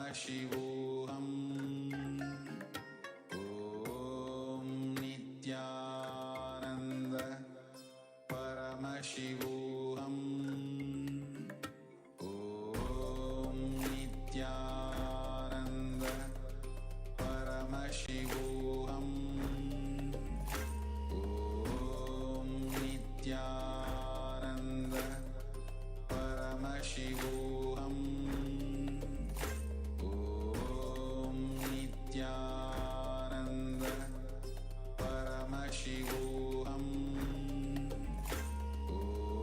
Paramashivoham. Om Nithyananda Paramashivoham. Om Nithyananda Paramashivoham. Om Nithyananda Paramashivoham. Om Nithyananda Paramashivoham.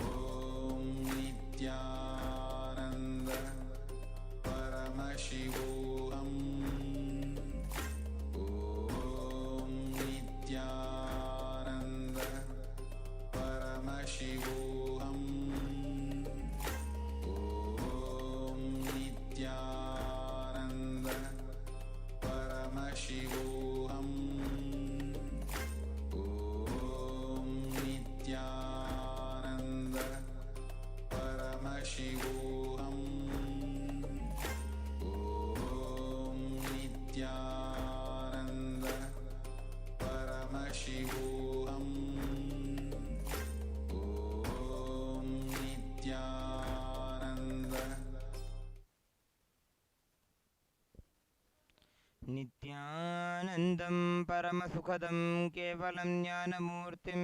Om Nithyananda Paramashivoham. Om Nithyananda Paramashivoham. Om Nithyananda Paramashivoham. Om Nithyananda Paramashivoham. Om Nithyananda Paramashivoham. Om Nithyananda Nithyanandam Paramasukhadam Kevalam Jnanamurtim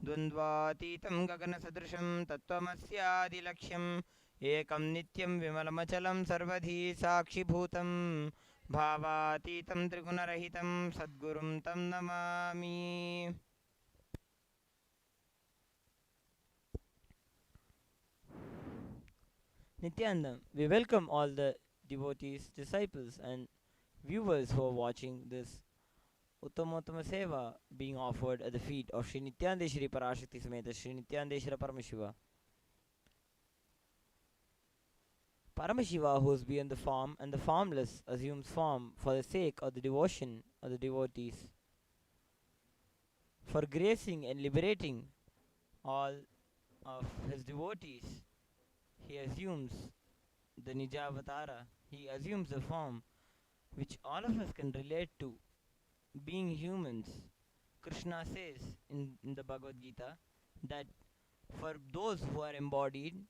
Dvandvatitam Gaganasadrisham Tattvamasyaadilaksham Ekam Nityam Vimalamachalam Sarvadhi Sakshibhutam Bhavatitam Trigunarahitam Sadgurum Tam Namami. Nithyanandam, we welcome all the devotees, disciples, and viewers who are watching this Uttamottama Seva being offered at the feet of Sri Nithyananda Shri Parashakti Sameta Sri Nithyananda Paramashiva. Paramashiva, who is beyond the form and the formless, assumes form for the sake of the devotion of the devotees. For gracing and liberating all of his devotees, he assumes the Nijavatara, he assumes the form which all of us can relate to, being humans. Krishna says in the Bhagavad Gita that for those who are embodied,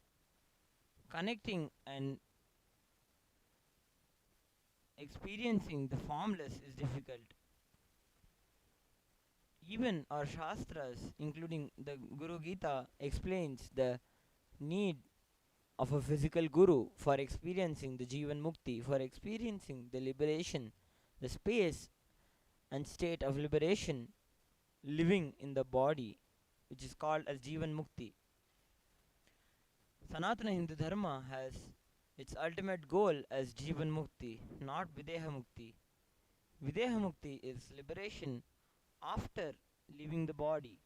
connecting and experiencing the formless is difficult. Even our Shastras, including the Guru Gita, explains the need of a physical guru for experiencing the Jivan Mukti, for experiencing the liberation, the space and state of liberation living in the body, which is called as Jivan Mukti. Sanatana Hindu Dharma has its ultimate goal as Jivan Mukti, not Videha Mukti. Videha Mukti is liberation after leaving the body.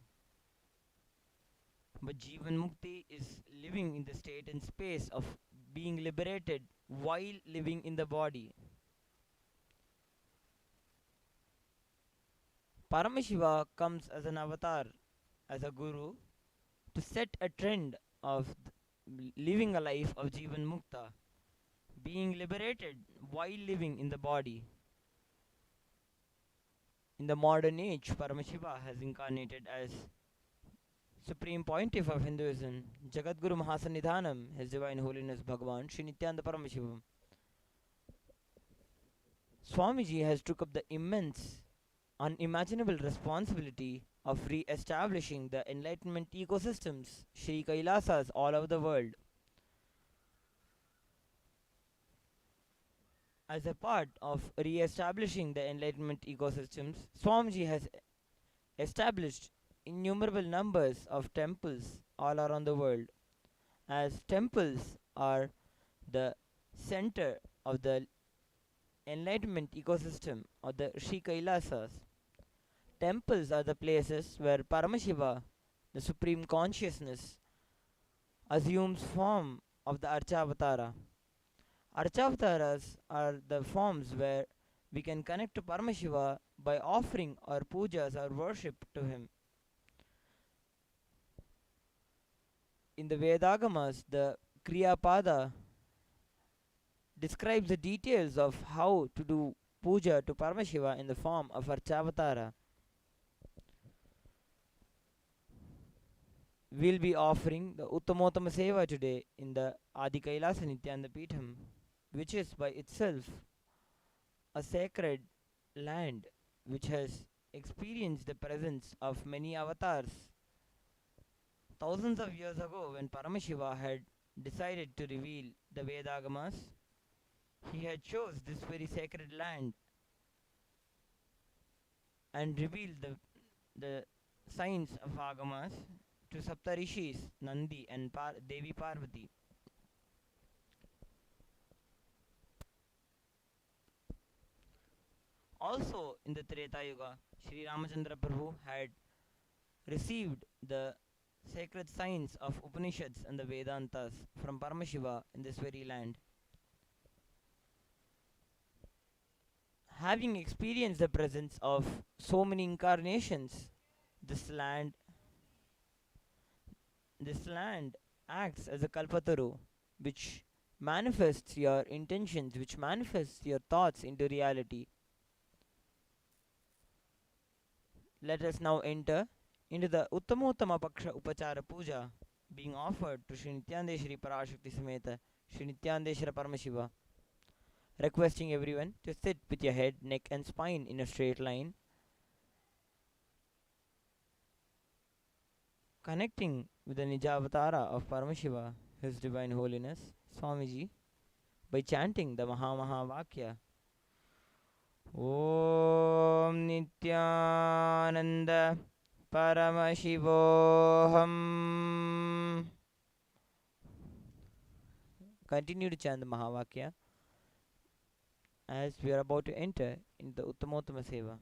But Jivan Mukti is living in the state and space of being liberated while living in the body. Paramashiva comes as an avatar, as a guru, to set a trend of living a life of Jivan Mukta, being liberated while living in the body. In the modern age, Paramashiva has incarnated as Supreme Pontiff of Hinduism, Jagadguru Mahasannidhanam, His Divine Holiness Bhagavan Sri Nithyananda Paramashivam. Swamiji has took up the immense, unimaginable responsibility of re-establishing the enlightenment ecosystems, Sri KAILASAs all over the world. As a part of re-establishing the enlightenment ecosystems, Swamiji has established innumerable numbers of temples all around the world, as temples are the center of the enlightenment ecosystem of the Sri Kailasas. Temples are the places where Paramashiva, the Supreme Consciousness, assumes form of the Archavatara. Archavataras are the forms where we can connect to Paramashiva by offering our pujas or worship to him. In the Vedagamas, the Kriyapada describes the details of how to do puja to Paramashiva in the form of Archavatara. We'll be offering the Uttamottama Seva today in the Adi KAILASA Nithyananda Peetham, which is by itself a sacred land which has experienced the presence of many avatars. Thousands of years ago, when Paramashiva had decided to reveal the Vedagamas, he had chose this very sacred land and revealed the signs of Agamas to Saptarishis, Nandi and Devi Parvati. Also in the Treta Yuga, Sri Ramachandra Prabhu had received the sacred signs of Upanishads and the Vedantas from Paramashiva in this very land. Having experienced the presence of so many incarnations, this land acts as a Kalpataru, which manifests your intentions, which manifests your thoughts into reality. Let us now enter into the Uttamottama Paksha Upachara Puja being offered to Sri Nithyananda Parashakti Sameta Sri Nithyananda Paramashiva. Requesting everyone to sit with your head, neck and spine in a straight line. Connecting with the Nijavatara of Paramashiva, His Divine Holiness, Swamiji, by chanting the Vakya. Om Nithyananda Paramashivoham. Continue to chant the Mahavakya as we are about to enter into the Uttamottama Seva.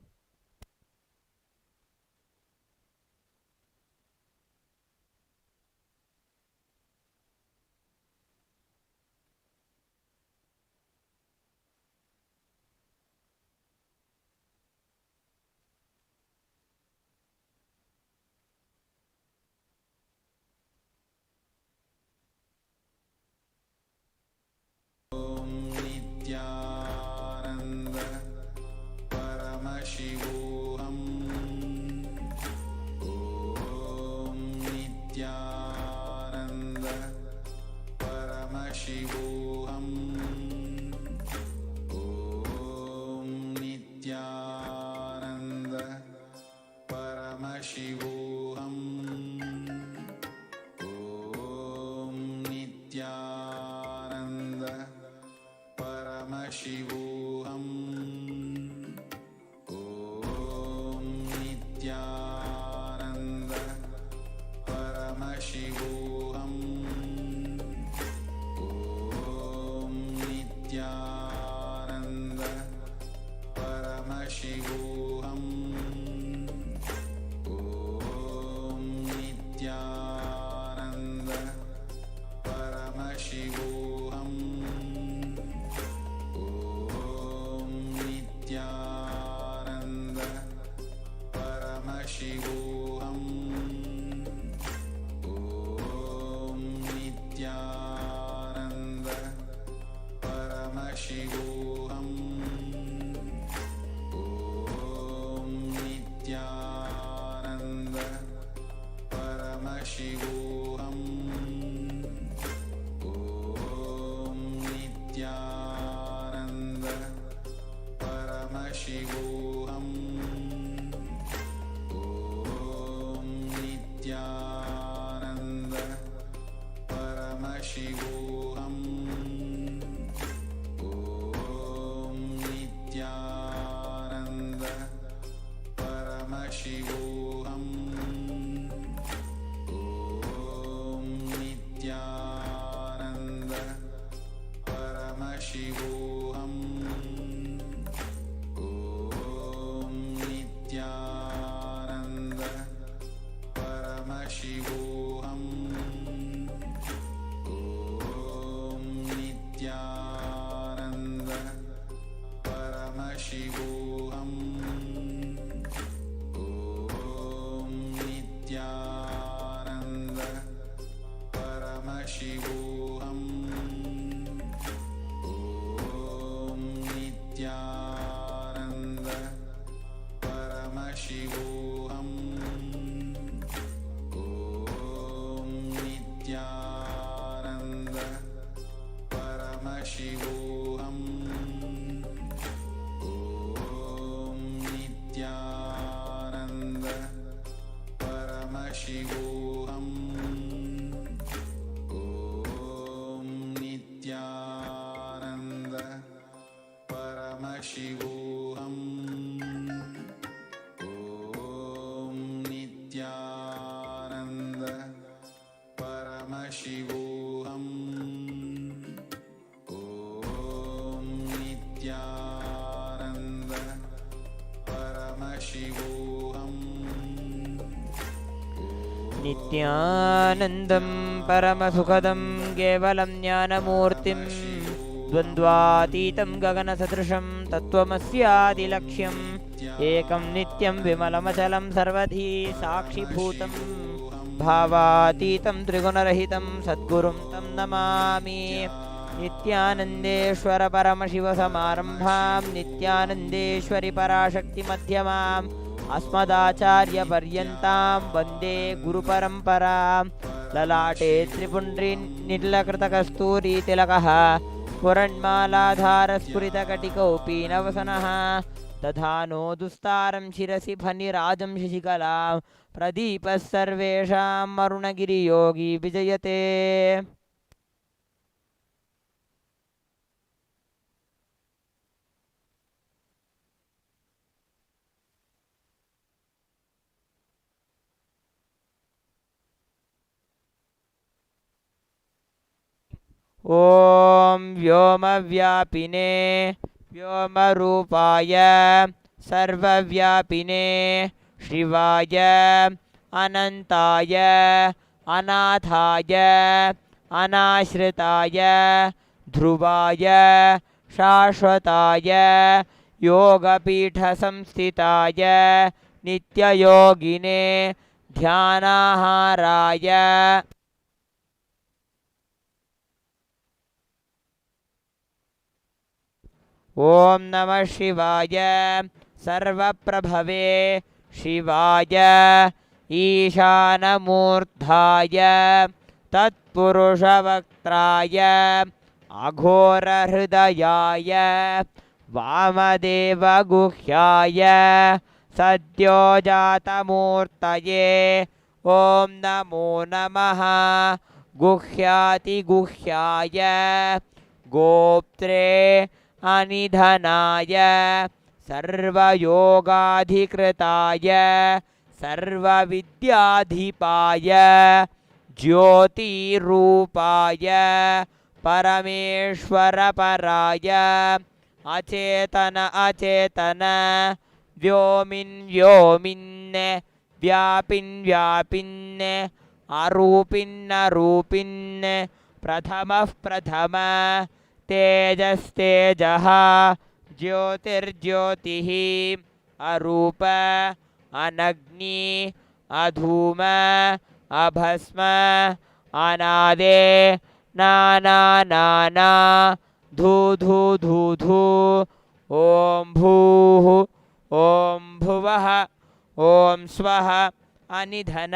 Nithyananda Paramashivoham. Om Nithyananda Paramashivoham. Om Nithyananda Paramashivoham. Om Nithyananda Paramashivoham. Om Nithyananda Paramashivoham. Om Nithyananda Paramashivoham. Om Nithyananda Paramashivoham. Om Nithyananda Paramashivoham. Om Nithyananda Paramashivoham. Om Nithyananda Paramashivoham. Om Nithyananda Paramashivoham. Om Nithyananda Paramashivoham. Om Paramashivoham. Om Nithyananda Paramashivoham. Om Nithyananda Paramashivoham. नित्यानन्दं परमसुखदं केवलं ज्ञानमूर्तिं द्वन्द्वातीतं गगनसदृशं तत्त्वमस्यादिलक्ष्यम् एकं नित्यं विमलमचलं सर्वधी साक्षिभूतं भावातीतं त्रिगुणरहितं सद्गुरुं तं नमामि नित्यानन्देश्वर परमशिवसमारम्भां नित्यानन्देश्वरि पराशक्तिमध्यमाम् अस्मदाचार्यपर्यन्तां वन्दे गुरुपरम्परां ललाटे त्रिपुण्ड्रीनिलकृतकस्तूरीतिलकः पुरण्मालाधारस्फुरितकटिकौपी नवसनः दधानो दुस्तारं शिरसि फनिराजं शशिकलां प्रदीपः सर्वेषां अरुणगिरियोगी विजयते ॐ व्योमव्यापिने व्योमरूपाय सर्वव्यापिने शिवाय अनन्ताय अनाथाय अनाश्रिताय ध्रुवाय शाश्वताय योगपीठसंस्थिताय नित्ययोगिने ध्यानाहाराय ॐ नमः शिवाय सर्वप्रभवे शिवाय ईशानमूर्धाय तत्पुरुषवक्त्राय अघोरहृदयाय वामदेवगुह्याय सद्योजातमूर्तये ॐ नमो नमः गुह्यातिगुह्याय गोप्त्रे अनिधनाय सर्वयोगाधिकृताय सर्वविद्याधिपाय ज्योतिरूपाय परमेश्वरपराय अचेतन अचेतन व्योमिन् व्योमिन् व्यापिन् व्यापिन् अरूपिन् प्रथमः प्रथम तेजस्तेजः ज्योतिर्ज्योतिः अरूप अनग्नि अधूम अभस्म अनादे नाना धू धू धू धू ॐ भूः ॐ भुवः ॐ स्वः अनिधन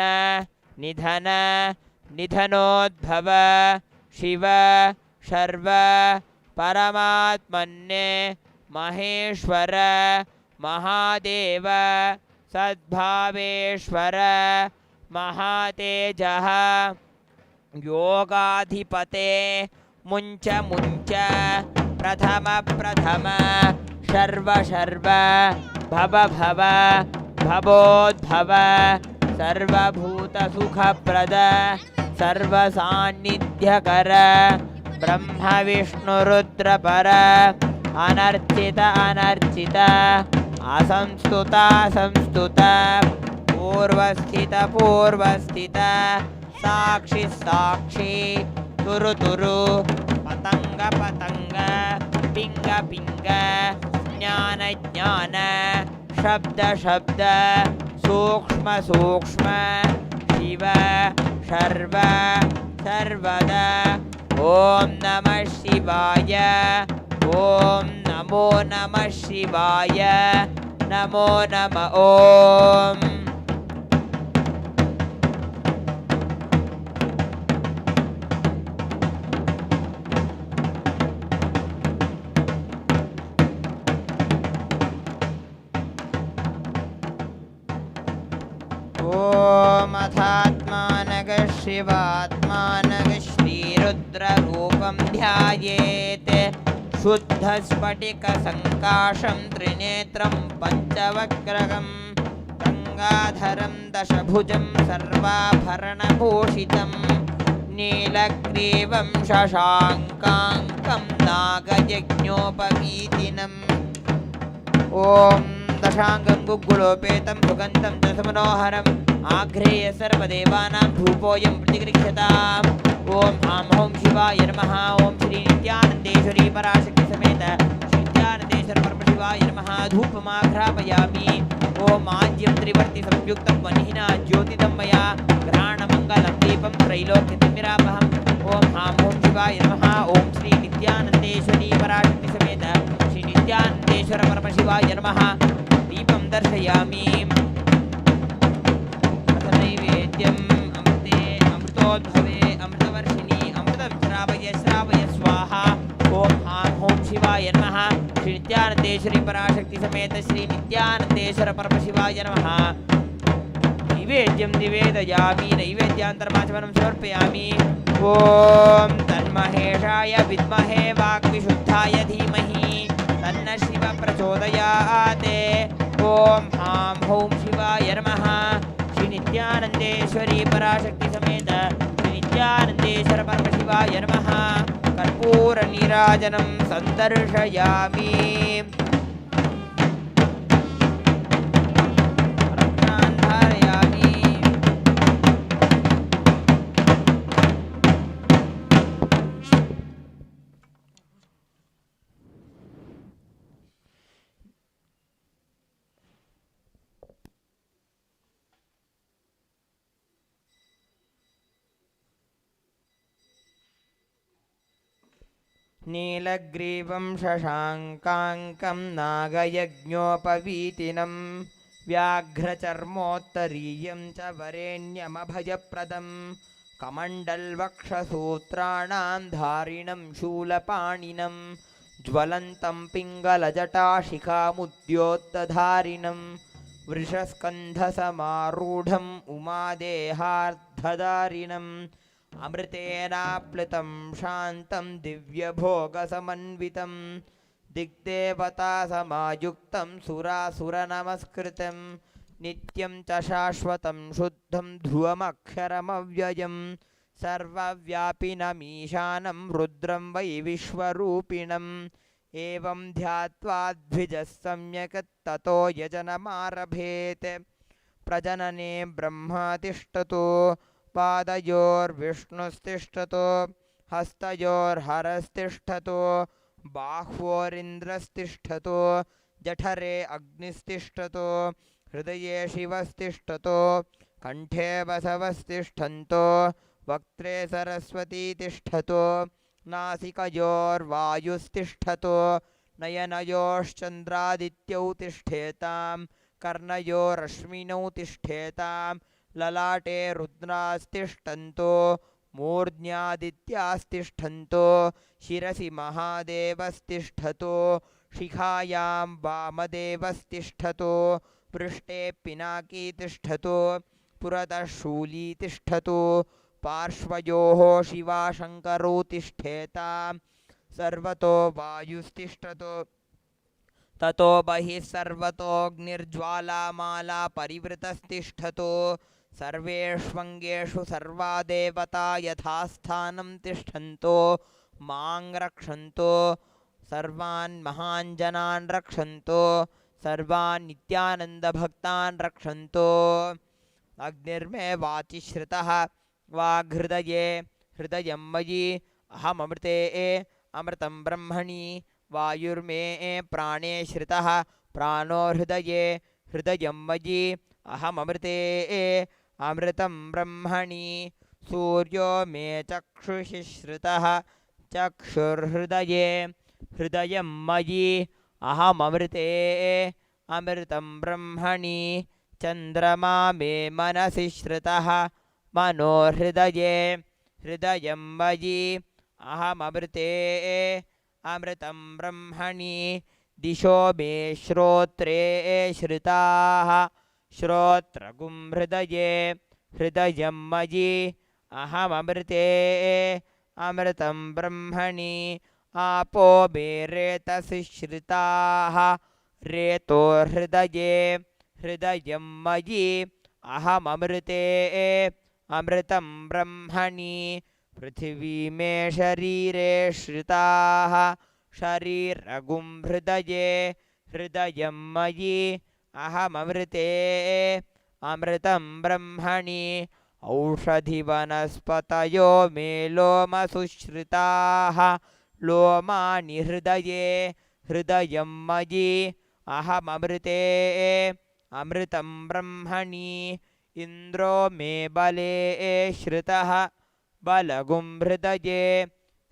निधन निधनोद्भव शिव शर्व परमात्मन्ने महेश्वर महादेव सद्भावेश्वर महातेजः योगाधिपते मुञ्च मुञ्च प्रथम प्रथम शर्व शर्व भव भव भवोद्भव सर्वभूतसुखप्रद सर्वसान्निध्यकर ब्रह्म विष्णुरुद्रपर अनर्चित अनर्चित असंस्तुत संस्तुत पूर्वस्थित पूर्वस्थित साक्षि साक्षी तुरु तुरु पतंग पतंग पिंग पिंग ज्ञान ज्ञान शब्द शब्द सूक्ष्म सूक्ष्म शिव सर्व सर्वदा ॐ नमः शिवाय ॐ नमो नमः शिवाय नमो नमः ॐ अथात्मानग शिवात्मानग श्रीरुद्ररूपं ध्यायेत् शुद्धस्फटिकसङ्काशं त्रिनेत्रं पञ्चवक्त्रकं गङ्गाधरं दशभुजं सर्वाभरणभूषितं नीलग्रीवं शशाङ्काङ्कं नागयज्ञोपवीतिनम् ॐ दशाङ्गं गुग्गुलोपेतं सुगन्धं दशमनोहरम् आघ्रेय सर्वदेवानां धूपोऽयं प्रतिगृह्यताम् ॐ हां हौं शिवाय नमः ॐ श्री नित्यानन्देश्वरी पराशक्ति समेत श्री नित्यानन्देश्वर परमशिवाय नमः धूपमाघ्रापयामि ॐ आज्यं त्रिवर्ति संयुक्तं वह्निना ज्योतिदं मया घ्राणमङ्गलं दीपं त्रैलोक्यतिमिरापहम् ॐ हां हौं शिवाय नमः ॐ श्री नित्यानन्देश्वरी पराशक्ति समेत श्री नित्यानन्देश्वर परमशिवाय नमः दीपं दर्शयामि नैवेद्यम् अमृते अमृतोद्भवे अमृतवर्षिणी अमृतं श्रावय श्रावय स्वाहा ॐ हां हौं शिवाय नमः श्री नित्यानन्देश्वरी पराशक्ति समेत श्री नित्यानन्देश्वर परमशिवाय नमः नैवेद्यं निवेदयामि नैवेद्यान्तरमाचमनं समर्पयामि ॐ तन्महेशाय विद्महे वाग्विशुद्धाय धीमहि तन्न शिव प्रचोदयात् ॐ हां हौं शिवाय नमः श्री नित्यानन्देश्वरी पराशक्ति समेत श्री नित्यानन्देश्वर परमशिवाय नमः कर्पूरनीराजनं सन्दर्शयामि नीलग्रीवं शशाङ्काङ्कं नागयज्ञोपवीतिनं व्याघ्रचर्मोत्तरीयं च वरेण्यमभयप्रदं कमण्डलवक्षसूत्राणां धारिणं शूलपाणिनं ज्वलन्तं पिङ्गलजटाशिखामुद्योत्तधारिणं वृषस्कन्धसमारूढम् उमादेहार्धधारिणम् अमृतेनाप्लुतं शान्तं दिव्यभोगसमन्वितं दिग्देवतासमायुक्तं सुरासुरनमस्कृतं नित्यं च शाश्वतं शुद्धं ध्रुवमक्षरमव्ययं सर्वव्यापिनमीशानं रुद्रं वै विश्वरूपिणम् एवं ध्यात्वा द्विजः सम्यक् ततो यजनमारभेत् प्रजनने ब्रह्मा तिष्ठतो पादयोर्विष्णुस्तिष्ठतो हस्तयोर्हरस्तिष्ठतो बाह्वोरिन्द्रस्तिष्ठतो जठरे अग्निस्तिष्ठतो हृदये शिवस्तिष्ठतो कण्ठे वसवस्तिष्ठन्तो वक्त्रे सरस्वती तिष्ठतो नासिकयोर्वायुस्तिष्ठतो नयनयोश्चन्द्रादित्यौ तिष्ठेतां कर्णयोरश्विनौ तिष्ठेतां ललाटे रुद्रास्तिष्ठन्तो मूर्ध्न्यादित्यास्तिष्ठन्तो शिरसि महादेवस्तिष्ठतो शिखायां वामदेवस्तिष्ठतो पृष्ठे पिनाकी तिष्ठतो पुरतः शूली तिष्ठतो पार्श्वयोः शिवाशङ्करौ तिष्ठेतां सर्वतो वायुस्तिष्ठतो ततो बहिः सर्वतोऽग्निर्ज्वालामाला परिवृतस्तिष्ठतो सर्वेष्वङ्गेषु सर्वा देवता यथास्थानं तिष्ठन्तो मां रक्षन्तो सर्वान् महान् जनान् रक्षन्तो सर्वान् नित्यानन्दभक्तान् रक्षन्तो अग्निर्मे वाचि श्रितः वाग्हृदये हृदयं मयि अहमृते अमृतं ब्रह्मणि वायुर्मे प्राणे श्रितः प्राणो हृदये हृदयं मयि अहमृते अमृतं ब्रह्मणि सूर्यो मे चक्षुषि श्रितः चक्षुर्हृदये हृदयं मयि अहमृते अमृतं ब्रह्मणि चन्द्रमा मे मनसि श्रितः मनो हृदये हृदयं मयि अहमृते अमृतं ब्रह्मणि दिशो मे श्रोत्रे श्रिताः श्रोत्रगुं हृदये हृदयं मयि अहमृते अमृतं ब्रह्मणि आपो मे रेतसि श्रिताः रेतो हृदये हृदयं मयि अहममृते अमृतं ब्रह्मणि पृथिवी मे शरीरे श्रिताः शरीरगुं हृदये हृदयं मयि अहममृते अमृतं ब्रह्मणि औषधिवनस्पतयो मे लोमसुश्रिताः लोमानि हृदये हृदयं मयि अहममृते अमृतं ब्रह्मणि इन्द्रो मे बले श्रितः बलगुं हृदये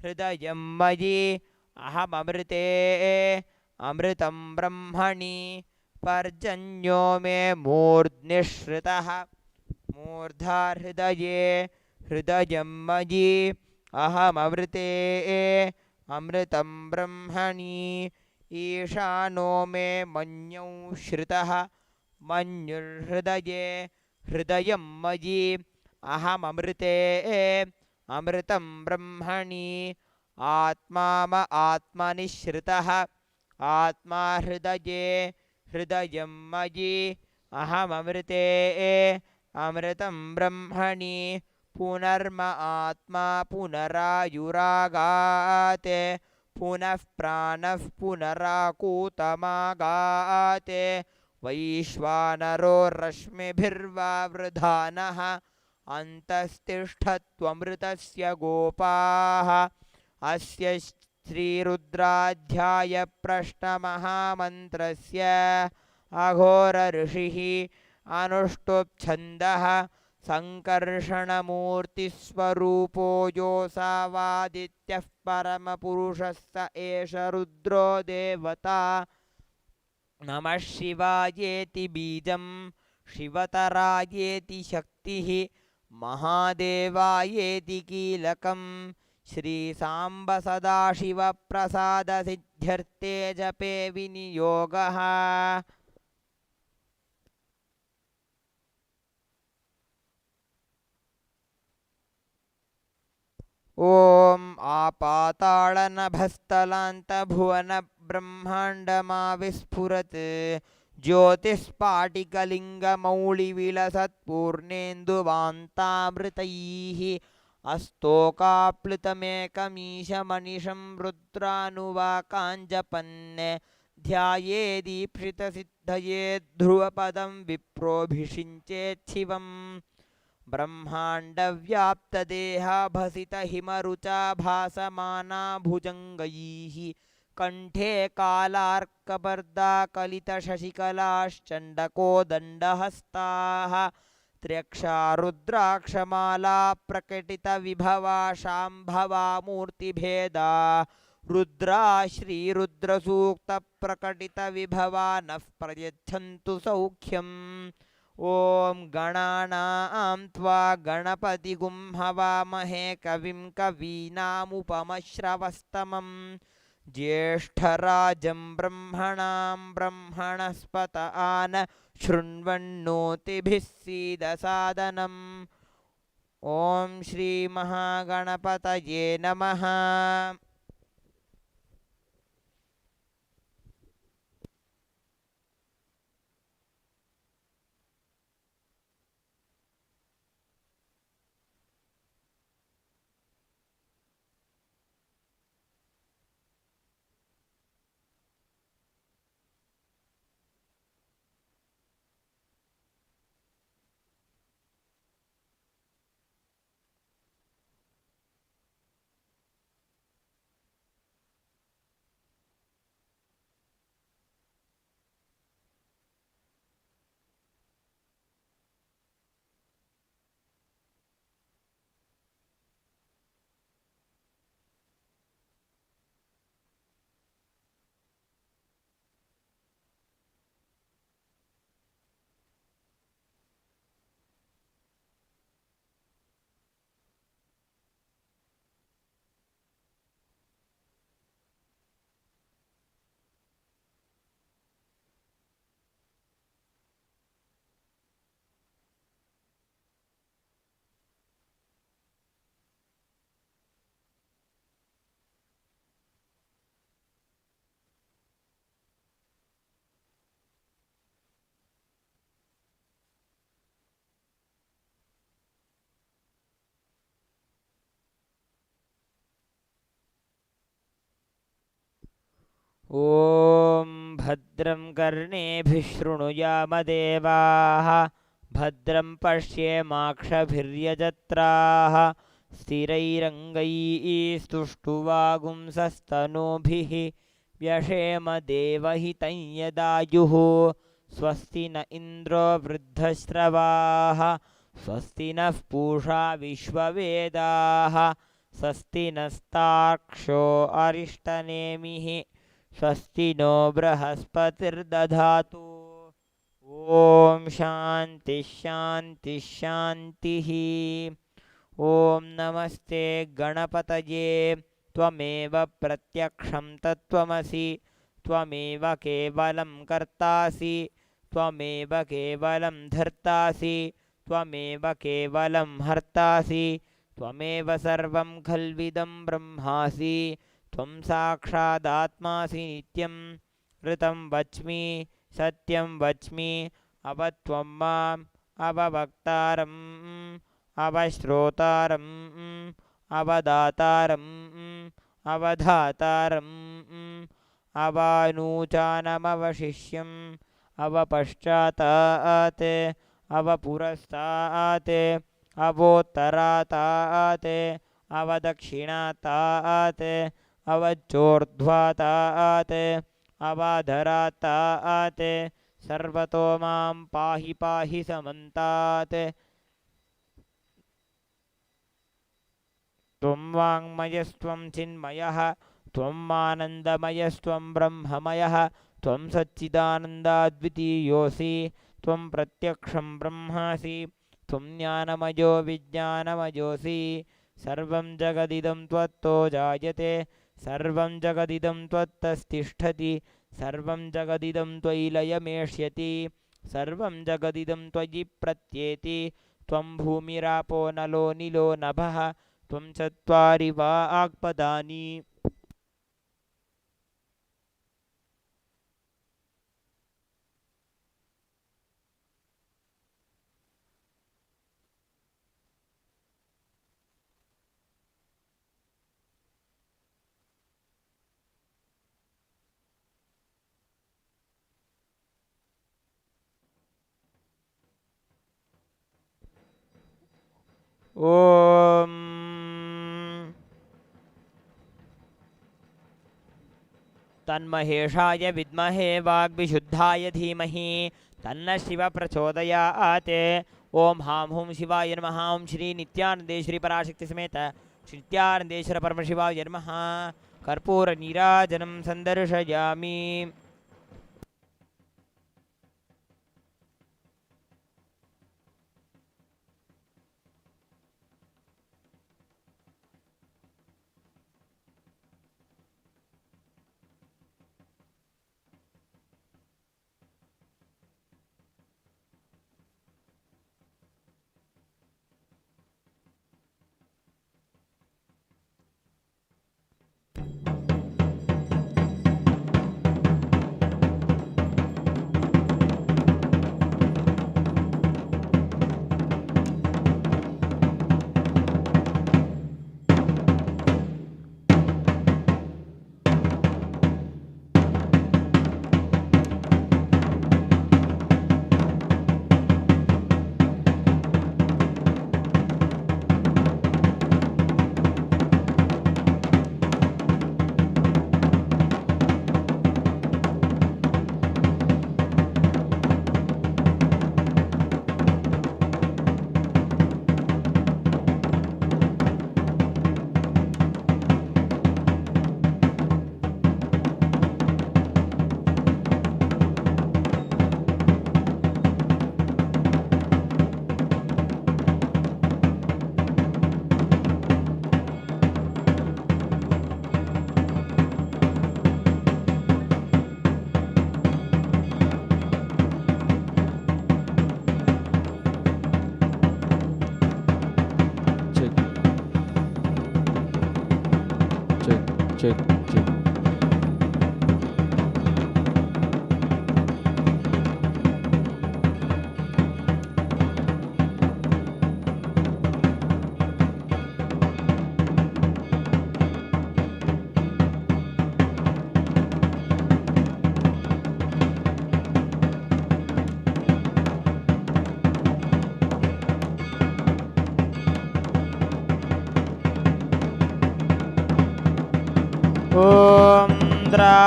हृदयं मयि अहममृते अमृतं ब्रह्मणि पर्जन्यो मे मूर्ध्निश्रितः मूर्धा हृदये हृदयं मयि अहममृते अमृतं ब्रह्मणि ईशानो मे मन्यौ श्रितः मन्युर्हृदये हृदयं मयि अहममृते अमृतं ब्रह्मणि आत्मा आत्मनि श्रितः आत्मा हृदये हृदयं मयि अहममृते अमृतं ब्रह्मणि पुनर्म आत्मा पुनरायुरागात् पुनः प्राणः पुनराकूतमागात् वैश्वानरो रश्मिभिर्वावृधानः अन्तस्तिष्ठत्वमृतस्य गोपाः अस्य श्रीरुद्राध्यायप्रश्नमहामन्त्रस्य अघोरऋषिः अनुष्टुप्छन्दः सङ्कर्षणमूर्तिस्वरूपो योऽसावादित्यः परमपुरुषः स एष रुद्रो देवता नमः शिवायेति बीजं शिवतरायेति शक्तिः महादेवायेति कीलकं श्रीसाम्ब सदाशिवप्रसादसिद्ध्यर्थे जपे विनियोगः ॐ आपाताळनभस्थलान्तभुवनब्रह्माण्डमाविस्फुरत् ज्योतिष्पाटिकलिङ्गमौलिविलसत्पूर्णेन्दुवान्तामृतैः अस्तोकाप्लुतमेकमीशमनिशं रुद्रानुवाकाञ्जपन् ध्यायेदीप्सितसिद्धये ध्रुवपदं विप्रोभिषिञ्चेच्छिवम् ब्रह्माण्डव्याप्तदेहाभसितहिमरुचा भासमाना भुजङ्गैः कण्ठे कालार्कपर्दाकलितशशिकलाश्चण्डकोदण्डहस्ताः त्र्यक्षा रुद्राक्षमाला प्रकटितविभवा शाम्भवा मूर्तिभेदा रुद्रा श्रीरुद्रसूक्तप्रकटितविभवा नः प्रयच्छन्तु सौख्यम् ॐ गणानां त्वा गणपतिगुं हवामहे कविं कवीनामुपमश्रवस्तमं ज्येष्ठराजं ब्रह्मणां ब्रह्मणस्पत आन शृण्वन्नोतिभिः सीदसादनम् ॐ श्रीमहागणपतये नमः। ॐ भद्रं कर्णेभिः शृणुयामदेवाः भद्रं पश्येमाक्षभिर्यजत्राः स्थिरैरङ्गैस्तुष्टुवागुंसस्तनूभिः व्यशेम देवहितं यदायुः स्वस्ति न इन्द्रो वृद्धश्रवाः स्वस्ति नः पूषा विश्ववेदाः स्वस्ति नस्तार्क्ष्यो अरिष्टनेमिः स्वस्ति नो बृहस्पतिर्दधातु ॐ शान्ति शान्ति शान्तिः ॐ नमस्ते गणपतये त्वमेव प्रत्यक्षं तत्त्वमसि त्वमेव केवलं कर्तासि त्वमेव केवलं धर्तासि त्वमेव केवलं हर्तासि त्वमेव सर्वं खल्विदं ब्रह्मासि त्वं साक्षादात्मासि नित्यं ऋतं वच्मि सत्यं वच्मि अवत्वं माम् अववक्तारम् अवश्रोतारम् अवदातारम् अवधातारम् अवानूचानमवशिष्यम् अवपश्चातात् अवपुरस्तात् अवोत्तरातात् अवदक्षिणातात् अवचोर्ध्वातात् अवाधरातात् सर्वतो मां पाहि पाहि समन्तात् त्वं वाङ्मयस्त्वं चिन्मयः त्वं आनन्दमयस्त्वं ब्रह्ममयः त्वं सच्चिदानन्दाद्वितीयोऽसि त्वं प्रत्यक्षं ब्रह्मासि त्वं ज्ञानमयो विज्ञानमयोऽसि सर्वं जगदिदं त्वत्तो जायते सर्वं जगदिदं त्वत्तस्तिष्ठति सर्वं जगदिदं त्वयि लयमेष्यति सर्वं जगदिदं त्वयि प्रत्येति त्वं भूमिरापो नलो निलो नभः त्वं चत्वारि वाक्पदानि ॐ तन्महेशाय विद्महे वाग्विशुद्धाय धीमहि तन्नः शिवः प्रचोदयात् ॐ हां हुं शिवाय नमः ॐ श्री नित्यानन्देश्वरी पराशक्ति समेत श्री नित्यानन्देश्वर परमशिवाय नमः कर्पूरनीराजनं सन्दर्शयामि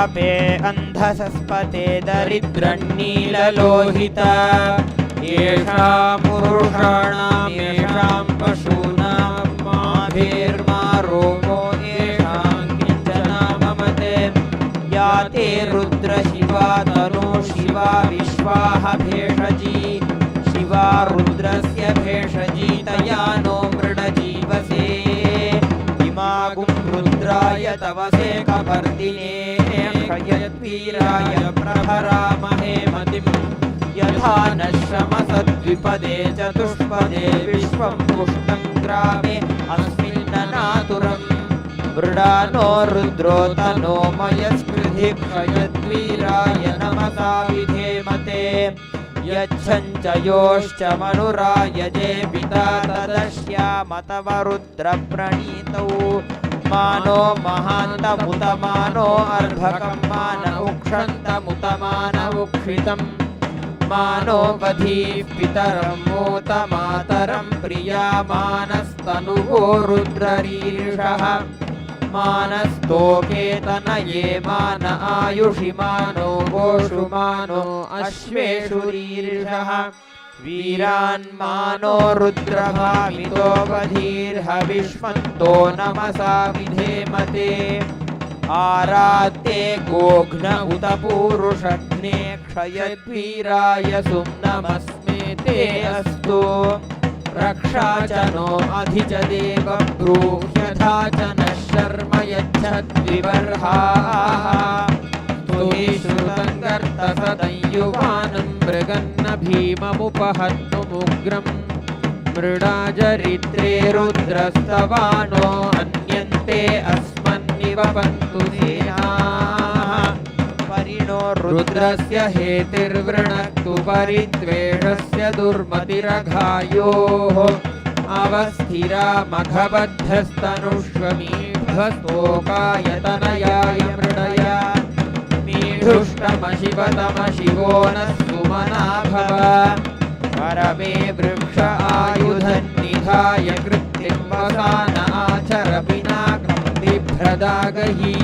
शापे अन्धसस्पते दरिद्रन्नीललोहिता येषां पुरुषाणां येषां पशूनां माभिर्मा रोमो येषां किञ्चना ममते या ते रुद्रशिवा तनु शिवा विश्वाः भेषजी शिवा रुद्रस्य भेषजी तया नो मृडजीवसे इमागुं रुद्राय तवसे कपर्दिने क्षयद्वीराय प्रभरामहे मतिम् यथा नश्यमसद्विपदे चतुष्पदे विश्वं पुष्टं ग्रामे अस्मिन्ननातुरम् मृडानो रुद्रो तनो मयस्पृधि क्षयद्वीराय नमसा विधेमते यच्छञ्च योश्च मनुरायजे पिता तदश्यामतव रुद्रप्रणीतौ मानो महान्तमुतमानो अर्भकं मान उक्षन्तमुतमान उक्षितम् मानो बधीः पितरं मोतमातरं प्रियामानस्तनुवो रुद्ररीरिषः मानस्तोके तनये मान आयुषि मानो गोषु मानो अश्वेषु रीरिषः वीरान् मानो रुद्रभामितो बधीर्हविष्मन्तो नमसा विधेमते आरात्ते गोघ्न उत पूरुषघ्ने क्षयद्वीराय सुम्नमस्मे ते अस्तु रक्षा च नो अधि च देव ब्रूह्यथा च नः शर्म यच्छद्विबर्हाः स्तुहि श्रुतं गर्तसदयुवानं मृगन्न भीममुपहत्तुमुग्रम् मृडाजरित्रे रुद्रस्तवानो अन्यन्ते अस्मन्निवपन्तु सेनाः परिणो रुद्रस्य हेतिर्वृणक्तु परिद्वेषस्य दुर्मतिरघायोः अवस्थिरा मघबद्धस्तनुष्वमीभस्तोकायतनयाय मृडया मीढुष्टमशिवतमशिवो नः सुमना भव परमे वृक्ष आयुधन्निधाय कृत्तिं वसान आचर पिनाकं बिभ्रदागहि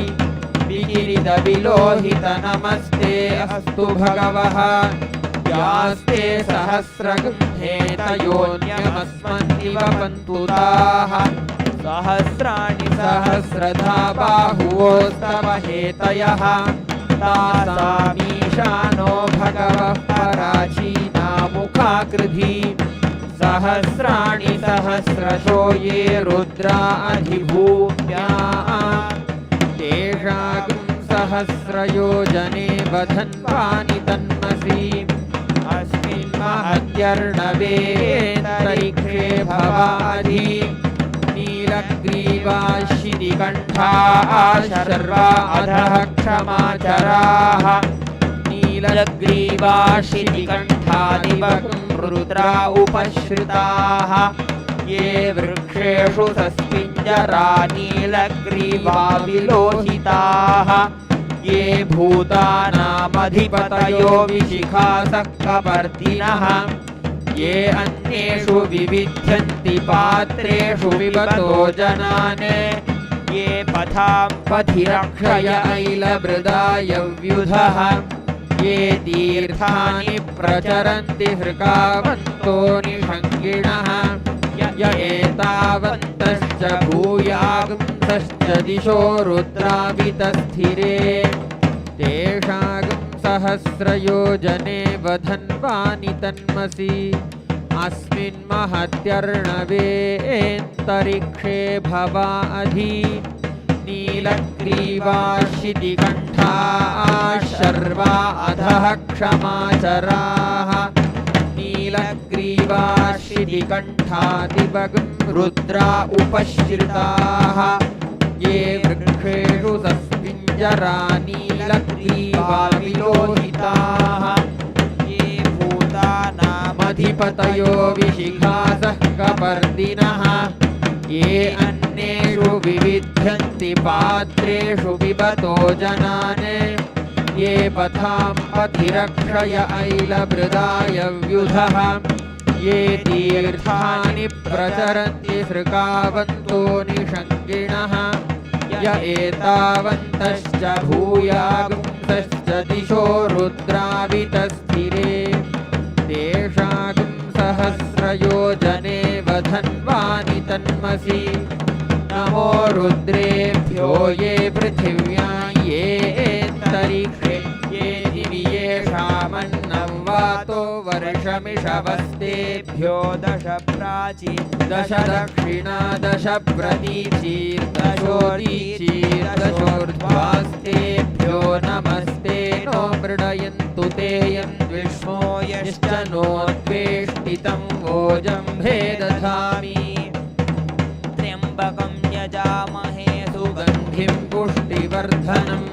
विकिरितविलोहित नमस्ते अस्तु भगवः यास्ते सहस्रगुह्ने तयोन्यमस्मन्निवपन्तु ताः सहस्राणि सहस्रधा बाहुवोस्तव हेतयः तासामीशानो भगवः पराचीना मुखाकृधि सहस्राणि सहस्रशो ये रुद्रा अधिभूम्या तेषां सहस्रयोजने वधन्वानि तन्मसि अस्मिन् महत्यर्णवेन्तरिक्षे भवाधि नीलग्रीवाशितिकण्ठा शर्वा अधः क्षमाचराः नीलग्रीवाशितिकण्ठादिवं रुद्रा उपश्रिताः ये वृक्षेषु सस्मिञ्जरा नीलग्रीवा विलोहिताः ये भूतानामधिपतयो विशिखासः कपर्दिनः ये अन्येषु विविध्यन्ति पात्रेषु विबतो जनान् ये पथां पथिरक्षय ऐलभृदायव्युधः ये तीर्थानि प्रचरन्ति हृकावन्तो निषङ्गिणः य एतावन्तश्च भूयागुंसश्च दिशो रुद्रावितस्थिरे तेषां सहस्रयोजने वधन्वानि तन्मसि अस्मिन् महत्यर्णवेन्तरिक्षे भवा अधि नीलग्रीवाशितिकण्ठा शर्वा अधः क्षमाचराः नीलग्रीवाशितिकण्ठादिवगं रुद्रा उपश्रिताः ये वृक्षेषु सस्मिञ्जरा नीलग्रीवा विलोहिताः ये भूतानामधिपतयो विशिखासः कपर्दिनः ये अन्येषु विविध्यन्ति पात्रेषु विबतो जनान् ये पथां पथिरक्षय ऐलभृदायव्युधः ये तीर्थानि प्रचरन्ति हृकावन्तो निषङ्गिणः य य एतावन्तश्च भूयागुंसश्च दिशो रुद्रावितस्थिरे तेषागुं सहस्रयोजने वधन्वानि तन्मसि नमो रुद्रेभ्यो ये पृथिव्यां ये तरिक्षे ये दिवि येषामन्नं वातो वर्षमिषवस्तेभ्यो दश प्राचीर्दश दक्षिणा दश प्रतीचीर्दशोदीचीर्दशोर्ध्वास्तेभ्यो नमस्ते नो मृडयन्तु ते यन्द्विष्मो यश्च नोद्वेष्टितं वोजम्भे दधामि त्र्यम्बकं यजामहे सुगन्धिं पुष्टिवर्धनम्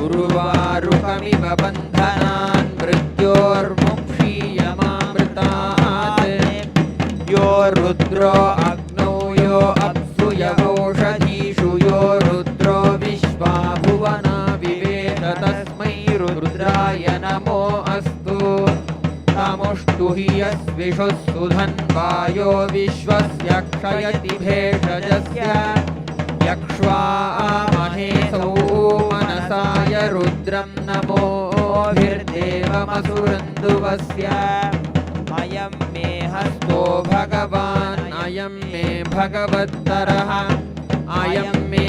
उर्वारुकमिव बन्धनान् मृत्योर्मुक्षीयमामृतात् यो रुद्रो अग्नौ यो अप्सु यवोषधीषु यो रुद्रो विश्वा भुवना विवेद तस्मै रुद्राय नमो अस्तु तमुष्टु हि यस्विषुः सुधन्वायो विश्वस्य क्षयति भेषजस्य यक्ष्वामहे मनसाय रुद्रं नमोभिर्देवमसुरन्दुवस्य अयं मे हस्तो भगवान् अयं मे भगवत्तरः अयं मे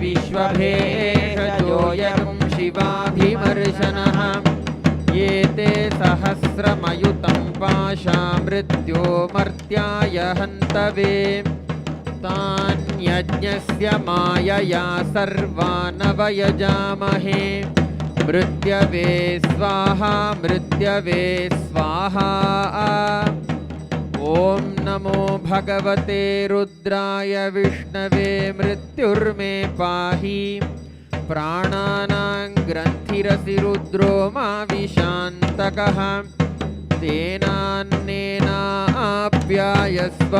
विश्वभेषजोऽयं शिवाभिमर्शनः एते सहस्रमयुतं पाशा मृत्यो मर्त्याय हन्तवे तान्यज्ञस्य मायया सर्वानवयजामहे मृत्यवे स्वाहा मृत्यवे स्वाहा ॐ नमो भगवते रुद्राय विष्णवे मृत्युर्मे पाहि प्राणानां ग्रन्थिरसि रुद्रो मा विशान्तकः तेनान्नेनाप्यायस्व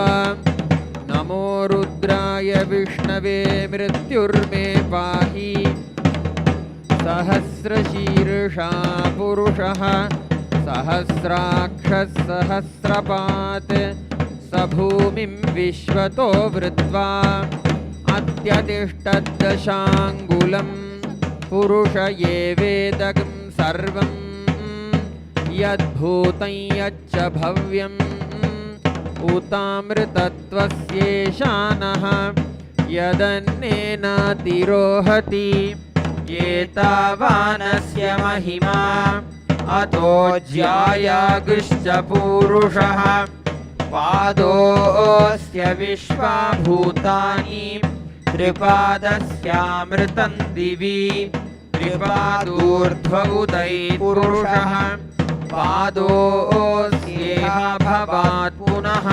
नमो रुद्राय विष्णवे मृत्युर्मे पाहि सहस्रशीर्षा पुरुषः सहस्राक्षः सहस्रपात् स भूमिं विश्वतो वृत्वा अत्यतिष्ठद्दशाङ्गुलं पुरुष ये वेदकं सर्वं यद्भूतं यच्च भव्यम् उतामृतत्वस्येशानः यदन्नेनातिरोहति एतावानस्य महिमा अतो ज्यायागुश्च पूरुषः पादोऽस्य विश्वाभूतानि त्रिपादस्यामृतं दिवि त्रिपादूर्ध्व उदयः पुरुषः पादोऽस्येह भवात् पुनः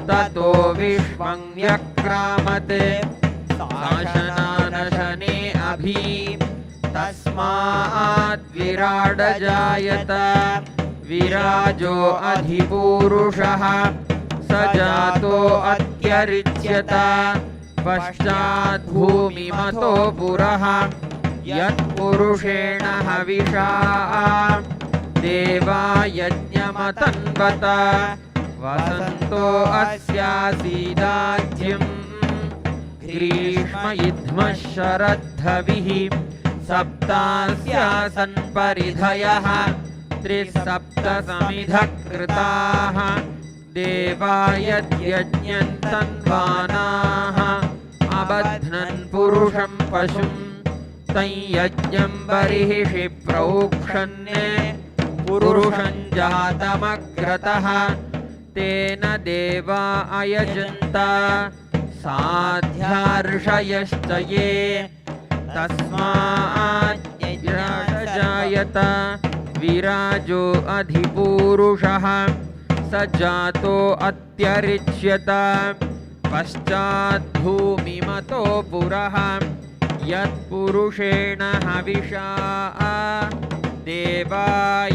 ततो विश्वं व्यक्रामत् शासनानशने अभि तस्मात् विराड जायत विराजो अधिपूरुषः स जातो अत्यरिच्यत पश्चात् भूमिमतो पुरः यत्पुरुषेण हविषा देवा यज्ञमतन्वत वसन्तो अस्यासीदाज्यं ग्रीष्म इद्मः शरद्धविः सप्तास्यासन् परिधयः त्रिसप्तसमिधः कृताः देवा यद्यज्ञं तन्वानाः अबध्नन् पुरुषं पशुं तं यज्ञं बर्हिषि प्रोक्षन् पुरुषं जातमग्रतः तेन देवा अयजन्त साध्यार्षयश्च ये तस्मात् जायत विराजो अधिपूरुषः स जातो अत्यरिच्यत पश्चात् भूमिमतो पुरः यत्पुरुषेण हविषा देवा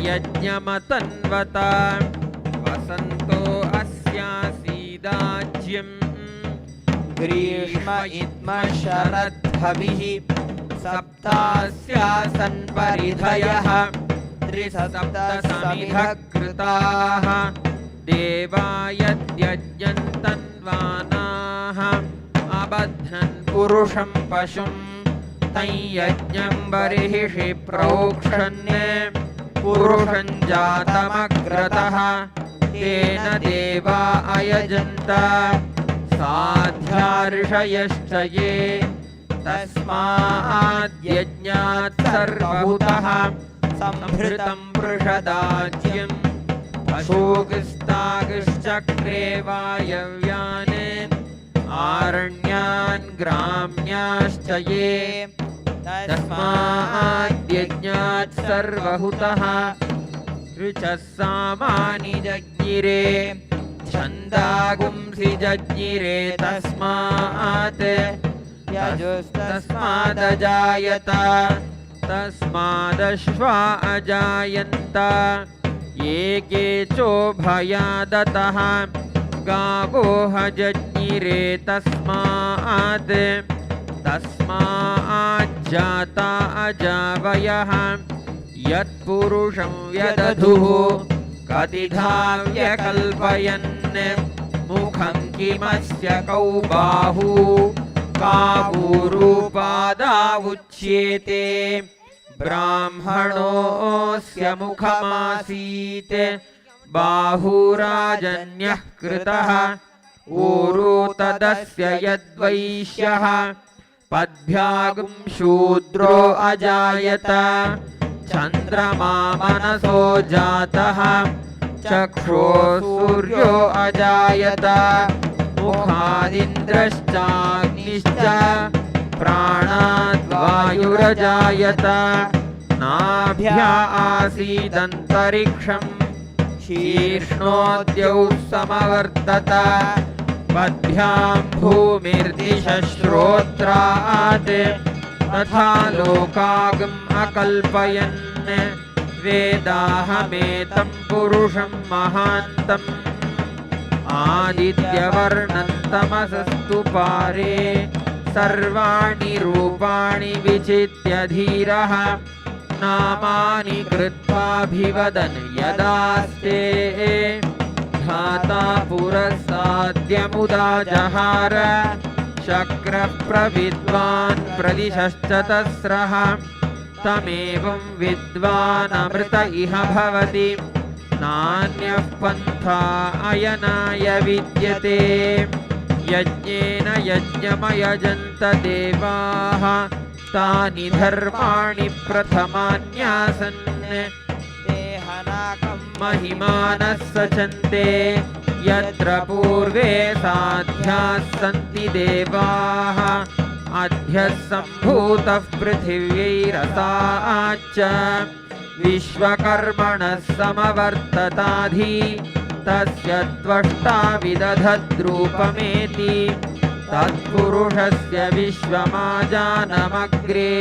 यज्ञमतन्वत वसन्तो अस्यासीदाज्यं ग्रीष्म इद्मः शरद्धविः सप्तास्यासन् परिधयः त्रिसप्तसमिधः कृताः देवा यद्यज्ञं तन्वानाः बध्नन् पुरुषं पशुं तं यज्ञं बर्हिषि प्रोक्षन् पुरुषं जातमग्रतः तेन देवा अयजन्त साध्यार्षयश्च ये तस्माद्यज्ञात् सर्वभूतः संभृतं पृषदाज्यं पशुगिस्तागिश्चक्रे वायव्यान् आरण्यान् ग्राम्याश्च ये तस्माद्यज्ञात् सर्वभूतः ऋचः सामानि जज्ञिरे छन्दागुंसि जज्ञिरे तस्मात् यजुस्तस्मादजायत तस्मादश्वा अजायन्त ये केचोभयादतः गावो जज्ञिरे तस्माज्जाता अजावयः यत्पुरुषं व्यदधुः कतिधा व्यकल्पयन् मुखं किमस्य कौ बाहू कावूरूपादावुच्येते ब्राह्मणोऽस्य मुखमासीत् बाहुराजन्यः कृतः ऊरू तदस्य यद्वैश्यः पद्भ्यागुं शूद्रो अजायत चन्द्रमा मनसो जातः चक्षुः सूर्यो अजायत मुखादिन्द्रश्चाग्निश्च प्राणाद्वायुरजायत नाभ्या आसीदन्तरिक्षं शीर्ष्णोद्यौ समवर्तत पद्भ्यां भूमिर्दिशश्रोत्रात् तथा लोकागम् अकल्पयन् वेदाहमेतं पुरुषं महान्तम् आदित्यवर्णं तमसस्तु पारे सर्वाणि रूपाणि विचित्य धीरः नामानि कृत्वाभिवदन् यदास्ते धाता पुरस्साद्यमुदा जहार शक्रः प्रविद्वान् प्रदिशश्च तस्रः तमेवं विद्वान् अमृत इह भवति नान्यः पन्था अयनाय विद्यते यज्ञेन यज्ञमयजन्त देवाः तानि धर्माणि प्रथमान्यासन् महिमानः सचन्ते यत्र पूर्वे साध्याः सन्ति देवाः अध्यः सम्भूतः पृथिव्यैरसाच्च विश्वकर्मणः समवर्तताधि तस्य त्वष्टा विदधद्रूपमेति तत्पुरुषस्य विश्वमाजानमग्रे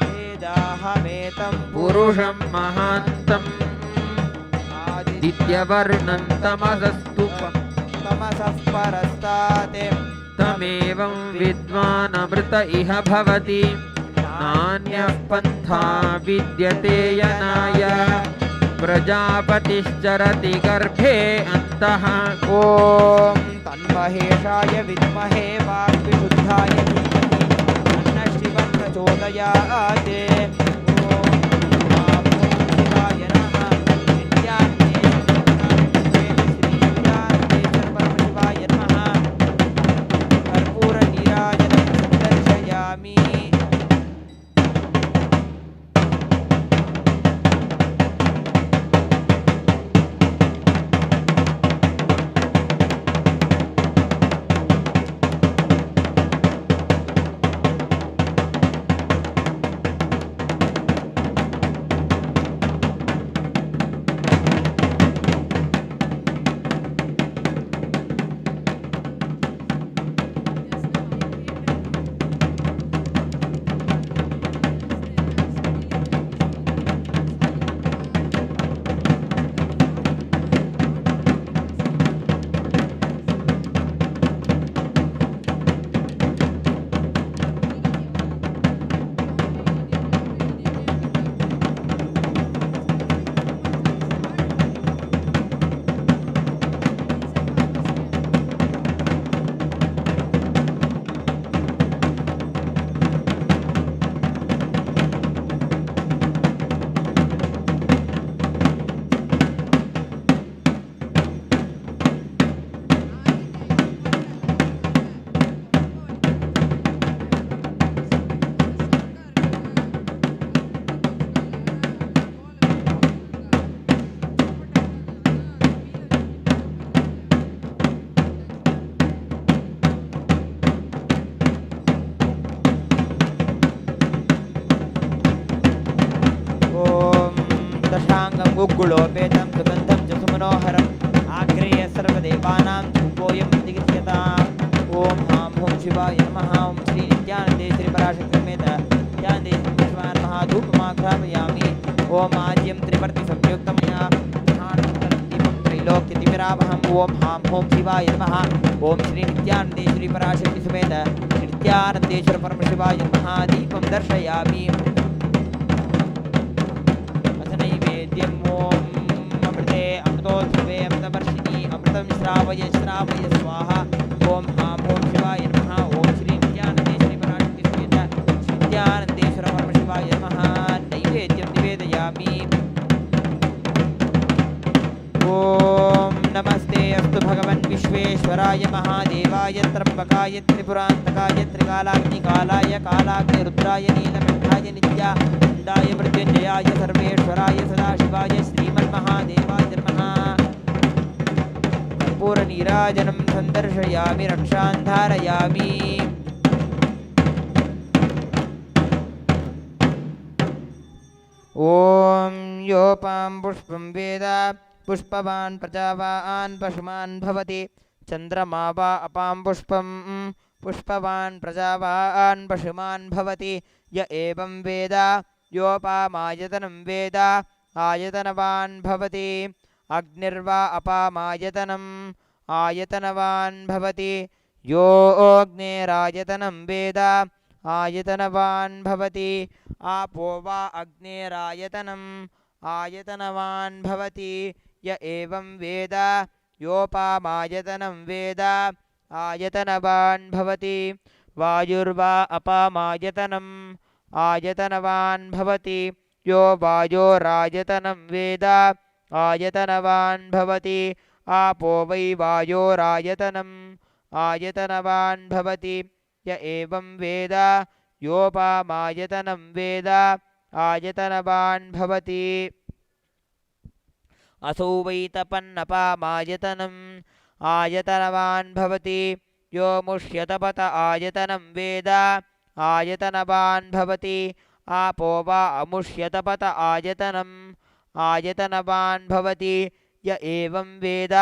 वेदाहमेतं पुरुषं महान्तम् आदित्यवर्णं तमसस्तु तमसः परस्तात् तमेवं विद्वान् अमृत इह भवति नान्यः पन्था विद्यते यनाय प्रजापतिश्चरति गर्भे अन्तः ॐ तन्महेशाय विद्महे वाग्विशुद्धाय धीमहि तन्नः शिवः प्रचोदयात् ॐ शिवाय नमः परमशिवाय नमः कर्पूरनीराजनं दर्शयामि दशाङ्गं गुग्गुलोपेतं सुगन्धं च सुमनोहरम् आग्रेय सर्वदेवानां धूपोऽयं प्रतिगृह्यताम् ॐ हां हूं शिवाय नमः ॐ श्री नित्यानन्दे श्री पराशक्ति समेत नित्यानन्दे श्री विश्वाय नमः धूपमाघ्रापयामि ॐ आज्यं त्रिवर्ति संयुक्तमया दीपं त्रैलोक्यतिमिरावहम् ॐ हां हूं शिवाय नमः ॐ श्री नित्यानन्दे श्री पराशक्ति समेत नित्यानन्देश्वर परमशिवाय नमः दीपं दर्शयामि नैवेद्यं ॐ अमृते अमृतोत्सवे अमृतवर्षिणी अमृतं श्रावय श्रावय स्वाहा ॐ हां ॐ शिवाय नमः ॐ श्री नित्यानन्दे श्री पराशक्ति समेत नित्यानन्देश्वर परमशिवाय नमः नैवेद्यं निवेदयामि ॐ नमस्ते अस्तु भगवन् विश्वेश्वराय महादेवाय त्र्यम्बकाय त्रिपुरान्तकाय त्रिकालाग्निकालाय कालाग्निरुद्राय नीलकण्ठाय नित्यानन्दाय मृत्युञ्जयाय सर्वेश्वराय सदाशिवाय श्रीमन्महादेवाय नमः कर्पूरनीराजनं सन्दर्शयामि रक्षां धारयामि ॐ योपां पुष्पं वेद पुष्पवान् प्रजावान् पशुमान् भवति चन्द्रमा वा अपां पुष्पं पुष्पवान् प्रजावान् पशुमान् भवति य एवं वेद योपामायतनं वेद आयतनवान् भवति अग्निर्वा अपामायतनम् आयतनवान् भवति यो अग्नेरायतनं वेद आयतनवान् भवति आपो वा अग्नेरायतनम् आयतनवान् भवति य एवं वेद योपामायतनं वेद आयतनवान् भवति वायुर्वा अपामायतनम् आयतनवान् भवति यो वायोरायतनं वेद आयतनवान् भवति आपो वै वायोरायतनम् आयतनवान् भवति य एवं वेद योपामायतनं वेद आयतनवान् भवति असौ वै तपन्नपामायतनम् आयतनवान् भवति यो मुष्यतपत आयतनं वेद आयतनवान् भवति आपो वा अमुष्यतपत आयतनम् आयतनवान् भवति य एवं वेद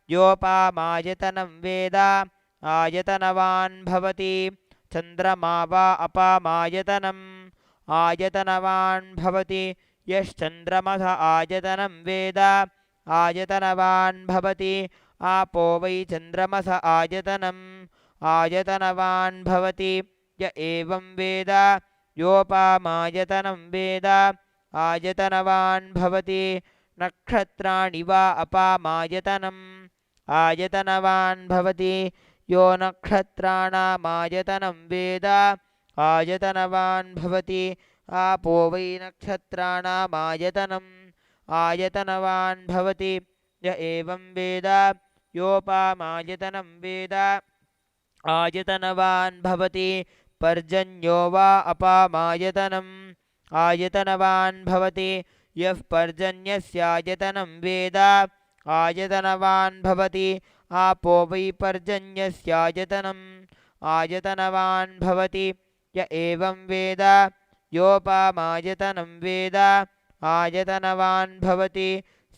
योपामायतनं वेद आयतनवान् भवति चन्द्रमा वा अपामायतनम् आयतनवान् भवति यश्चन्द्रमस आयतनं वेद आयतनवान् भवति आपो वै चन्द्रमस आयतनम् आयतनवान् भवति य एवं वेद योपामायतनं वेद आयतनवान् भवति नक्षत्राणि वा अपामायतनम् आयतनवान् भवति यो नक्षत्राणामायतनं वेद आयतनवान् भवति आपो वै नक्षत्राणामायतनम् आयतनवान् भवति य एवं वेद योपामायतनं वेद आयतनवान् भवति पर्जन्यो वा अपामायतनम् आयतनवान् भवति यः पर्जन्यस्यायतनं वेद आयतनवान् भवति आपो वै पर्जन्यस्यायतनम् आयतनवान् भवति य एवं वेद योपामायतनं वेद आयतनवान् भवति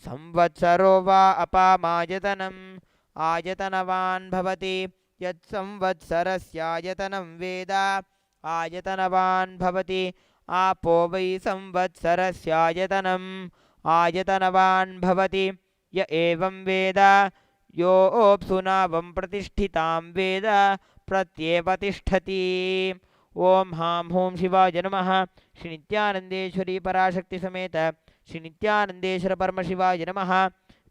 संवत्सरो वा अपामायतनम् आयतनवान् भवति यत्संवत्सरस्यायतनं वेद आयतनवान् भवति आपो वै संवत्सरस्यायतनम् आयतनवान् भवति य एवं वेद योऽप्सुनावं प्रतिष्ठितां वेद प्रत्येव तिष्ठति ॐ हां हूं शिवाय नमः श्री नित्यानन्देश्वरी पराशक्ति समेत श्री नित्यानन्देश्वर परमशिवाय नमः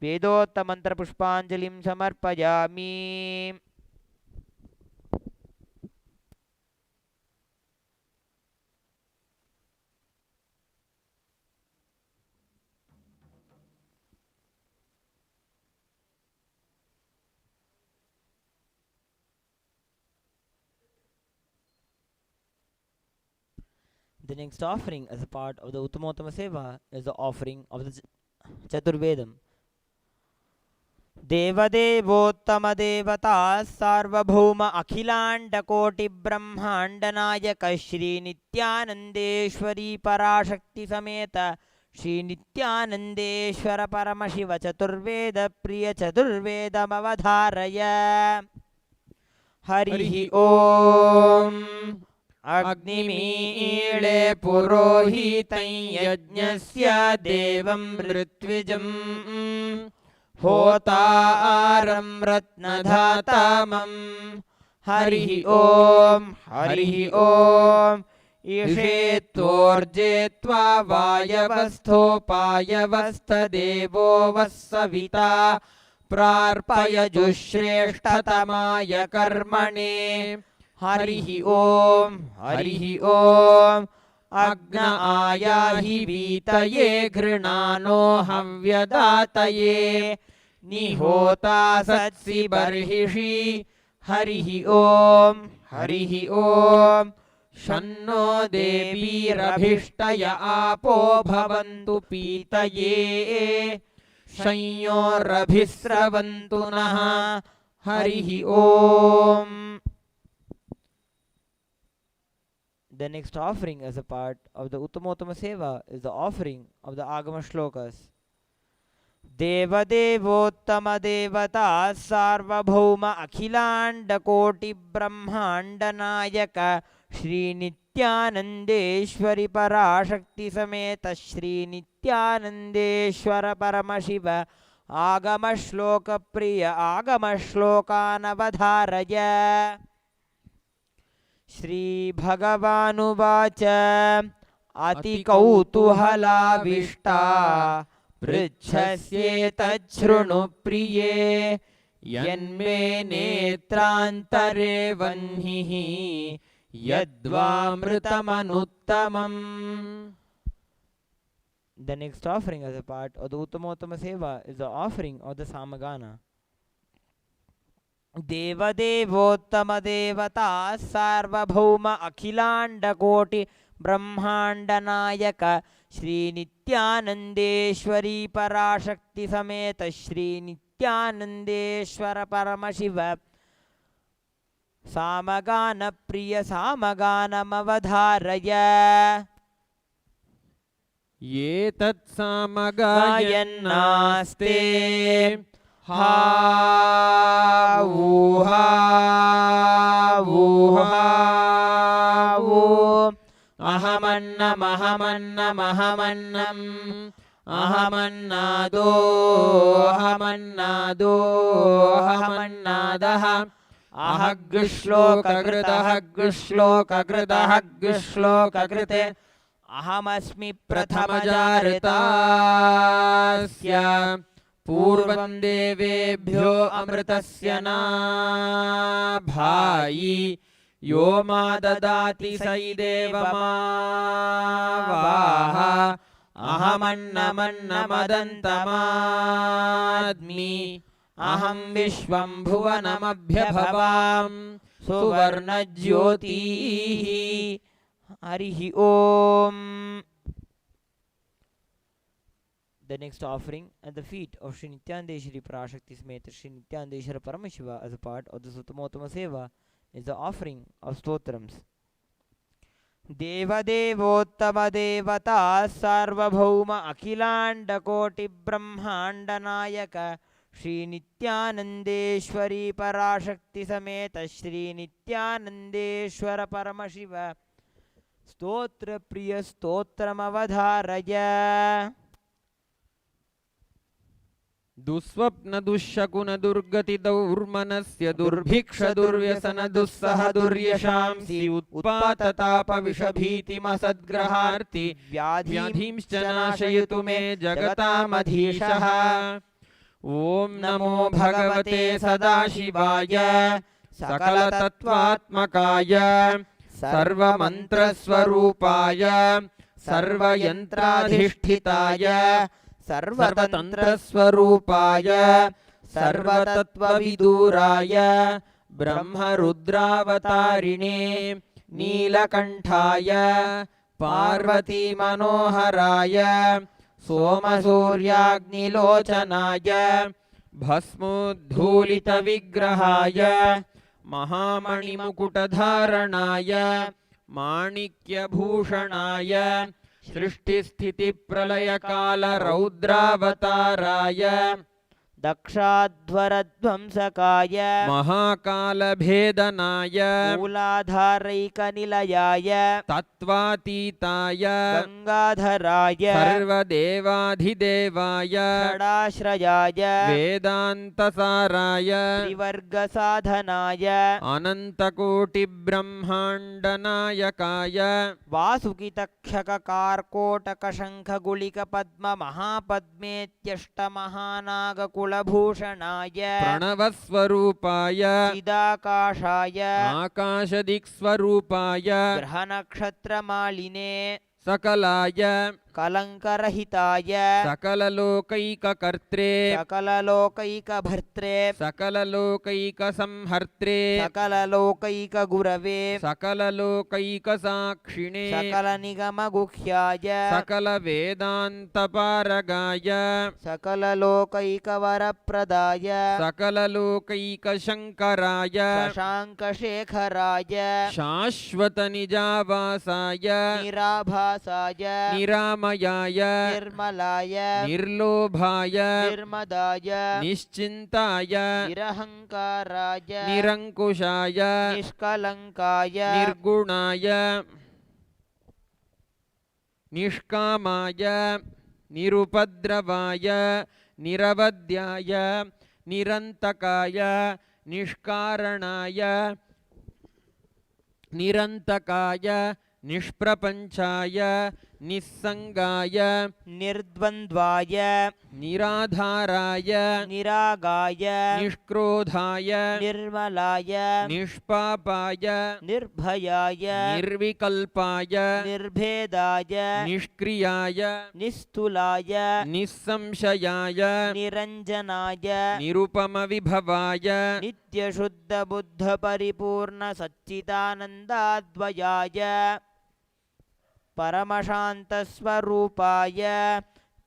वेदोक्तमन्त्रपुष्पाञ्जलिं समर्पयामि The next offering as a part of the Uttamattama Seva is the offering of the Chaturvedam. Devadevottama devata sarvabhauma akhilanda koti brahmanda nayaka Shri Nithyanandeshwari Parashakti Sameta Shri नित्यानंदेश्वर Paramshiva चतुर्वेद प्रिय चतुर्वेदमवधारय। हरिः ओम। अग्निमीळे पुरोहितं यज्ञस्य देवं ऋत्विजं होतारं रत्नधातामं। हरिः ओम। हरिः ओम। ईशेत्वोर्जे त्वा वायवस्थोपायवस्थदेवो वः सविता प्रार्पयजुश्रेष्ठतमाय कर्मणे। हरिः ओम। हरिः ओम। अग्न आयाहि वीतये घृणानो हव्यदातये निहोता सत्सि बर्हिषि। हरिः ओम। हरिः ओम। शन्नो देवीरभिष्टय आपो भवन्तु पीतये संयोरभिस्रवन्तु नः। हरिः ओम। The next offering as a part of the Uttamottama Seva is the offering of the Agama Shlokas. Deva Devottama Devata Sarvabhauma Akhilanda Koti Brahmanda Nayaka Shri Nithyanandeshwari Parashakti Sameta Shri Nithyanandeshwara Paramashiva Agama Shloka Priya Agama Shlokanavadharaya। Shri भगवानुवाच अतिकौतूहलाविष्टा पृच्छस्येतच्छृणु प्रिये यन्मे नेत्रान्तरे वह्निः यद्वामृतमनुत्तमम्। The next offering as a part of the Uttamottama Seva is the offering of the Samagana. देवदेवोत्तम देवता सार्वभौम अखिलांड कोटि ब्रह्मांड नायक श्री नित्यानंदेश्वरी पराशक्ति समेत श्री नित्यानंदेश्वर परमशिव सामगान प्रिय सामगानमवधारय। ये तत्सामगायन्नास्ते हावूहावूहावू अहमन्नमहमन्नमहमन्नम् अहमन्नादोऽहमन्नादोऽहमन्नादः अहग्श्लोककृतहग्श्लोककृतहग्श्लोककृते अहमस्मि प्रथमजारितास्य पूर्वं देवेभ्यो अमृतस्य नाभायि यो मा ददाति स देवमावाह अहमन्नमन्नमदन्तमाद्मि अहं विश्वं भुवनमभ्यभवां सुवर्णज्योतिः। हरिः ओम। The next offering at the feet of Shri Nithyanandeshwari Parashakti Smeta Shri Nithyanandeshwara Paramashiva as a part of the Uttamottama Seva is the offering of stotrams. Deva Devottama Devata Sarvabhauma Akhilanda Koti Brahmanda Nayaka Shri Nithyanandeshwari Parashakti Sameta Shri Nithyanandeshwara Paramashiva Stotra Priya Stotramavadharaya। दुःस्वप्न दुःशकुन दुर्गति दौर्मनस्य दुर्भिक्ष दुर्व्यसन दुस्सह दुर्यशांसि उत्पातताप विषभीतिमसद्ग्रहार्ति व्याधिंश्च नाशयतु मे जगतामधीशः। ॐ नमो भगवते सदाशिवाय सकलतत्त्वात्मकाय सर्वमन्त्रस्वरूपाय सर्वयन्त्राधिष्ठिताय सर्वतन्त्रस्वरूपाय सर्वतत्त्वविदूराय ब्रह्मरुद्रावतारिणे नीलकण्ठाय पार्वतीमनोहराय सोमसूर्याग्निलोचनाय भस्मोद्धूलितविग्रहाय महामणिमुकुटधारणाय माणिक्यभूषणाय सृष्टिस्थितिप्रलयकालरौद्रावताराय दक्षाध्वरध्वंसकाय महाकालभेदनाय मूलाधारैकनिलयाय तत्त्वातीताय गंगाधराय सर्वदेवाधिदेवाय षडाश्रयाय वेदान्तसाराय त्रिवर्गसाधनाय अनन्तकोटिब्रह्माण्डनायकाय वासुकितक्षककार्कोटकशङ्खगुलिकपद्ममहापद्मेत्यष्टमहानागकुलभूषणाय प्रणवस्वरूपाय चिदाकाशाय आकाशदिक्स्वरूपाय ग्रहनक्षत्रमालिने सकलाय कलङ्करहिताय सकललोकैककर्त्रे सकललोकैकभर्त्रे सकललोकैकसंहर्त्रे सकललोकैकगुरवे सकललोकैकसाक्षिणे सकलनिगमगुह्याय सकलवेदान्तपारगाय सकललोकैकवरप्रदाय सकललोकैकशङ्कराय शशाङ्कशेखराय शाश्वतनिजावासाय निराभासाय निरामयाय निर्मलाय निर्लोभाय निर्मदाय निश्चिन्ताय निरहङ्काराय निरङ्कुशाय निष्कलङ्काय निर्गुणाय निष्कामाय निरुपद्रवाय निरवध्याय निरन्तकाय निष्कारणाय निरन्तकाय निष्प्रपञ्चाय निस्सङ्गाय निर्द्वन्द्वाय निराधाराय निरागाय निष्क्रोधाय निर्मलाय निष्पापाय निर्भयाय निर्विकल्पाय निर्भेदाय निष्क्रियाय निस्तुलाय निस्संशयाय निरञ्जनाय निरुपमविभवाय नित्यशुद्धबुद्धपरिपूर्णसच्चिदानन्दाद्वयाय परमशान्तस्वरूपाय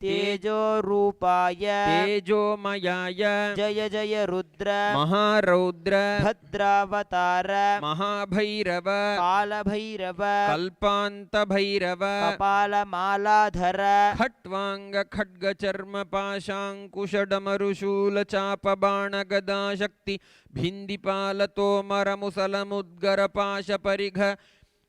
तेजोरूपाय तेजोमयाय जय जय रुद्र महारौद्र भद्रावतार महाभैरव कालभैरव कल्पान्तभैरव कपालमालाधर खट्वाङ्ग खड्गचर्म पाशाङ्कुशडमरुशूलचापबाणगदाशक्ति भिन्दिपालतोमरमुसलमुद्गरपाशपरिघ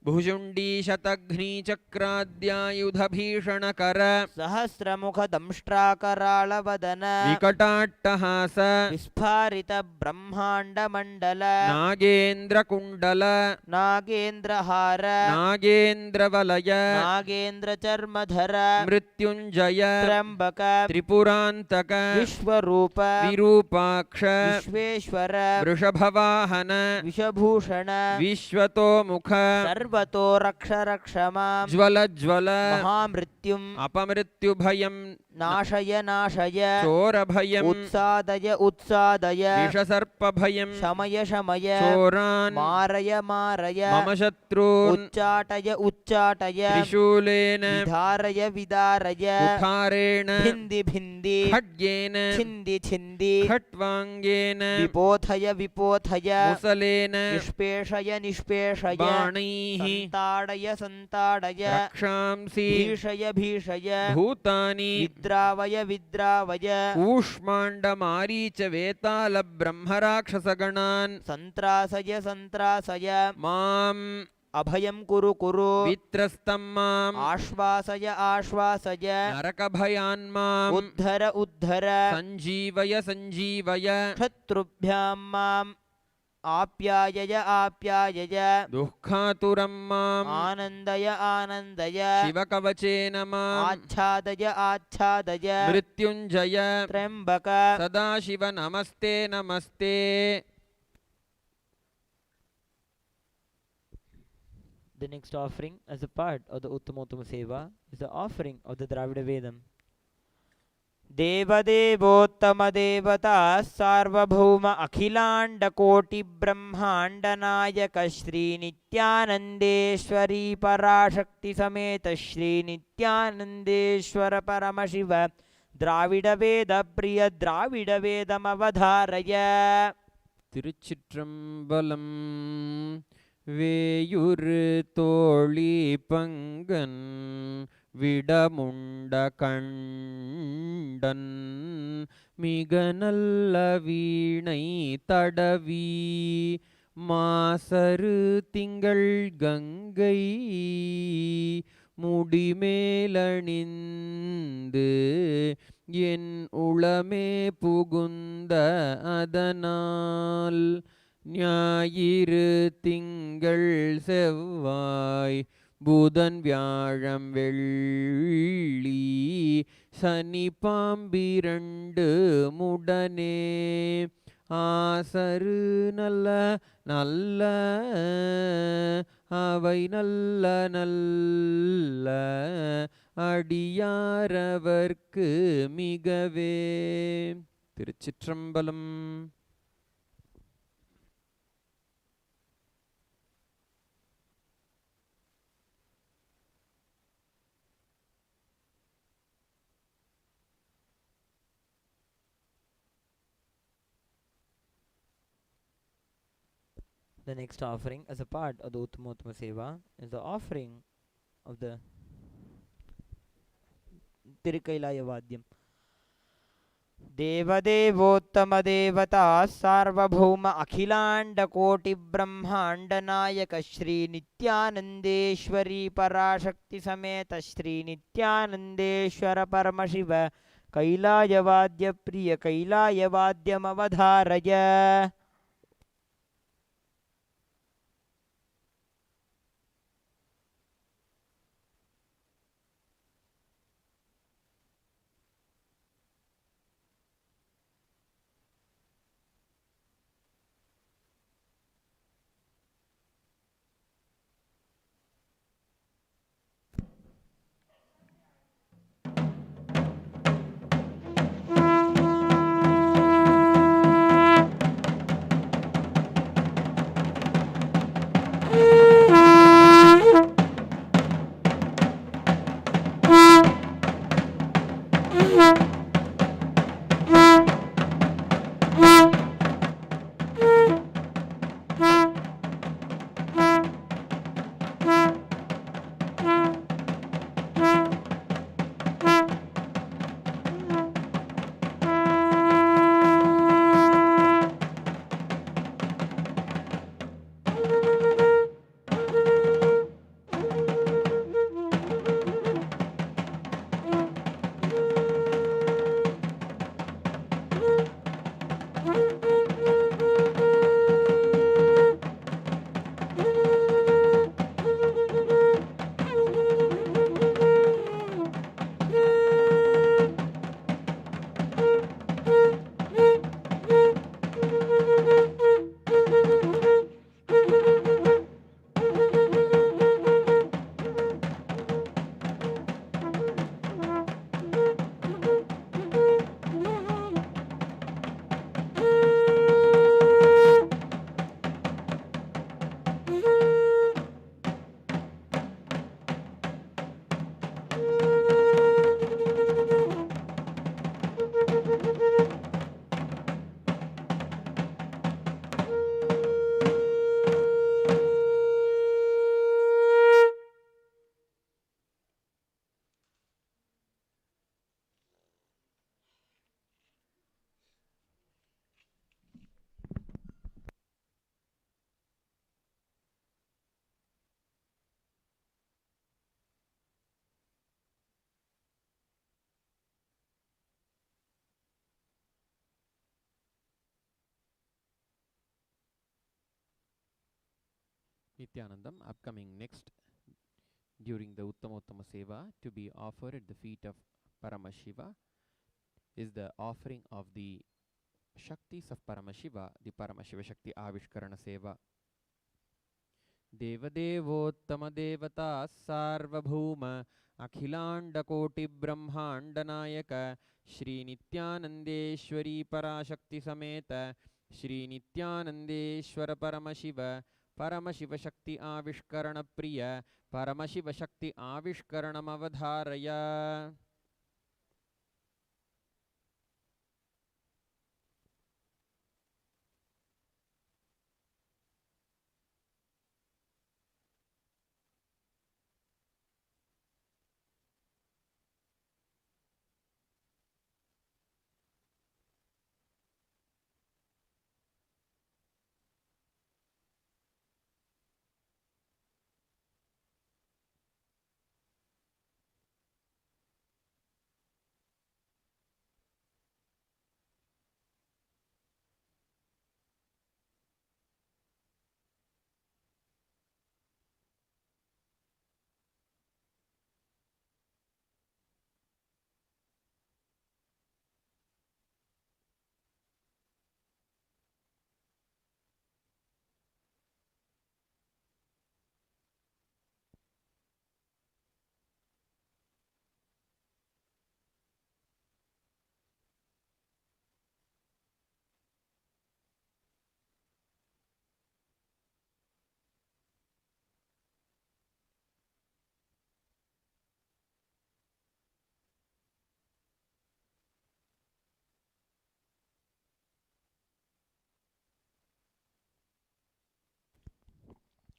भुजुण्डी शतघ्नीचक्राद्यायुधभीषणकर सहस्रमुख दंष्ट्राकराळवदन विकटाट्टहास विस्फारित ब्रह्माण्डमण्डल नागेन्द्रकुण्डल नागेन्द्रहार नागेन्द्रवलय नागेन्द्रचर्मधर मृत्युञ्जय त्र्यम्बक त्रिपुरान्तक विश्वरूप विरूपाक्ष विश्वेश्वर वृषभवाहन विषभूषण विश्वतोमुख सर्वतो रक्ष रक्ष मां ज्वल ज्वल महामृत्युम् अपमृत्युभयं नाशय नाशय चोरभयम् उत्सादय उत्सादय विषसर्पभयं शमय शमय चोरान् मारय मारय मम शत्रून् उच्चाटय उच्चाटय त्रिशूलेन विधारय विदारय कुठारेण भिन्दि भिन्दि खड्गेन छिन्दि छिन्दि खट्वाङ्गेन विपोथय विपोथय मुसलेन निष्पेषय निष्पेषय बाणैः संताडय संताडय रक्षांसि भीषय भीषय भूतानि विद्रावय विद्रावय कूष्माण्डमारीच वेतालब्रह्मराक्षसगणान् संत्रासय संत्रासय माम् अभयं कुरु कुरु वित्रस्तं माम् आश्वासय आश्वासय नरकभयान् माम् उद्धर उद्धर सञ्जीवय सञ्जीवय शत्रुभ्यां माम् आप्यायय आप्यायय दुःखातुरं माम् आनन्दय आनन्दय शिवकवचेन माम् आच्छादय आच्छादय मृत्युञ्जय त्र्यम्बक सदाशिव नमस्ते नमस्ते. The next offering as a part of the Uttamottama Seva is the offering of the Dravida Vedam. देवदेवोत्तम देवता सार्वभौम अखिलांड कोटि ब्रह्मांड नायक श्री नित्यानंदेश्वरी पराशक्ति समेत श्री नित्यानंदेश्वर परमशिव द्राविड वेद प्रिय द्राविड वेदमवधारय. तिरुचित्रंबलम वेयुर तोळी पंगन விடமுண்ட கண்டன் மிக நல்ல வீணை தடவி மாசரு திங்கள் கங்கை முடிமேலணிந்து என் உளமே புகுந்த அதனால் ஞாயிறு திங்கள் செவ்வாய் புதன் வியாழம் வெள்ளி சனி பாம்பிரண்டு முடனே ஆசரு நல்ல நல்ல அவை நல்ல நல்ல அடியாரவர்க்கு மிகவே. திருச்சிற்றம்பலம். The next offering, as a part of the Uttamattama Seva, is the offering of the Tirkailaya Vadyam. Devadevottama Devata Sarvabhauma Akhilanda Koti Brahmanda Nayaka Shri Nithyanandeshwari Parashakti Sameta Shri Nithyanandeshwara Paramashiva Kailaya Vadya Priya Kailaya Vadyam Avadharaya. Nithyanandam, upcoming next during the Uttamattama Seva to be offered at the feet of Paramashiva is the offering of the Shaktis of Paramashiva, the Paramashiva Shakti Avishkarana Seva. Devadevottama Devata Sarvabhauma Akhilanda Koti Brahmanda Nayaka Shri Nithyanandeshwari Parashakti Sameta Shri Nithyanandeshwara Paramashiva Paramashiva Shakti Avishkarana Priya Paramashiva Shakti Avishkaranam Avadharaya.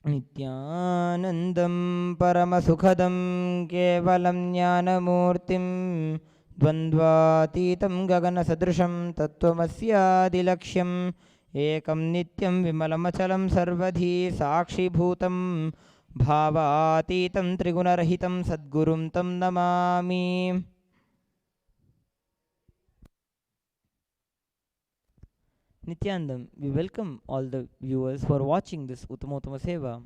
नित्यानन्दं परमसुखदं केवलं ज्ञानमूर्तिं द्वन्द्वातीतं गगनसदृशं तत्त्वमस्यादिलक्ष्यम् एकं नित्यं विमलमचलं सर्वधी साक्षिभूतं भावातीतं त्रिगुणरहितं सद्गुरुं तं Namami. Nithyanandam, we welcome all the viewers who are watching this Uttama Seva.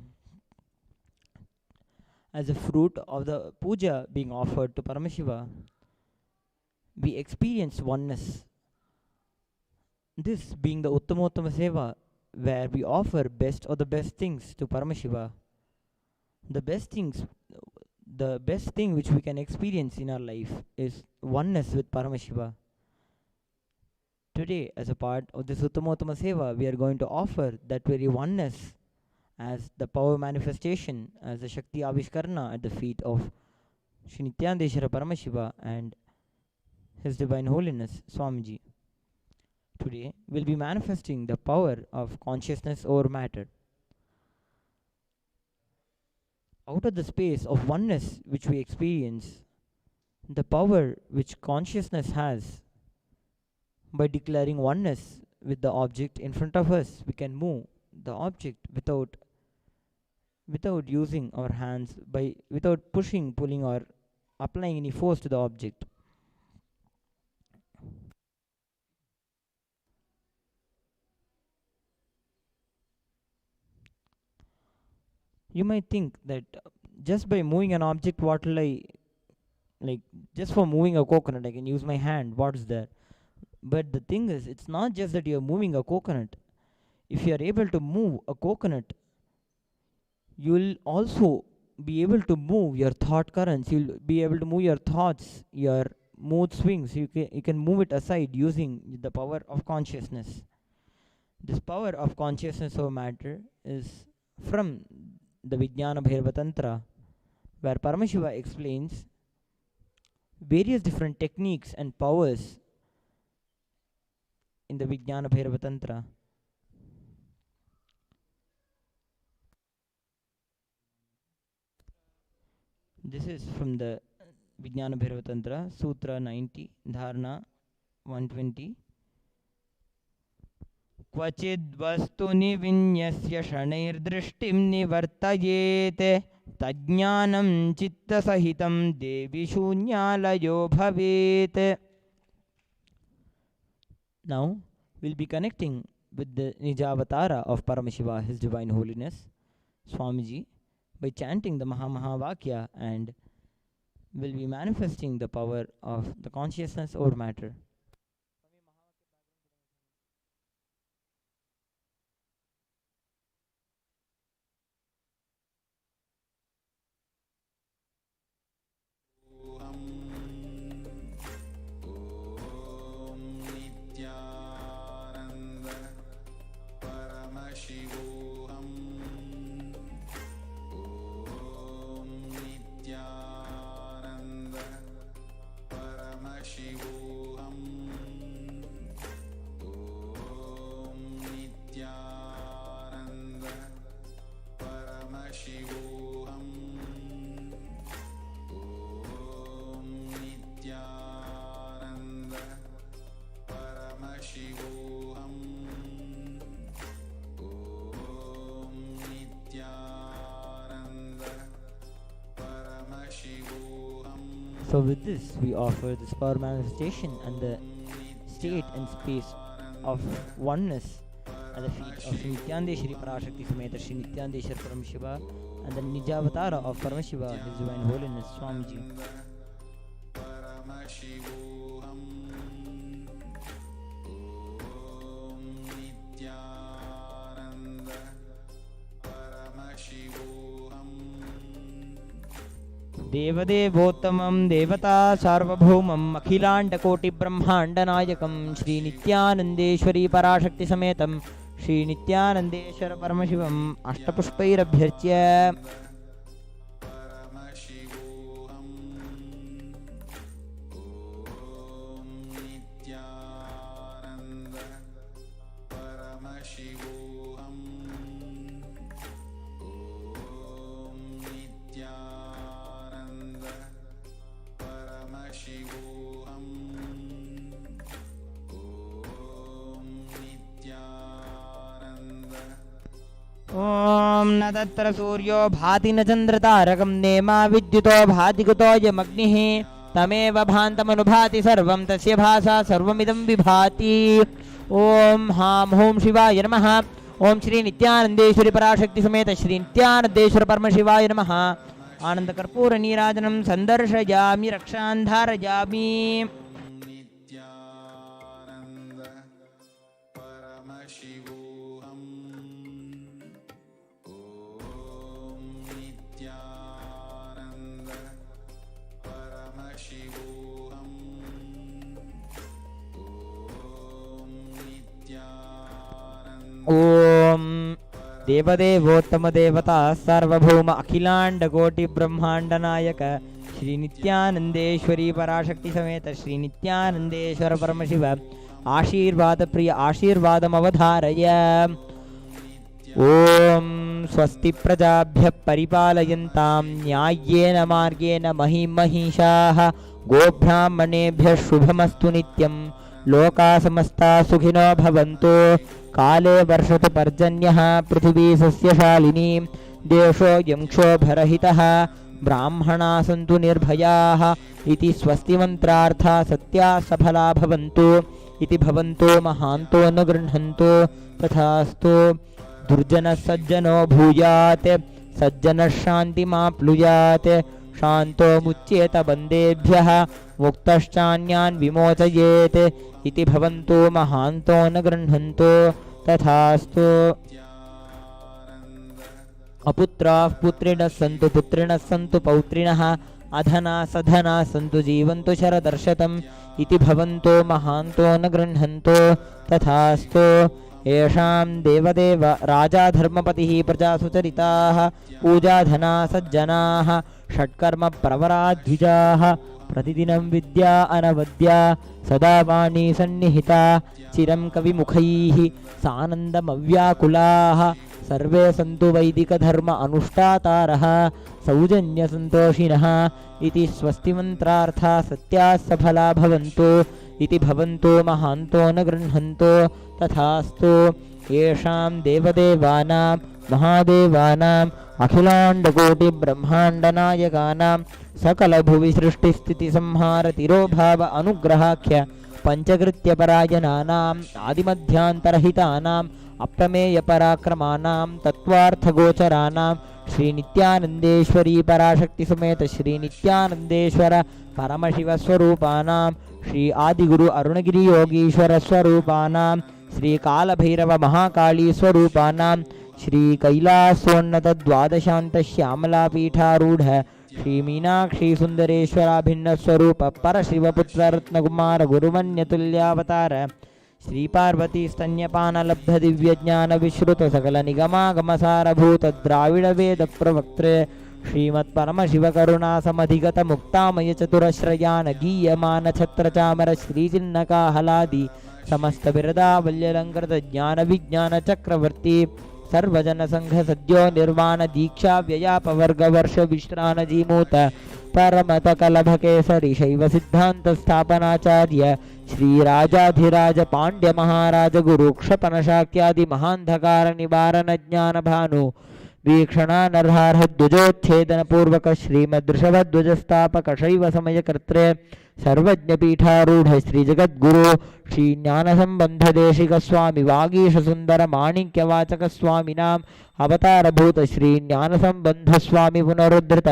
As a fruit of the puja being offered to Paramashiva, we experience oneness. This being the Uttama Seva, where we offer best of the best things to Paramashiva. The best thing which we can experience in our life is oneness with Paramashiva. Today, as a part of this Uttama Seva, we are going to offer that very oneness as the power manifestation, as the Shakti Avishkarna at the feet of Sri Nithyananda Paramashiva and His Divine Holiness Swamiji. Today, we'll be manifesting the power of consciousness over matter. Out of the space of oneness which we experience, the power which consciousness has, by declaring oneness with the object in front of us, we can move the object without using our hands, without pushing, pulling, or applying any force to the object. You might think that just by moving an object, what will I, like, just for moving a coconut, I can use my hand, what's there? But the thing is, it's not just that you're moving a coconut. If you are able to move a coconut, you'll also be able to move your thought currents. You'll be able to move your thoughts, your mood swings. You can move it aside using the power of consciousness. This power of consciousness over matter is from the Vijnana Bhairava Tantra, where Paramashiva explains various different techniques and powers in the Vijnana Bhairava Tantra. This is from the Vijnana Bhairava Tantra, Sutra 90, Dharana 120. क्वचिद् वस्तुनि विन्यस्य शनैर्दृष्टिं निवर्तयेत् तज्ज्ञानं चित्तसहितं देवि शून्यालयो भवेत्. Now we'll be connecting with the Nijavatara of Paramashiva, His Divine Holiness Swamiji, by chanting the Mahamahavakyā, and will be manifesting the power of the consciousness over matter. Paramashivoham. Om Nithyananda Paramashivoham. Om Nithyananda Paramashivoham. Om Nithyananda Paramashivoham. So with this, we offer this power manifestation and the state and space of oneness at the feet of Sri Nithyananda Parashakti Sameta Sri Nithyananda Paramashiva and the Nijavatara of Paramashiva, His Divine Holiness Swamiji. देवदेवोत्तमं देवता सार्वभौमम् अखिलाण्डकोटिब्रह्माण्डनायकं श्री नित्यानन्देश्वरी पराशक्ति समेतं श्री नित्यानन्देश्वर परमशिवम् अष्टपुष्पैरभ्यर्च्य ॐ न तत्र सूर्यो भाति न चन्द्रतारकं नेमा विद्युतो भाति कुतोऽयमग्निः तमेव भान्तमनुभाति सर्वं तस्य भासा सर्वमिदं विभाति। ॐ हां हूं शिवाय नमः। ॐ श्री नित्यानन्देश्वरी पराशक्ति समेत श्री नित्यानन्देश्वर परमशिवाय नमः। आनन्दकर्पूर नीराजनं सन्दर्शयामि रक्षां धारयामि। नित्यानन्द परमशिवोऽहम्। ॐ नित्यानन्द परमशिवोऽहम्। ॐ ॐ देवदेवोत्तम देवता सार्वभौम अखिलांड कोटि ब्रह्मांड नायक श्री नित्यानंदेश्वरी पराशक्ति समेत श्री नित्यानंदेश्वर परमशिव आशीर्वाद प्रिय आशीर्वादमवधारय। ॐ स्वस्ति प्रजाभ्यः परिपालयन्तां न्याय्येन मार्गेण महिषाः गोब्राह्मणेभ्यः शुभमस्तु नित्यं लोकाः समस्ताः सुखिनो भवन्तु। काले वर्षतु पर्जन्यः पृथिवी सस्यशालिनी देशोऽयं क्षोभरहितः ब्राह्मणाः सन्तु निर्भयाः इति स्वस्ति मन्त्रार्थाः सत्याः सफला भवन्तु इति भवन्तो महान्तो न गृह्णन्तु तथास्तु। दुर्जनः सज्जनो भूयात् सज्जनः शान्तिमाप्नुयात् शान्तो मुच्येत बन्देभ्यः मुक्तश्चान्यान् विमोचयेत् इति भवन्तो महान्तो न गृह्णन्तु तथास्तु। अपुत्राः पुत्रिणः सन्तु पुत्रिणः सन्तु पौत्रिणः अधना सधना सन्तु जीवन्तु शरदर्शतम् इति भवन्तो महान्तो न गृह्णन्तु तथास्तु। येषां देवदेव राजा धर्मपतिः प्रजासुचरिताः पूजाधना सज्जनाः षट्कर्म प्रवराद्विजाः प्रतिदिनं विद्या अनवद्या सदा वाणी सन्निहिता चिरं कविमुखैः सानन्दमव्याकुलाः सर्वे सन्तु वैदिकधर्म अनुष्ठातारः सौजन्यसन्तोषिणः इति स्वस्ति मन्त्रार्थाः सत्याः सफला भवन्तु इति भवन्तो महान्तो न गृह्णन्तु तथास्तु। येषां देवदेवानां महादेवानाम् अखिलाण्डकोटिब्रह्माण्डनायकानां सकलभुवि सृष्टिस्थितिसंहारतिरोभाव अनुग्रहाख्य पञ्चकृत्यपरायणानाम् आदिमध्यान्तरहितानाम् अप्रमेयपराक्रमाणां तत्त्वार्थगोचराणां श्रीनित्यानन्देश्वरी पराशक्ति समेत श्रीनित्यानन्देश्वर परमशिवस्वरूपाणां श्री आदिगुरु अरुणगिरियोगीश्वरस्वरूपाणां श्रीकालभैरव महाकाली स्वरूपाणां श्री कैलासोन्नत द्वादशान्तश्यामलापीठारूढ श्री मीनाक्षी सुंदरेश्वराभिन्न स्वरूप परशिवपुत्र रत्नकुमार गुरुमन्यतुल्यावतार श्री पार्वती स्तन्यपानलब्ध दिव्यज्ञान विश्रुत सकल निगमागमसारभूत द्राविड वेद प्रवक्त्रे श्रीमत्परमशिव करुणा समधिगत मुक्तामय चतुरश्रयान गीयमान छत्र चामर श्रीचिन्नकाहलादि समस्त बिरदावल्यलंकृत ज्ञान विज्ञान चक्रवर्ती सर्वजन संघ सद्यो निर्वाण दीक्षा व्ययापवर्ग वर्ष विश्रान जीमूत परमत कलभ केसरी शैव सिद्धांत स्थापनाचार्य श्री राजाधिराज पांड्य महाराज गुरु क्षपन शाक्यादि महांधकार निवारण ज्ञान भानु वीक्षणा नरहारह ध्वजोच्छेदन पूर्वक श्रीमद्वृषभध्वज स्थापक शैव समय कर्त्रे सर्वज्ञ पीठारूढ़ श्री जगद्गुरु श्री ज्ञान संबंध देशिक स्वामी वागीश सुंदर माणिक्य वाचक स्वामिनाम अवतार भूत श्री ज्ञान संबंध स्वामी पुनरुद्धृत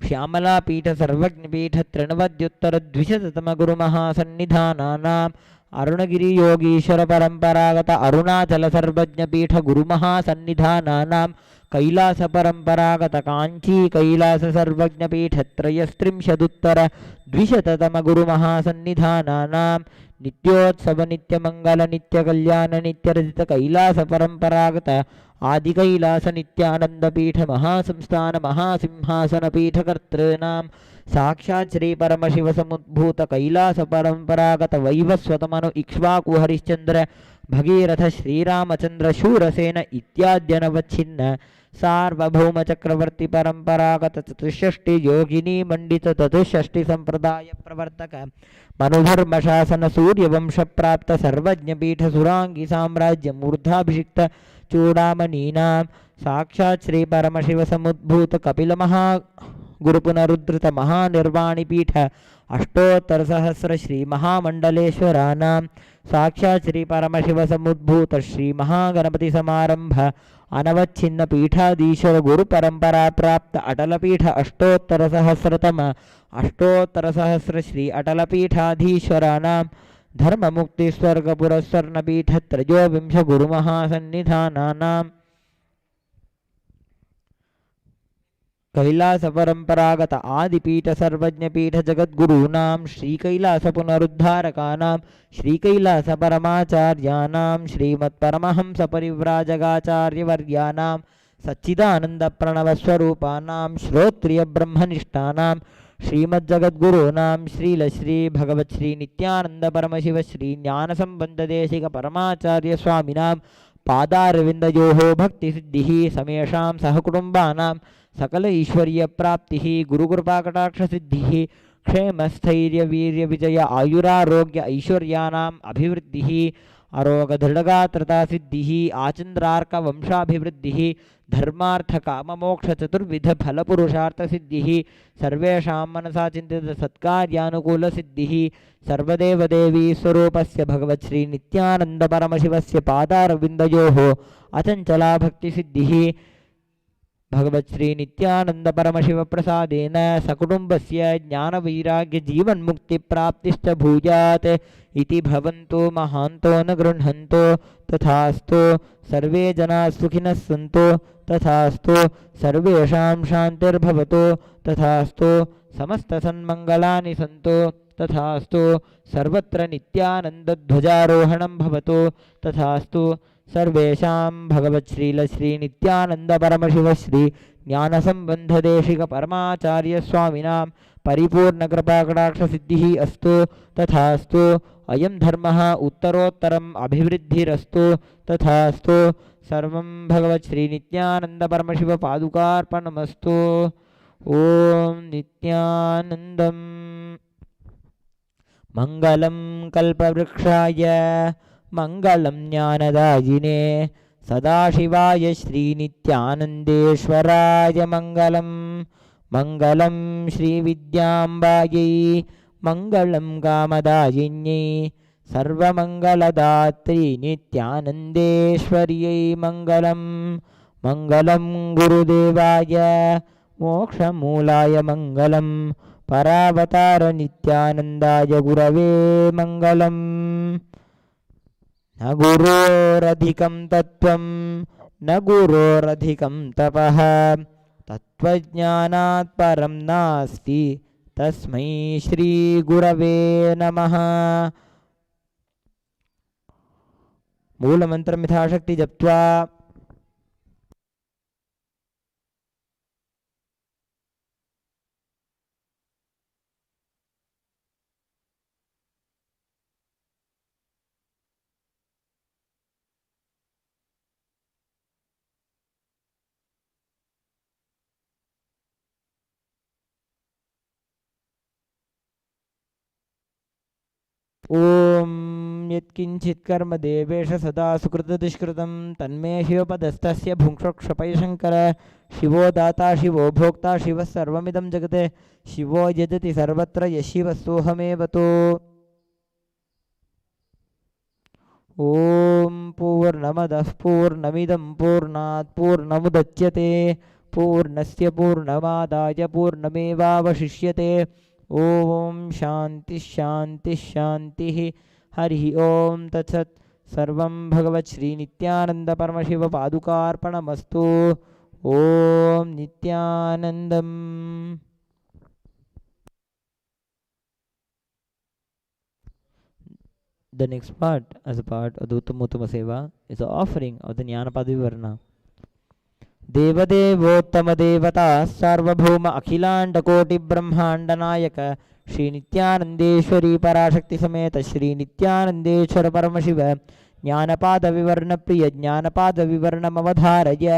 श्यामला पीठ सर्वज्ञ पीठ तृणवद्युत्तर द्विशततम गुरु महासन्निधानानां अरुणगिरि योगीश्वर परंपरागत अरुणाचल सर्वज्ञ पीठ गुरु महासन्निधानानां कैलास परंपरागत कांची कैलास सर्वज्ञ पीठ त्रयस्त्रिंशदुत्तर द्विशततम गुरु महासन्निधानानां नित्योत्सव नित्य मंगल नित्य कल्याण नित्य रजित कैलास परंपरागत आदि कैलास नित्यानंद पीठ महासंस्थान महासिंहासन पीठ कर्तॄणां साक्षात् श्री परमशिव समुद्भूत कैलास परंपरागत वैवस्वतमनु इक्ष्वाकु हरिश्चंद्र भगीरथ श्रीरामचंद्र शूरसेन इत्याद्यनवच्छिन्न सार्वभौम चक्रवर्ती परंपरागत चतुष्षष्टि योगिनी मंडित चतुष्षष्टि संप्रदाय प्रवर्तक मनुधर्म शासन सूर्यवंश प्राप्त सर्वज्ञ पीठ सुरांगी साम्राज्य मूर्धाभिषिक्त चूड़ामणीनां साक्षात् श्री परमशिव समुद्भूत कपिल महा गुरु पुनरुद्धृत महानिर्वाणी पीठ अष्टोत्तर सहस्र श्री महामंडलेश्वरानां साक्षात् श्री परमशिव समुद्भूत श्री महागणपति समारंभ अनवच्छिन्न पीठाधीश्वर गुरु परंपरा प्राप्त अटल पीठ अष्टोत्तर सहस्र श्री अटल पीठाधीश्वरानां धर्म मुक्ति स्वर्ग पुरस्वर्ण पीठ त्रयोविंश गुरु महासन्निधानानां कैलास परंपरागत आदिपीठ सर्वज्ञ पीठ जगद्गुरूणां श्री कैलास पुनरुद्धारकानां श्री कैलास परमाचार्याणां श्रीमत्परमहंस परिव्राजकाचार्यवर्याणां सच्चिदानंद प्रणव स्वरूपानां श्रोत्रिय ब्रह्मनिष्ठानां श्रीमज्जगद्गुरूणां श्रील श्री भगवत् श्री नित्यानंद परमशिव श्री ज्ञान संबंध देशिक परमाचार्य स्वामिनां पादारविंदयोः भक्ति सिद्धिः समेषां सहकुटुंबानां सकल ईश्वरीय प्राप्ति गुरुकृपा कटाक्ष सिद्धि क्षेम स्थैर्य वीर्य विजय आयुरारोग्य ऐश्वर्यानाम् अभिवृद्धिः अरोग दृढ़गात्रता सिद्धिः आचंद्रार्क वंशाभिवृद्धिः धर्मार्थ काम मोक्ष चतुर्विध फल पुरुषार्थ सिद्धिः सर्वेषां मनसा चिंतित सत्कार्यानुकूल सिद्धिः सर्वदेव देवी स्वरूपस्य भगवत् श्री नित्यानंद परमशिवस्य पादारविंदयोः अचंचला भक्ति सिद्धिः भगवत् श्री नित्यानंद परमशिव प्रसादेन सकुटुंबस्य ज्ञान वैराग्य जीवन मुक्ति प्राप्तिश्च भूयात् इति भवन्तो महान्तो न गृह्णन्तो तथास्तु सर्वे जनाः सुखिनः सन्तु तथास्तु सर्वेषां शान्तिर्भवतु तथास्तु समस्त सन्मङ्गलानि सन्तु तथास्तु सर्वत्र नित्यानन्दध्वजारोहणं भवतु तथास्तु सर्वेषां भगवत् श्रील श्री नित्यानंद परमशिव श्री ज्ञान संबंध देशिक परमाचार्य स्वामिनां परिपूर्ण कृपा कटाक्ष सिद्धिः अस्तु तथास्तु अयं धर्मः उत्तरोत्तरम् अभिवृद्धिरस्तु तथास्तु सर्वं भगवत् श्री नित्यानंद परमशिव पादुकार्पणमस्तु ओम नित्यानंदम् मंगलं कल्पवृक्षाय मंगलं ज्ञानदायिने सदाशिवाय श्रीनित्यानन्देश्वराय मंगलं मंगलं श्रीविद्याम्बायै मंगलं कामदायिन्यै सर्वमंगलदात्री नित्यानन्देश्वर्यै मंगलं मंगलं गुरुदेवाय मोक्षमूलाय मंगलं परावतार नित्यानन्दाय गुरवे मंगलम् न गुरोरधिकं तत्त्वं न गुरोरधिकं तपः तत्त्वज्ञानात् परं नास्ति तस्मै श्री गुरवे नमः। मूलमन्त्रं यथाशक्ति जप्त्वा ओम यत्किंचित् कर्म देवेश सदा सुकृतदुष्कृतं तन्मे शिवपदस्तस्य भुङ्क्षोक्षपय शङ्कर शिवो दाता शिवो भोक्ता शिवः सर्वमिदं जगते शिवो यजति सर्वत्र यशिवसोऽहमेव तो। ओम पूर्णमदः पूर्णमिदं पूर्णात् पूर्णमुदच्यते पूर्णस्य पूर्णमादाय पूर्णमेवावशिष्यते। ओम शांति शांति शांति हरि ओम तत्सत्। सर्वं भगवत् श्री नित्यानंद परमशिव पादुकार्पणमस्तु। ओम नित्यानंदम्। The next part, as a part of the Uttama Seva, is the offering of the Jnanapada Vivarna. देवदेवोत्तम देवता सार्वभौम अखिलांड कोटि ब्रह्मांड नायक श्री नित्यानंदेश्वरी पराशक्ति समेत श्री नित्यानंदेश्वर परमशिव ज्ञानपाद विवर्ण प्रिय ज्ञानपाद विवरणमवधारय।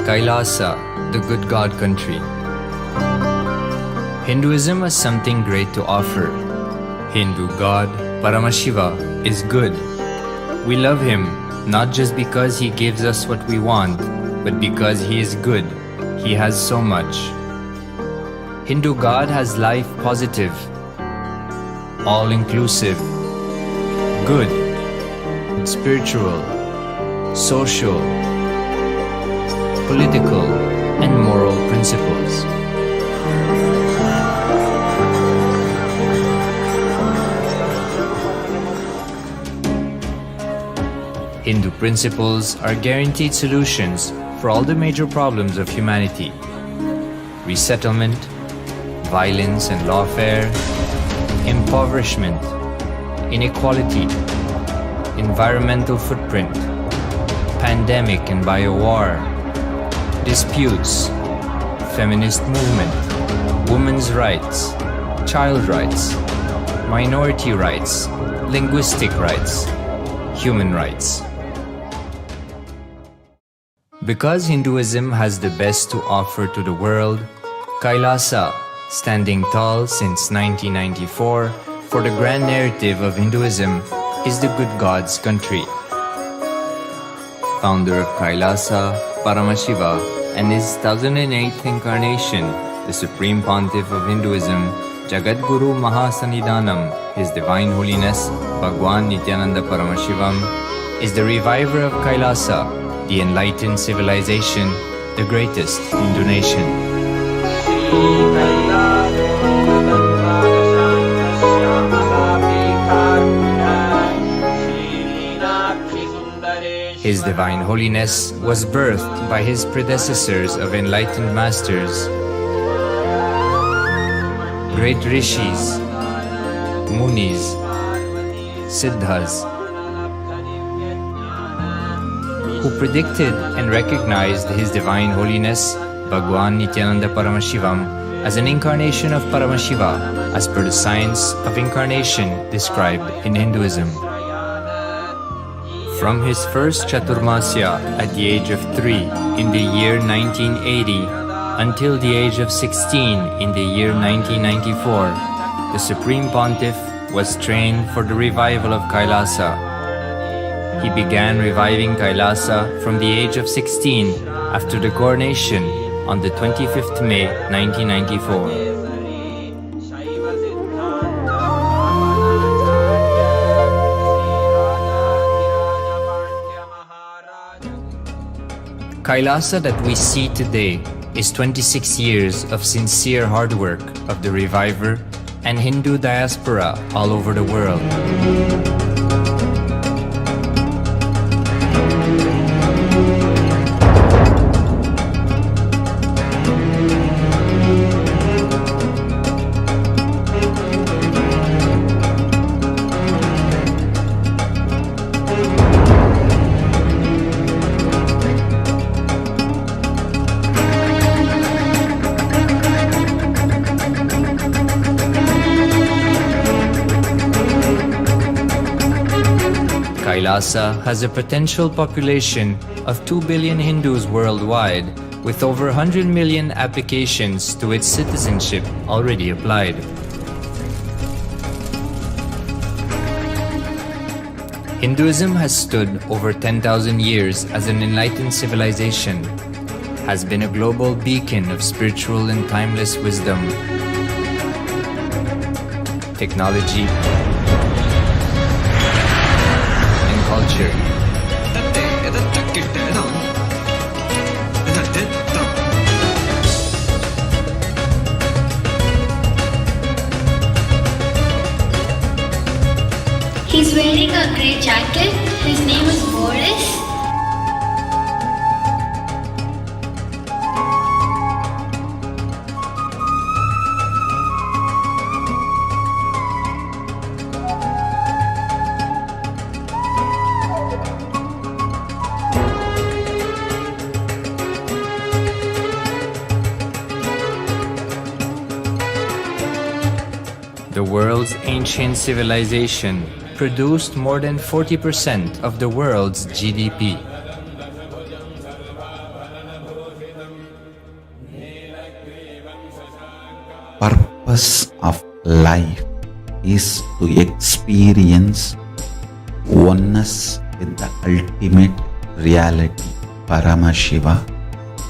KAILASA, the good God country. Hinduism has something great to offer. Hindu God, Paramashiva, is good. We love him not just because he gives us what we want, but because he is good. He has so much. Hindu God has life positive, all-inclusive, good, spiritual, social, political, and moral principles. Hindu principles are guaranteed solutions for all the major problems of humanity: resettlement, violence and lawfare, impoverishment, inequality, environmental footprint, pandemic and biowar, disputes, feminist movement, women's rights, child rights, minority rights, linguistic rights, human rights. Because Hinduism has the best to offer to the world, KAILASA, standing tall since 1994 for the grand narrative of Hinduism, is the good God's country. Founder of KAILASA, Paramashiva, and his 1008th incarnation, the Supreme Pontiff of Hinduism, Jagadguru Mahasannidhanam, His Divine Holiness, Bhagwan Nithyananda Paramashivam, is the reviver of KAILASA, the enlightened civilization, the greatest Hindu nation. His Divine Holiness was birthed by his predecessors of enlightened masters, great rishis, munis, siddhas, who predicted and recognized His Divine Holiness, Bhagwan Nithyananda Paramashivam, as an incarnation of Paramashiva, as per the science of incarnation described in Hinduism. From his first Chaturmasya at the age of 3 in the year 1980 until the age of 16 in the year 1994, the Supreme Pontiff was trained for the revival of KAILASA. He began reviving KAILASA from the age of 16 after the coronation on the 25th May 1994. KAILASA that we see today is 26 years of sincere hard work of the reviver and Hindu diaspora all over the world. KAILASA has a potential population of 2 billion Hindus worldwide, with over 100 million applications to its citizenship already applied. Hinduism has stood over 10,000 years as an enlightened civilization, has been a global beacon of spiritual and timeless wisdom, technology, culture. He's wearing a grey jacket. His name is Boris. The world's ancient civilization produced more than 40% of the world's GDP. purpose of life is to experience oneness with the ultimate reality, Paramashiva.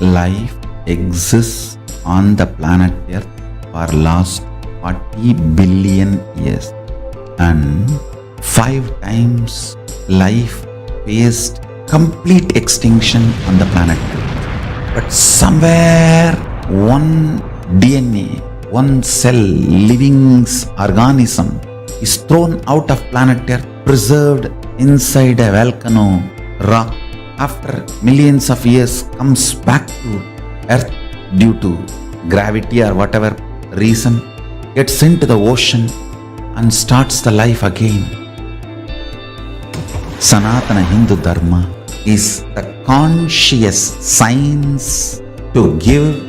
Life exists on the planet Earth for last 40 billion years, and 5 times life faced complete extinction on the planet Earth. But somewhere one DNA, one cell, living organism is thrown out of planet Earth, preserved inside a volcano rock. After millions of years comes back to Earth due to gravity or whatever reason, gets into the ocean and starts the life again. Sanatana Hindu Dharma is the conscious science to give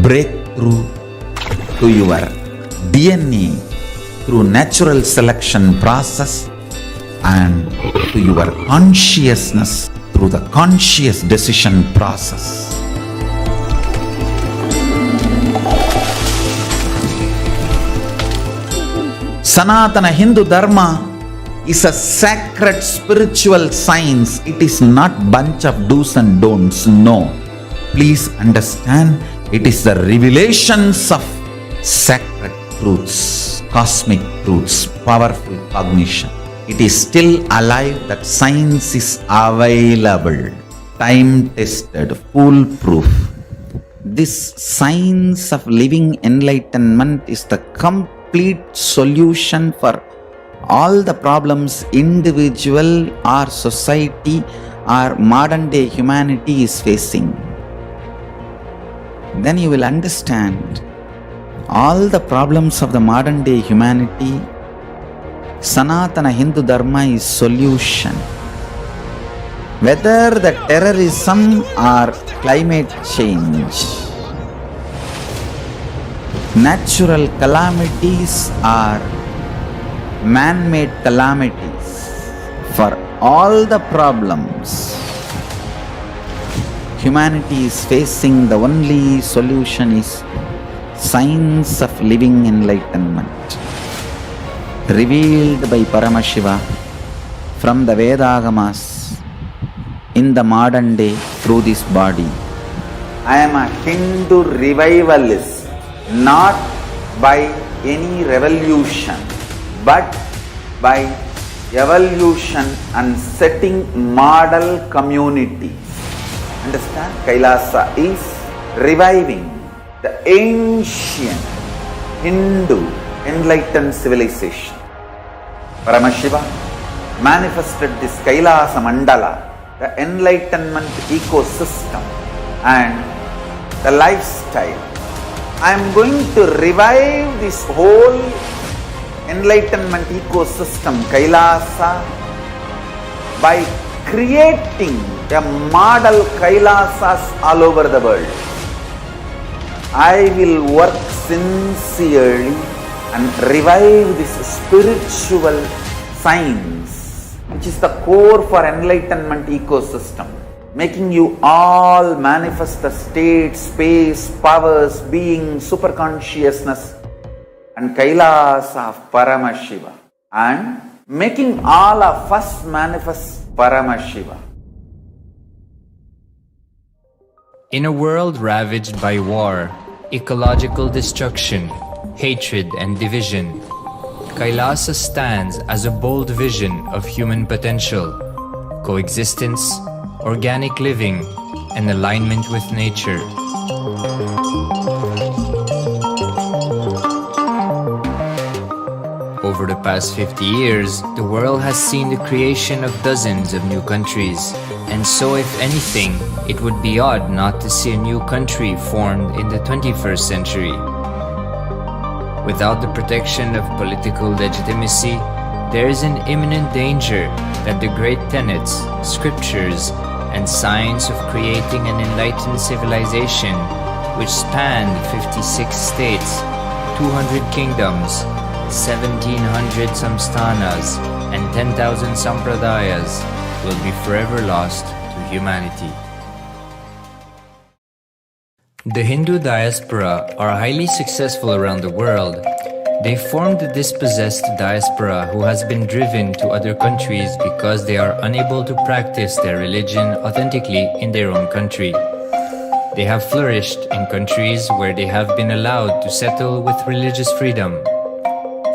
breakthrough to your DNA through natural selection process and to your consciousness through the conscious decision process. Sanatana Hindu Dharma is a sacred spiritual science. It is not bunch of do's and don'ts. No. Please understand, it is the revelations of sacred truths, cosmic truths, powerful cognition. It is still alive, that science is available, time-tested, foolproof. This science of living enlightenment is the complete solution for all the problems individual or society or modern day humanity is facing. Then you will understand all the problems of the modern day humanity. Sanatana Hindu Dharma is solution. Whether the terrorism or climate change, natural calamities or man-made calamities, for all the problems humanity is facing, the only solution is science of living enlightenment, revealed by Paramashiva from the Vedagamas in the modern day through this body. I am a Hindu revivalist, not by any revolution, but by evolution and setting model communities. Understand? KAILASA is reviving the ancient Hindu enlightened civilization. Paramashiva manifested this KAILASA Mandala, the enlightenment ecosystem and the lifestyle. I am going to revive this whole enlightenment ecosystem, KAILASA, by creating a model KAILASAs all over the world. I will work sincerely and revive this spiritual science, which is the core for enlightenment ecosystem, making you all manifest the state, space, powers, being, superconsciousness and KAILASA of Paramashiva, and making all of us manifest Paramashiva. In a world ravaged by war, ecological destruction, hatred and division, KAILASA stands as a bold vision of human potential, coexistence, organic living, and alignment with nature. Over the past 50 years, the world has seen the creation of dozens of new countries, and so if anything, it would be odd not to see a new country formed in the 21st century. Without the protection of political legitimacy, there is an imminent danger that the great tenets, scriptures, and science of creating an enlightened civilization, which spanned 56 states, 200 kingdoms, 1700 samsthanas, and 10,000 sampradayas, will be forever lost to humanity. The Hindu diaspora are highly successful around the world. They formed the dispossessed diaspora who has been driven to other countries because they are unable to practice their religion authentically in their own country. They have flourished in countries where they have been allowed to settle with religious freedom.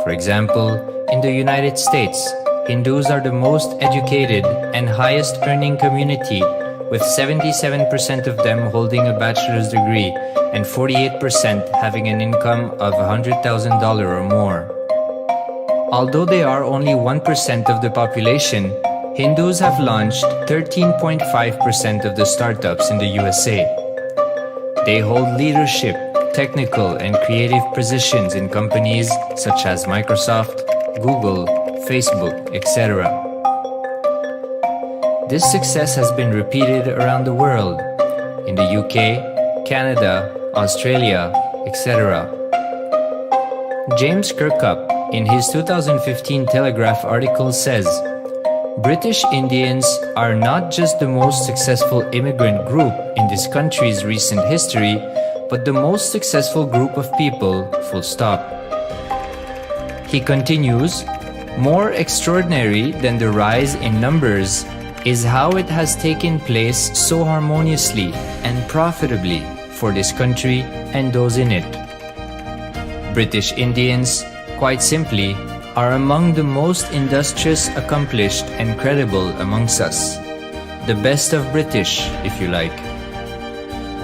For example, in the United States, Hindus are the most educated and highest earning community, with 77% of them holding a bachelor's degree and 48% having an income of $100,000 or more. Although they are only 1% of the population, Hindus have launched 13.5% of the startups in the USA. They hold leadership, technical and creative positions in companies such as Microsoft, Google, Facebook, etc. This success has been repeated around the world, in the UK, Canada, Australia, etc. James Kirkup, in his 2015 Telegraph article says, British Indians are not just the most successful immigrant group in this country's recent history, but the most successful group of people, full stop. He continues, more extraordinary than the rise in numbers is how it has taken place so harmoniously and profitably for this country and those in it. British Indians, quite simply, are among the most industrious, accomplished and credible amongst us. The best of British, if you like.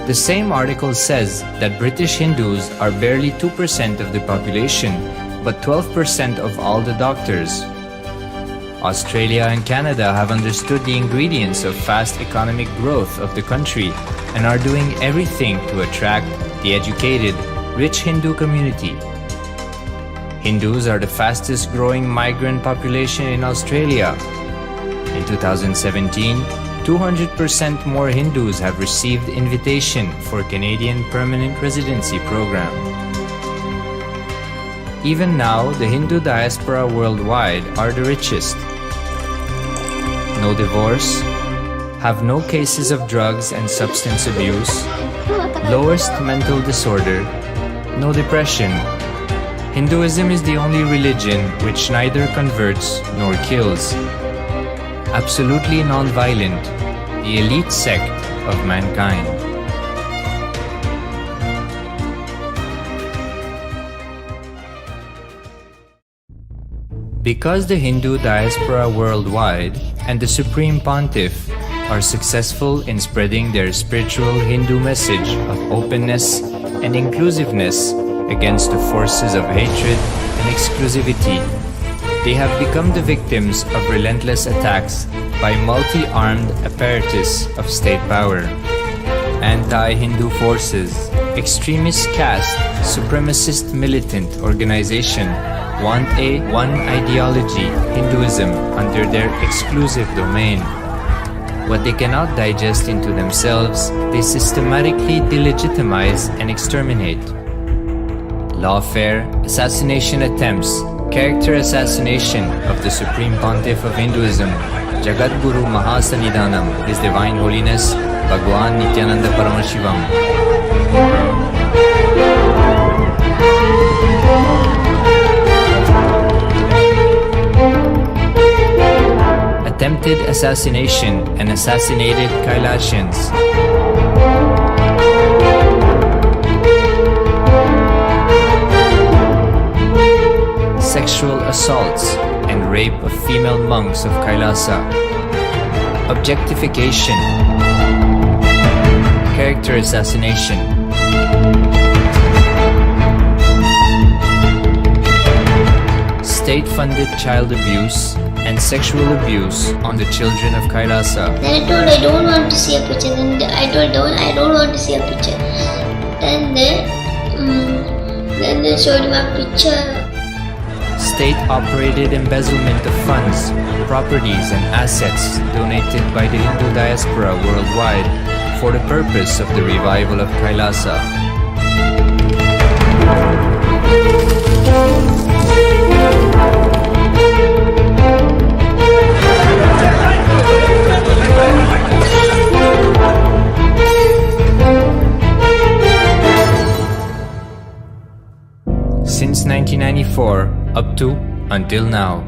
The same article says that British Hindus are barely 2% of the population, but 12% of all the doctors. Australia and Canada have understood the ingredients of fast economic growth of the country and are doing everything to attract the educated, rich Hindu community. Hindus are the fastest growing migrant population in Australia. In 2017, 200% more Hindus have received invitation for Canadian Permanent Residency Program. Even now, the Hindu diaspora worldwide are the richest. No divorce, have no cases of drugs and substance abuse, lowest mental disorder, no depression. Hinduism is the only religion which neither converts nor kills. Absolutely non-violent, the elite sect of mankind. Because the Hindu diaspora worldwide and the Supreme Pontiff are successful in spreading their spiritual Hindu message of openness and inclusiveness against the forces of hatred and exclusivity, they have become the victims of relentless attacks by multi-armed apparatus of state power. Anti-Hindu forces, extremist caste, supremacist militant organization want a one ideology, Hinduism, under their exclusive domain. What they cannot digest into themselves, they systematically delegitimize and exterminate. Lawfare, assassination attempts, character assassination of the Supreme Pontiff of Hinduism, Jagadguru Mahasannidhanam, His Divine Holiness, Bhagwan Nithyananda Paramashivam. Attempted assassination and assassinated Kailasians. Sexual assaults and rape of female monks of Kailasa. Objectification. Character assassination. State-funded child abuse and sexual abuse on the children of Kailasa. Then I told I don't want to see a picture. Then I told I don't want to see a picture. Then they showed him a picture. State-operated embezzlement of funds, properties and assets donated by the Hindu diaspora worldwide for the purpose of the revival of Kailasa. up to until now.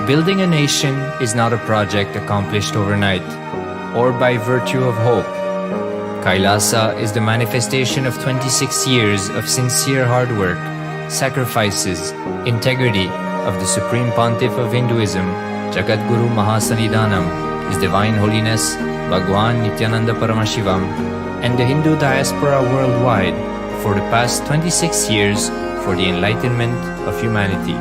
Building a nation is not a project accomplished overnight or by virtue of hope. KAILASA is the manifestation of 26 years of sincere hard work, sacrifices, integrity of the Supreme Pontiff of Hinduism, Jagadguru Mahasanidhanam, His Divine Holiness Bhagwan Nithyananda Paramashivam, and the Hindu diaspora worldwide for the past 26 years for the enlightenment of humanity.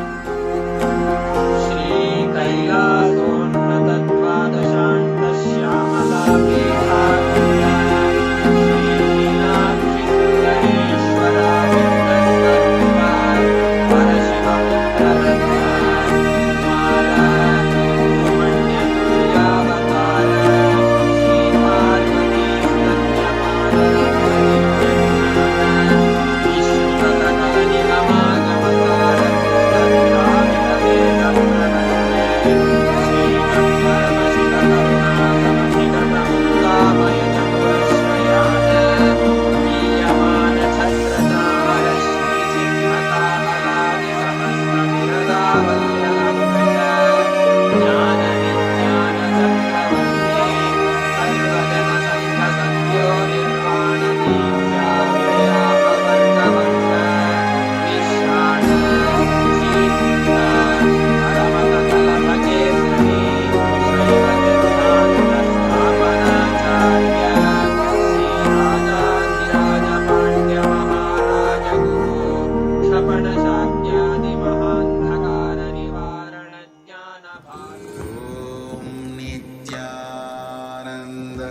Nithyananda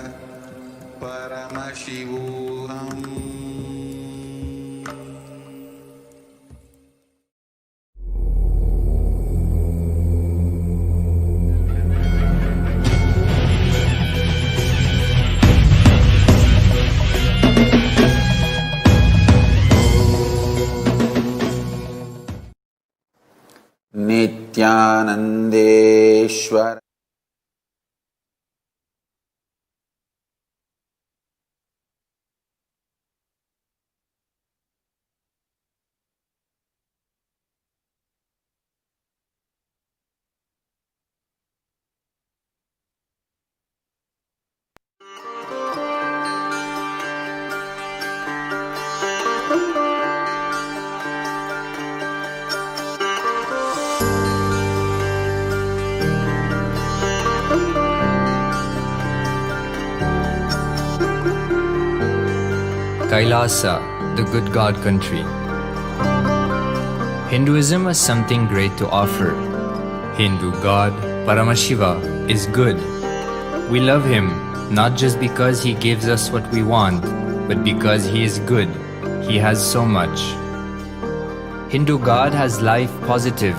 Paramashivoham. Nithyanandeshwar. KAILASA, the good God country. Hinduism has something great to offer. Hindu God, Paramashiva, is good. We love him not just because he gives us what we want, but because he is good. He has so much. Hindu God has life positive,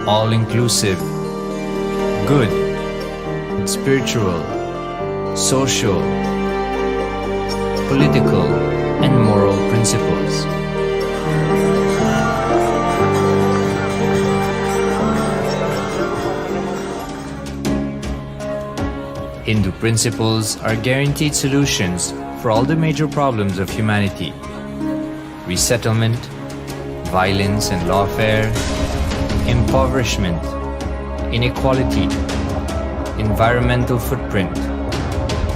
all-inclusive, good, spiritual, social, political, and moral principles. Hindu principles are guaranteed solutions for all the major problems of humanity: resettlement, violence and lawfare, impoverishment, inequality, environmental footprint,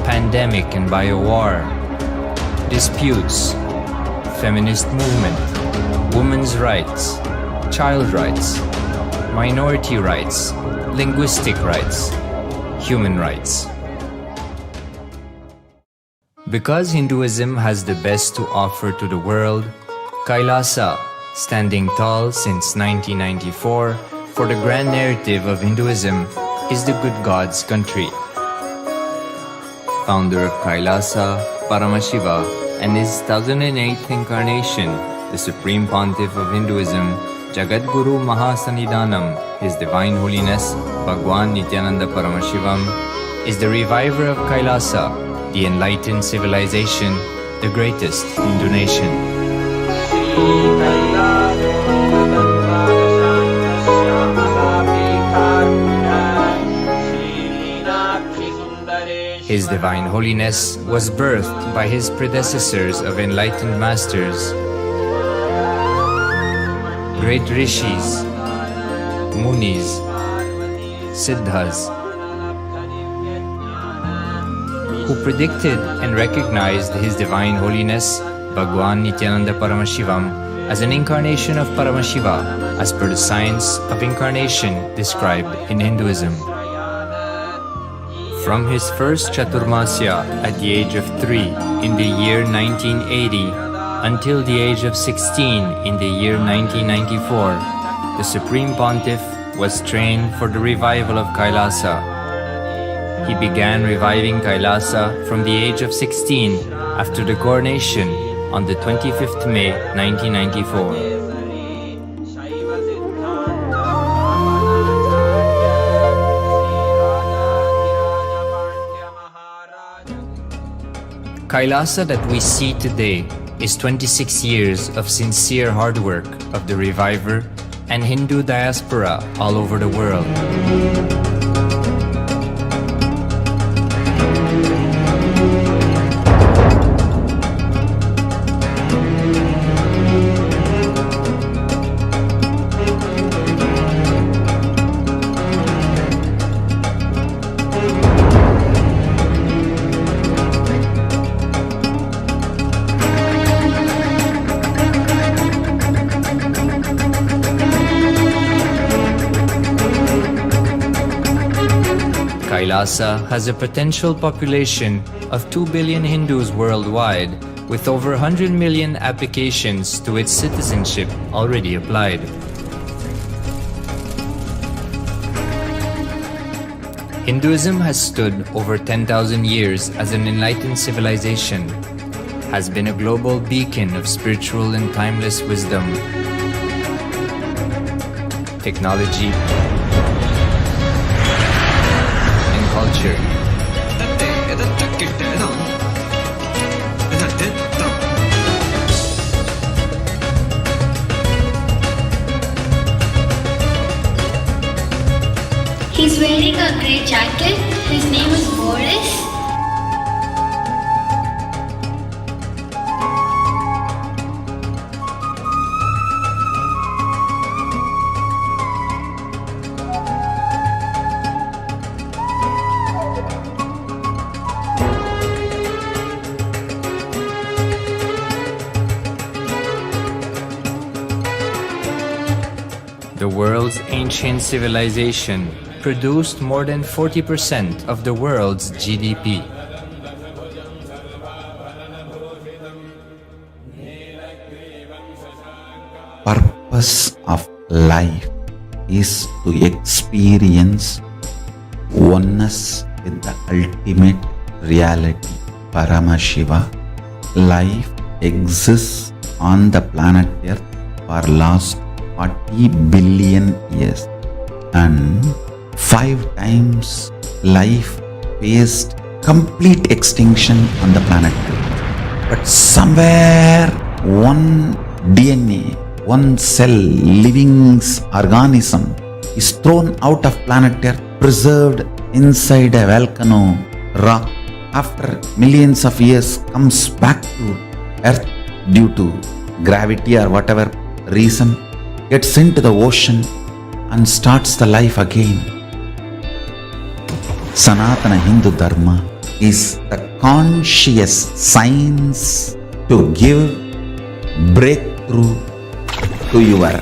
pandemic and biowar, disputes, feminist movement, women's rights, child rights, minority rights, linguistic rights, human rights. Because Hinduism has the best to offer to the world, KAILASA, standing tall since 1994 for the grand narrative of Hinduism, is the good God's country. Founder of KAILASA, Paramashiva and his 1008th incarnation, the Supreme Pontiff of Hinduism, Jagadguru Mahasannidhanam, His Divine Holiness Bhagwan Nithyananda Paramashivam, is the reviver of KAILASA, the enlightened civilization, the greatest Hindu nation. His Divine Holiness was birthed by his predecessors of enlightened masters, great rishis, munis, siddhas, who predicted and recognized His Divine Holiness Bhagwan Nithyananda Paramashivam as an incarnation of Paramashiva as per the science of incarnation described in Hinduism. From his first Chaturmasya at the age of 3 in the year 1980 until the age of 16 in the year 1994, the Supreme Pontiff was trained for the revival of KAILASA. He began reviving KAILASA from the age of 16 after the coronation on the 25th May 1994. KAILASA that we see today is 26 years of sincere hard work of the reviver and Hindu diaspora all over the world. KAILASA has a potential population of 2 billion Hindus worldwide, with over 100 million applications to its citizenship already applied. Hinduism has stood over 10,000 years as an enlightened civilization, has been a global beacon of spiritual and timeless wisdom, technology, culture. He's wearing a grey jacket. His name is Boris. The world's ancient civilization produced more than 40% of the world's GDP. Purpose of life is to experience oneness with the ultimate reality, Paramashiva. Life exists on the planet Earth for last 40 billion years, and 5 times life faced complete extinction on the planet Earth. But somewhere one DNA, one cell, living organism is thrown out of planet Earth, preserved inside a volcano rock. After millions of years comes back to Earth due to gravity or whatever reason, gets into the ocean and starts the life again. Sanatana Hindu Dharma is the conscious science to give breakthrough to your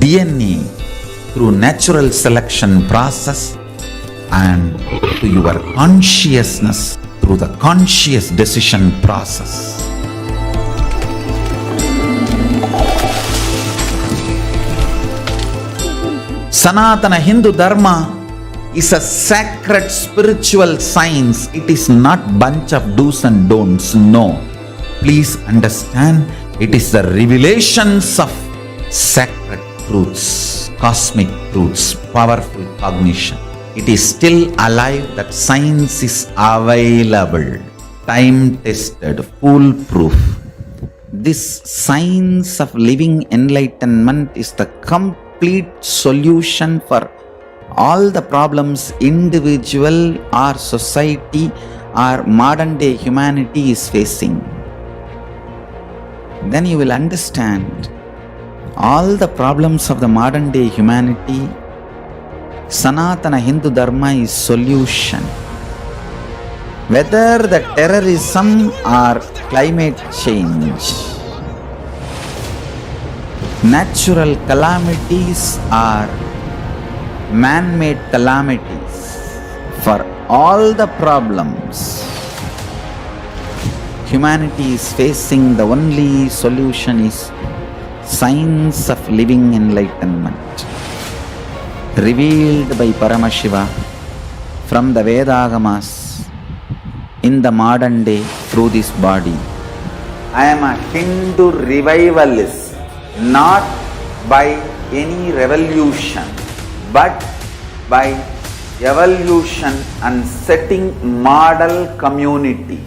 DNA through natural selection process and to your consciousness through the conscious decision process. Sanatana Hindu Dharma is a sacred spiritual science. It is not bunch of do's and don'ts. No. Please understand, it is the revelations of sacred truths, cosmic truths, powerful cognition. It is still alive. That science is available, time-tested, foolproof. This science of living enlightenment is the complete solution for all the problems individual or society or modern day humanity is facing. Then you will understand all the problems of the modern day humanity. Sanatana Hindu Dharma is solution. Whether the terrorism or climate change, natural calamities or man-made calamities, for all the problems humanity is facing, the only solution is science of living enlightenment, revealed by Paramashiva from the Vedagamas in the modern day through this body. I am a Hindu revivalist, not by any revolution, but by evolution and setting model communities.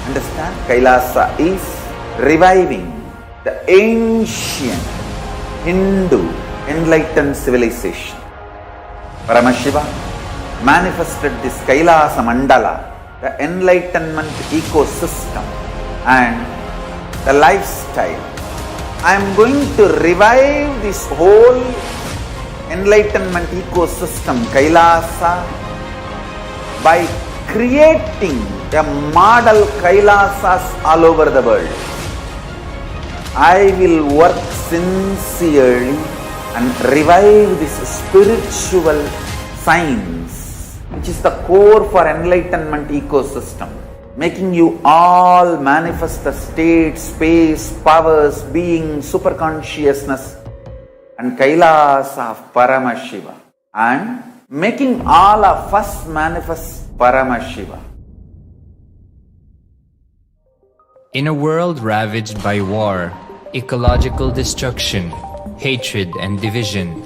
Understand? KAILASA is reviving the ancient Hindu enlightened civilization. Paramashiva manifested this KAILASA mandala, the enlightenment ecosystem and the lifestyle. I am going to revive this whole enlightenment ecosystem, KAILASA, by creating a model KAILASAs all over the world. I will work sincerely and revive this spiritual science, which is the core for enlightenment ecosystem, making you all manifest the state, space, powers, being, superconsciousness and KAILASA of Paramashiva, and making all of us manifest Paramashiva. In a world ravaged by war, ecological destruction, hatred and division,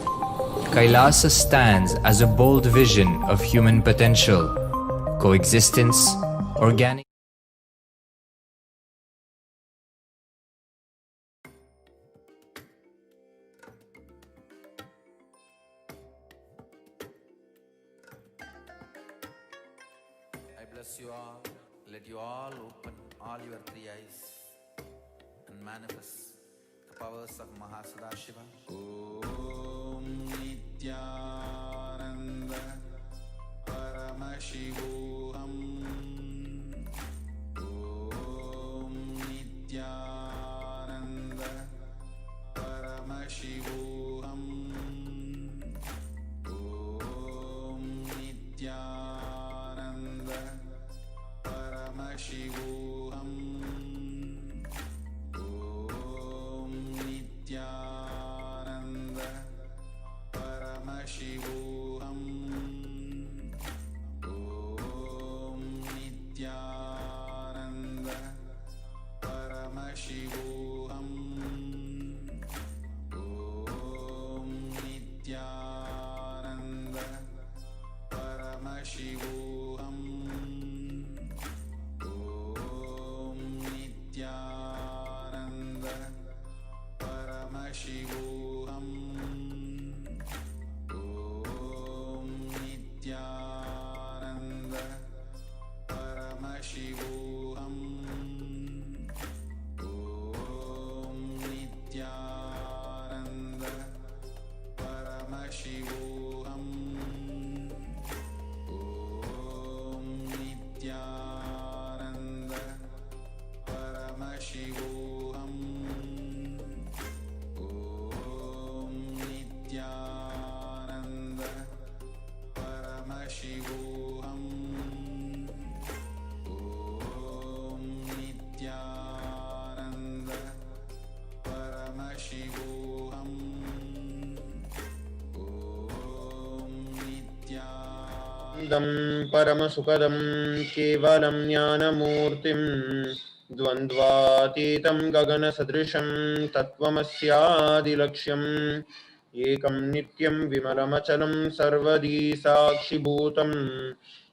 KAILASA stands as a bold vision of human potential, coexistence, organic. I bless you all. Let you all open all your three eyes and manifest the powers of Mahasadashiva. Om Nithyananda Paramashivoham. Om Nithyananda Paramashivoham. Om Nithyananda Paramashivoham. Om Nithyananda Paramashivoham. Om Nithyananda Paramashivoham. Om Nithyananda Paramashivoham. Om Nithyananda Paramashivoham. Om Nithyananda Paramashivoham. Om Nithyananda Paramashivoham. Om Nithyananda Paramashivoham. Om Nithyananda Paramashivoham. Om Nithyananda Paramashivoham. Om Nithyananda शान्तं परमसुखदं केवलं ज्ञानमूर्तिं द्वन्द्वातीतं गगनसदृशं तत्त्वमस्यादिलक्ष्यम् एकं नित्यं विमलमचलं सर्वदी साक्षिभूतं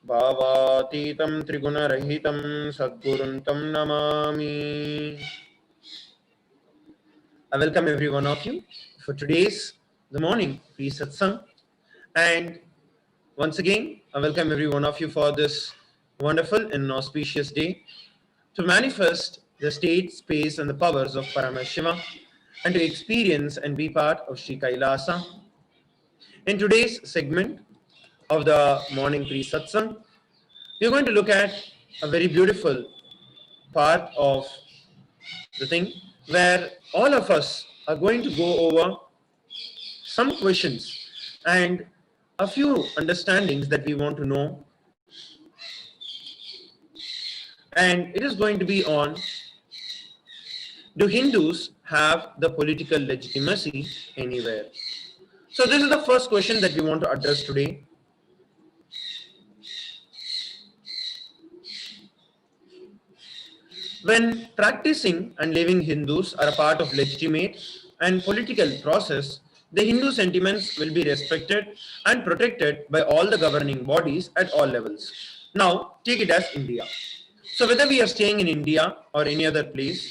भावातीतं त्रिगुणरहितं सद्गुरुं तं Namami. I welcome every one of you for today's the morning pre-satsang, and once again I welcome every one of you for this wonderful and auspicious day to manifest the state, space and the powers of Paramashiva and to experience and be part of Sri KAILASA. In today's segment of the morning pre-satsang, we are going to look at a very beautiful part of the thing where all of us are going to go over some questions and a few understandings that we want to know, and it is going to be on: do Hindus have the political legitimacy anywhere? So this is the first question that we want to address today. When practicing and living Hindus are a part of legitimate and political process, the Hindu sentiments will be respected and protected by all the governing bodies at all levels. Now, take it as India. So whether we are staying in India or any other place,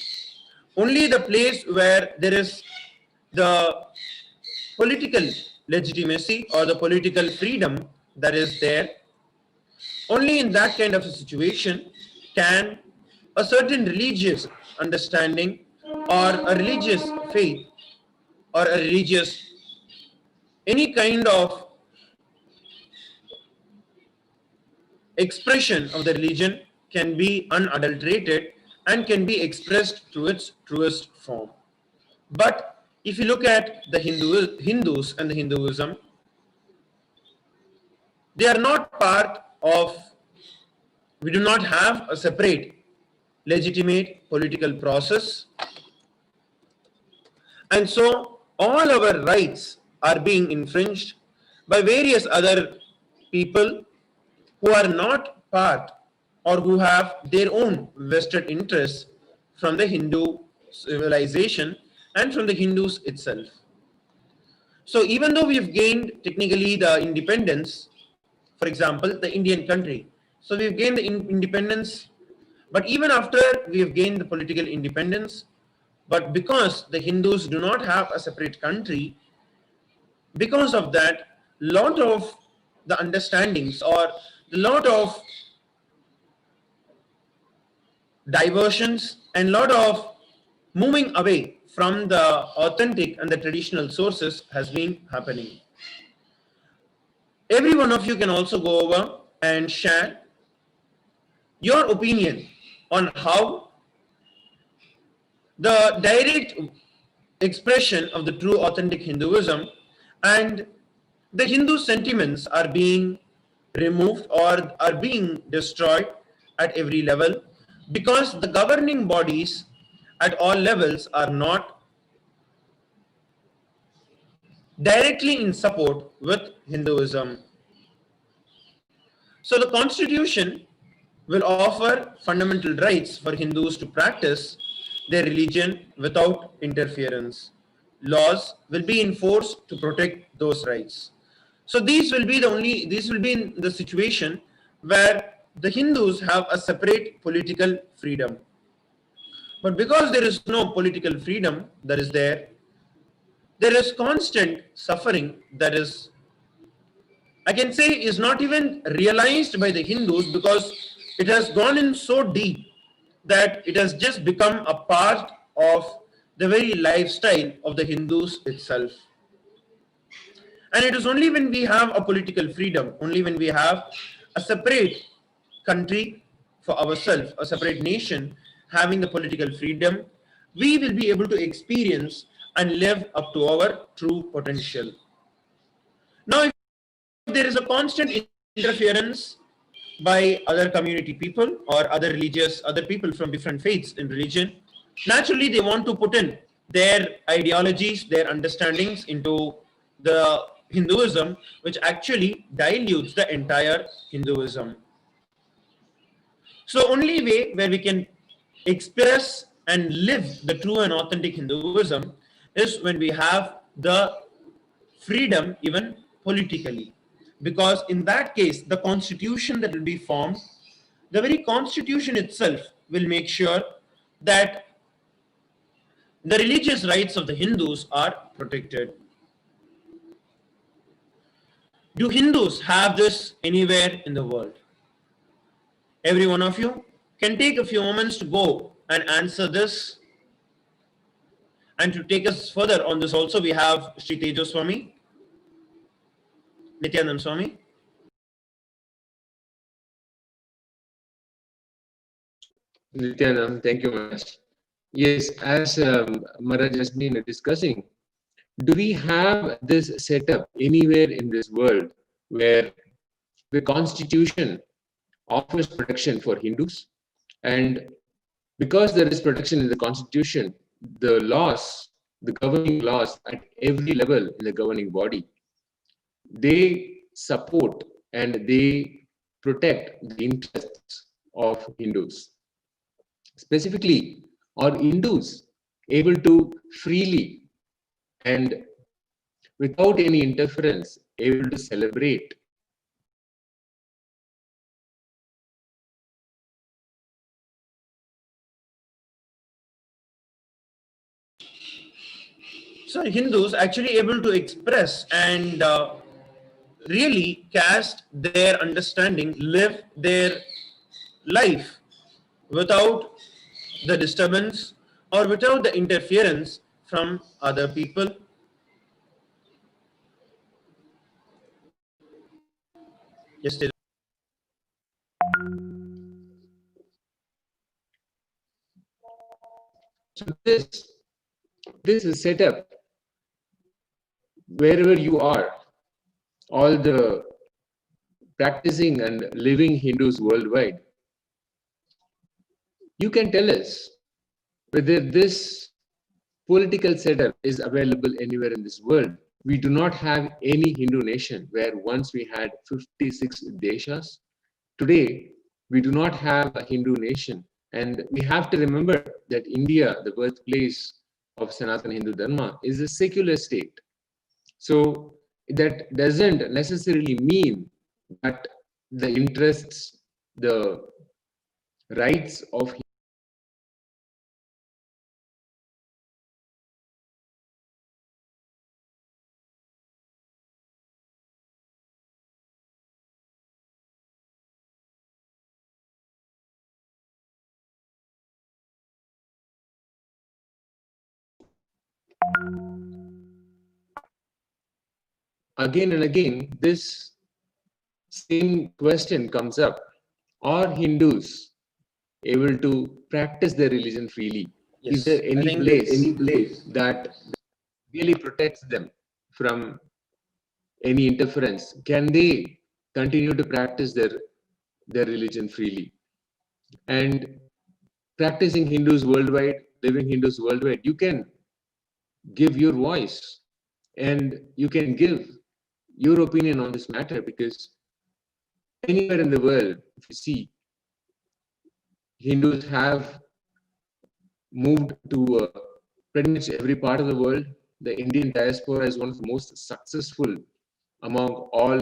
only the place where there is the political legitimacy or the political freedom that is there, only in that kind of a situation can a certain religious understanding or a religious faith or a religious any kind of expression of the religion can be unadulterated and can be expressed through its truest form. But if you look at the Hindus and the Hinduism, they are not part of, we do not have a separate legitimate political process, and so all our rights are being infringed by various other people who are not part or who have their own vested interests from the Hindu civilization and from the Hindus itself. So even though we have gained technically the independence, for example, the Indian country, so we have gained the independence, but even after we have gained the political independence, but because the Hindus do not have a separate country, because of that, lot of the understandings or the lot of diversions and lot of moving away from the authentic and the traditional sources has been happening. Every one of you can also go over and share your opinion on how the direct expression of the true authentic Hinduism and the Hindu sentiments are being removed or are being destroyed at every level because the governing bodies at all levels are not directly in support with Hinduism. So the constitution will offer fundamental rights for Hindus to practice their religion without interference. Laws will be enforced to protect those rights. So these will be in the situation where the Hindus have a separate political freedom. But because there is no political freedom that is there is constant suffering that is, I can say, is not even realized by the Hindus because it has gone in so deep that it has just become a part of the very lifestyle of the Hindus itself. And it is only when we have a political freedom, only when we have a separate country for ourselves, a separate nation having the political freedom, we will be able to experience and live up to our true potential. Now, if there is a constant interference by other community people or other people from different faiths in religion, naturally they want to put in their ideologies, their understandings into the Hinduism, which actually dilutes the entire Hinduism. So only way where we can express and live the true and authentic Hinduism is when we have the freedom even politically. Because in that case, the constitution that will be formed, the very constitution itself will make sure that the religious rights of the Hindus are protected. Do Hindus have this anywhere in the world? Every one of you can take a few moments to go and answer this. And to take us further on this also, we have Sri Tejo Swami, Nithyananda Swami. Nithyananda, thank you much. Yes, as Maharaj has been discussing, do we have this setup anywhere in this world where the constitution offers protection for Hindus? And because there is protection in the constitution, the laws, the governing laws at every level in the governing body, they support and they protect the interests of Hindus. Specifically, are Hindus able to freely and without any interference able to celebrate? So Hindus actually able to express and really cast their understanding, live their life without the disturbance or without the interference from other people. Yes, Tejo. So this is set up wherever you are. All the practicing and living Hindus worldwide, you can tell us whether this political setup is available anywhere in this world. We do not have any Hindu nation where once we had 56 deshas. Today, we do not have a Hindu nation. And we have to remember that India, the birthplace of Sanatana Hindu Dharma, is a secular state. So that doesn't necessarily mean that the interests, the rights of again and again, this same question comes up. Are Hindus able to practice their religion freely? Yes. Is there any place that really protects them from any interference? Can they continue to practice their religion freely? And practicing Hindus worldwide, living Hindus worldwide, you can give your voice and you can give your opinion on this matter, because anywhere in the world, if you see, Hindus have moved to pretty much every part of the world. The Indian diaspora is one of the most successful among all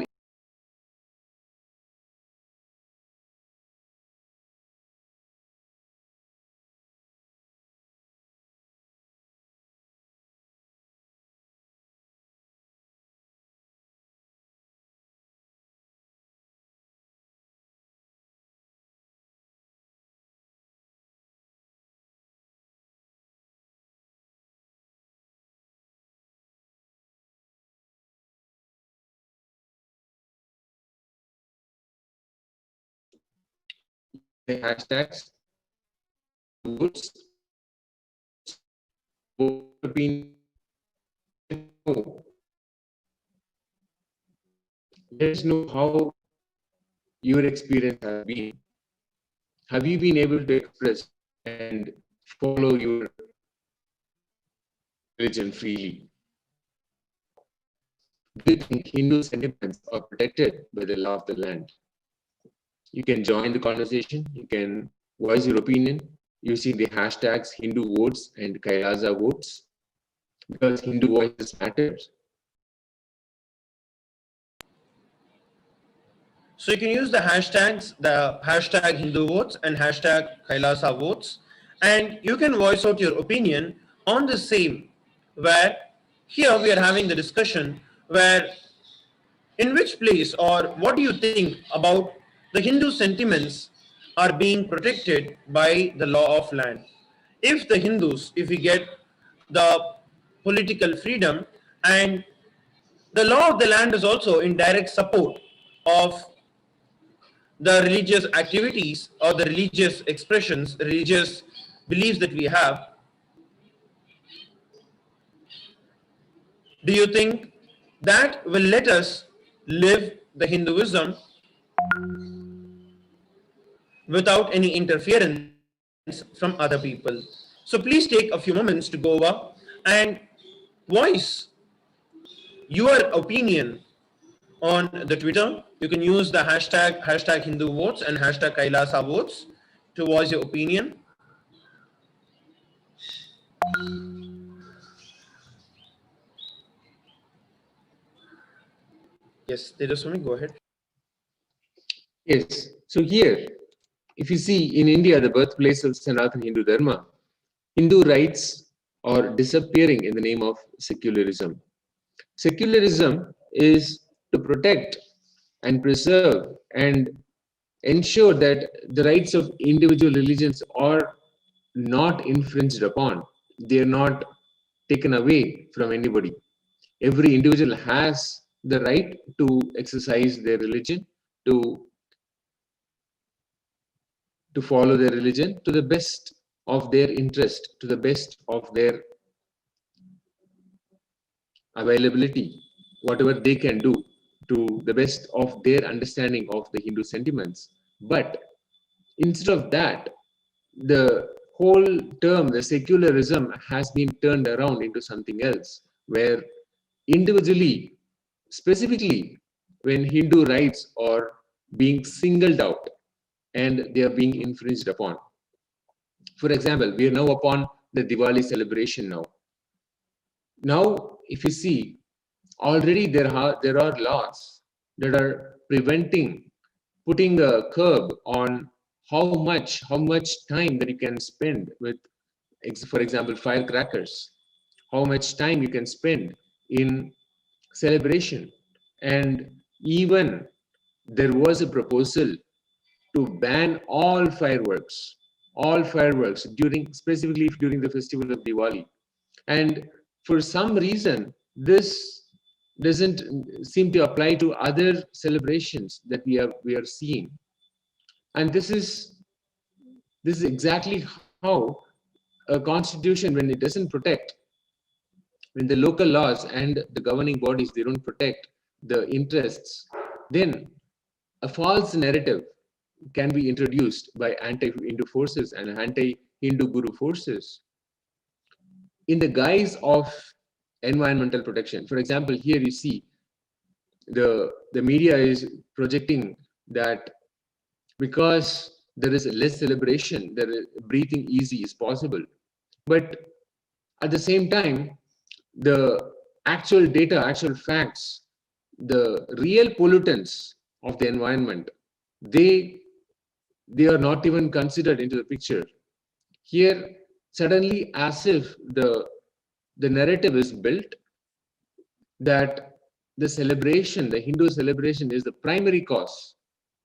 hashtags, votes, been let us know how your experience has been. Have you been able to express and follow your religion freely? do you think Hindu sentiments are protected by the law of the land? You can join the conversation. You can voice your opinion using the hashtags Hindu votes and KAILASA votes, because Hindu voices matter. So you can use the hashtags, the hashtag Hindu votes and hashtag Kailasa votes, and you can voice out your opinion on the same, where here we are having the discussion where in which place or what do you think about the Hindu sentiments are being protected by the law of land. If the Hindus, if we get the political freedom, and the law of the land is also in direct support of the religious activities or the religious expressions, religious beliefs that we have, do you think that will let us live the Hinduism without any interference from other people? So please take a few moments to go over and voice your opinion on the Twitter. You can use the hashtag Hindu votes and hashtag Kailasa votes to voice your opinion. Yes, Tejaswami, go ahead. Yes. So here, if you see in India, the birthplace of Sanatana Hindu Dharma, Hindu rights are disappearing in the name of secularism. Secularism is to protect and preserve and ensure that the rights of individual religions are not infringed upon. They are not taken away from anybody. Every individual has the right to exercise their religion, to follow their religion to the best of their interest, to the best of their availability, whatever they can do, to the best of their understanding of the Hindu sentiments. But instead of that, the whole term, the secularism, has been turned around into something else, where individually, specifically when Hindu rights are being singled out and they are being infringed upon. For example, we are now upon the Diwali celebration now. Now, if you see, already there are laws that are preventing, putting a curb on how much time that you can spend with, for example, firecrackers, how much time you can spend in celebration. And even there was a proposal to ban all fireworks specifically during the festival of Diwali. And for some reason, this doesn't seem to apply to other celebrations that we are seeing. And this is exactly how a constitution, when it doesn't protect, when the local laws and the governing bodies, they don't protect the interests, then a false narrative can be introduced by anti-Hindu forces and anti-Hindu guru forces in the guise of environmental protection. For example, here you see the media is projecting that because there is less celebration, there is breathing easy is possible. But at the same time, the actual data, actual facts, the real pollutants of the environment, they are not even considered into the picture. Here, suddenly, as if the narrative is built that the celebration, the Hindu celebration, is the primary cause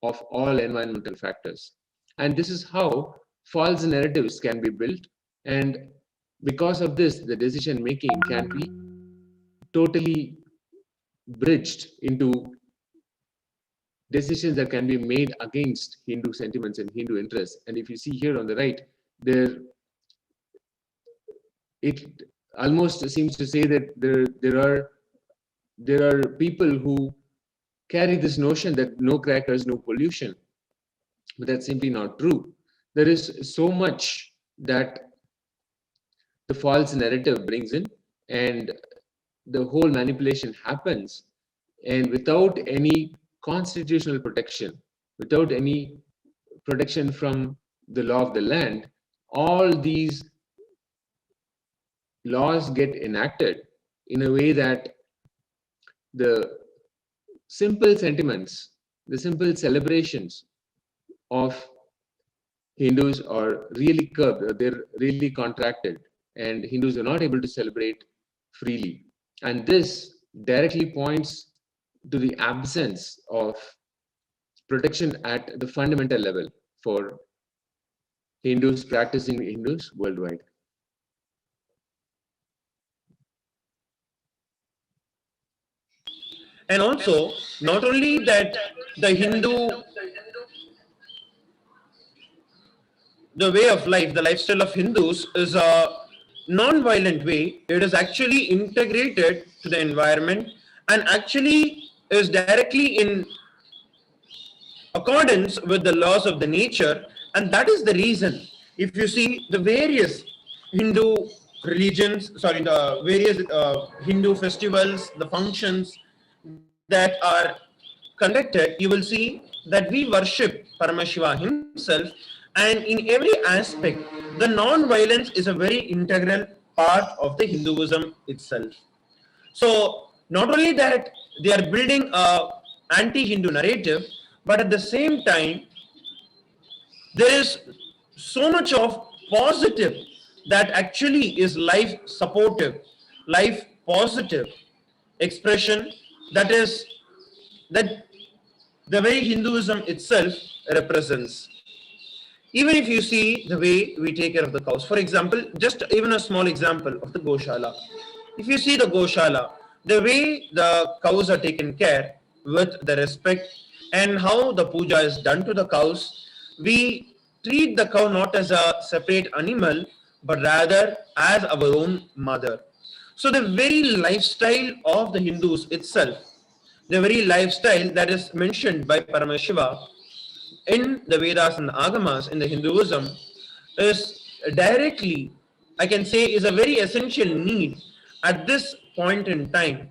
of all environmental factors. And this is how false narratives can be built. And because of this, the decision making can be totally bridged into decisions that can be made against Hindu sentiments and Hindu interests. And if you see here on the right, it almost seems to say that there are people who carry this notion that no crackers, no pollution. But that's simply not true. There is so much that the false narrative brings in, and the whole manipulation happens and without any constitutional protection, without any protection from the law of the land, all these laws get enacted in a way that the simple sentiments, the simple celebrations of Hindus are really curbed, or they're really contracted, and Hindus are not able to celebrate freely. And this directly points to the absence of protection at the fundamental level for Hindus, practicing Hindus worldwide. And also, not only that the way of life, the lifestyle of Hindus is a non-violent way. It is actually integrated to the environment and actually is directly in accordance with the laws of the nature, and that is the reason if you see the various Hindu the various Hindu festivals, the functions that are conducted, you will see that we worship Paramashiva himself, and in every aspect the non-violence is a very integral part of the Hinduism itself. So not only that they are building a anti-Hindu narrative, but at the same time there is so much of positive that actually is life supportive, life positive expression, that the way Hinduism itself represents. Even if you see the way we take care of the cows, for example, just even a small example of the Goshala. If you see the Goshala, the way the cows are taken care with the respect and how the puja is done to the cows, we treat the cow not as a separate animal, but rather as our own mother. So the very lifestyle of the Hindus itself, the very lifestyle that is mentioned by Paramashiva in the Vedas and the Agamas in the Hinduism is directly, I can say, is a very essential need at this point in time,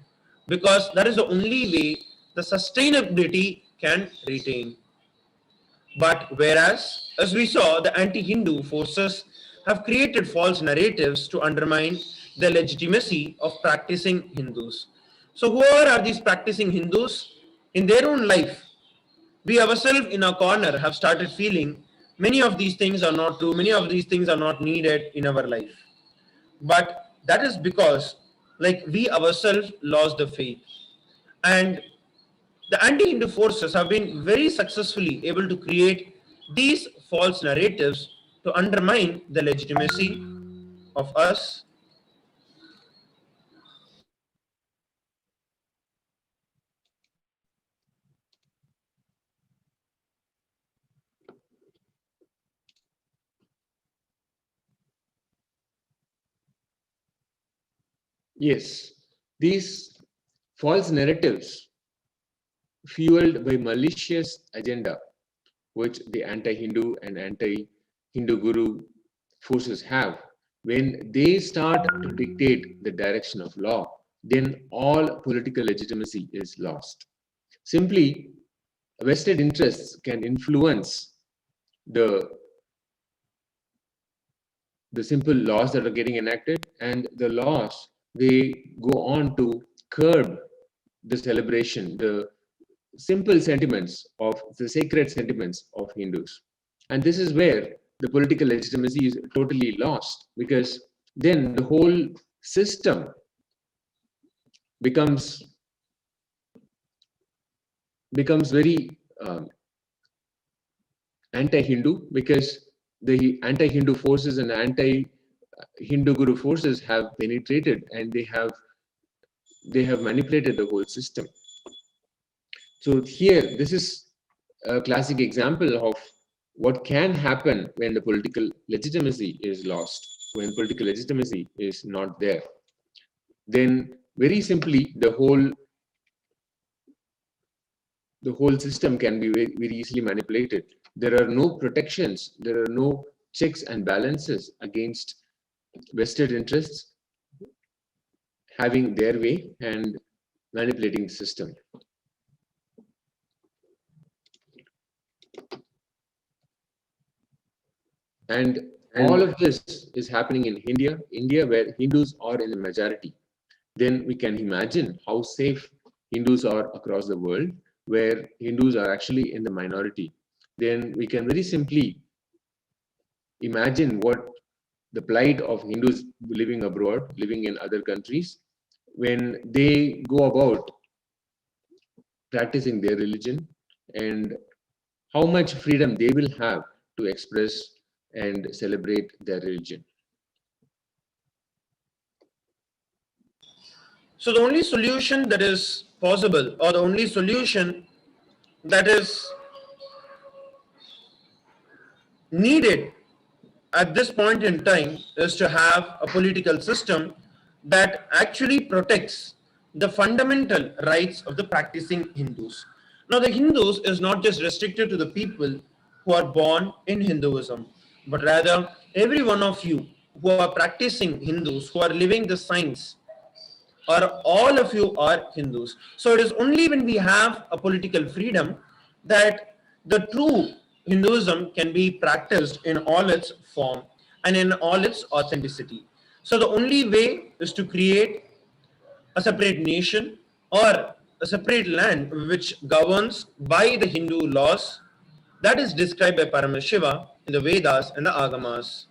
because that is the only way the sustainability can retain. But whereas, as we saw, the anti-Hindu forces have created false narratives to undermine the legitimacy of practicing Hindus. So whoever are these practicing Hindus, in their own life, we ourselves in our corner have started feeling many of these things are not true, many of these things are not needed in our life. But that is because we ourselves lost the faith. And the anti-Hindu forces have been very successfully able to create these false narratives to undermine the legitimacy of us. Yes, these false narratives fueled by malicious agenda, which the anti-Hindu and anti-Hindu guru forces have, when they start to dictate the direction of law, then all political legitimacy is lost. Simply, vested interests can influence the simple laws that are getting enacted, and the laws, they go on to curb the celebration, the simple sentiments of the sacred sentiments of Hindus. And this is where the political legitimacy is totally lost, because then the whole system becomes very anti-Hindu, because the anti-Hindu forces and anti-Hindu guru forces have penetrated, and they have manipulated the whole system. So here, this is a classic example of what can happen when the political legitimacy is lost, when political legitimacy is not there. Then very simply, the whole system can be very, very easily manipulated. There are no protections, there are no checks and balances against vested interests having their way, and manipulating the system. And all of this is happening in India, where Hindus are in the majority. Then we can imagine how safe Hindus are across the world, where Hindus are actually in the minority. Then we can very simply imagine what the plight of Hindus living abroad, living in other countries, when they go about practicing their religion, and how much freedom they will have to express and celebrate their religion. So the only solution that is possible, or the only solution that is needed at this point in time, is to have a political system that actually protects the fundamental rights of the practicing Hindus. Now, the Hindus is not just restricted to the people who are born in Hinduism, but rather every one of you who are practicing Hindus, who are living the science, or all of you are Hindus. So it is only when we have a political freedom that the true Hinduism can be practiced in all its form and in all its authenticity. So the only way is to create a separate nation or a separate land which governs by the Hindu laws that is described by Paramashiva in the Vedas and the Agamas.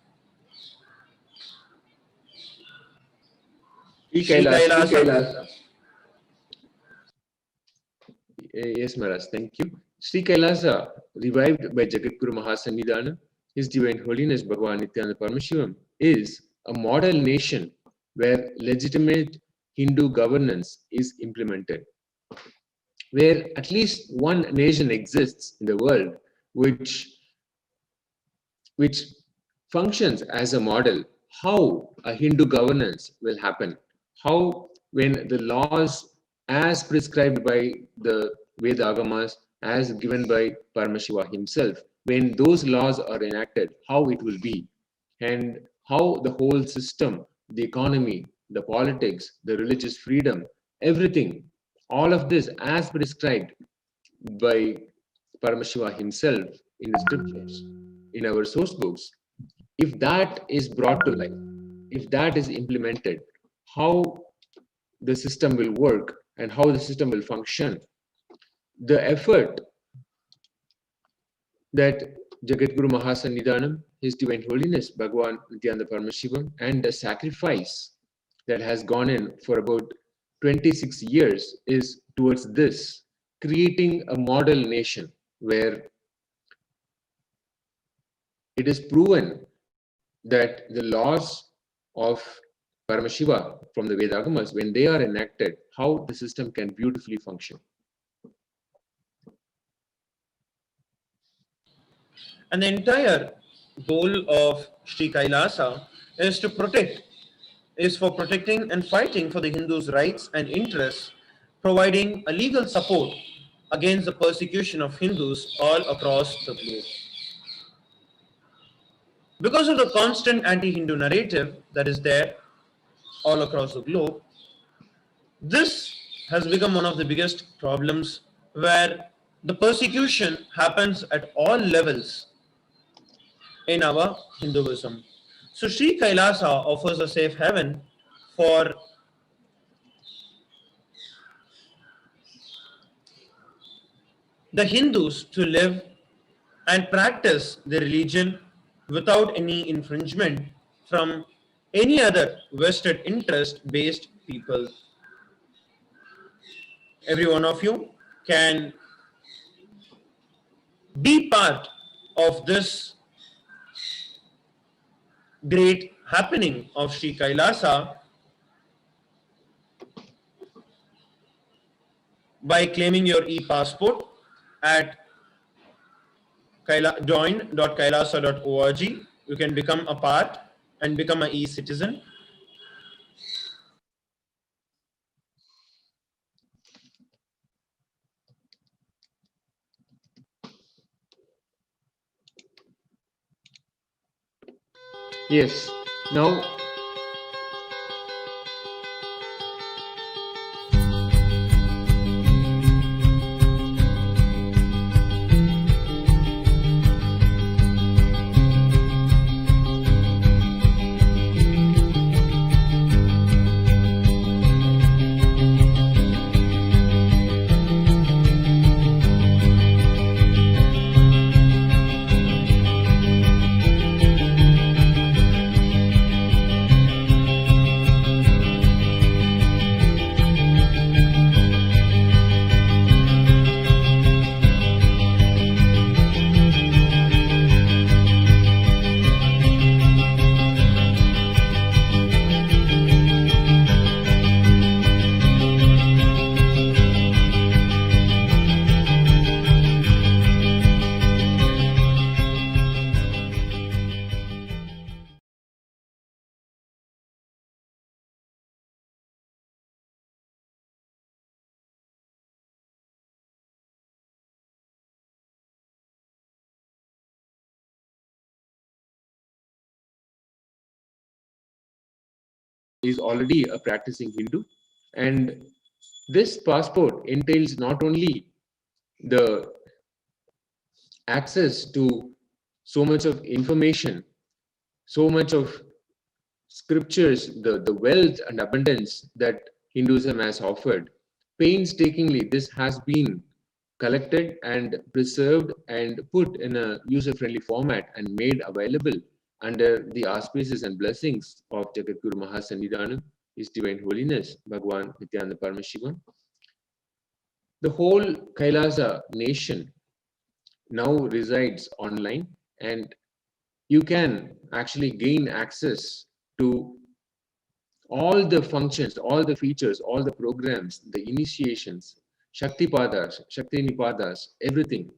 Sri Kailasa. Yes, Maharaj, thank you. Sri Kailasa, revived by Jagadguru Mahasannidhana, His Divine Holiness Bhagavan Nithyananda Paramashivam, is a model nation where legitimate Hindu governance is implemented, where at least one nation exists in the world which functions as a model how a Hindu governance will happen, how when the laws as prescribed by the Veda Agamas, as given by Paramashiva himself, when those laws are enacted, how it will be, and how the whole system, the economy, the politics, the religious freedom, everything, all of this as prescribed by Paramashiva himself in the scriptures, in our source books, if that is brought to life, if that is implemented, how the system will work and how the system will function, the effort that Jagadguru Mahasannidhanam, His Divine Holiness Bhagavan Nithyananda Paramashivam, and the sacrifice that has gone in for about 26 years is towards this, creating a model nation where it is proven that the laws of Paramashiva from the Vedagamas, when they are enacted, how the system can beautifully function. And the entire goal of Sri Kailasa is to protect, is for protecting and fighting for the Hindus' rights and interests, providing a legal support against the persecution of Hindus all across the globe. Because of the constant anti-Hindu narrative that is there all across the globe, this has become one of the biggest problems, where the persecution happens at all levels in our Hinduism. So Sri Kailasa offers a safe haven for the Hindus to live and practice their religion without any infringement from any other vested interest-based people. Every one of you can be part of this great happening of Sri Kailasa by claiming your e-passport at join.kailasa.org. You can become a part and become an e-citizen. Yes, now is already a practicing Hindu, and this passport entails not only the access to so much of information, so much of scriptures, the wealth and abundance that Hinduism has offered. Painstakingly, this has been collected and preserved and put in a user-friendly format and made available under the auspices and blessings of Jagadguru Mahasannidhanam, His Divine Holiness, Bhagwan Nithyananda Paramashivam. The whole Kailasa nation now resides online, and you can actually gain access to all the functions, all the features, all the programs, the initiations, Shakti Padas, Shakti Nipadas, everything.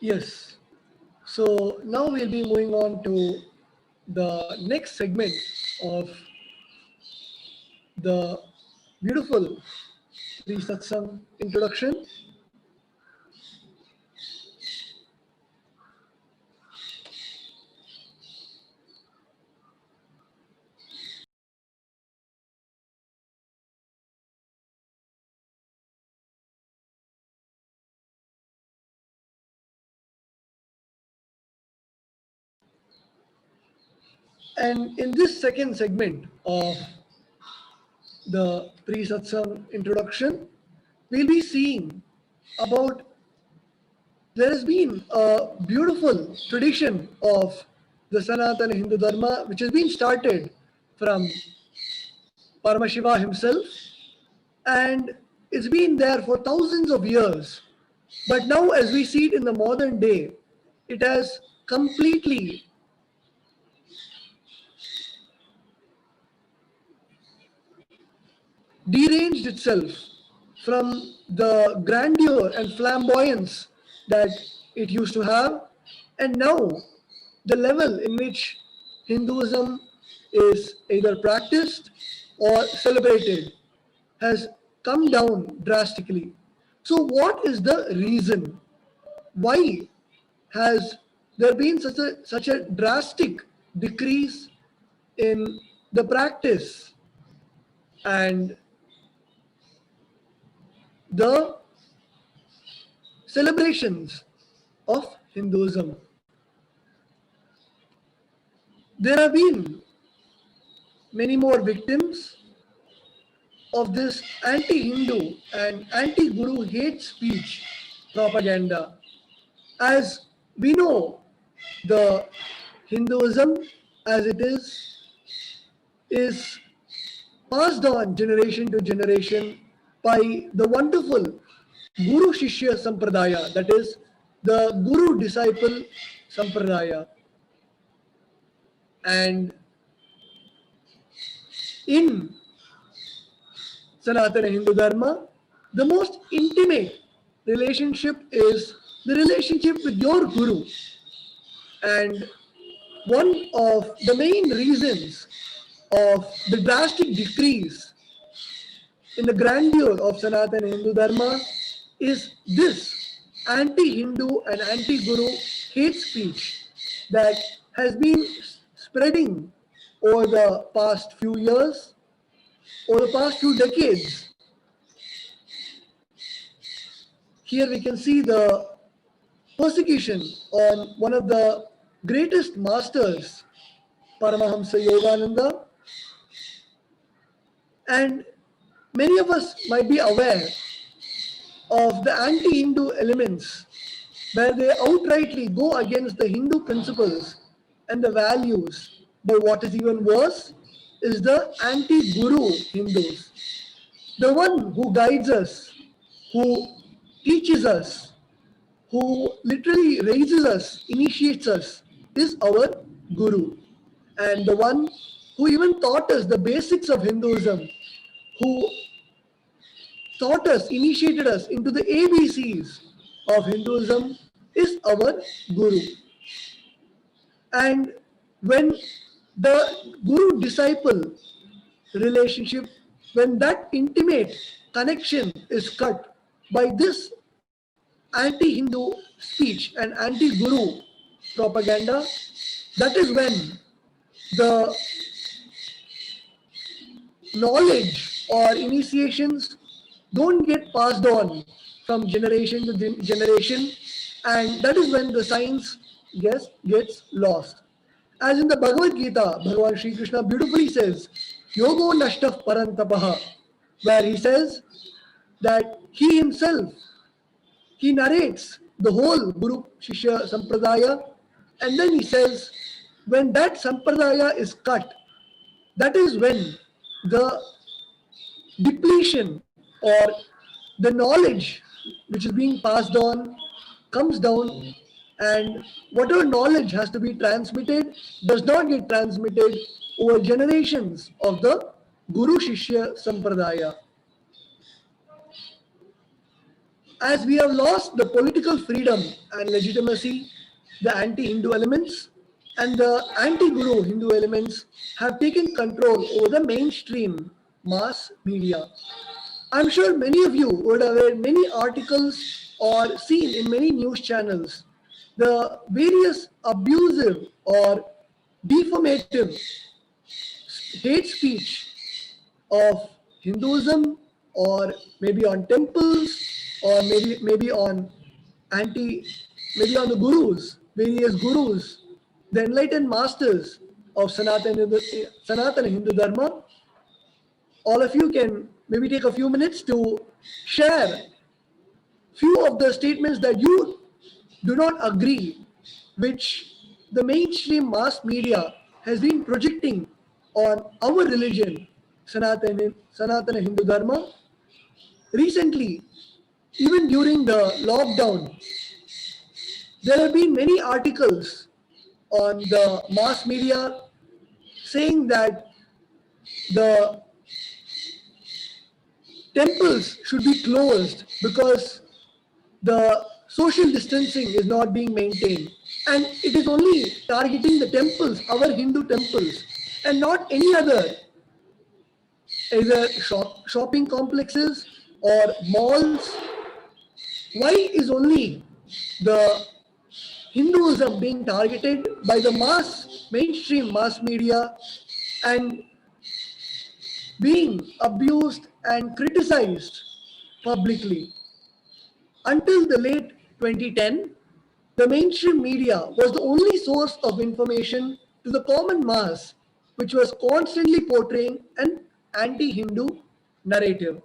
Yes. So now we'll be moving on to the next segment of the beautiful Satsang introduction. And in this second segment of the pre-satsang introduction, we'll be seeing about there has been a beautiful tradition of the Sanatana Hindu Dharma which has been started from Paramashiva himself, and it's been there for thousands of years. But now, as we see it in the modern day, it has completely deranged itself from the grandeur and flamboyance that it used to have, and now the level in which Hinduism is either practiced or celebrated has come down drastically. So, what is the reason? Why has there been such a drastic decrease in the practice and the celebrations of Hinduism? There have been many more victims of this anti-Hindu and anti-Guru hate speech propaganda. As we know, the Hinduism as it is passed on generation to generation by the wonderful Guru Shishya Sampradaya, that is the Guru disciple Sampradaya. And in Sanatana Hindu Dharma, the most intimate relationship is the relationship with your Guru. And one of the main reasons of the drastic decrease in the grandeur of Sanatana Hindu Dharma is this anti-Hindu and anti-Guru hate speech that has been spreading over the past few years, over the past few decades. Here we can see the persecution on one of the greatest masters, Paramahamsa Yogananda. And many of us might be aware of the anti-Hindu elements where they outrightly go against the Hindu principles and the values. But what is even worse is the anti-Guru Hindus, the one who guides us, who teaches us, who literally raises us, initiates us, is our Guru. And the one who even taught us the basics of Hinduism, who taught us, initiated us into the ABCs of Hinduism, is our Guru. And when the Guru disciple relationship, when that intimate connection is cut by this anti Hindu speech and anti Guru propaganda, that is when the knowledge or initiations don't get passed on from generation to generation, and that is when the science gets lost. As in the Bhagavad Gita, Bhagavan Sri Krishna beautifully says, Yogo Nashtaf Parantapaha, where he says that he himself, he narrates the whole Guru Shishya Sampradaya, and then he says, when that Sampradaya is cut, that is when the depletion or the knowledge which is being passed on comes down, and whatever knowledge has to be transmitted does not get transmitted over generations of the Guru Shishya Sampradaya. As we have lost the political freedom and legitimacy, the anti-Hindu elements and the anti-Guru Hindu elements have taken control over the mainstream mass media. I'm sure many of you would have read many articles or seen in many news channels the various abusive or defamative hate speech of Hinduism, or maybe on temples, or maybe on the gurus, various gurus, the enlightened masters of Sanatana Hindu Dharma. All of you can maybe take a few minutes to share few of the statements that you do not agree, which the mainstream mass media has been projecting on our religion, Sanatana Hindu Dharma. Recently, even during the lockdown, there have been many articles on the mass media saying that the temples should be closed because the social distancing is not being maintained, and it is only targeting the temples, our Hindu temples, and not any other, either shopping complexes or malls. Why is only the Hinduism being targeted by the mainstream mass media and being abused and criticized publicly? Until the late 2010, the mainstream media was the only source of information to the common mass, which was constantly portraying an anti-Hindu narrative.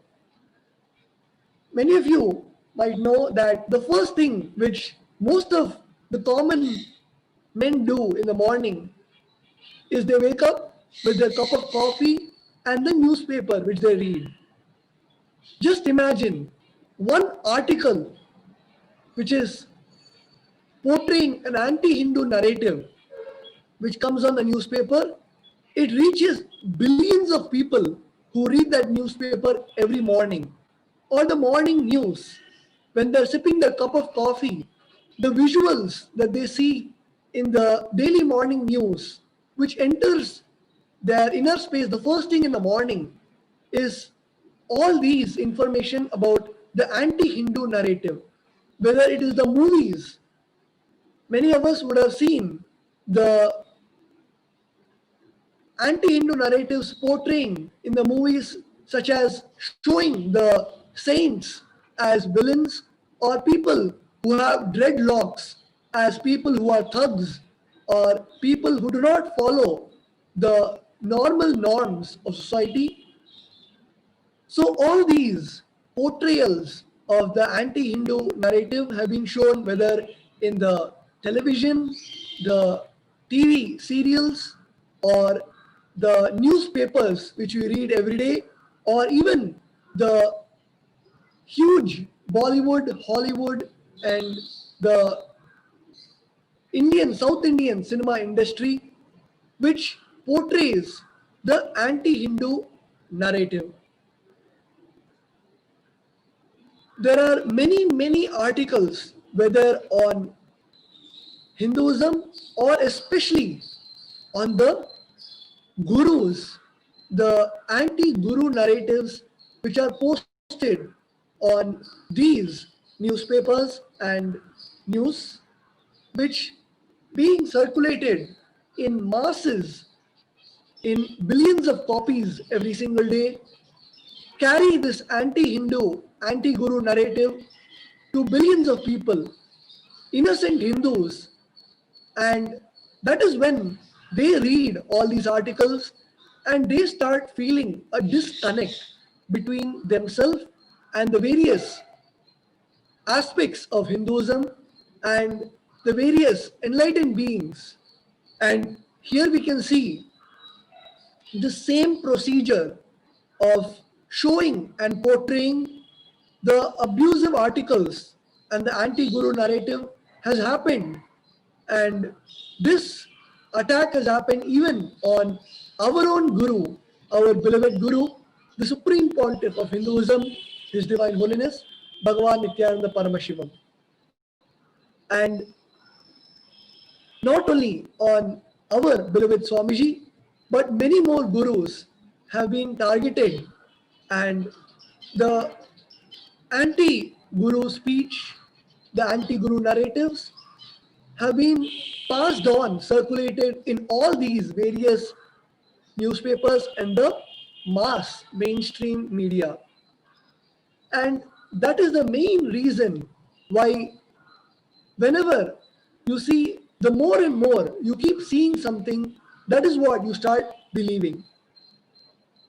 Many of you might know that the first thing which most of the common men do in the morning is they wake up with their cup of coffee and the newspaper which they read. Just imagine one article which is portraying an anti-Hindu narrative which comes on the newspaper. It reaches billions of people who read that newspaper every morning, or the morning news. When they're sipping their cup of coffee, the visuals that they see in the daily morning news, which enters their inner space the first thing in the morning, is all these information about the anti-Hindu narrative. Whether it is the movies, many of us would have seen the anti-Hindu narratives portraying in the movies, such as showing the saints as villains, or people who have dreadlocks as people who are thugs, or people who do not follow the normal norms of society. So all these portrayals of the anti-Hindu narrative have been shown whether in the television, the TV serials, or the newspapers which we read every day, or even the huge Bollywood, Hollywood, and the South Indian cinema industry, which portrays the anti-Hindu narrative. There are many articles, whether on Hinduism or especially on the gurus, the anti-guru narratives which are posted on these newspapers and news, which being circulated in masses in billions of copies every single day, carry this anti-Hindu, anti-guru narrative to billions of people, innocent Hindus, and that is when they read all these articles and they start feeling a disconnect between themselves and the various aspects of Hinduism and the various enlightened beings. And here we can see the same procedure of showing and portraying the abusive articles and the anti-guru narrative has happened. And this attack has happened even on our own guru, our beloved guru, the Supreme Pontiff of Hinduism, His Divine Holiness, Bhagavan Nithyananda Paramashivam. And not only on our beloved Swamiji, but many more gurus have been targeted, and the anti-guru speech, the anti-guru narratives have been passed on, circulated in all these various newspapers and the mass mainstream media. And that is the main reason why whenever you see, the more and more you keep seeing something, that is what you start believing.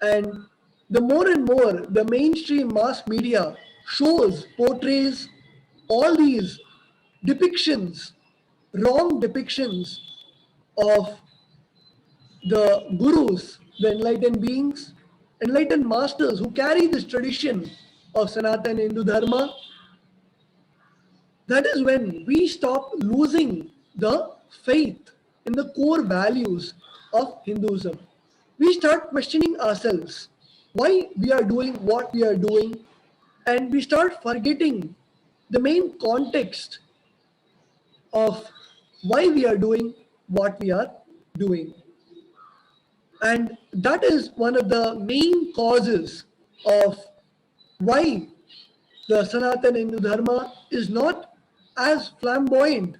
And the more and more the mainstream mass media shows, portrays all these depictions, wrong depictions of the gurus, the enlightened beings, enlightened masters who carry this tradition of Sanatana Hindu Dharma, that is when we stop losing the faith in the core values of Hinduism. We start questioning ourselves why we are doing what we are doing, and we start forgetting the main context of why we are doing what we are doing. And that is one of the main causes of why the Sanatana Hindu Dharma is not as flamboyant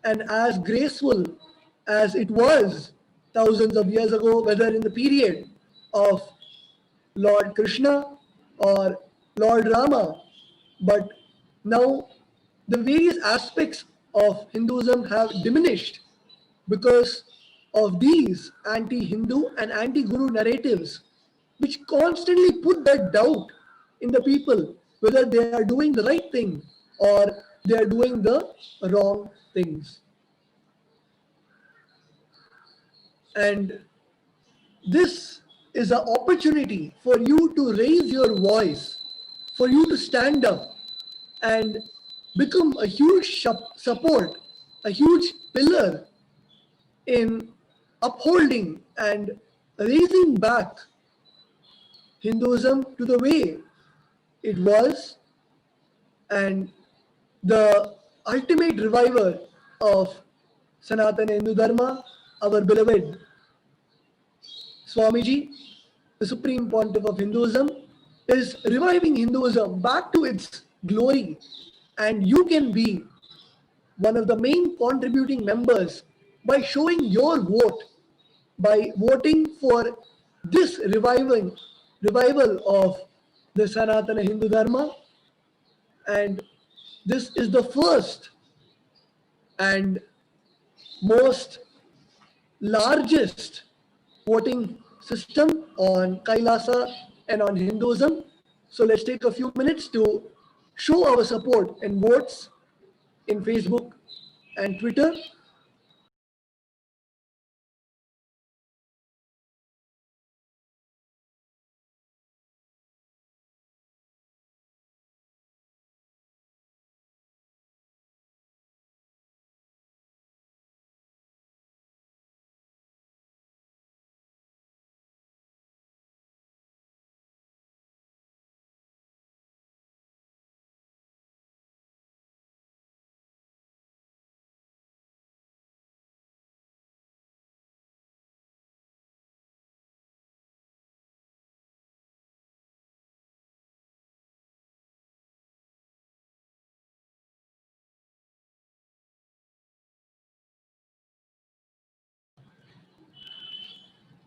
and as graceful as it was thousands of years ago, whether in the period of Lord Krishna or Lord Rama. But now the various aspects of Hinduism have diminished because of these anti-Hindu and anti-Guru narratives, which constantly put that doubt in the people whether they are doing the right thing or they are doing the wrong things. And this is an opportunity for you to raise your voice, for you to stand up and become a huge support, a huge pillar in upholding and raising back Hinduism to the way it was, and the ultimate reviver of Sanatana Hindu Dharma, our beloved Swamiji, the Supreme Pontiff of Hinduism, is reviving Hinduism back to its glory. And you can be one of the main contributing members by showing your vote, by voting for this revival of the Sanatana Hindu Dharma. And this is the first and most largest voting system on KAILASA and on Hinduism. So let's take a few minutes to show our support and votes in Facebook and Twitter.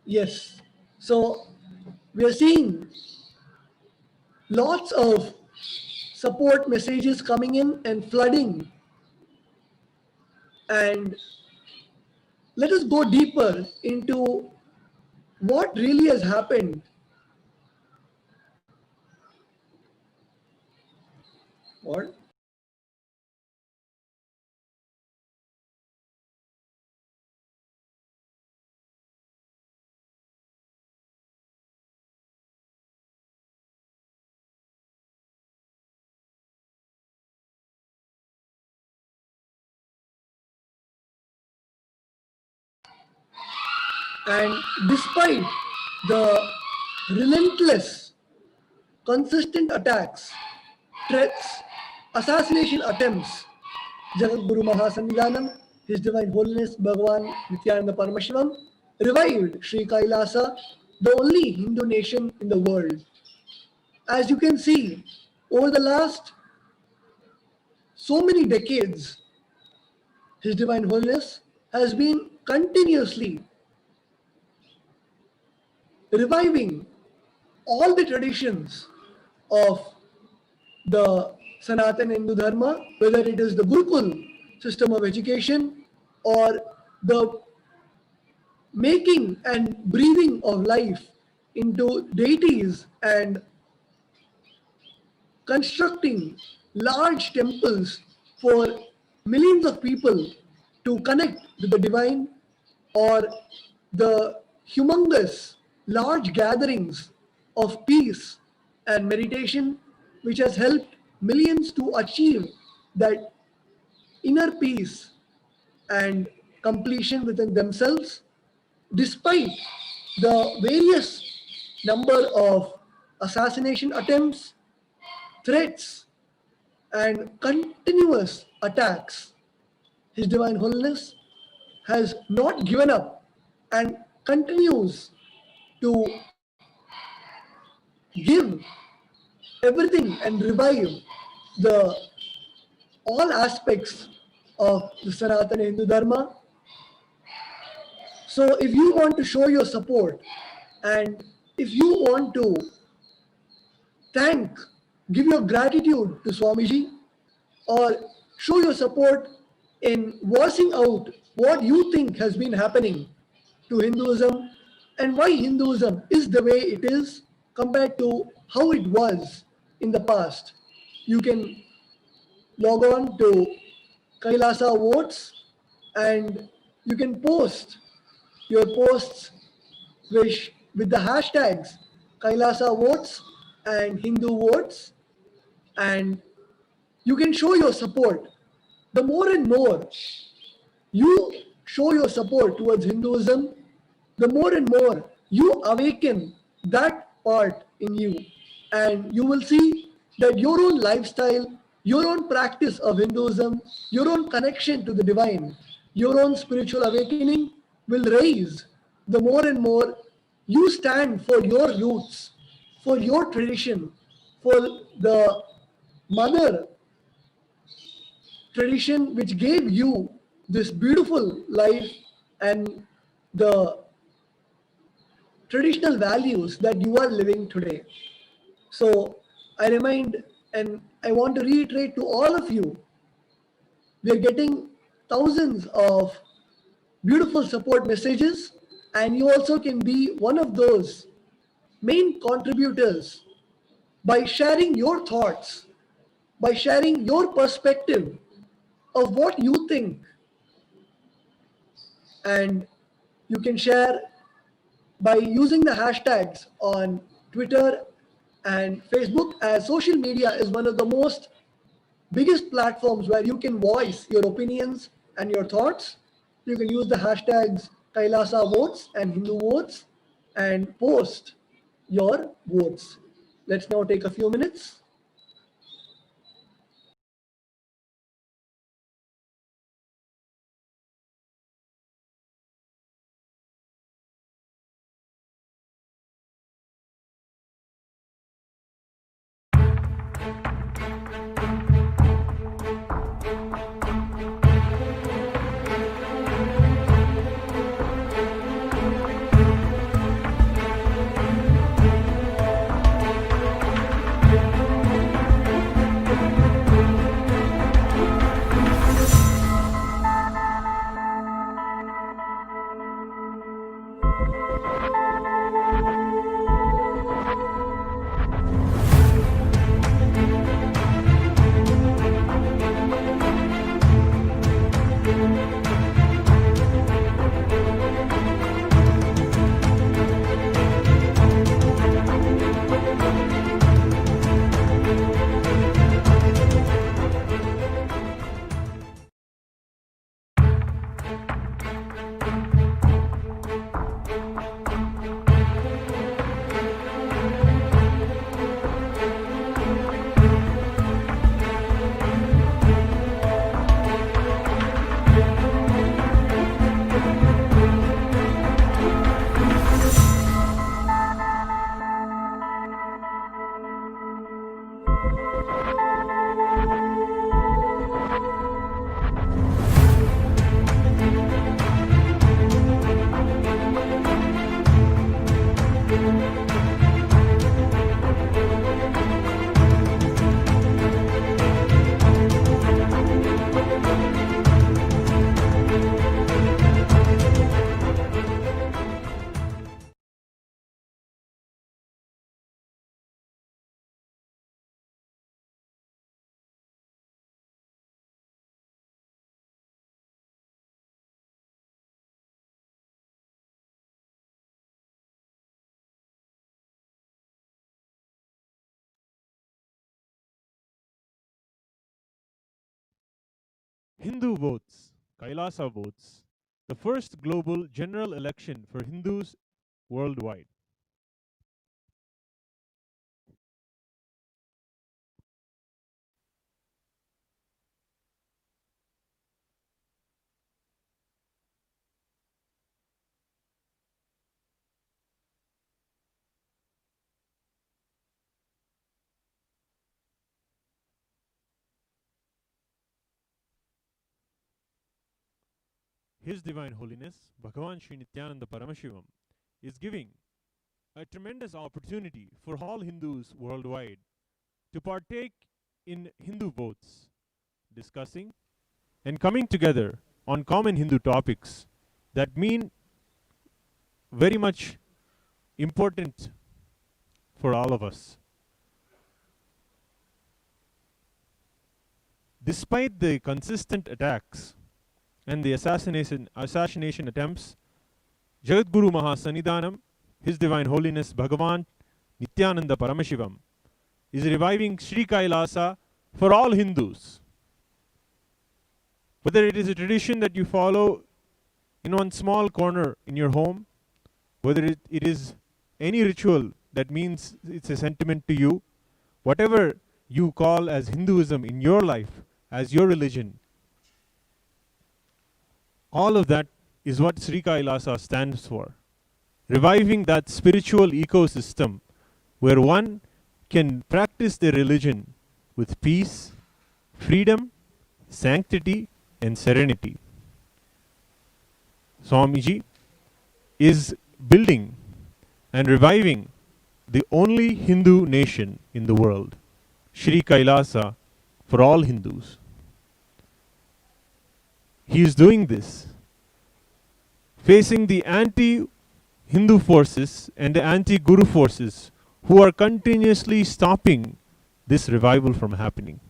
Yes. So we are seeing lots of support messages coming in and flooding. And let us go deeper into what really has happened. What? And despite the relentless, consistent attacks, threats, assassination attempts, Jagat Guru Mahasannidhanam, His Divine Holiness Bhagavan Nithyananda Paramashivam, revived Sri KAILASA, the only Hindu nation in the world. As you can see, over the last so many decades, His Divine Holiness has been continuously reviving all the traditions of the Sanatana Hindu Dharma, whether it is the Gurukul system of education or the making and breathing of life into deities and constructing large temples for millions of people to connect with the divine, or the humongous large gatherings of peace and meditation which has helped millions to achieve that inner peace and completion within themselves, despite the various number of assassination attempts, threats, and continuous attacks. His Divine Holiness has not given up and continues to give everything and revive the all aspects of the Sanatana Hindu Dharma. So if you want to show your support and if you want to give your gratitude to Swamiji, or show your support in voicing out what you think has been happening to Hinduism and why Hinduism is the way it is compared to how it was in the past, you can log on to KAILASA votes and you can post your posts with the hashtags KAILASA votes and Hindu votes, and you can show your support. The more and more you show your support towards Hinduism, the more and more you awaken that part in you, and you will see that your own lifestyle, your own practice of Hinduism, your own connection to the divine, your own spiritual awakening will rise the more and more you stand for your roots, for your tradition, for the mother tradition which gave you this beautiful life and the traditional values that you are living today. So I remind and I want to reiterate to all of you, we are getting thousands of beautiful support messages, and you also can be one of those main contributors by sharing your thoughts, by sharing your perspective of what you think. And you can share by using the hashtags on Twitter and Facebook, as social media is one of the most biggest platforms where you can voice your opinions and your thoughts. You can use the hashtags KAILASA votes and Hindu votes and post your votes. Let's now take a few minutes. Hindu votes, KAILASA votes, the first global general election for Hindus worldwide. His Divine Holiness, Bhagavan Sri Nithyananda Paramashivam, is giving a tremendous opportunity for all Hindus worldwide to partake in Hindu votes, discussing and coming together on common Hindu topics that mean very much important for all of us. Despite the consistent attacks and the assassination attempts, Jagadguru Mahasannidhanam, His Divine Holiness Bhagavan Nithyananda Paramashivam, is reviving Sri Kailasa for all Hindus. Whether it is a tradition that you follow in one small corner in your home, whether it is any ritual that means it's a sentiment to you, whatever you call as Hinduism in your life, as your religion, all of that is what Sri Kailasa stands for. Reviving that spiritual ecosystem where one can practice their religion with peace, freedom, sanctity, and serenity. Swamiji is building and reviving the only Hindu nation in the world, Sri Kailasa, for all Hindus. He is doing this facing the anti-Hindu forces and the anti-Guru forces who are continuously stopping this revival from happening.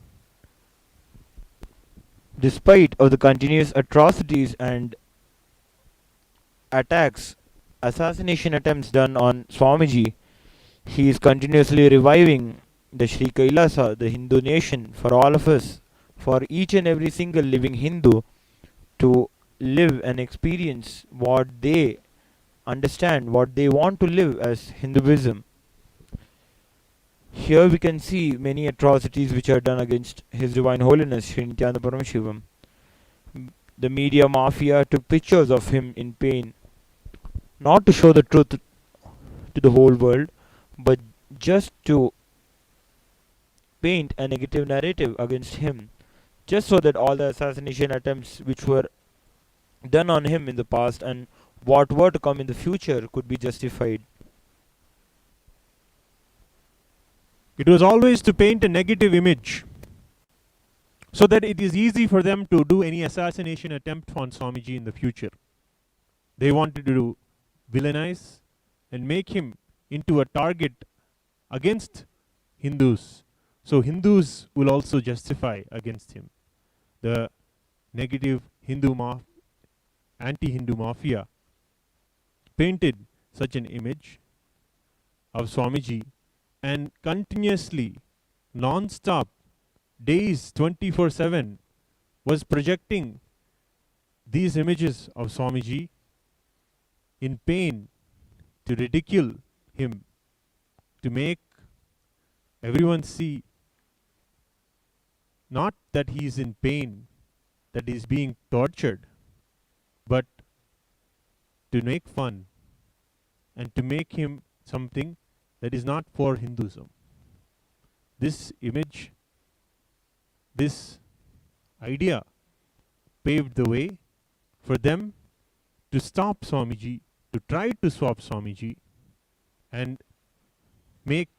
Despite of the continuous atrocities and attacks, assassination attempts done on Swamiji, he is continuously reviving the Sri Kailasa, the Hindu nation, for all of us, for each and every single living Hindu to live and experience what they understand, what they want to live as Hinduism. Here we can see many atrocities which are done against His Divine Holiness Sri Nithyananda Paramashivam. The media mafia took pictures of him in pain, not to show the truth to the whole world, but just to paint a negative narrative against him, just so that all the assassination attempts which were done on him in the past and what were to come in the future could be justified. It was always to paint a negative image so that it is easy for them to do any assassination attempt on Swamiji in the future. They wanted to villainize and make him into a target against Hindus. So Hindus will also justify against him. The negative anti-Hindu mafia painted such an image of Swamiji and continuously, non-stop, days 24/7 was projecting these images of Swamiji in pain to ridicule him, to make everyone see not that he is in pain, that he is being tortured, but to make fun and to make him something that is not for Hinduism. This image, this idea paved the way for them to stop Swamiji, to try to stop Swamiji and make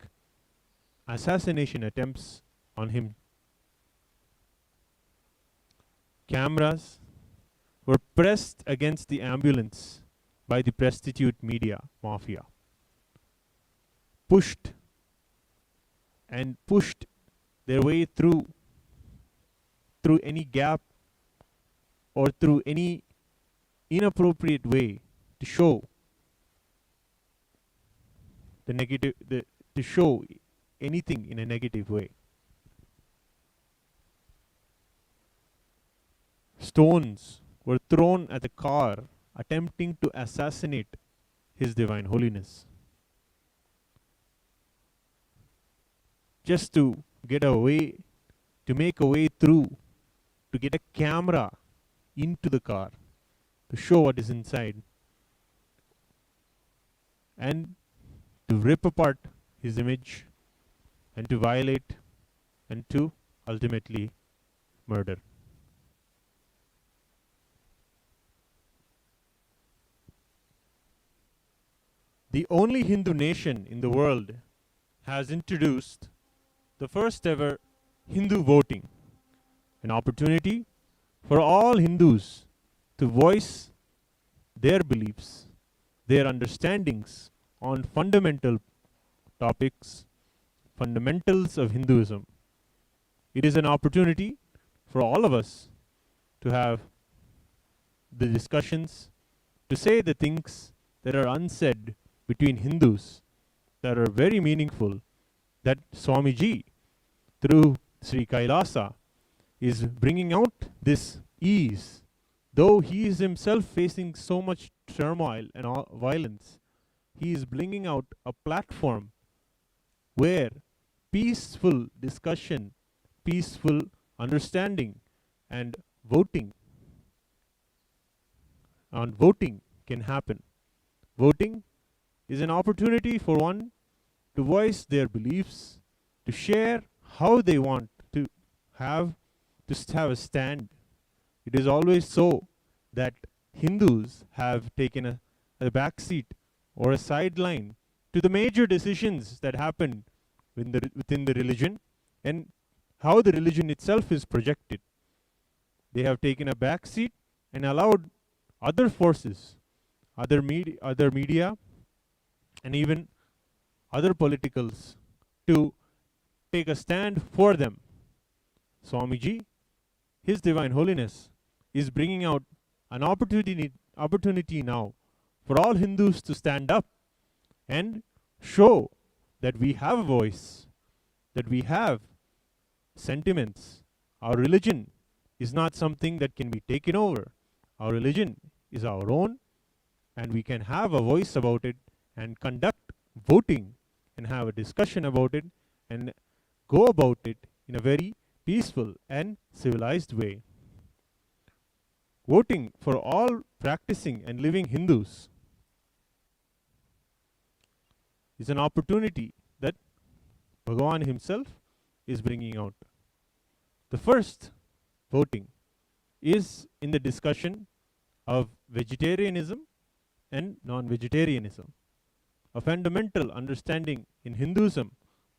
assassination attempts on him. Cameras were pressed against the ambulance by the prostitute media mafia. Pushed their way through any gap or through any inappropriate way to show to show anything in a negative way. stones were thrown at the car attempting to assassinate His Divine Holiness. Just to get away, to make a way through, to get a camera into the car, to show what is inside, and to rip apart His image, and to violate, and to ultimately murder. The only Hindu nation in the world has introduced the first ever Hindu voting, an opportunity for all Hindus to voice their beliefs, their understandings on fundamental topics, fundamentals of Hinduism. It is an opportunity for all of us to have the discussions, to say the things that are unsaid between Hindus that are very meaningful, that Swamiji, through Sri KAILASA, is bringing out this ease. Though he is himself facing so much turmoil and violence, he is bringing out a platform where peaceful discussion, peaceful understanding, and voting can happen. Voting is an opportunity for one to voice their beliefs, to share how they want to have a stand. It is always so that Hindus have taken a back seat or a sideline to the major decisions that happen within the religion and how the religion itself is projected. They have taken a back seat and allowed other forces, other media, and even other politicals to take a stand for them. Swamiji, His Divine Holiness, is bringing out an opportunity now for all Hindus to stand up and show that we have a voice, that we have sentiments. Our religion is not something that can be taken over. Our religion is our own, and we can have a voice about it and conduct voting and have a discussion about it and go about it in a very peaceful and civilized way. Voting for all practicing and living Hindus is an opportunity that Bhagavan himself is bringing out. The first voting is in the discussion of vegetarianism and non-vegetarianism, a fundamental understanding in Hinduism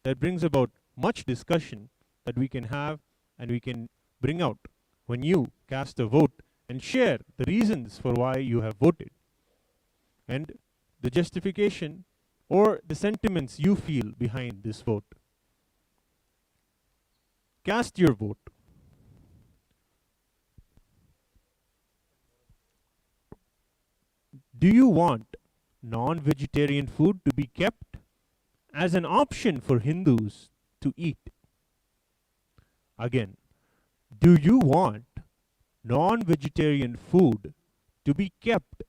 that brings about much discussion that we can have and we can bring out when you cast a vote and share the reasons for why you have voted and the justification or the sentiments you feel behind this vote. Cast your vote. Do you want non-vegetarian food to be kept as an option for Hindus to eat? Again, do you want non-vegetarian food to be kept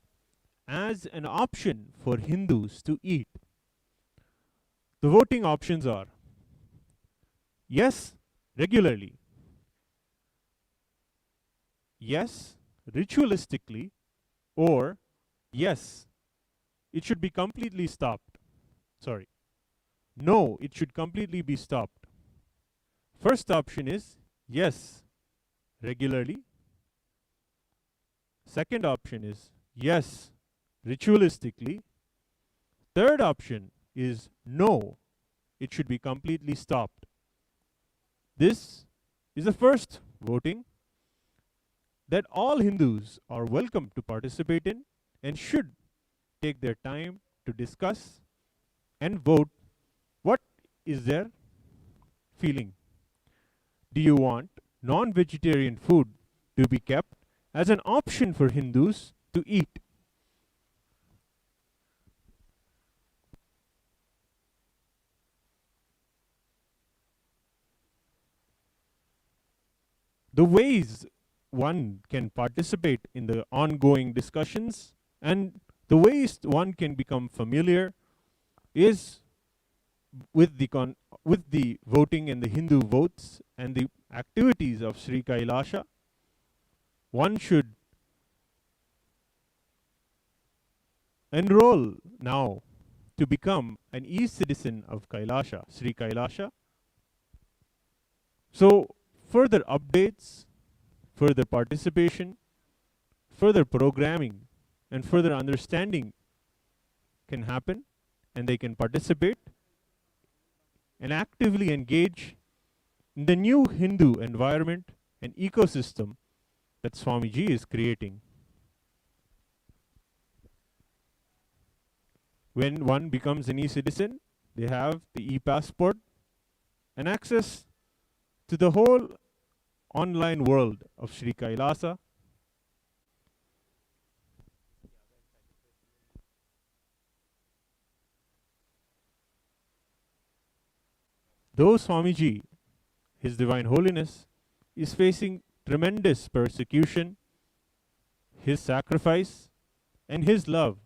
as an option for Hindus to eat? The voting options are yes, regularly, yes, ritualistically, or yes, it should be completely stopped. Sorry. No, it should completely be stopped. First option is yes, regularly. Second option is yes, ritualistically. Third option is no, it should be completely stopped. This is the first voting that all Hindus are welcome to participate in and should take their time to discuss and vote what is their feeling. Do you want non-vegetarian food to be kept as an option for Hindus to eat? The ways one can participate in the ongoing discussions, and the ways one can become familiar is with the voting and the Hindu votes and the activities of Sri KAILASA. One should enroll now to become an e-citizen of KAILASA, Sri KAILASA. So further updates, further participation, further programming, and further understanding can happen, and they can participate and actively engage in the new Hindu environment and ecosystem that Swamiji is creating. When one becomes an e-citizen, they have the e-passport and access to the whole online world of Sri KAILASA. Though Swamiji, His Divine Holiness, is facing tremendous persecution, his sacrifice and his love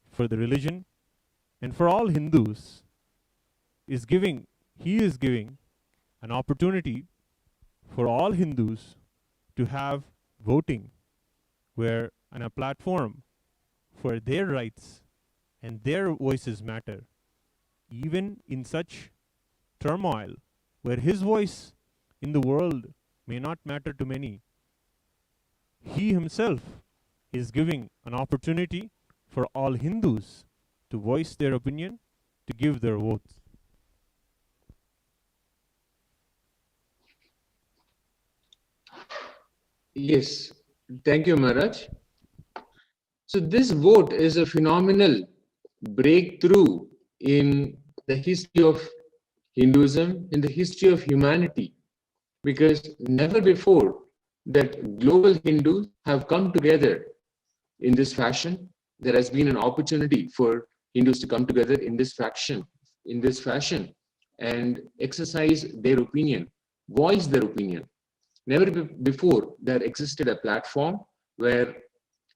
for the religion and for all Hindus he is giving an opportunity for all Hindus to have voting, where on a platform for their rights and their voices matter, even in such turmoil where his voice in the world may not matter to many. He himself is giving an opportunity for all Hindus to voice their opinion, to give their votes. Yes, thank you, Maharaj. So this vote is a phenomenal breakthrough in the history of Hinduism, in the history of humanity, because never before that global Hindus have come together in this fashion. There has been an opportunity for Hindus to come together in this fashion, and exercise their opinion, voice their opinion. Never before there existed a platform where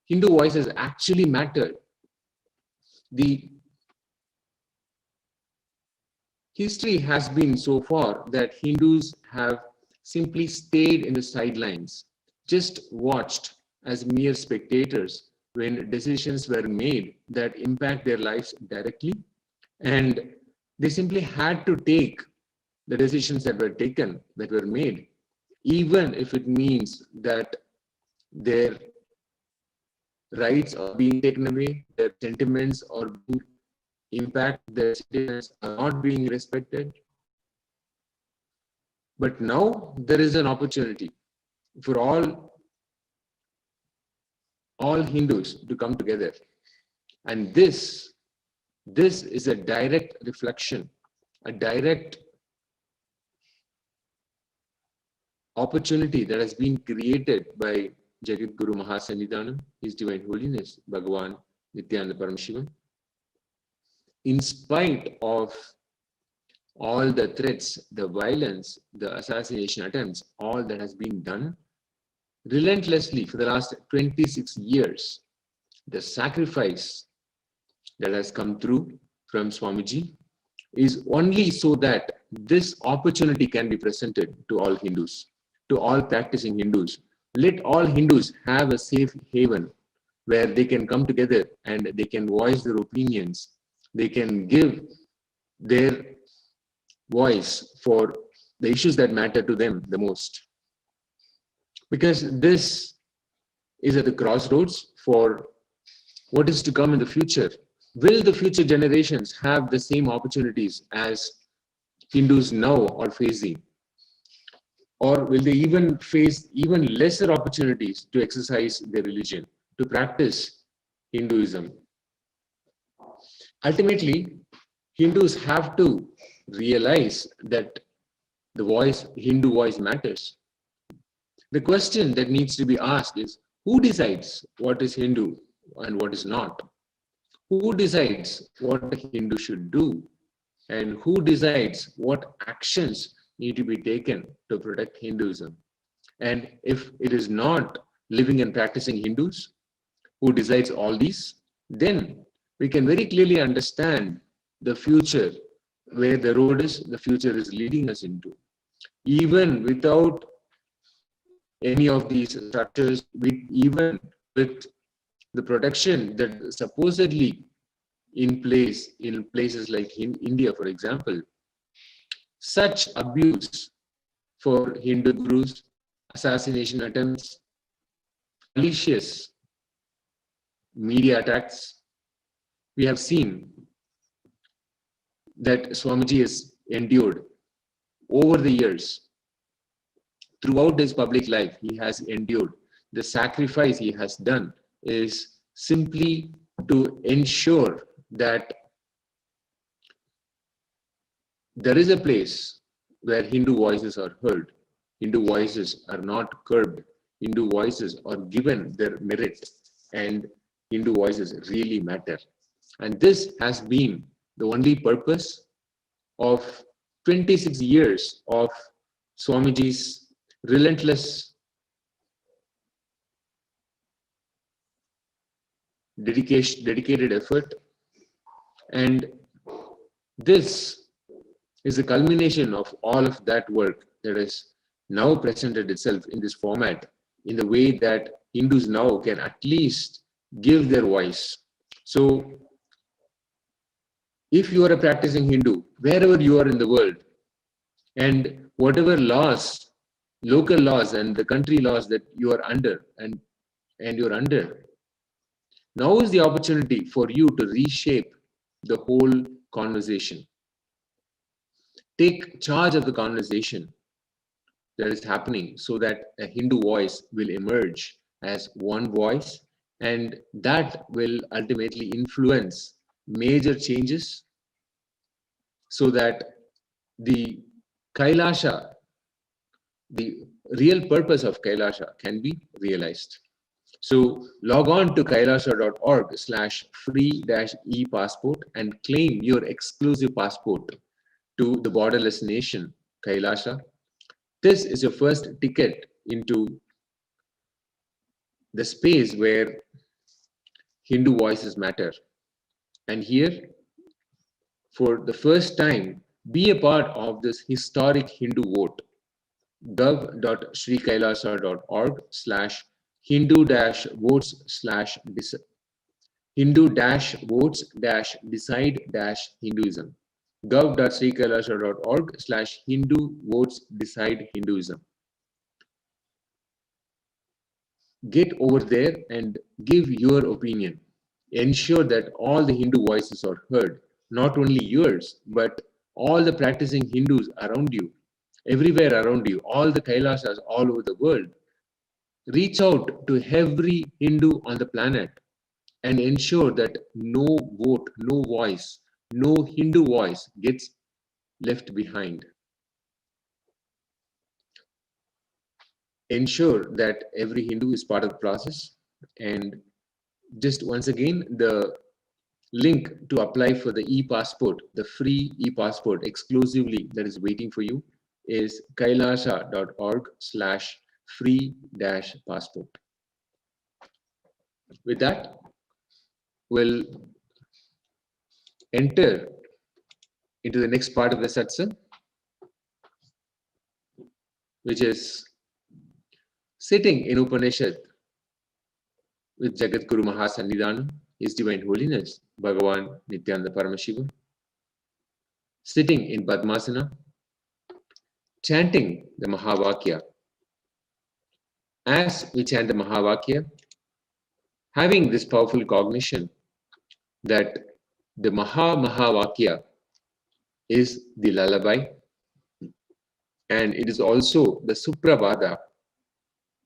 Hindu voices actually mattered. The history has been so far that Hindus have simply stayed in the sidelines, just watched as mere spectators when decisions were made that impact their lives directly, and they simply had to take the decisions that were taken, that were made, even if it means that their rights are being taken away, their sentiments are being impacted, their sentiments are not being respected. But now there is an opportunity for all Hindus to come together. And this is a direct reflection, a direct opportunity that has been created by Jagat Guru Mahasannidhanam, His Divine Holiness, Bhagavan Nithyananda Paramashivam. In spite of all the threats, the violence, the assassination attempts, all that has been done relentlessly for the last 26 years, the sacrifice that has come through from Swamiji is only so that this opportunity can be presented to all Hindus, to all practicing Hindus. Let all Hindus have a safe haven where they can come together and they can voice their opinions. They can give their voice for the issues that matter to them the most. Because this is at the crossroads for what is to come in the future. Will the future generations have the same opportunities as Hindus now are facing? Or will they even face even lesser opportunities to exercise their religion, to practice Hinduism? Ultimately, Hindus have to realize that the Hindu voice matters. The question that needs to be asked is, who decides what is Hindu and what is not? Who decides what a Hindu should do? And who decides what actions need to be taken to protect Hinduism? And if it is not living and practicing Hindus who decides all these, then we can very clearly understand the future, where the road is, the future is leading us into. Even without any of these structures, even with the protection that supposedly in place in places like in India, for example, such abuse for Hindu gurus, assassination attempts, malicious media attacks, we have seen that Swamiji has endured over the years. Throughout his public life, he has endured. The sacrifice he has done is simply to ensure that there is a place where Hindu voices are heard, Hindu voices are not curbed, Hindu voices are given their merit, and Hindu voices really matter. And this has been the only purpose of 26 years of Swamiji's relentless dedicated effort. And this is the culmination of all of that work that has now presented itself in this format, in the way that Hindus now can at least give their voice. So if you are a practicing Hindu, wherever you are in the world, and whatever laws, local laws and the country laws that you are under and you're under, now is the opportunity for you to reshape the whole conversation. Take charge of the conversation that is happening so that a Hindu voice will emerge as one voice, and that will ultimately influence major changes so that the KAILASA, the real purpose of KAILASA, can be realized. So log on to kailasa.org/free-e-passport and claim your exclusive passport to the borderless nation, KAILASA. This is your first ticket into the space where Hindu voices matter. And here, for the first time, be a part of this historic Hindu vote. gov.srikailasha.org/Hindu-votes-decide-Hinduism. gov.srikailasha.org/Hindu-votes-decide-Hinduism. Get over there and give your opinion. Ensure that all the Hindu voices are heard, not only yours, but all the practicing Hindus around you, everywhere around you, all the Kailasas all over the world. Reach out to every Hindu on the planet and ensure that no vote, no voice, no Hindu voice gets left behind. Ensure that every Hindu is part of the process. And just once again, the link to apply for the e-passport, the free e-passport exclusively that is waiting for you, is kailasa.org/free-passport. With that, we'll enter into the next part of the satsang, which is sitting in Upanishad with Jagat Guru Mahasannidhanam, His Divine Holiness, Bhagavan Nithyananda Paramashivam, sitting in Padmasana, chanting the Mahavakya. As we chant the Mahavakya, having this powerful cognition that the Mahavakya is the lullaby, and it is also the Suprabhada,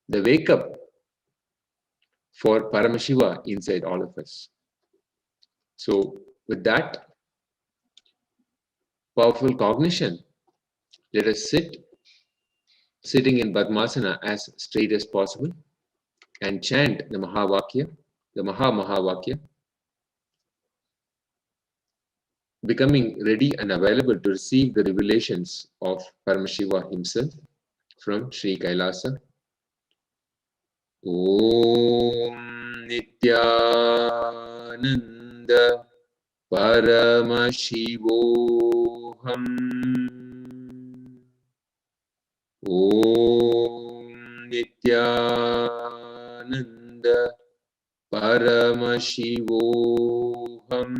the wake up for Paramashiva inside all of us. So with that powerful cognition, let us sitting in Padmasana as straight as possible, and chant the Mahavakya, the Mahavakya, becoming ready and available to receive the revelations of Paramashiva himself from Sri Kailasa. Om Nithyananda Paramashivoham. Om Nithyananda Paramashivoham.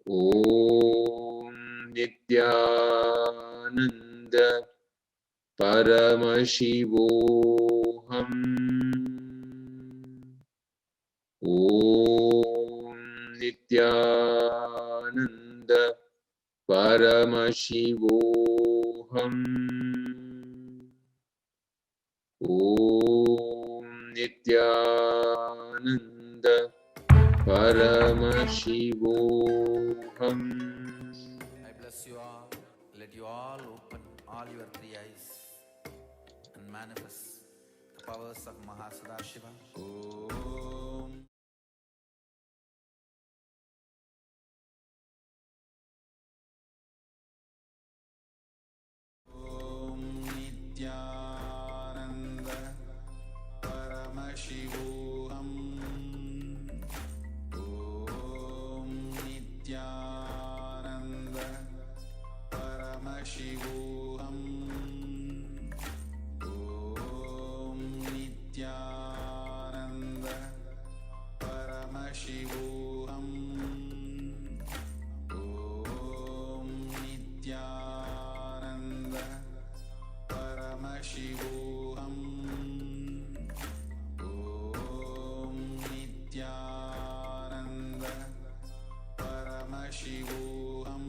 Om Nithyananda Paramashivoham. Om Nithyananda Paramashivoham. Om Nithyananda Paramashivoham. I bless you all. Let you all open all your three eyes and manifest the powers of Mahasadashiva. Om. Om Nithyananda Paramashivoham. Om Nithyananda Paramashivoham. Om Nithyananda Paramashivoham. Om Nithyananda Paramashivoham. Om Nithyananda Paramashivoham.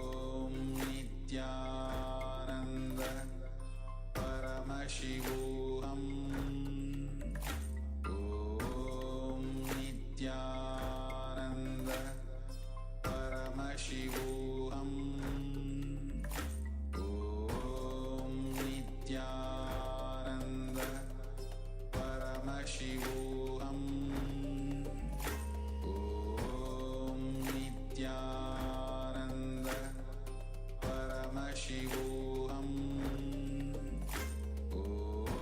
Om Nithyananda Paramashivoham. Om Nithyananda Paramashivoham. Om Nithyananda Paramashivoham. Om Nithyananda Paramashivoham. Om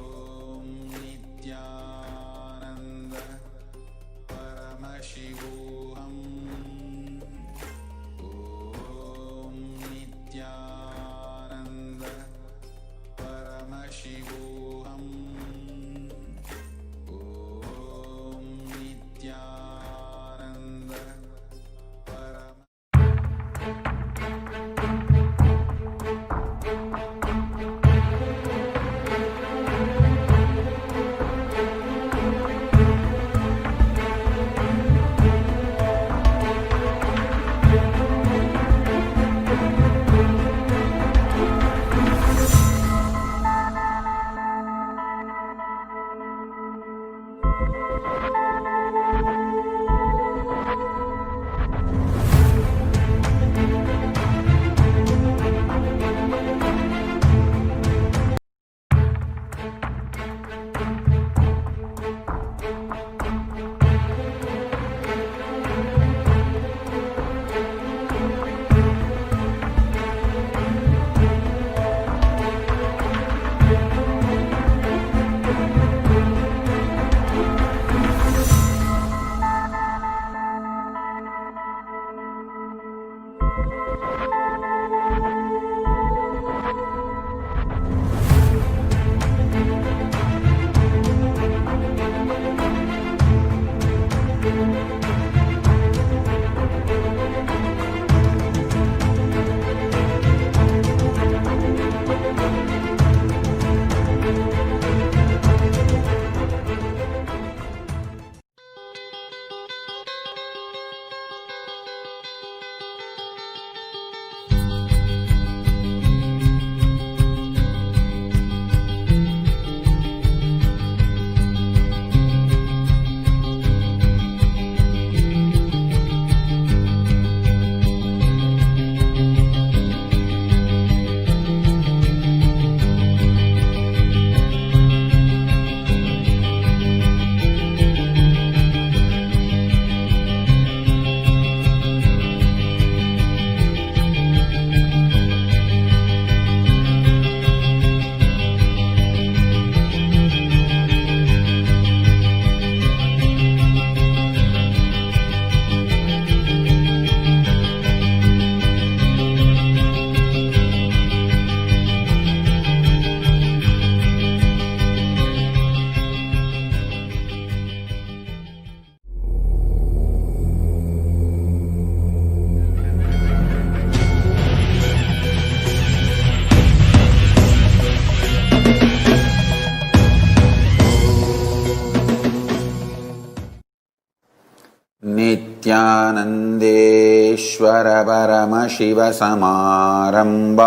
नित्यानन्देश्वर Paramshiva समारम्भाम्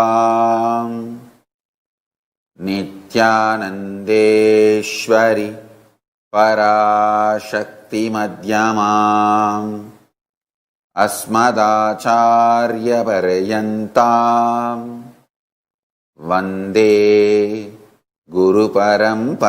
नित्यानन्देश्वरि पराशक्ति मध्यमाम् अस्मदाचार्यपर्यन्ताम् वन्दे गुरुपरम्पराम्.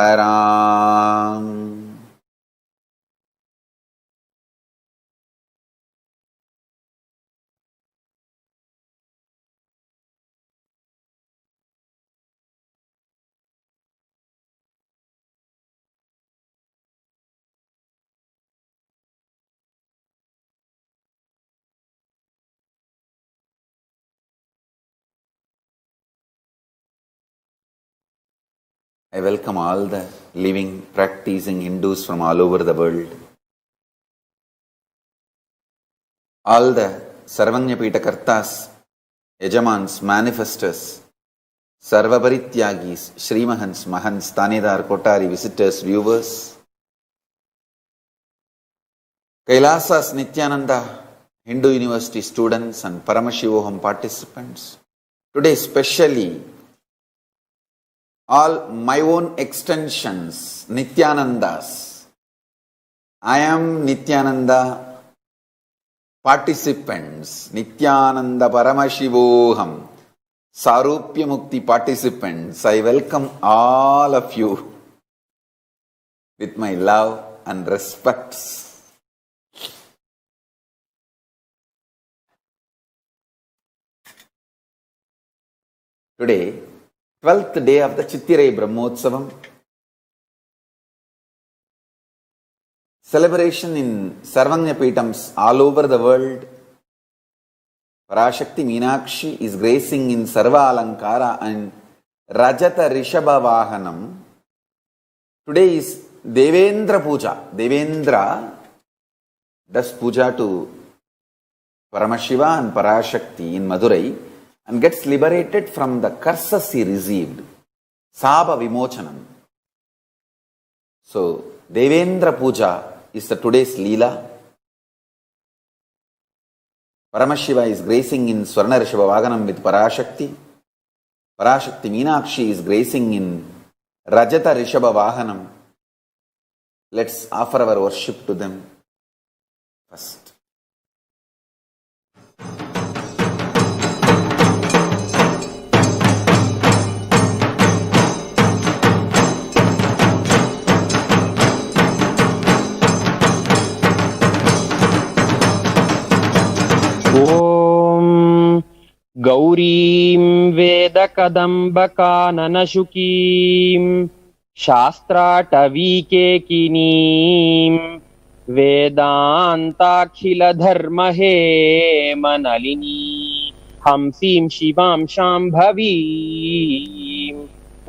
I welcome all the living, practicing Hindus from all over the world. All the Sarvanyapita Kartas, Yajamans, Manifestors, Sarvaparityagis, Srimahans, Mahans, Tanidar, Kotari, visitors, viewers, KAILASA's Nithyananda Hindu University students and Paramashivoham participants. Today especially all my own extensions, Nithyanandas. I am Nithyananda participants, Nithyananda Paramashivoham, Sarupya Mukti participants. I welcome all of you with my love and respects. Today, 12th day of the Chittirai Brahmotsavam. Celebration in Sarvanyapitams all over the world. Parashakti Meenakshi is gracing in Sarva Alankara and Rajata Rishabha Vahanam. Today is Devendra Puja. Devendra does puja to Paramashiva and Parashakti in Madurai and gets liberated from the curses he received. Saba Vimochanam. So, Devendra Puja is the today's Leela. Paramashiva is gracing in Swarna Rishabha Vaganam with Parashakti. Parashakti Meenakshi is gracing in Rajata Rishabha Vahanam. Let's offer our worship to them first. ॐ गौरीं वेदकदम्बकाननशुकीं शास्त्राटवीकेकिनीं वेदान्ताखिलधर्महेमनलिनी हंसीं शिवां शाम्भवीं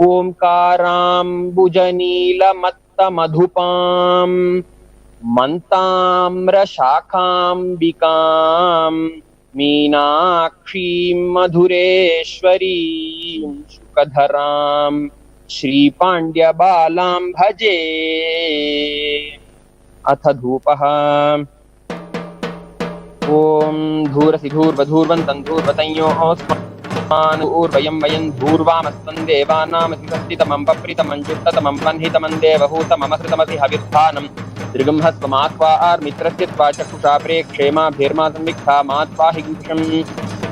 ओङ्काराम्बुजनीलमत्तमधुपां मन्ताम्रशाखाम्बिकां मीनाक्षीं मधुरेश्वरीं शुकधरां श्रीपाण्ड्यबालां भजे। अथ धूपः। ॐ धूरसि धूर्वधूर्वन्तं धूर्वतञ्योऽस्मान् ऊर्वयं वयं धूर्वामस्तं देवानामसि सस्तितमं पप्रितमं जुष्टतमं वह्नितमं देवहूतममसृतमसि हविर्भानं दृगंहस्वमात्वा आर्मित्रस्य त्वा चक्षुषा प्रेक्षेमाभिर्मा संविक्ता मात्वा हिंसम्।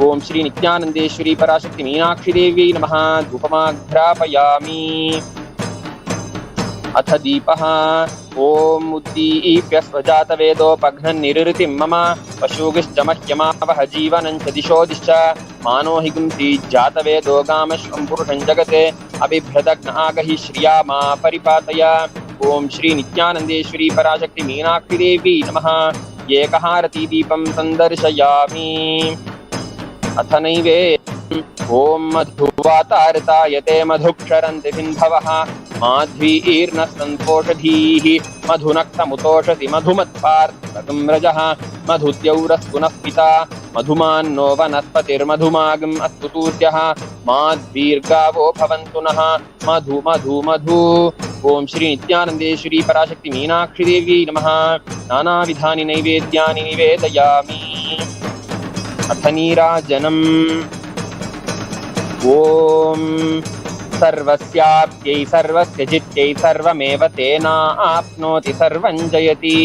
ॐ श्री नित्यानन्देश्वरी पराशक्ति मीनाक्षी देवी नमः। धूपमाघ्रापयामि। अथ दीपः। ॐ उद्दीप्य स्वजातवेदोपघ्नन्निरृतिं मम पशुगिश्च मह्यमावह जीवनं च दिशो दिश्च मानो हिगुंसि जातवेदो गामश्वं पुरुषं जगते अबिभ्रदग्न आगहि श्रिया मा परिपातय। ॐ श्री नित्यानन्देश्वरी पराशक्ति मीनाक्षी देवी नमः। एकहारती दीपं सन्दर्शयामि। अथ नैवेद्यम्। ॐ मधुवातारतायते मधुक्षरन्ति सिन्धवः माध्वीर्नः सन्तोषधीः मधुनक्तमुतोषसि मधुमत्पार्थकं रजः मधुद्यौरस्तुनः पिता मधुमान्नो वनस्पतिर्मधुमागम् अस्तु सूर्यः माध्वीर्गावो भवन्तु नः। मधु मधु मधु ओम श्री नित्यानंदेश्वरी पराशक्ति मीनाक्षी देवी नमः। नानाविधानि नैवेद्यानि निवेदयामि। अथ नीराजनम्। ओम सर्वस्याप्यै सर्वस्य चित्यै सर्वमेव तेनाप्नोति सर्वं जयति।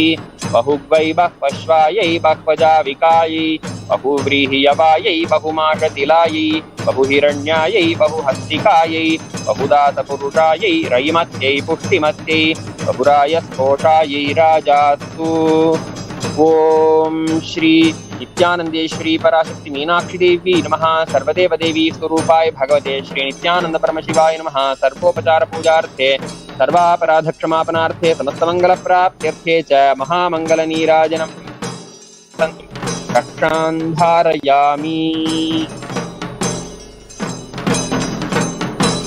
बहुग्वै बह्वश्वायै बह्वजाविकायै बहुव्रीहियवायै बहुमाशतिलायै बहुहिरण्यायै बहुहस्तिकायै बहुदातपुरुषायै रयिमत्यै पुष्टिमत्यै बहुराय स्फोटायै राजास्तु। ओम श्री नित्यानंदेश्वरी पराशक्ति मीनाक्षी देवी नमः। सर्वदेव देवी स्वरूपाय भगवते श्री नित्यानंद परमशिवाय नमः। सर्वोपचार पूजार्थे सर्वापराध क्षमापनार्थे समस्तमंगल प्राप्त्यर्थे च महामंगल नीराजनम रक्षान्धारयामि।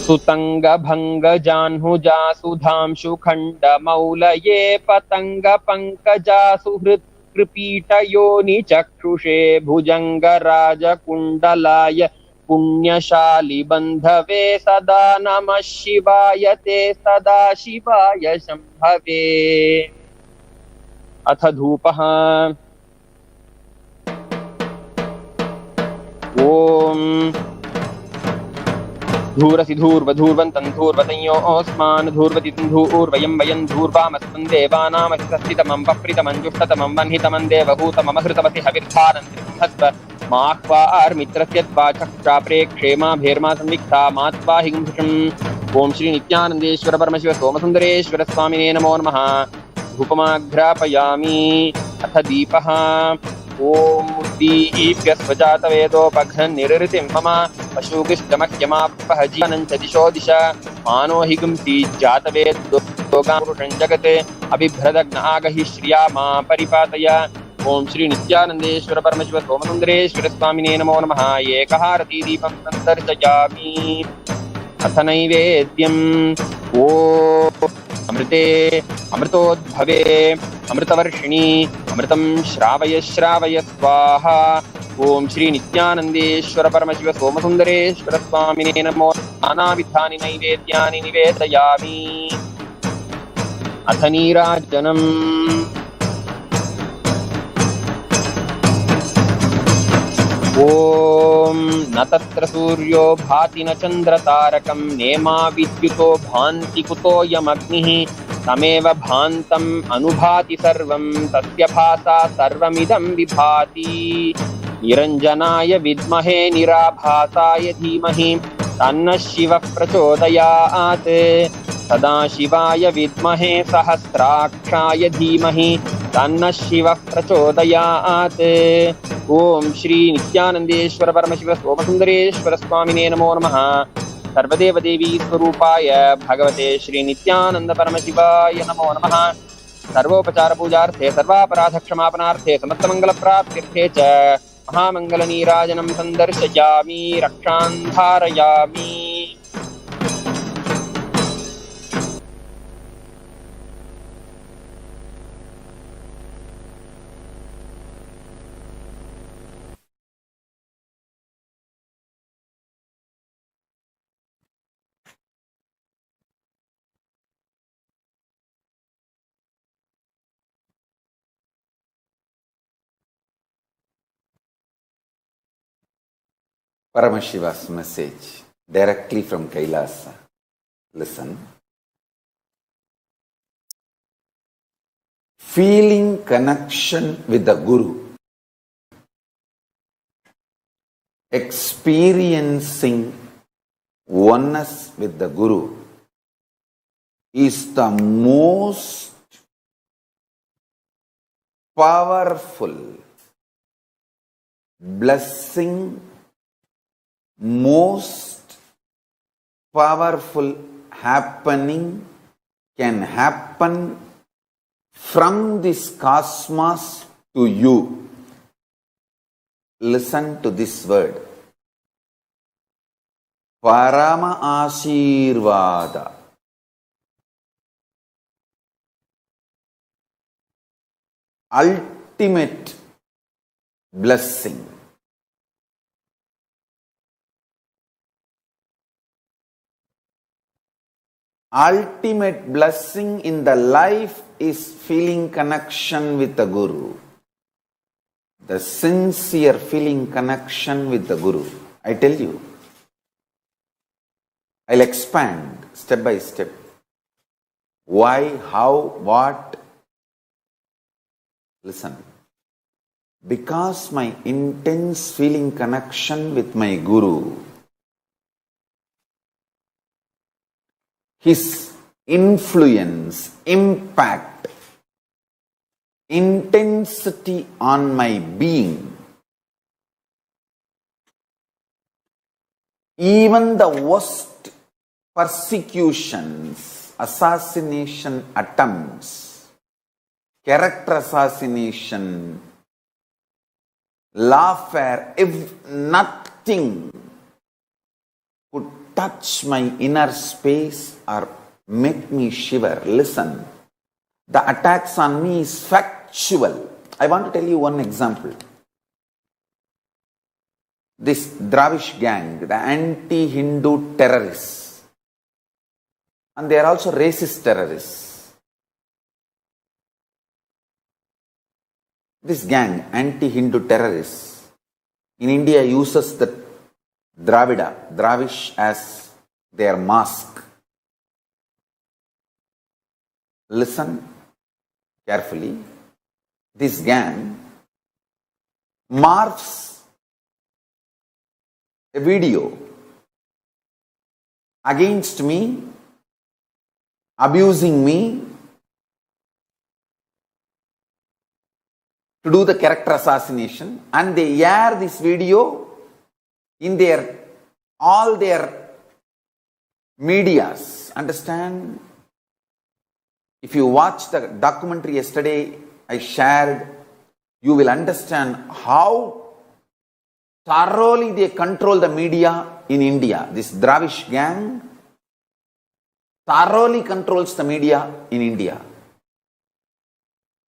सुतंग भंग जाह्नुजा सुधांशु खंड मौलये पतंग पंकजा सुहृत् कृपीटयोनि चक्षुषे भुजंग राजकुंडलाय पुण्यशाली बंधवे सदा नमः शिवाय ते सदा शिवाय शंभवे। अथ धूपः। ओम धूरसि धूर्वधूर्वन्तं धूर्वतयोऽस्मान् धूर्वति धूर्वयं वयं धूर्वामस्मन् देवानामस्थितमं पप्रितमञ्जुष्टतमं वह्नितमं देवभूतममहृतमसि हविर्धारं त्रिसंहस्व माह्वा आर्मित्रस्य त्वाचक्षा प्रेक्षेमा भेर्मा संविक्ता मात्वा हिंसुषम्। ओम श्री नित्यानंदेश्वर परमशिव सोमसुंदरेश्वर स्वामिने नमो नमः। धूपमाघ्रापयामि। अथ दीपः। ओम दीप्य स्वजातवेदोपघ्ननिरृतिं मम पशुगिष्टमह्यमापः जीवनं च दिशो दिश मानो हि गुंसि जातवेदोगापुरुषं जगत् अबिभ्रदग्न आगहि श्रिया मा परिपातय। ओम श्री नित्यानंदेश्वर परमशिव सोमसुंदरेश्वर स्वामिने नमो नमः। एकहारती दीपं सन्दर्शयामि। अथ नैवेद्यम्। ओम अमृते अमृतोद्भवे अमृतवर्षिणी अमृतं श्रावय श्रावय स्वाहा। ओम श्री नित्यानंदेश्वर परमशिव सोमसुंदरेश्वर स्वामिने नमो। नानाविधानि नैवेद्यानि निवेदयामि। अथ नीराजनम्। ओम न तत्र सूर्यो भाति न चन्द्रतारकं नेमा विद्युतो भान्ति कुतोऽयमग्निः तमेव भान्तम् अनुभाति सर्वं तस्य भासा सर्वमिदं विभाति। निरञ्जनाय विद्महे निराभासाय धीमहि तन्नः शिवः प्रचोदयात्। सदाशिवाय विद्महे सहस्राक्षाय धीमहि तन्नः शिवः प्रचोदयात्। ओम श्री नित्यानंदेश्वर परमशिव सोमसुंदरेश्वर स्वामिने नमो नमः। सर्वदेव देवी स्वरूपाय भगवते श्री नित्यानंद परमशिवाय नमो नमः। सर्वोपचार पूजार्थे सर्वापराध क्षमापनार्थे समस्तमंगल प्राप्त्यर्थे च महामंगल नीराजनं सन्दर्शयामि। रक्षान्धारयामि। Paramashiva's message directly from KAILASA. Listen. Feeling connection with the Guru, experiencing oneness with the Guru is the most powerful blessing, most powerful happening can happen from this cosmos to you. Listen to this word. Parama Ashirvada. Ultimate blessing. ultimate blessing in the life is feeling connection with the Guru. The sincere feeling connection with the Guru. I tell you, I'll expand step by step. Why, how, what? Listen. Because my intense feeling connection with my Guru, his influence, impact, intensity on my being, even the worst persecutions, assassination attempts, character assassination, lawfare, if nothing could touch my inner space or make me shiver. Listen, the attacks on me is factual. I want to tell you one example. This Dravish gang, the anti-Hindu terrorists, and they are also racist terrorists. This gang, anti-Hindu terrorists, in India uses the Dravish as their mask. Listen carefully. This gang morphs a video against me, abusing me, to do the character assassination, and they air this video in all their medias. Understand? If you watch the documentary yesterday I shared, you will understand how thoroughly they control the media in India. This Dravish gang thoroughly controls the media in India.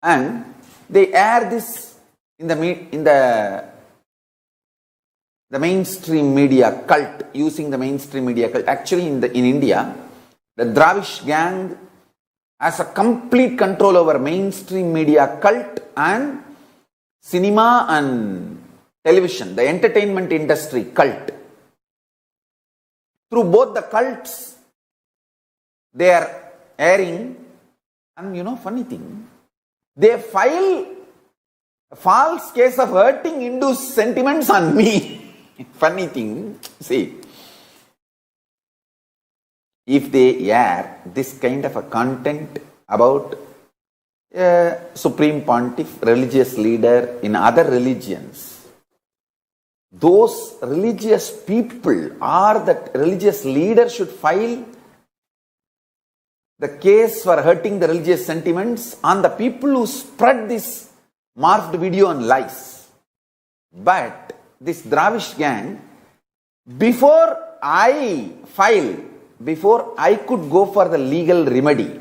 And they air this in the mainstream media cult, using the mainstream media cult. Actually, in India, the Dravish gang has a complete control over mainstream media cult and cinema and television, the entertainment industry cult. Through both the cults, they are airing, and funny thing, they file a false case of hurting Hindu sentiments on me. Funny thing, see, if they air this kind of a content about a Supreme Pontiff, religious leader in other religions, those religious people or that religious leader should file the case for hurting the religious sentiments on the people who spread this morphed video and lies. But this Dravish gang, before I could go for the legal remedy,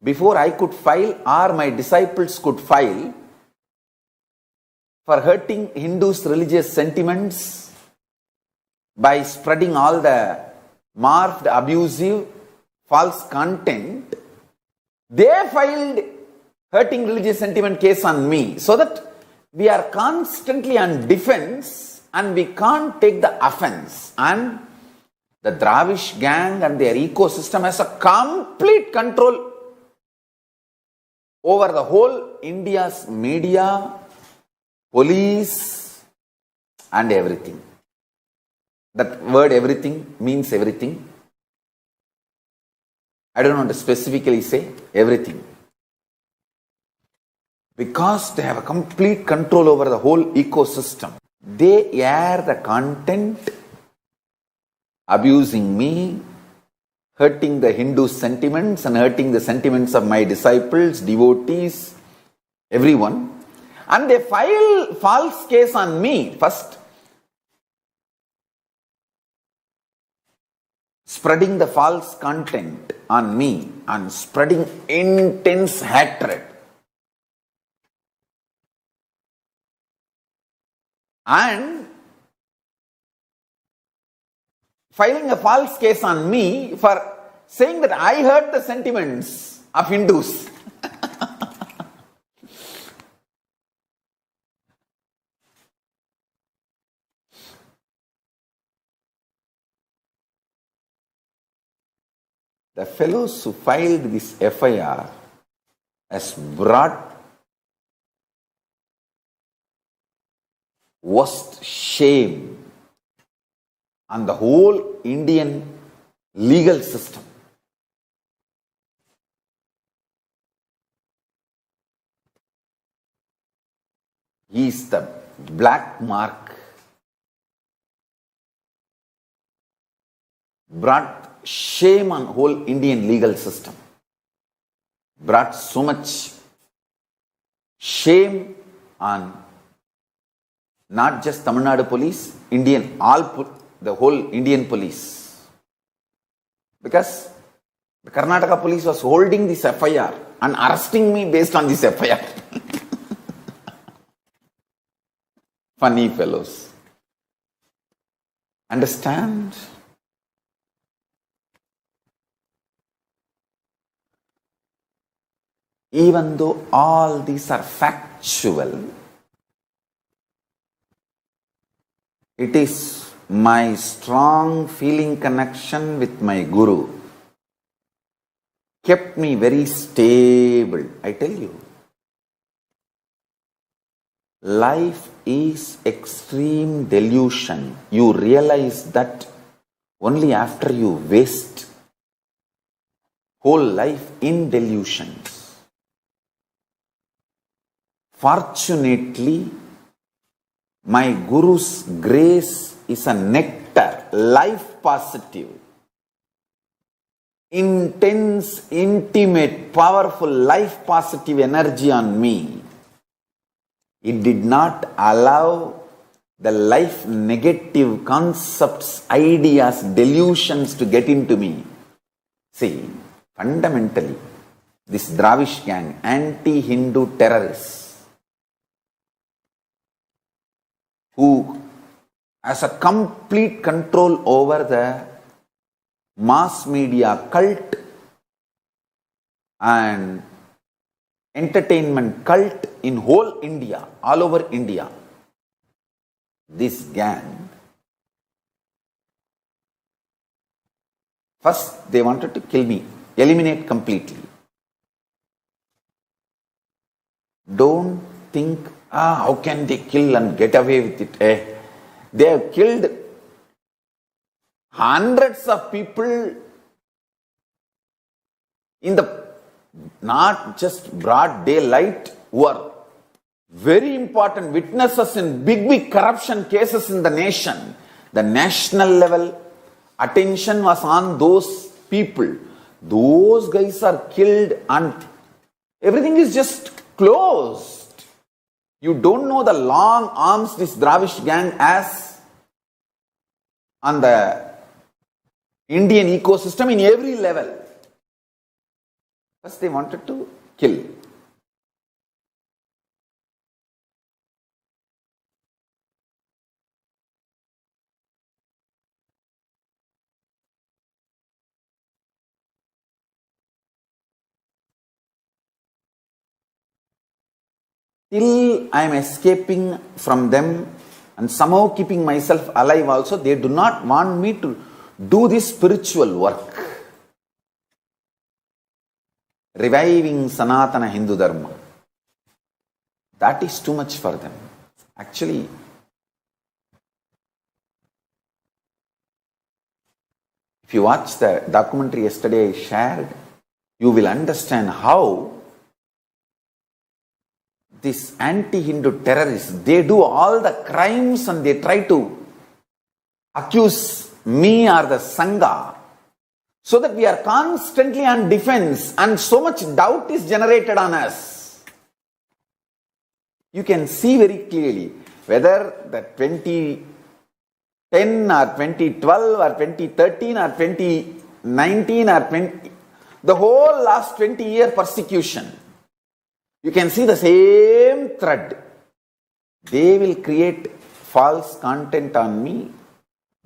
before I could file or my disciples could file for hurting Hindus' religious sentiments by spreading all the morphed, abusive, false content, they filed hurting religious sentiment case on me, so that we are constantly on defense and we can't take the offense. And the Dravish gang and their ecosystem has a complete control over the whole India's media, police, and everything. That word everything means everything. I don't want to specifically say everything. Because they have a complete control over the whole ecosystem. They air the content abusing me, hurting the Hindu sentiments and hurting the sentiments of my disciples, devotees, everyone. And they file false case on me first, spreading the false content on me and spreading intense hatred. And filing a false case on me for saying that I hurt the sentiments of Hindus. The fellows who filed this FIR has brought worst shame on the whole Indian legal system. He is the black mark, brought shame on whole Indian legal system, brought so much shame on not just Tamil Nadu police, the whole Indian police. Because the Karnataka police was holding this FIR and arresting me based on this FIR. Funny fellows. Understand? Even though all these are factual, it is my strong feeling connection with my Guru kept me very stable. I tell you, life is extreme delusion. You realize that only after you waste whole life in delusions. Fortunately, my Guru's grace is a nectar, life positive, intense, intimate, powerful, life positive energy on me. It did not allow the life negative concepts, ideas, delusions to get into me. See, fundamentally, this Dravish gang, anti-Hindu terrorists, who has a complete control over the mass media cult and entertainment cult in whole India, all over India. This gang, first they wanted to kill me, eliminate completely. Don't think, how can they kill and get away with it? They have killed hundreds of people in the not just broad daylight, who are very important witnesses in big corruption cases in the nation. The national level attention was on those people. Those guys are killed and everything is just closed. You don't know the long arms this Dravish gang has on the Indian ecosystem in every level. First they wanted to kill. Till I am escaping from them and somehow keeping myself alive also, they do not want me to do this spiritual work. Reviving Sanatana Hindu Dharma. That is too much for them. Actually, if you watch the documentary yesterday I shared, you will understand how these anti-Hindu terrorists, they do all the crimes and they try to accuse me or the Sangha, so that we are constantly on defense and so much doubt is generated on us. You can see very clearly whether the 2010 or 2012 or 2013 or 2019 or the whole last 20-year persecution. You can see the same thread. They will create false content on me,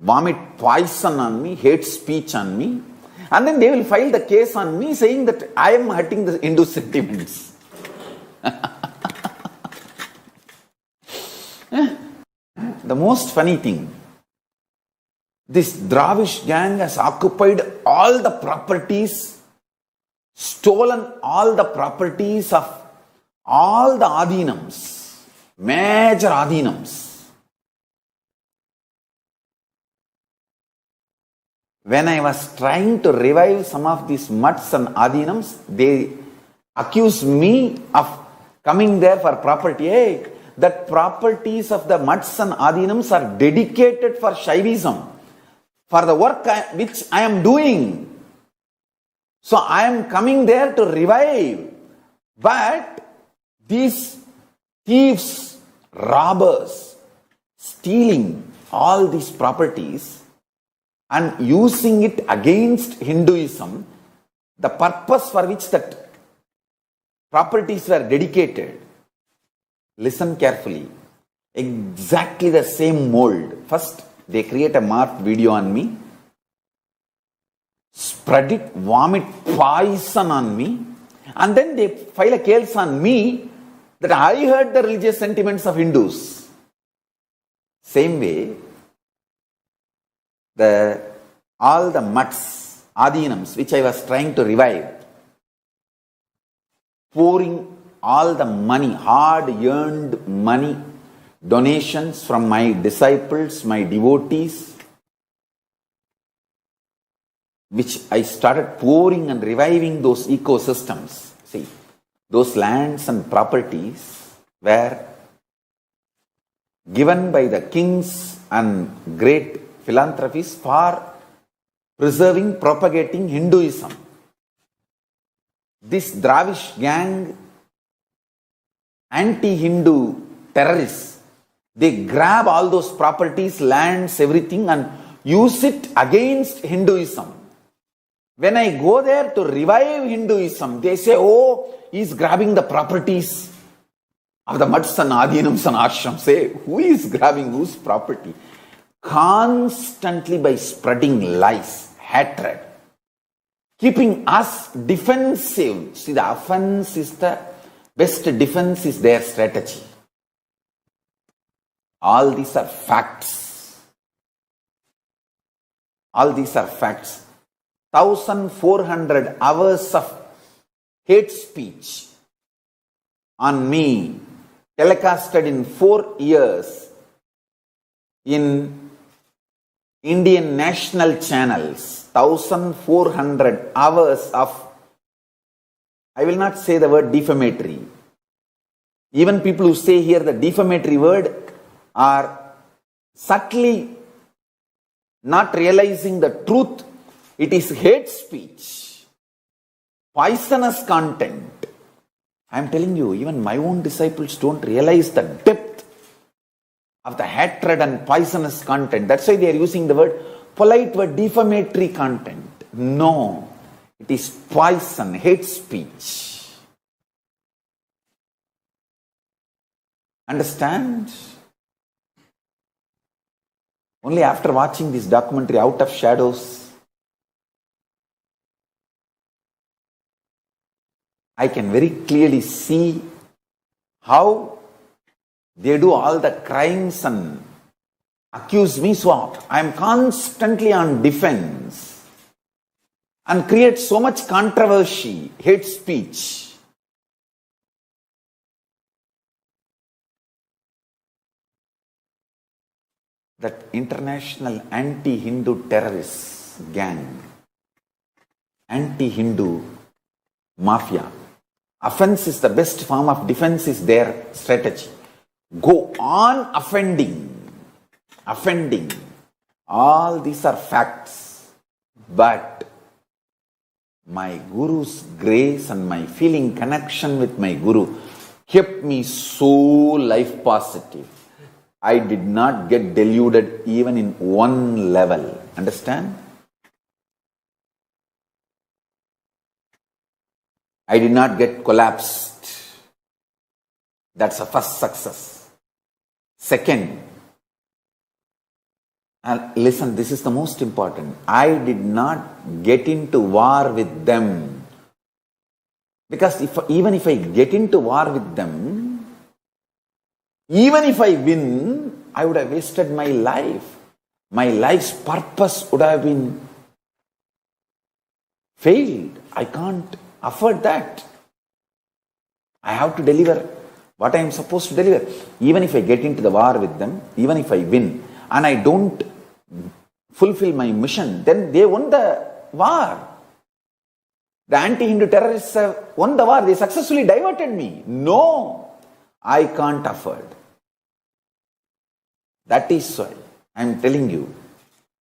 vomit poison on me, hate speech on me, And then they will file the case on me saying that I am hurting the Hindu sentiments. The most funny thing, this Dravish gang has occupied all the properties, stolen all the properties of all the Adinams, major Adinams. When I was trying to revive some of these mutts and Adinams, they accused me of coming there for property. Hey, that properties of the mutts and Adinams are dedicated for Shaivism, for the work which I am doing. So I am coming there to revive. But these thieves, robbers, stealing all these properties and using it against Hinduism, the purpose for which that properties were dedicated. Listen carefully. Exactly the same mold. First, they create a marked video on me, spread it, vomit poison on me, and then they file a case on me that I hurt the religious sentiments of Hindus. Same way, all the mutts, Adinams, which I was trying to revive, pouring all the money, hard-earned money, donations from my disciples, my devotees, which I started pouring and reviving those ecosystems. See, those lands and properties were given by the kings and great philanthropists for preserving, propagating Hinduism. This Dravish gang, anti-Hindu terrorists, they grab all those properties, lands, everything and use it against Hinduism. When I go there to revive Hinduism, they say, oh, he's grabbing the properties of the mutts and Adinams and ashrams. Say, who is grabbing whose property? Constantly by spreading lies, hatred, keeping us defensive. See, the offense is the best defense, is their strategy. All these are facts. All these are facts. 1,400 hours of hate speech on me, telecasted in 4 years in Indian national channels. 1,400 hours of, I will not say the word defamatory. Even people who say here the defamatory word are subtly not realizing the truth. It is hate speech, poisonous content. I am telling you, even my own disciples don't realize the depth of the hatred and poisonous content. That's why they are using the word, polite word, defamatory content. No, it is poison, hate speech. Understand? Only after watching this documentary, Out of Shadows, I can very clearly see how they do all the crimes and accuse me. So I am constantly on defense and create so much controversy, hate speech. That international anti-Hindu terrorist gang, anti-Hindu mafia. Offense is the best form of defense, is their strategy. Go on offending. All these are facts. But my Guru's grace and my feeling connection with my Guru kept me so life positive. I did not get deluded even in one level. Understand? I did not get collapsed. That's a first success. Second, And listen, this is the most important. I did not get into war with them. Because even if I get into war with them, even if I win, I would have wasted my life. My life's purpose would have been failed. I can't afford that. I have to deliver what I am supposed to deliver. Even if I get into the war with them, even if I win, and I don't fulfill my mission, then they won the war. The anti-Hindu terrorists have won the war. They successfully diverted me. No, I can't afford. That is why I am telling you,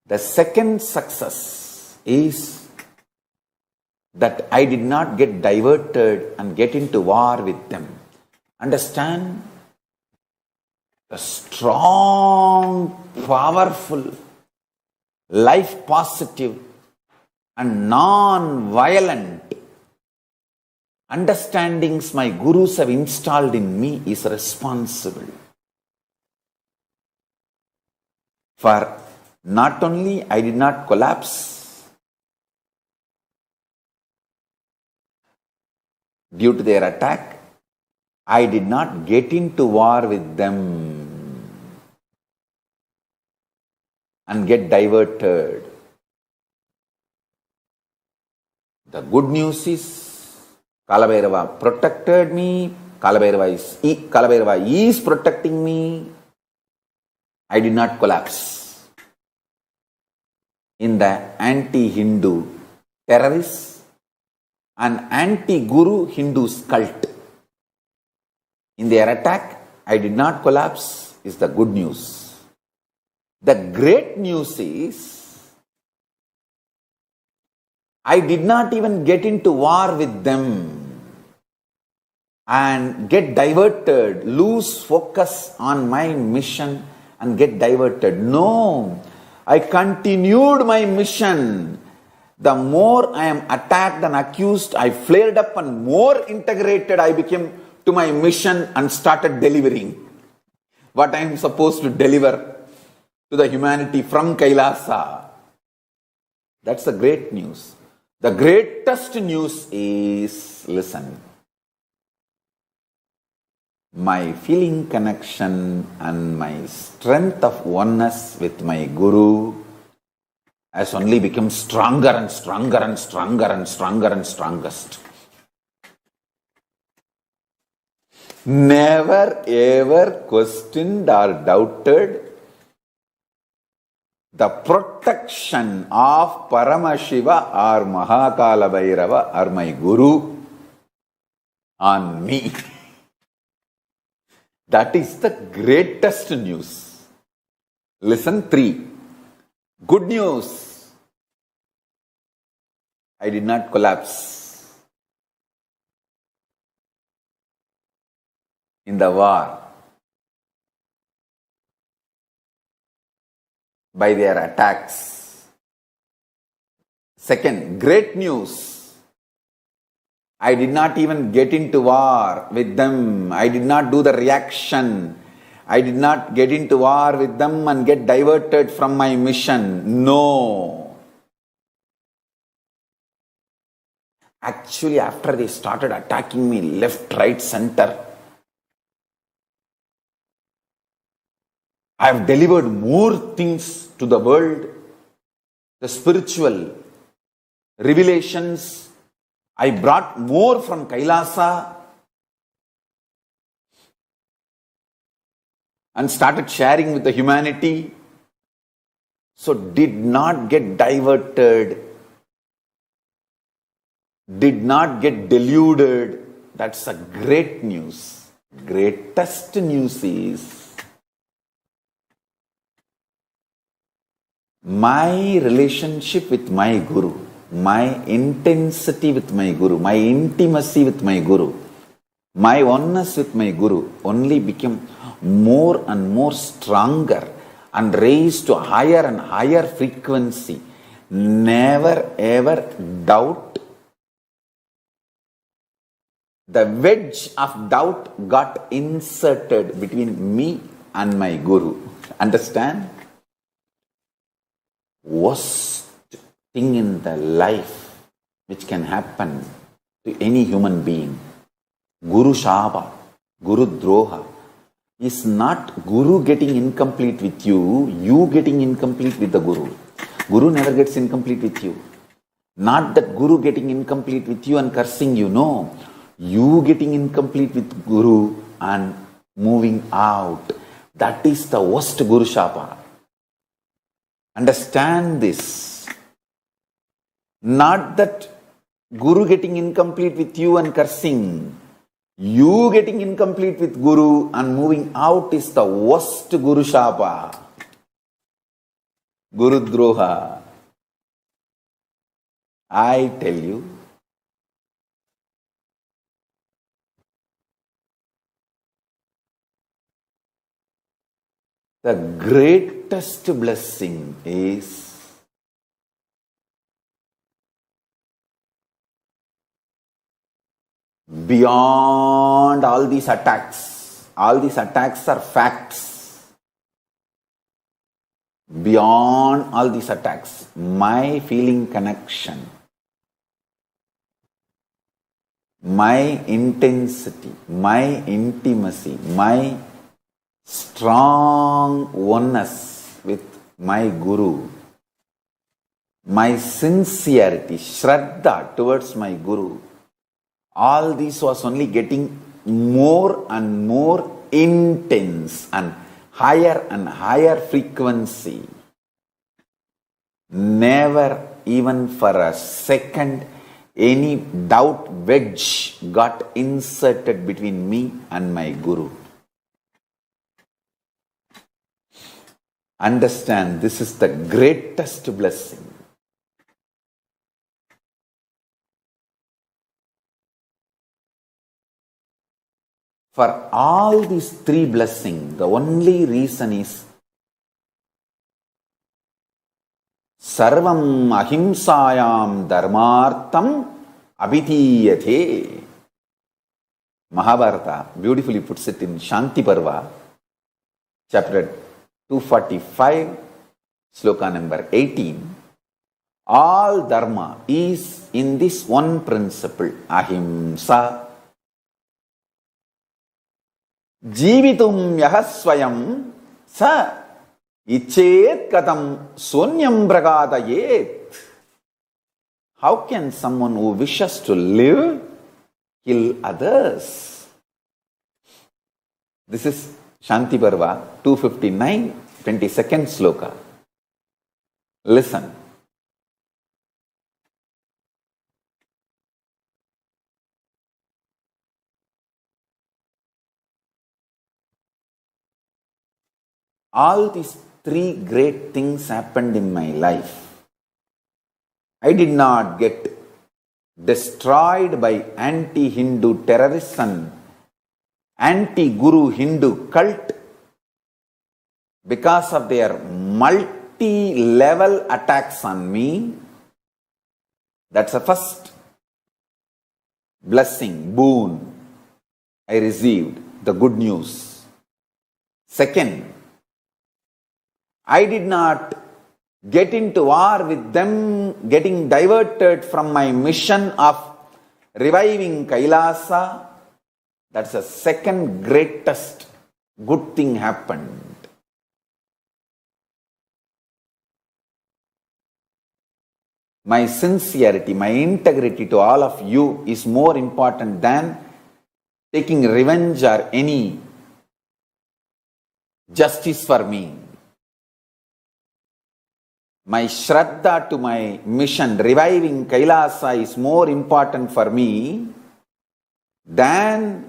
the second success is that I did not get diverted and get into war with them. Understand? The strong, powerful, life positive and non-violent understandings my gurus have installed in me is responsible for not only I did not collapse due to their attack, I did not get into war with them and get diverted. The good news is Kalabhairava protected me. Kalabhairava is protecting me. I did not collapse in the anti-Hindu terrorists and anti-Guru Hindus cult. In their attack, I did not collapse is the good news. The great news is I did not even get into war with them and get diverted, lose focus on my mission and get diverted. No, I continued my mission. The more I am attacked and accused, I flared up and more integrated I became to my mission and started delivering what I am supposed to deliver to the humanity from Kailasa. That's the great news. The greatest news is, listen, my feeling connection and my strength of oneness with my Guru has only become stronger and stronger and stronger and stronger and strongest. Never ever questioned or doubted the protection of Paramashiva or Mahakala Bhairava or my Guru on me. That is the greatest news. Listen, 3. Good news. I did not collapse in the war by their attacks. Second, great news. I did not even get into war with them. I did not do the reaction. I did not get into war with them and get diverted from my mission. No. Actually, after they started attacking me left, right, center, I have delivered more things to the world, the spiritual revelations. I brought more from Kailasa and started sharing with the humanity. So did not get diverted, did not get deluded. That's a great news. Greatest news is my relationship with my Guru, my intensity with my Guru, my intimacy with my Guru, my oneness with my Guru only became more and more stronger and raised to a higher and higher frequency. Never ever doubt. The wedge of doubt got inserted between me and my Guru. Understand? worst thing in the life which can happen to any human being. Guru Shapa, Guru Droha, is not Guru getting incomplete with you, you getting incomplete with the Guru. Guru never gets incomplete with you. Not that Guru getting incomplete with you and cursing you, no. You getting incomplete with Guru and moving out. That is the worst Guru Shapa. Understand this. Not that Guru getting incomplete with you and cursing. You getting incomplete with Guru and moving out is the worst Guru Shapa. Guru Droha. I tell you, the greatest blessing is beyond all these attacks. All these attacks are facts. Beyond all these attacks, my feeling connection, my intensity, my intimacy, my strong oneness with my Guru, my sincerity, Shraddha towards my Guru, all this was only getting more and more intense and higher frequency. Never even for a second any doubt wedge got inserted between me and my Guru. Understand, this is the greatest blessing. For all these three blessings, the only reason is Sarvam ahimsayam dharmartham abhidhiyate. Mahabharata beautifully puts it in Shanti Parva, chapter 245, sloka number 18. All dharma is in this one principle, ahimsa. Jivitum yahasvayam sa ichet katam sonyam pragadayet. How can someone who wishes to live kill others? This is Shanti Parva 259, 22nd sloka. Listen. All these three great things happened in my life. I did not get destroyed by anti-Hindu terrorists and anti-Guru Hindu cult because of their multi-level attacks on me. That's the first blessing, boon I received, the good news. Second, I did not get into war with them, getting diverted from my mission of reviving KAILASA. That's the second greatest good thing happened. My sincerity, my integrity to all of you is more important than taking revenge or any justice for me. My Shraddha to my mission, reviving KAILASA, is more important for me than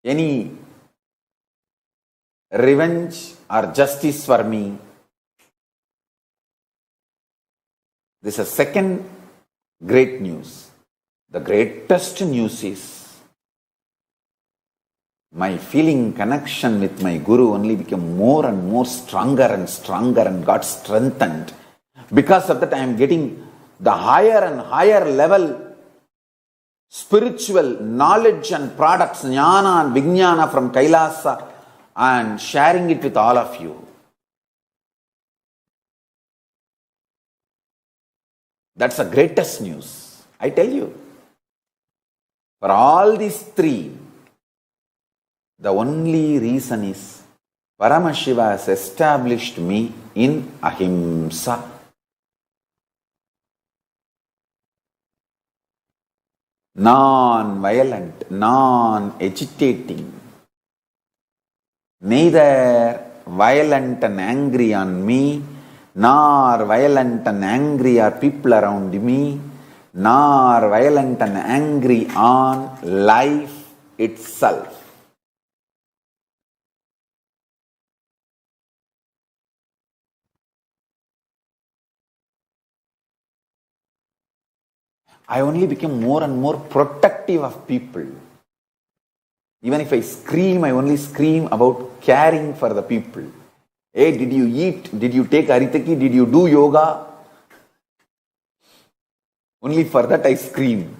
any revenge or justice for me. This is a second great news. The greatest news is my feeling connection with my Guru only became more and more stronger and got strengthened. Because of that, I am getting the higher and higher level spiritual knowledge and products, jnana and vijnana from KAILASA. and sharing it with all of you. That's the greatest news, I tell you. For all these three, the only reason is Paramashiva has established me in ahimsa. Non-violent, non-agitating, neither violent and angry on me, nor violent and angry are people around me, nor violent and angry on life itself. I only became more and more protective of people. Even if I scream, I only scream about caring for the people. Hey, did you eat? Did you take aritaki? Did you do yoga? Only for that I scream.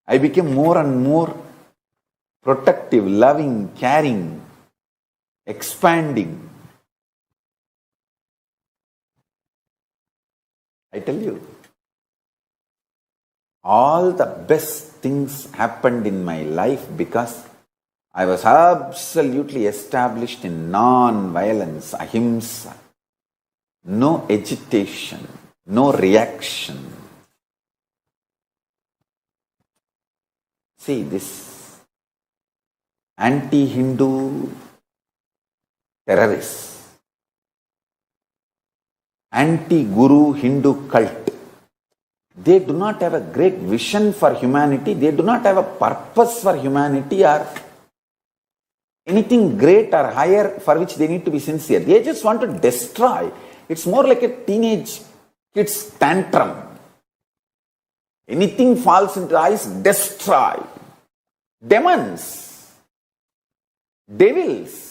I became more and more protective, loving, caring, expanding. I tell you, all the best things happened in my life because I was absolutely established in non-violence, ahimsa. No agitation, no reaction. See, this anti-Hindu terrorists, anti-Guru Hindu cult, they do not have a great vision for humanity. They do not have a purpose for humanity or anything great or higher for which they need to be sincere. They just want to destroy. It's more like a teenage kid's tantrum. Anything falls into eyes, destroy. Demons, devils.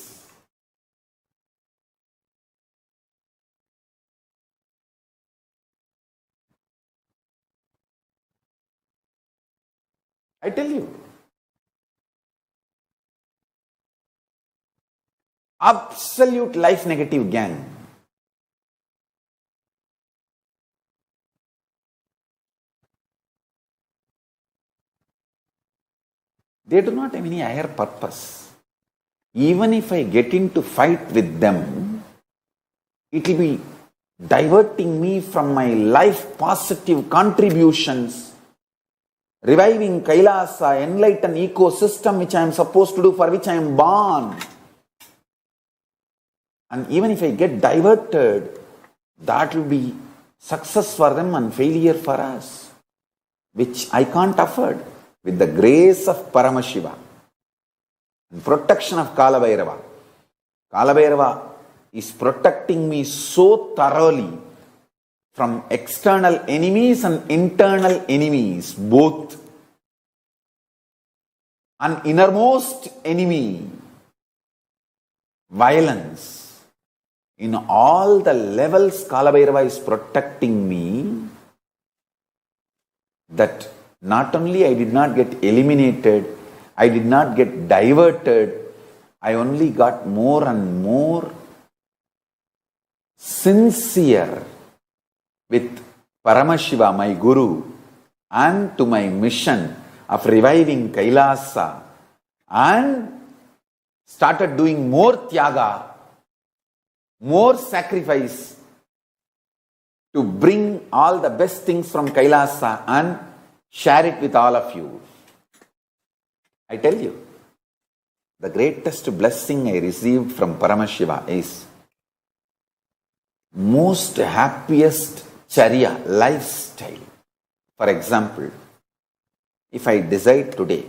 I tell you, absolute life negative gang. They do not have any higher purpose. Even if I get into fight with them, it will be diverting me from my life positive contributions, reviving Kailasa, enlightened ecosystem which I am supposed to do, for which I am born. And even if I get diverted, that will be success for them and failure for us, which I can't afford. With the grace of Paramashiva and protection of Kalabhairava. Kalabhairava is protecting me so thoroughly from external enemies and internal enemies, both. An innermost enemy, violence. In all the levels, Kalabhairava is protecting me, that not only I did not get eliminated, I did not get diverted, I only got more and more sincere with Paramashiva, my Guru, and to my mission of reviving Kailasa, and started doing more tyaga, more sacrifice to bring all the best things from Kailasa and share it with all of you. I tell you, the greatest blessing I received from Paramashiva is most happiest charya, lifestyle. For example, if I decide today,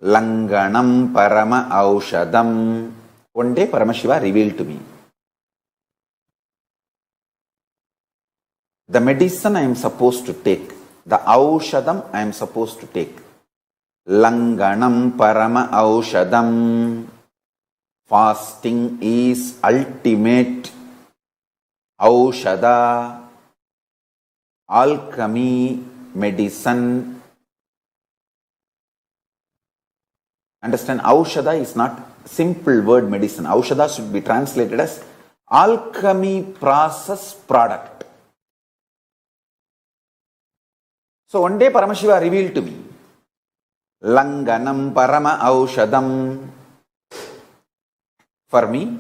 Langanam Parama Aushadam, one day Paramashiva revealed to me, the medicine I am supposed to take, the Aushadam I am supposed to take. Langanam Parama Aushadam. Fasting is ultimate Aushada, alchemy, medicine. Understand, Aushadha is not simple word medicine. Aushadha should be translated as alchemy process product. So one day Paramashiva revealed to me, Langanam Parama Aushadam. For me,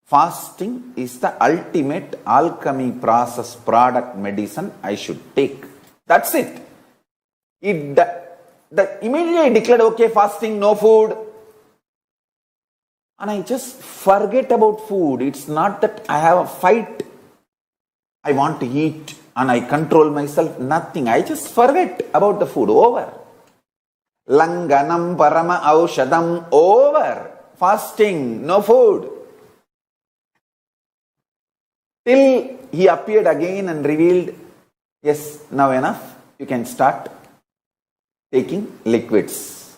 fasting is the ultimate alchemy process product medicine I should take. That's it. Immediately I declared, okay, fasting, no food. And I just forget about food. It's not that I have a fight. I want to eat and I control myself. Nothing. I just forget about the food. Over. Langanam Parama Aushadam. Over. Fasting, no food. Till he appeared again and revealed, yes, now enough. You can start taking liquids.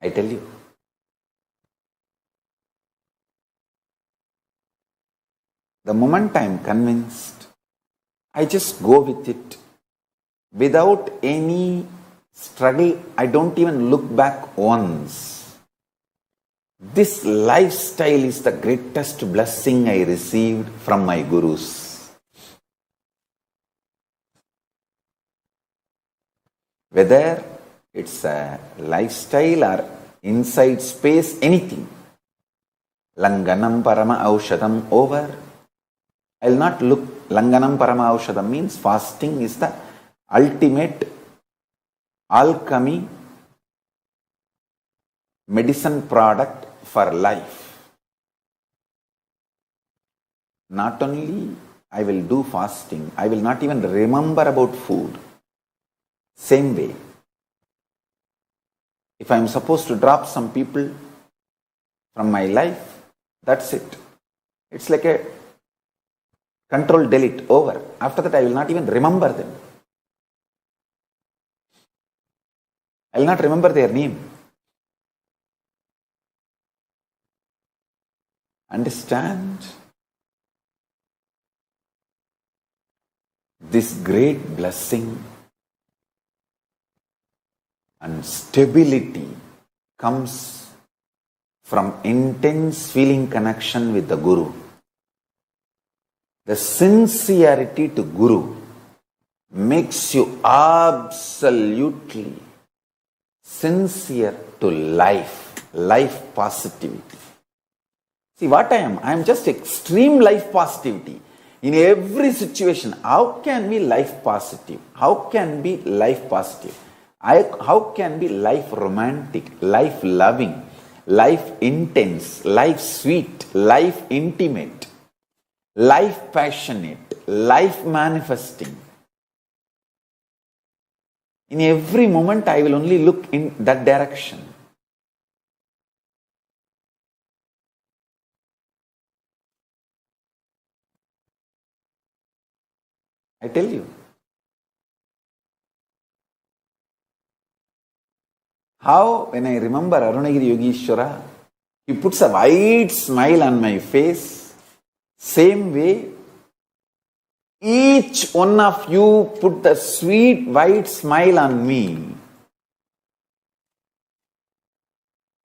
I tell you, the moment I am convinced, I just go with it. Without any struggle, I don't even look back once. This lifestyle is the greatest blessing I received from my gurus. Whether it's a lifestyle or inside space, anything. Langanam Parama Aushadam, over. I'll not look. Langanam Parama Aushadam means fasting is the ultimate alchemy medicine product for life. Not only I will do fasting, I will not even remember about food. Same way, if I am supposed to drop some people from my life, that's it. It's like a control delete, over. After that, I will not even remember them. I will not remember their name. Understand? This great blessing and stability comes from intense feeling connection with the Guru. The sincerity to Guru makes you absolutely sincere to life positivity. See what I am? I am just extreme life positivity. In every situation, how can be life positive? How can be life positive? How can be life romantic, life loving, life intense, life sweet, life intimate, life passionate, life manifesting? In every moment, I will only look in that direction. I tell you. How, when I remember Arunagiri Yogeshwara, he puts a wide smile on my face. Same way, each one of you put a sweet white smile on me.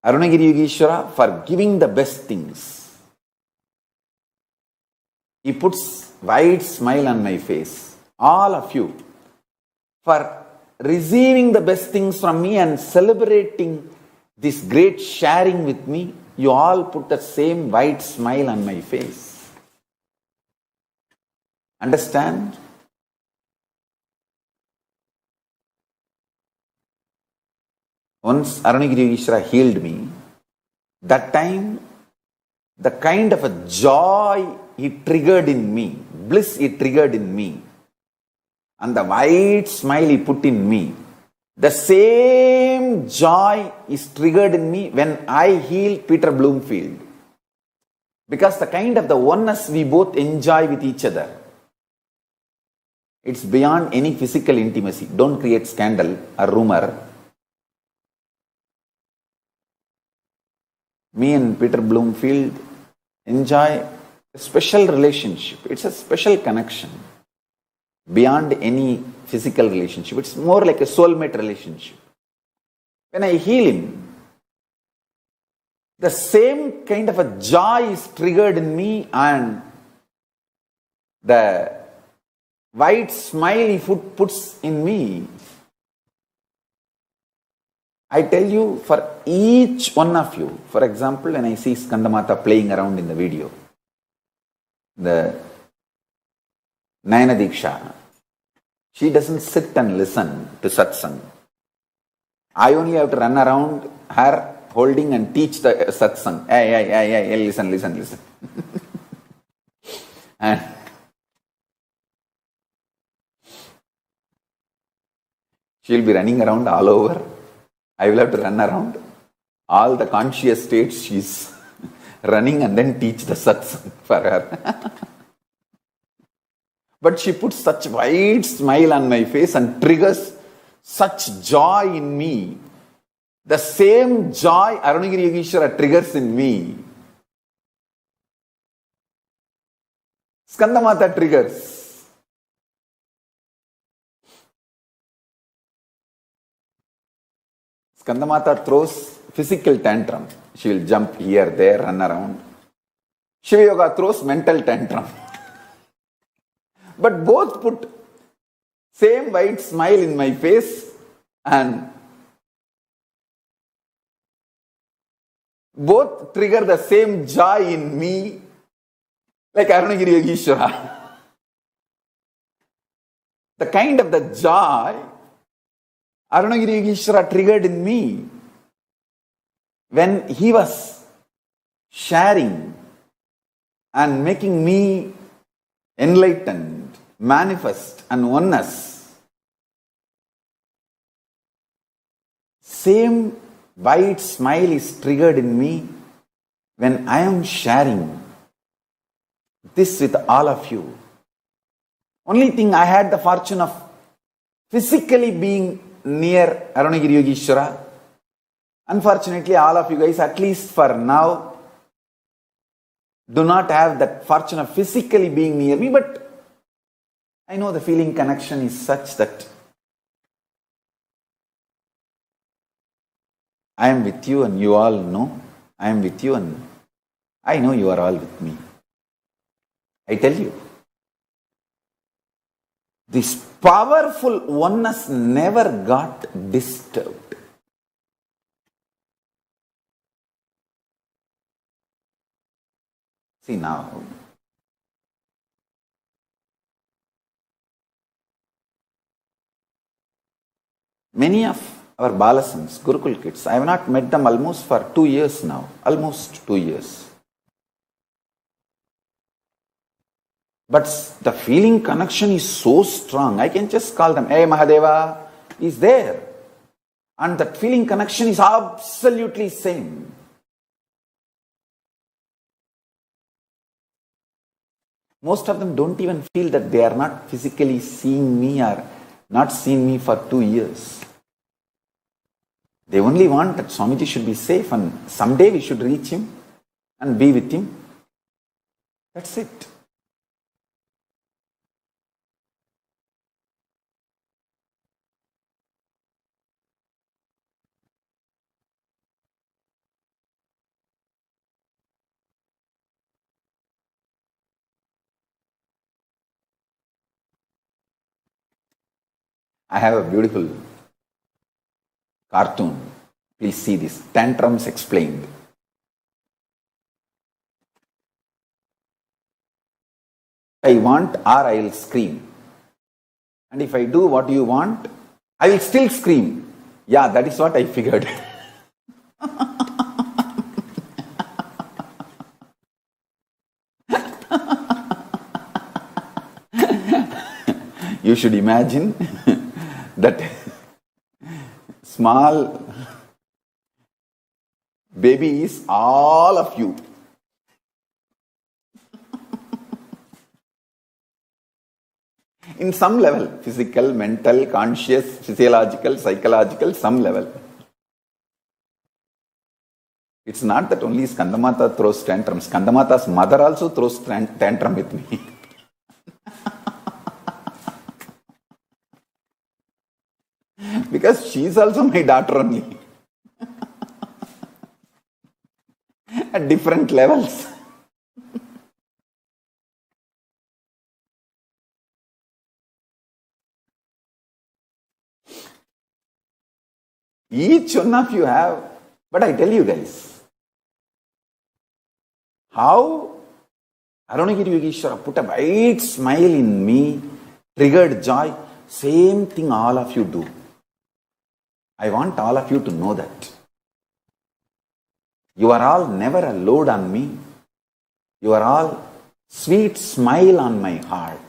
Arunagiri Yogeshwara, for giving the best things. He puts wide smile on my face. All of you, for receiving the best things from me and celebrating this great sharing with me, you all put the same white smile on my face. Understand? Once Arunagiri Yogeshwara healed me, that time, the kind of a joy he triggered in me, bliss he triggered in me, and the white smile he put in me, the same joy is triggered in me when I healed Peter Bloomfield. Because the kind of the oneness we both enjoy with each other. It's beyond any physical intimacy. Don't create scandal or rumor. Me and Peter Bloomfield enjoy a special relationship. It's a special connection beyond any physical relationship. It's more like a soulmate relationship. When I heal him, the same kind of a joy is triggered in me, and the white smile he puts in me. I tell you, for each one of you, for example, when I see Skandamata playing around in the video, the Nayana Diksha, she doesn't sit and listen to satsang. I only have to run around her holding and teach the satsang. Hey, listen. And she'll be running around all over. I will have to run around all the conscious states she's running and then teach the satsang for her. But she puts such wide smile on my face and triggers such joy in me. The same joy Arunagiri Yogeshwara triggers in me, Skandamata triggers. Skandamata throws physical tantrum. She will jump here, there, run around. Shiva Yoga throws mental tantrum. But both put same wide smile in my face, and both trigger the same joy in me, like Arunagiri Yogeshwara. The kind of the joy Arunagiri Yogeshwara triggered in me when he was sharing and making me enlightened, manifest and oneness. Same wide smile is triggered in me when I am sharing this with all of you. Only thing, I had the fortune of physically being near Arunagiri Yogeshwara. Unfortunately, all of you guys, at least for now, do not have that fortune of physically being near me, but I know the feeling connection is such that I am with you, and you all know I am with you, and I know you are all with me. I tell you, this powerful oneness never got disturbed. See now, many of our Balasans, Gurukul kids, I have not met them almost for 2 years now. Almost 2 years. But the feeling connection is so strong. I can just call them, hey Mahadeva is there. And that feeling connection is absolutely same. Most of them don't even feel that they are not physically seeing me or not seen me for 2 years. They only want that Swamiji should be safe and someday we should reach him and be with him. That's it. I have a beautiful cartoon. Please see this. Tantrums Explained. I want, or I will scream. And if I do what you want, I will still scream. Yeah, that is what I figured. You should imagine that small baby is all of you. In some level, physical, mental, conscious, physiological, psychological, some level. It's not that only Skandamata throws tantrums. Skandamata's mother also throws tantrum with me. Because she's also my daughter only. At different levels. Each one of you have, but I tell you guys, how Arunagiri Yogeshwara put a bright smile in me, triggered joy, same thing all of you do. I want all of you to know that. You are all never a load on me. You are all sweet smile on my heart.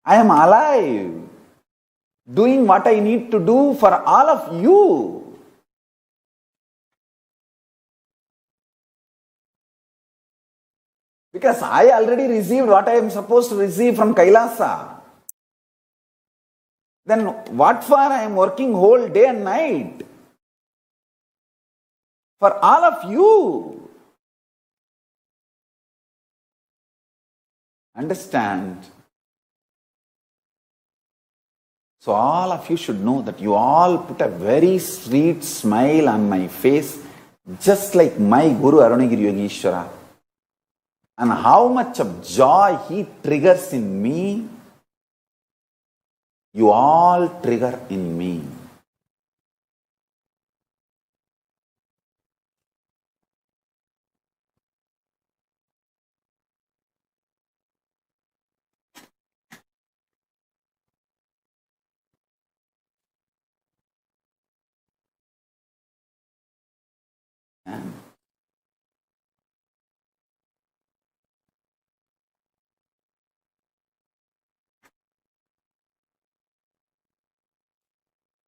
I am alive, doing what I need to do for all of you. Because I already received what I am supposed to receive from Kailasa. Then what for I am working whole day and night? For all of you. Understand? So all of you should know that you all put a very sweet smile on my face, just like my Guru Arunagiri Yogeshwara. And how much of joy he triggers in me, you all trigger in me. And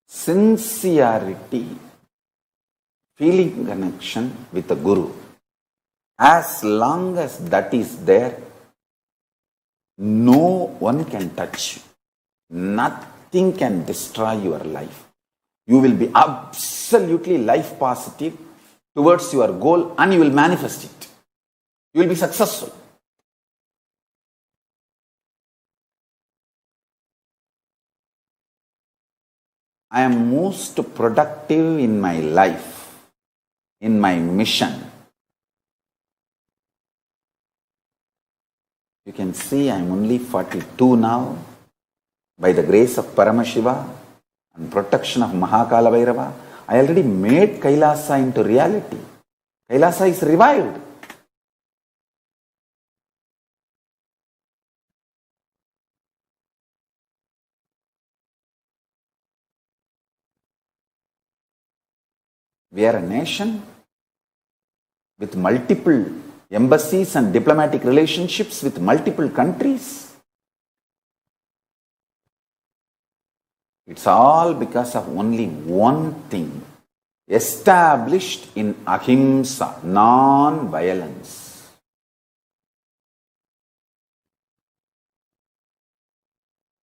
sincerity, feeling connection with the Guru, as long as that is there, no one can touch you. Nothing can destroy your life. You will be absolutely life positive towards your goal and you will manifest it. You will be successful. I am most productive in my life, in my mission. You can see I am only 42 now. By the grace of Paramashiva and protection of Mahakala Bhairava, I already made Kailasa into reality. Kailasa is revived. We are a nation with multiple embassies and diplomatic relationships with multiple countries. It's all because of only one thing, established in ahimsa, non-violence.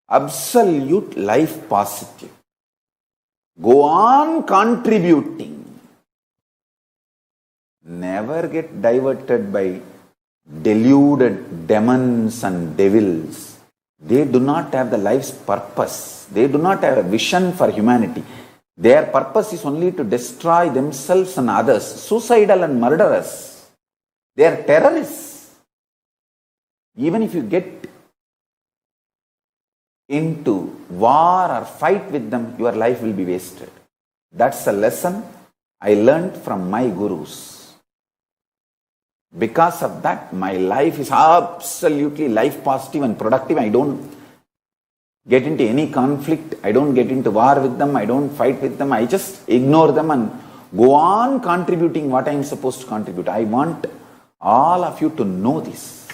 Absolute life positive. Go on contributing. Never get diverted by deluded demons and devils. They do not have the life's purpose. They do not have a vision for humanity. Their purpose is only to destroy themselves and others. Suicidal and murderers. They are terrorists. Even if you get into war or fight with them, your life will be wasted. That's a lesson I learned from my gurus. Because of that, my life is absolutely life positive and productive. I don't get into any conflict. I don't get into war with them. I don't fight with them. I just ignore them and go on contributing what I am supposed to contribute. I want all of you to know this.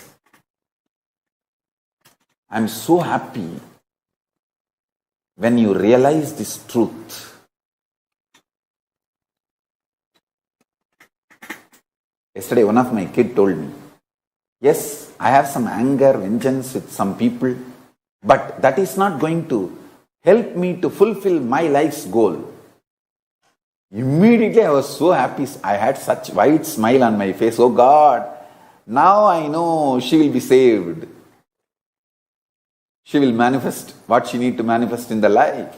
I am so happy when you realize this truth. Yesterday, one of my kids told me, yes, I have some anger, vengeance with some people. But that is not going to help me to fulfill my life's goal. Immediately I was so happy. I had such wide smile on my face. Oh God, now I know she will be saved. She will manifest what she needs to manifest in the life.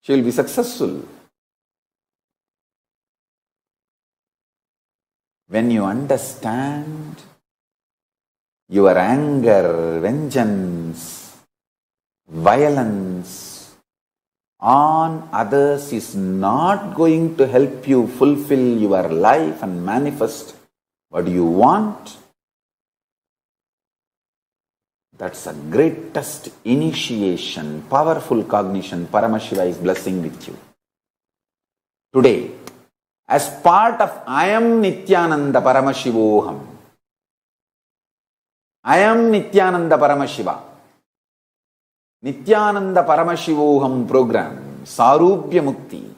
She will be successful. When you understand your anger, vengeance, violence on others is not going to help you fulfill your life and manifest what you want, that's a greatest initiation, powerful cognition Paramashiva is blessing with you. Today, as part of I am Nithyananda Paramashivoham, I am Nithyananda Paramashiva, Nithyananda Paramashivoham program, Sarubhya Mukti.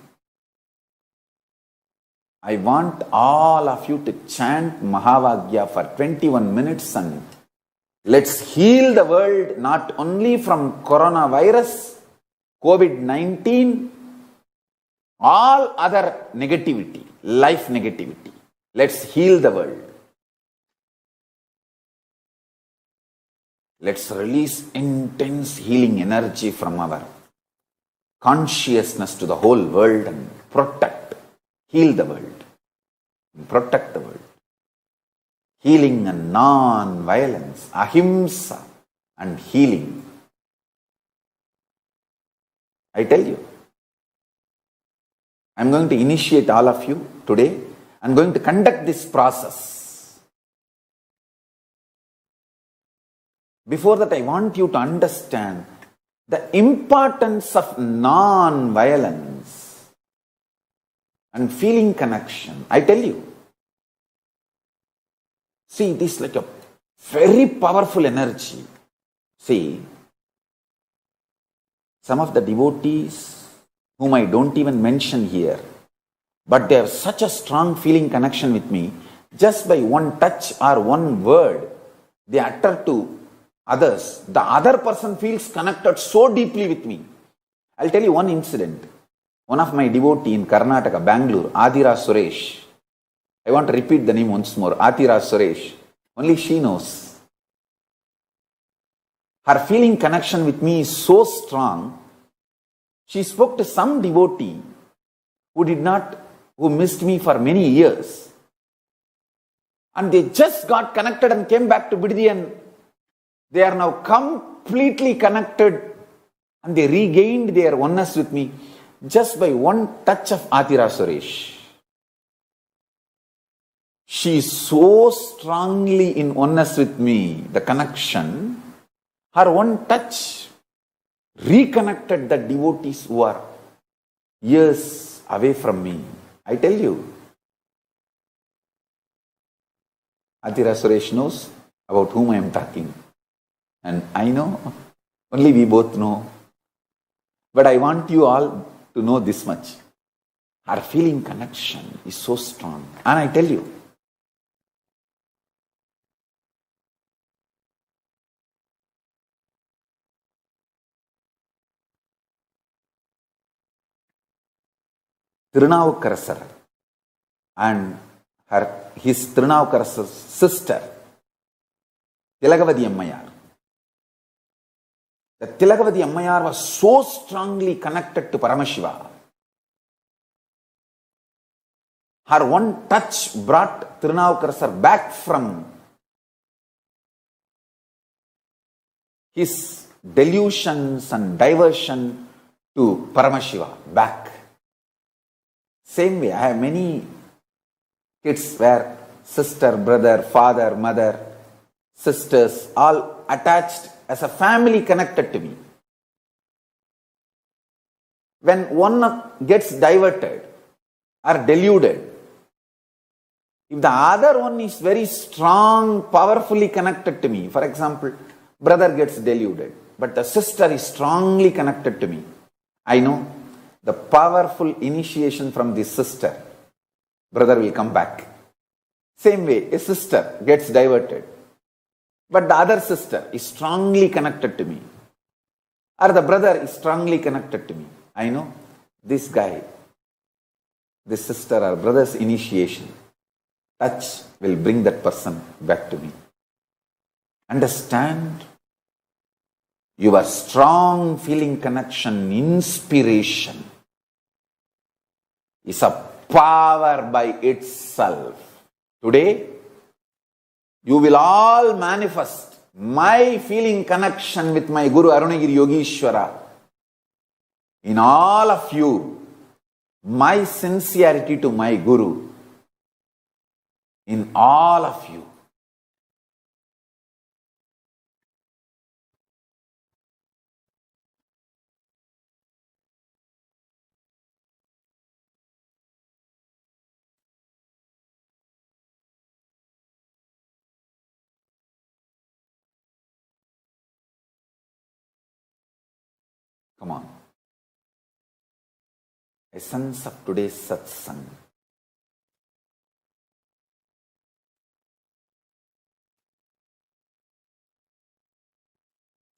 I want all of you to chant Mahavagya for 21 minutes and let's heal the world not only from coronavirus, COVID-19, all other negativity, life negativity. Let's heal the world. Let's release intense healing energy from our consciousness to the whole world and protect, heal the world, protect the world. Healing and non-violence, ahimsa and healing. I tell you, I'm going to initiate all of you today. I'm going to conduct this process. Before that, I want you to understand the importance of non-violence and feeling connection. I tell you, see, this is like a very powerful energy. See, some of the devotees whom I don't even mention here, but they have such a strong feeling connection with me, just by one touch or one word they utter to others, the other person feels connected so deeply with me. I'll tell you one incident. One of my devotee in Karnataka, Bangalore, Adira Suresh. I want to repeat the name once more, Adira Suresh. Only she knows. Her feeling connection with me is so strong. She spoke to some devotee who missed me for many years. And they just got connected and came back to Biddi and they are now completely connected and they regained their oneness with me just by one touch of Adira Suresh. She is so strongly in oneness with me, the connection, her one touch reconnected the devotees who are years away from me. I tell you, Adira Suresh knows about whom I am talking. And I know, only we both know. But I want you all to know this much. Our feeling connection is so strong. And I tell you, Tirunavukarasar and his Tirunavukarasar's sister, Tilagavadi Ammayar. The Tilagavadi Ammayar was so strongly connected to Paramashiva. Her one touch brought Tirunavukarasar back from his delusions and diversion to Paramashiva, back. Same way, I have many kids where sister, brother, father, mother, sisters, all attached as a family connected to me. When one gets diverted or deluded, if the other one is very strong, powerfully connected to me, for example, brother gets deluded, but the sister is strongly connected to me, I know the powerful initiation from the sister, brother will come back. Same way, a sister gets diverted, but the other sister is strongly connected to me, or the brother is strongly connected to me. I know this guy, this sister or brother's initiation, touch will bring that person back to me. Understand? Your strong feeling connection, inspiration is a power by itself. Today, you will all manifest my feeling connection with my Guru Arunagiri Yogishwara. In all of you, my sincerity to my Guru. In all of you. Come on. Essence of today's satsang.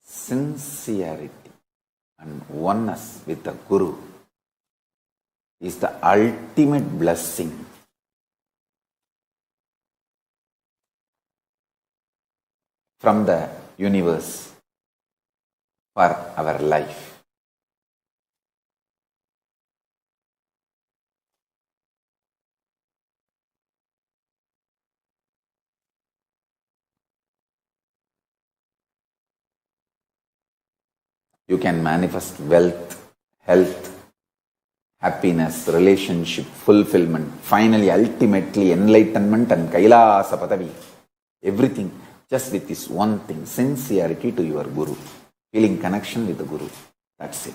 Sincerity and oneness with the Guru is the ultimate blessing. From the universe for our life. You can manifest wealth, health, happiness, relationship, fulfillment, finally, ultimately, enlightenment and KAILASA padavi. Everything just with this one thing, sincerity to your Guru, feeling connection with the Guru. That's it.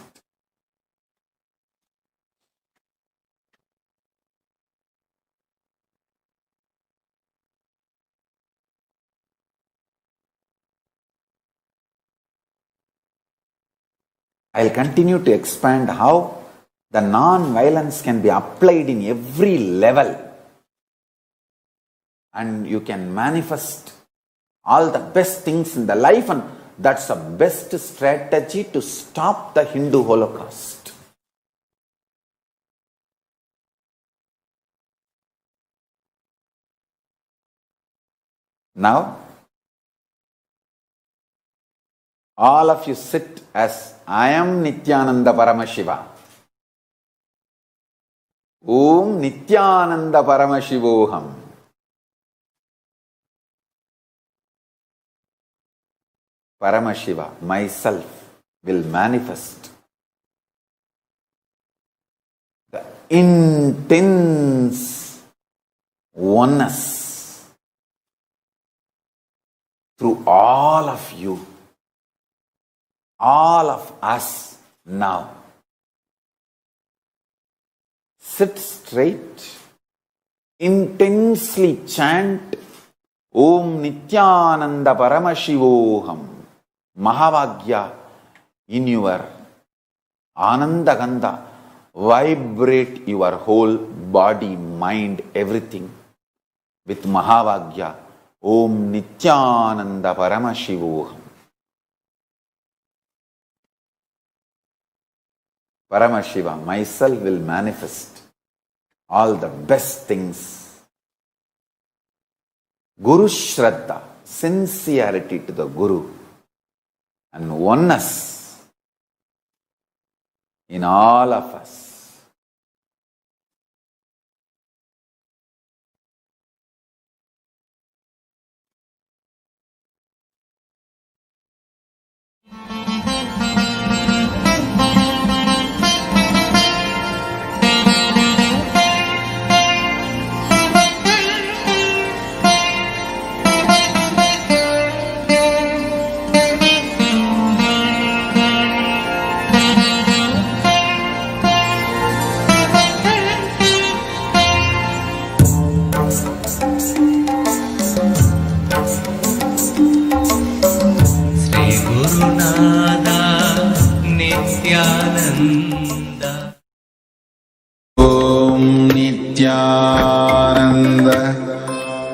I'll continue to expand how the non-violence can be applied in every level. And you can manifest all the best things in the life, and that's the best strategy to stop the Hindu Holocaust. Now, all of you sit as I am Nithyananda Paramashiva. Om Nithyananda Paramashivoham. Paramashiva, myself, will manifest the intense oneness through all of you. All of us now. Sit straight, intensely chant Om Nithyananda Paramashivoham. Mahavagya in your Ananda Gandha. Vibrate your whole body, mind, everything with Mahavagya. Om Nithyananda Paramashivoham. Paramashiva, myself will manifest all the best things. Guru Shraddha, sincerity to the Guru, and oneness in all of us. Om Nithyananda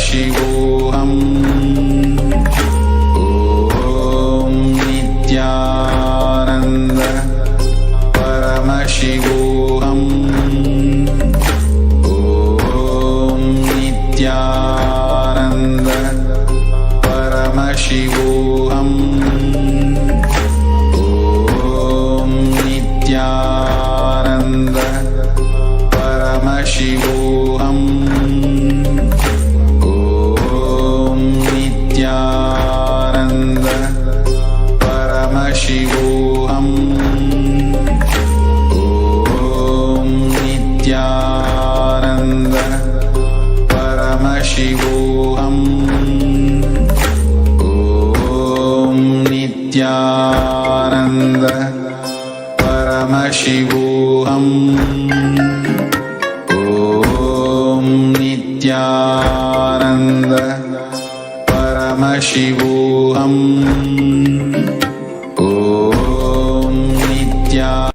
Paramashivoham. Om Nithyananda Paramashivoham. Om Nithyananda Paramashivoham. Om Nithyananda Paramashivoham. Om Nithyananda Paramashivoham. Om Nithyananda Paramashivoham. Om Nithyananda Paramashivoham. Om Nithyananda Paramashivoham. Om Nithyananda.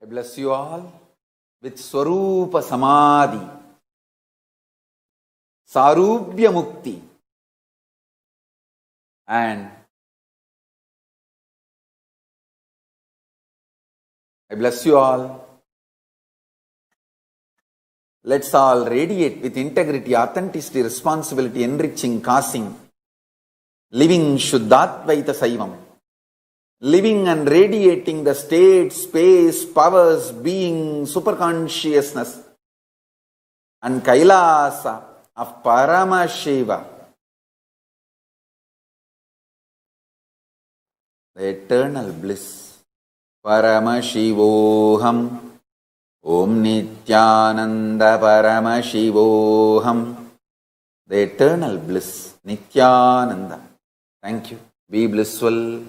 I bless you all with Swarupa Samadhi, Sarubhya Mukti, and I bless you all. Let's all radiate with integrity, authenticity, responsibility, enriching, causing, living Shuddhatvaita Saivam. Living and radiating the state, space, powers, being, superconsciousness and Kailasa of Paramashiva, the eternal bliss. Paramashivoham. Om Nithyananda Paramashivoham. The eternal bliss. Nithyananda. Thank you. Be blissful.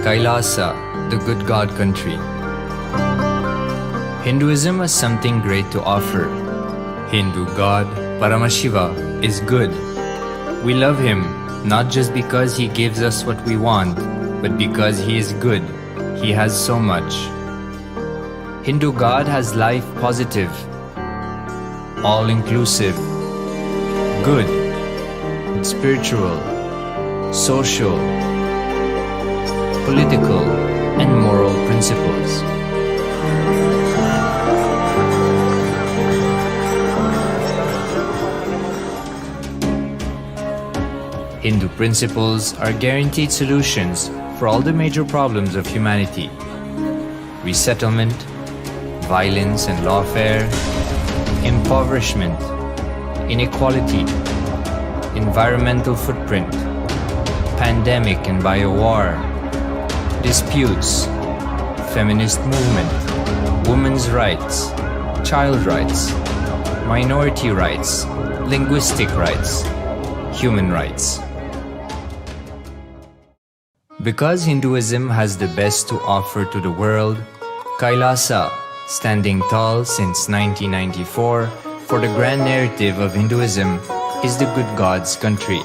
Kailasa, the good God country. Hinduism has something great to offer. Hindu God, Paramashiva, is good. We love him not just because he gives us what we want, but because he is good. He has so much. Hindu God has life positive, all-inclusive, good, spiritual, social, political, and moral principles. Hindu principles are guaranteed solutions for all the major problems of humanity: resettlement, violence and lawfare, impoverishment, inequality, environmental footprint, pandemic and biowar, disputes, feminist movement, women's rights, child rights, minority rights, linguistic rights, human rights. Because Hinduism has the best to offer to the world, Kailasa, standing tall since 1994 for the grand narrative of Hinduism, is the good God's country.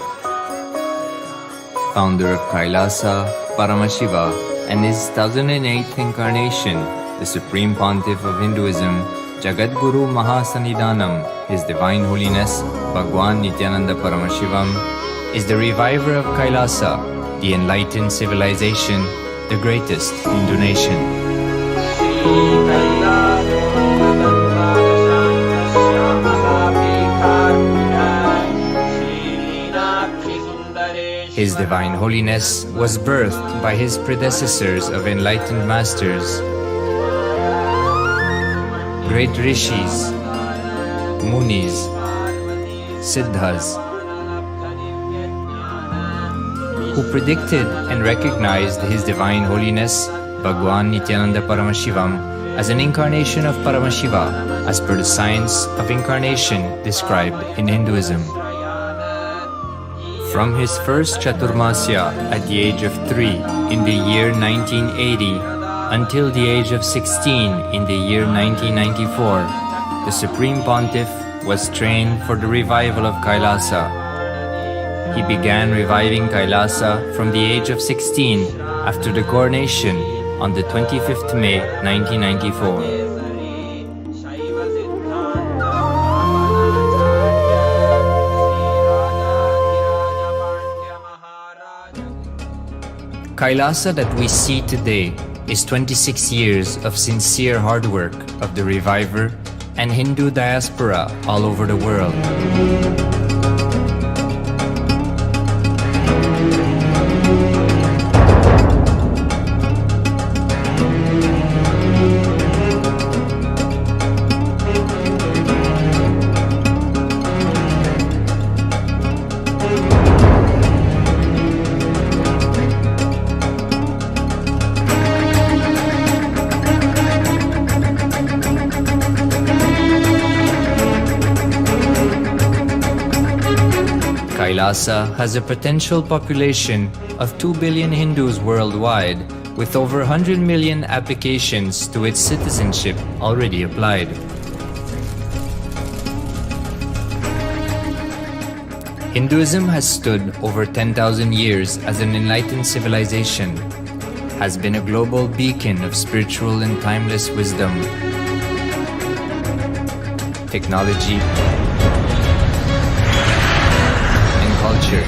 Founder of Kailasa, Paramashiva, and his 1008th incarnation, the Supreme Pontiff of Hinduism, Jagadguru Mahasannidhanam, His Divine Holiness, Bhagwan Nithyananda Paramashivam, is the reviver of Kailasa, the enlightened civilization, the greatest Hindu nation. His Divine Holiness was birthed by his predecessors of enlightened masters, great rishis, munis, siddhas, who predicted and recognized His Divine Holiness Bhagwan Nithyananda Paramashivam as an incarnation of Paramashiva as per the science of incarnation described in Hinduism. From his first Chaturmasya at the age of 3 in the year 1980 until the age of 16 in the year 1994, the Supreme Pontiff was trained for the revival of KAILASA. He began reviving KAILASA from the age of 16 after the coronation on the 25th May 1994. KAILASA that we see today is 26 years of sincere hard work of the reviver and Hindu diaspora all over the world. KAILASA has a potential population of 2 billion Hindus worldwide, with over 100 million applications to its citizenship already applied. Hinduism has stood over 10,000 years as an enlightened civilization, has been a global beacon of spiritual and timeless wisdom, technology, culture.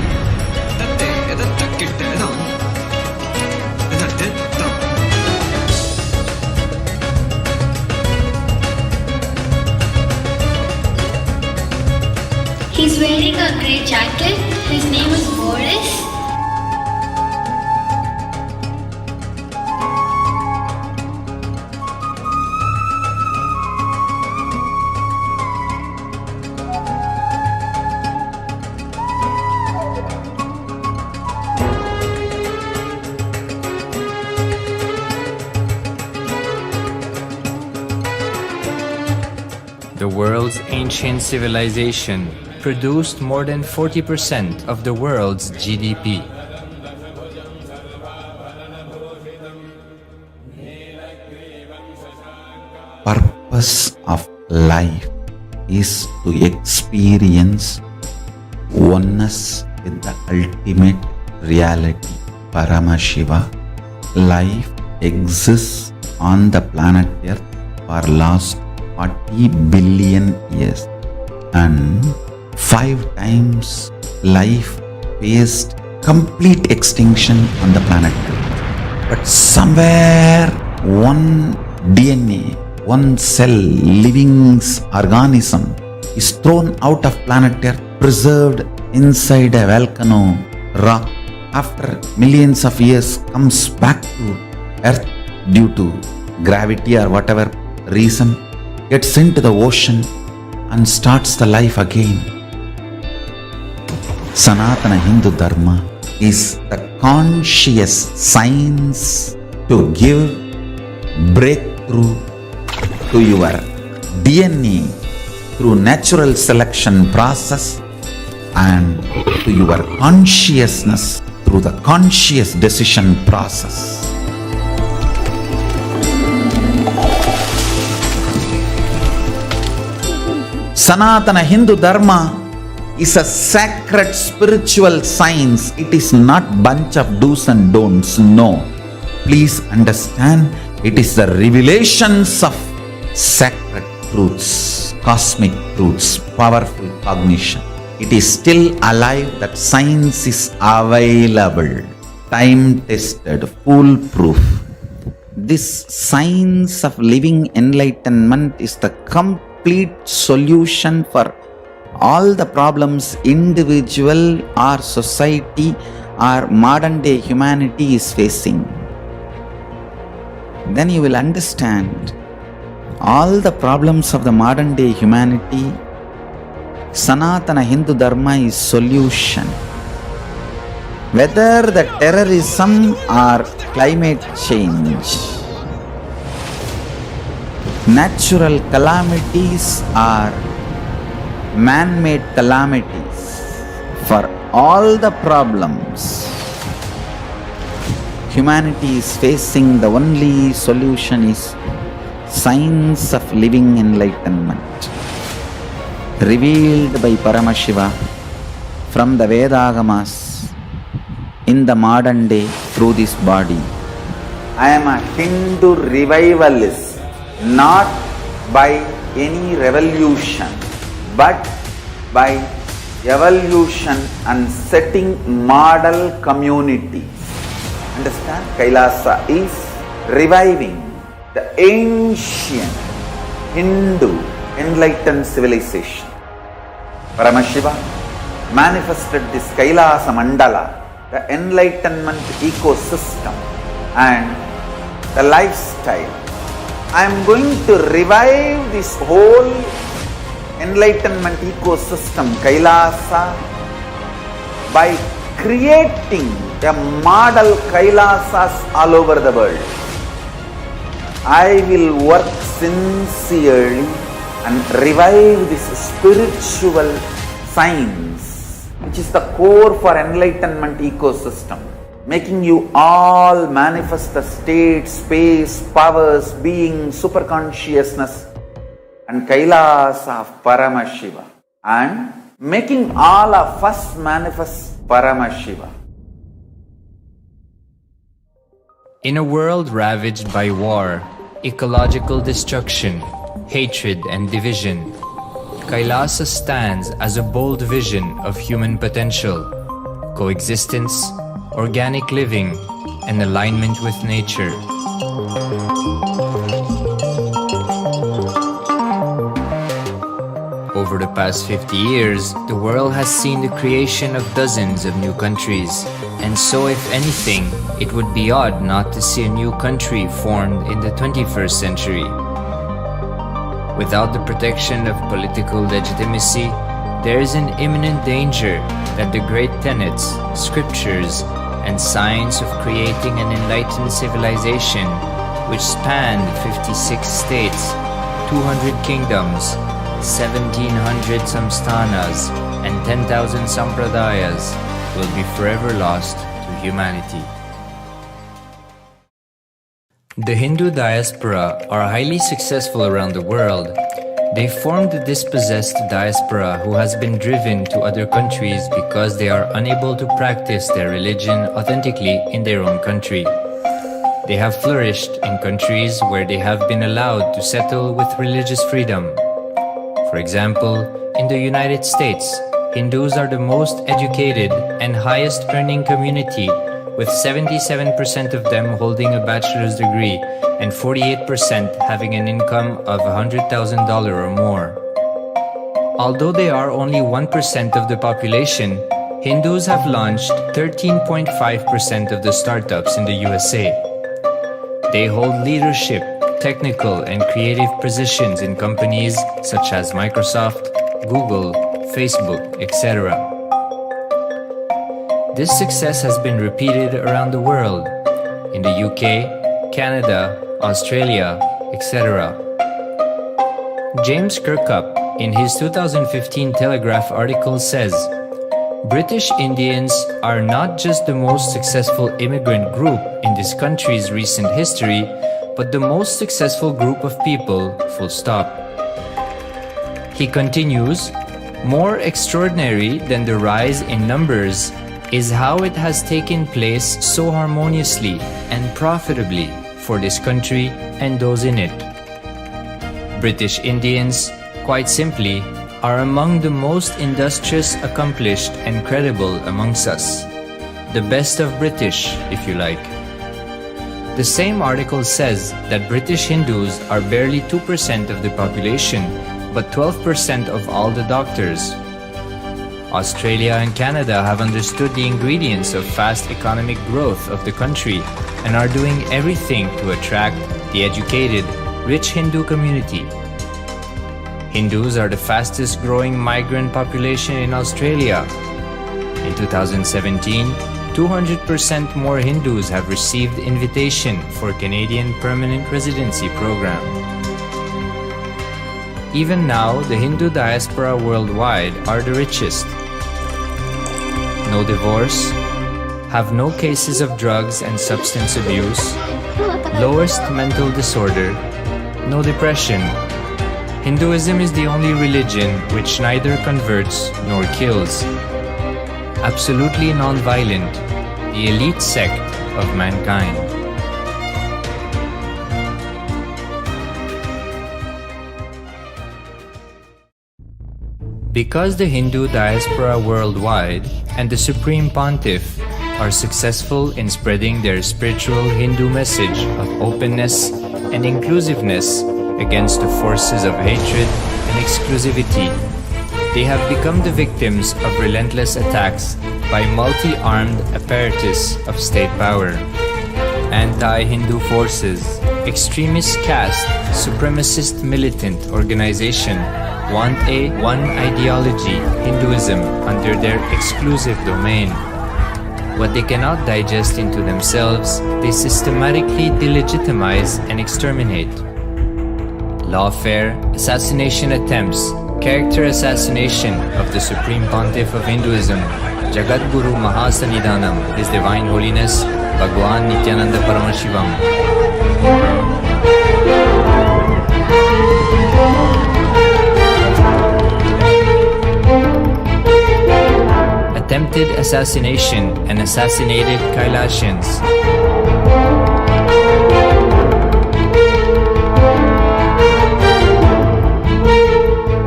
He's wearing a grey jacket. His name is Boris. The world's ancient civilization produced more than 40% of the world's GDP. Purpose of life is to experience oneness with the ultimate reality, Paramashiva. Life exists on the planet Earth for last 40 billion years, and 5 times life faced complete extinction on the planet Earth. But somewhere one DNA, one cell, living organism is thrown out of planet Earth, preserved inside a volcano rock. After millions of years comes back to Earth due to gravity or whatever reason, gets into the ocean and starts the life again. Sanatana Hindu Dharma is the conscious science to give breakthrough to your DNA through natural selection process and to your consciousness through the conscious decision process. Sanatana Hindu Dharma is a sacred spiritual science. It is not bunch of do's and don'ts. No. Please understand, it is the revelations of sacred truths, cosmic truths, powerful cognition. It is still alive. That science is available, time-tested, foolproof. This science of living enlightenment is the complete solution for all the problems individual or society our modern day humanity is facing, then you will understand all the problems of the modern day humanity. Sanatana Hindu Dharma is solution. Whether the terrorism or climate change, natural calamities or man-made calamities, for all the problems humanity is facing, the only solution is science of living enlightenment, revealed by Paramashiva from the Vedagamas in the modern day through this body. I am a Hindu revivalist, not by any revolution, but by evolution and setting model communities. Understand? KAILASA is reviving the ancient Hindu enlightened civilization. Paramashiva manifested this KAILASA Mandala, the enlightenment ecosystem and the lifestyle. I am going to revive this whole enlightenment ecosystem, KAILASA, by creating a model KAILASAs all over the world. I will work sincerely and revive this spiritual science, which is the core for enlightenment ecosystem, making you all manifest the state, space, powers, being, superconsciousness and KAILASA of Paramashiva, and making all of us manifest Paramashiva. In a world ravaged by war, ecological destruction, hatred and division, KAILASA stands as a bold vision of human potential, coexistence, organic living, and alignment with nature. Over the past 50 years, the world has seen the creation of dozens of new countries, and so if anything, it would be odd not to see a new country formed in the 21st century. Without the protection of political legitimacy, there is an imminent danger that the great tenets, scriptures, and science of creating an enlightened civilization, which spanned 56 states, 200 kingdoms, 1700 samsthanas, and 10,000 sampradayas, will be forever lost to humanity. The Hindu diaspora are highly successful around the world. They formed the dispossessed diaspora who has been driven to other countries because they are unable to practice their religion authentically in their own country. They have flourished in countries where they have been allowed to settle with religious freedom. For example, in the United States, Hindus are the most educated and highest earning community, with 77% of them holding a bachelor's degree and 48% having an income of $100,000 or more. Although they are only 1% of the population, Hindus have launched 13.5% of the startups in the USA. They hold leadership, technical and creative positions in companies such as Microsoft, Google, Facebook, etc. This success has been repeated around the world, in the UK, Canada, Australia, etc. James Kirkup, in his 2015 Telegraph article says, British Indians are not just the most successful immigrant group in this country's recent history, but the most successful group of people, full stop. He continues, more extraordinary than the rise in numbers is how it has taken place so harmoniously and profitably for this country and those in it. British Indians, quite simply, are among the most industrious, accomplished and credible amongst us. The best of British, if you like. The same article says that British Hindus are barely 2% of the population, but 12% of all the doctors. Australia and Canada have understood the ingredients of fast economic growth of the country and are doing everything to attract the educated, rich Hindu community. Hindus are the fastest growing migrant population in Australia. In 2017, 200% more Hindus have received invitation for Canadian Permanent Residency Program. Even now, the Hindu diaspora worldwide are the richest. No divorce, have no cases of drugs and substance abuse, lowest mental disorder, no depression. Hinduism is the only religion which neither converts nor kills. Absolutely non-violent, the elite sect of mankind. Because the Hindu diaspora worldwide and the Supreme Pontiff are successful in spreading their spiritual Hindu message of openness and inclusiveness against the forces of hatred and exclusivity, they have become the victims of relentless attacks by multi-armed apparatus of state power. Anti-Hindu forces, extremist caste, supremacist militant organization want a one ideology, Hinduism, under their exclusive domain. What they cannot digest into themselves, they systematically delegitimize and exterminate. Lawfare, assassination attempts, character assassination of the Supreme Pontiff of Hinduism, Jagadguru Mahasannidhanam, His Divine Holiness, Bhagwan Nithyananda Paramashivam. Attempted assassination and assassinated Kailasians.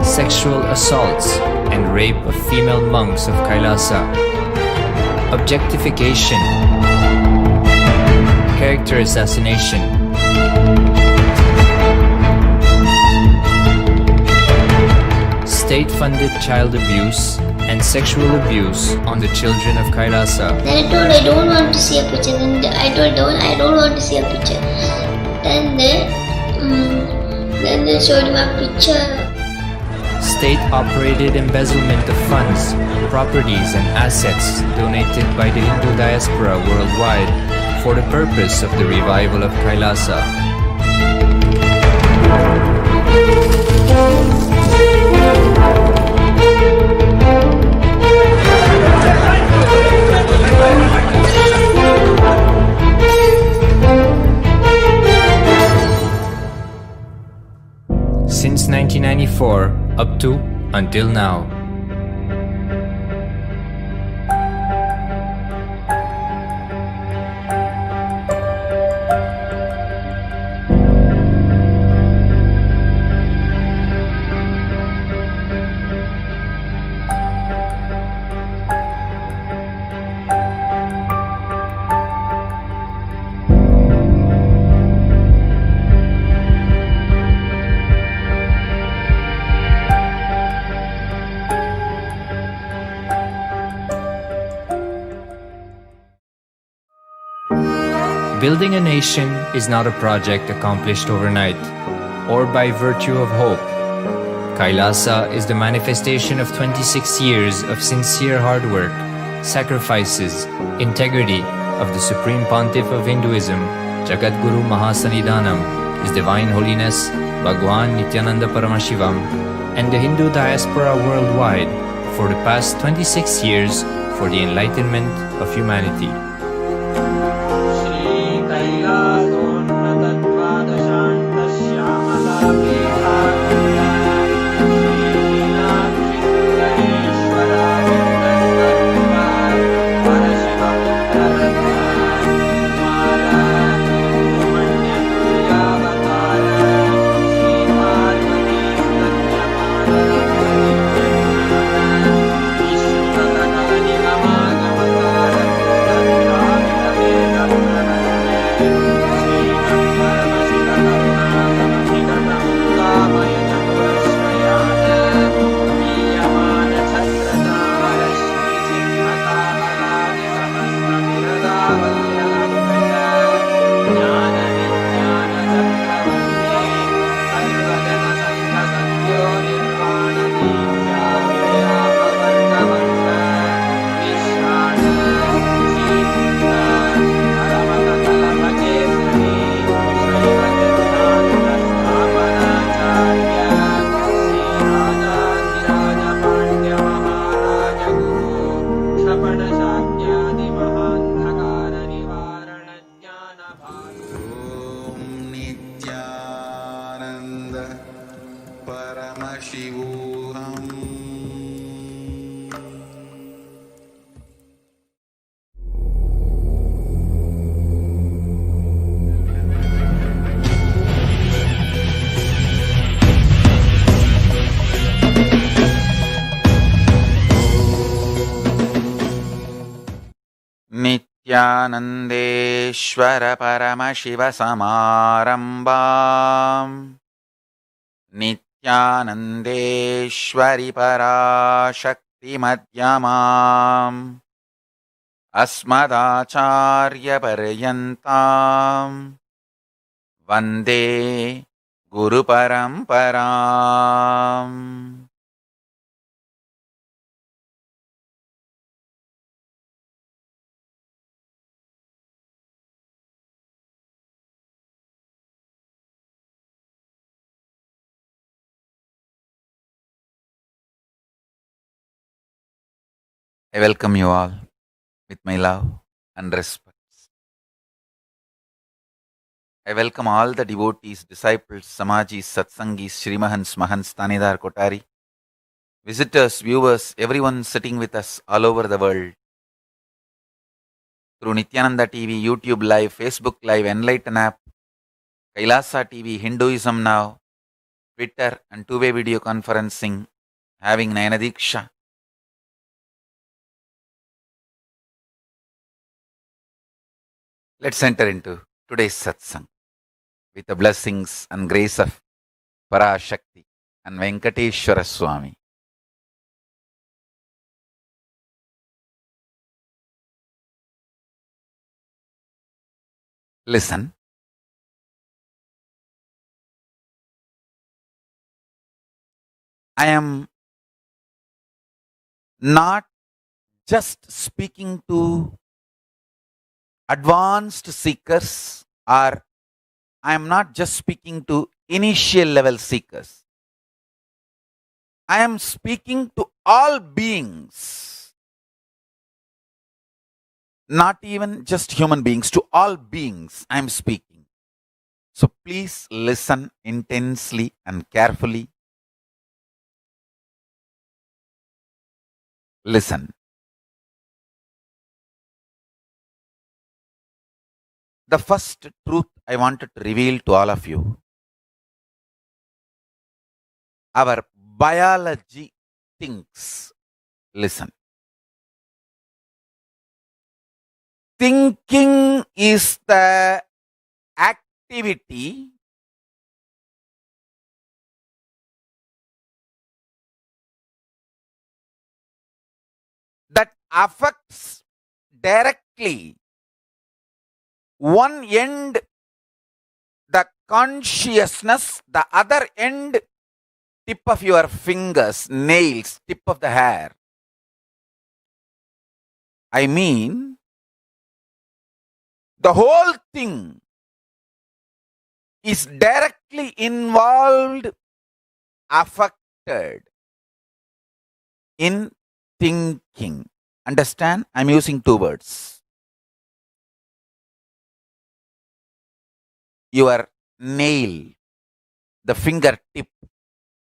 Sexual assaults and rape of female monks of Kailasa. Objectification. Character assassination. State-funded child abuse and sexual abuse on the children of Kailasa. Then I told I don't want to see a picture. Then I told I don't want to see a picture. Then they showed him a picture. State-operated embezzlement of funds, properties and assets donated by the Hindu diaspora worldwide for the purpose of the revival of Kailasa. Since 1994 up to until now. Building a nation is not a project accomplished overnight or by virtue of hope. Kailasa is the manifestation of 26 years of sincere hard work, sacrifices, integrity of the Supreme Pontiff of Hinduism, Jagadguru Mahasannidhanam, His Divine Holiness, Bhagwan Nithyananda Paramashivam, and the Hindu diaspora worldwide for the past 26 years for the enlightenment of humanity. Paramashivoham. Nithyanandeshwara Paramashivasamarambam Nithyanandeshwari Parashakti Madhyamam Asmadacharya Paryantam Vande Guru Paramparam. I welcome you all with my love and respect. I welcome all the devotees, disciples, Samajis, Satsangis, Shrimahans, Mahants, Tanidar, Kotari, visitors, viewers, everyone sitting with us all over the world through Nithyananda TV, YouTube Live, Facebook Live, Enlighten app, KAILASA TV, Hinduism Now, Twitter, and two-way video conferencing, having Nayanadiksha. Let's enter into today's satsang with the blessings and grace of Parashakti and Venkateshwara Swami. Listen. I am not just speaking to advanced seekers, or I am not just speaking to initial level seekers. I am speaking to all beings, not even just human beings, to all beings I am speaking. So please listen intensely and carefully. Listen. The first truth I wanted to reveal to all of you. Our biology thinks. Listen. Thinking is the activity that affects directly one end the consciousness, the other end tip of your fingers, nails, tip of the hair. I mean, the whole thing is directly involved, affected in thinking. Understand? I'm using two words. Your nail, the fingertip,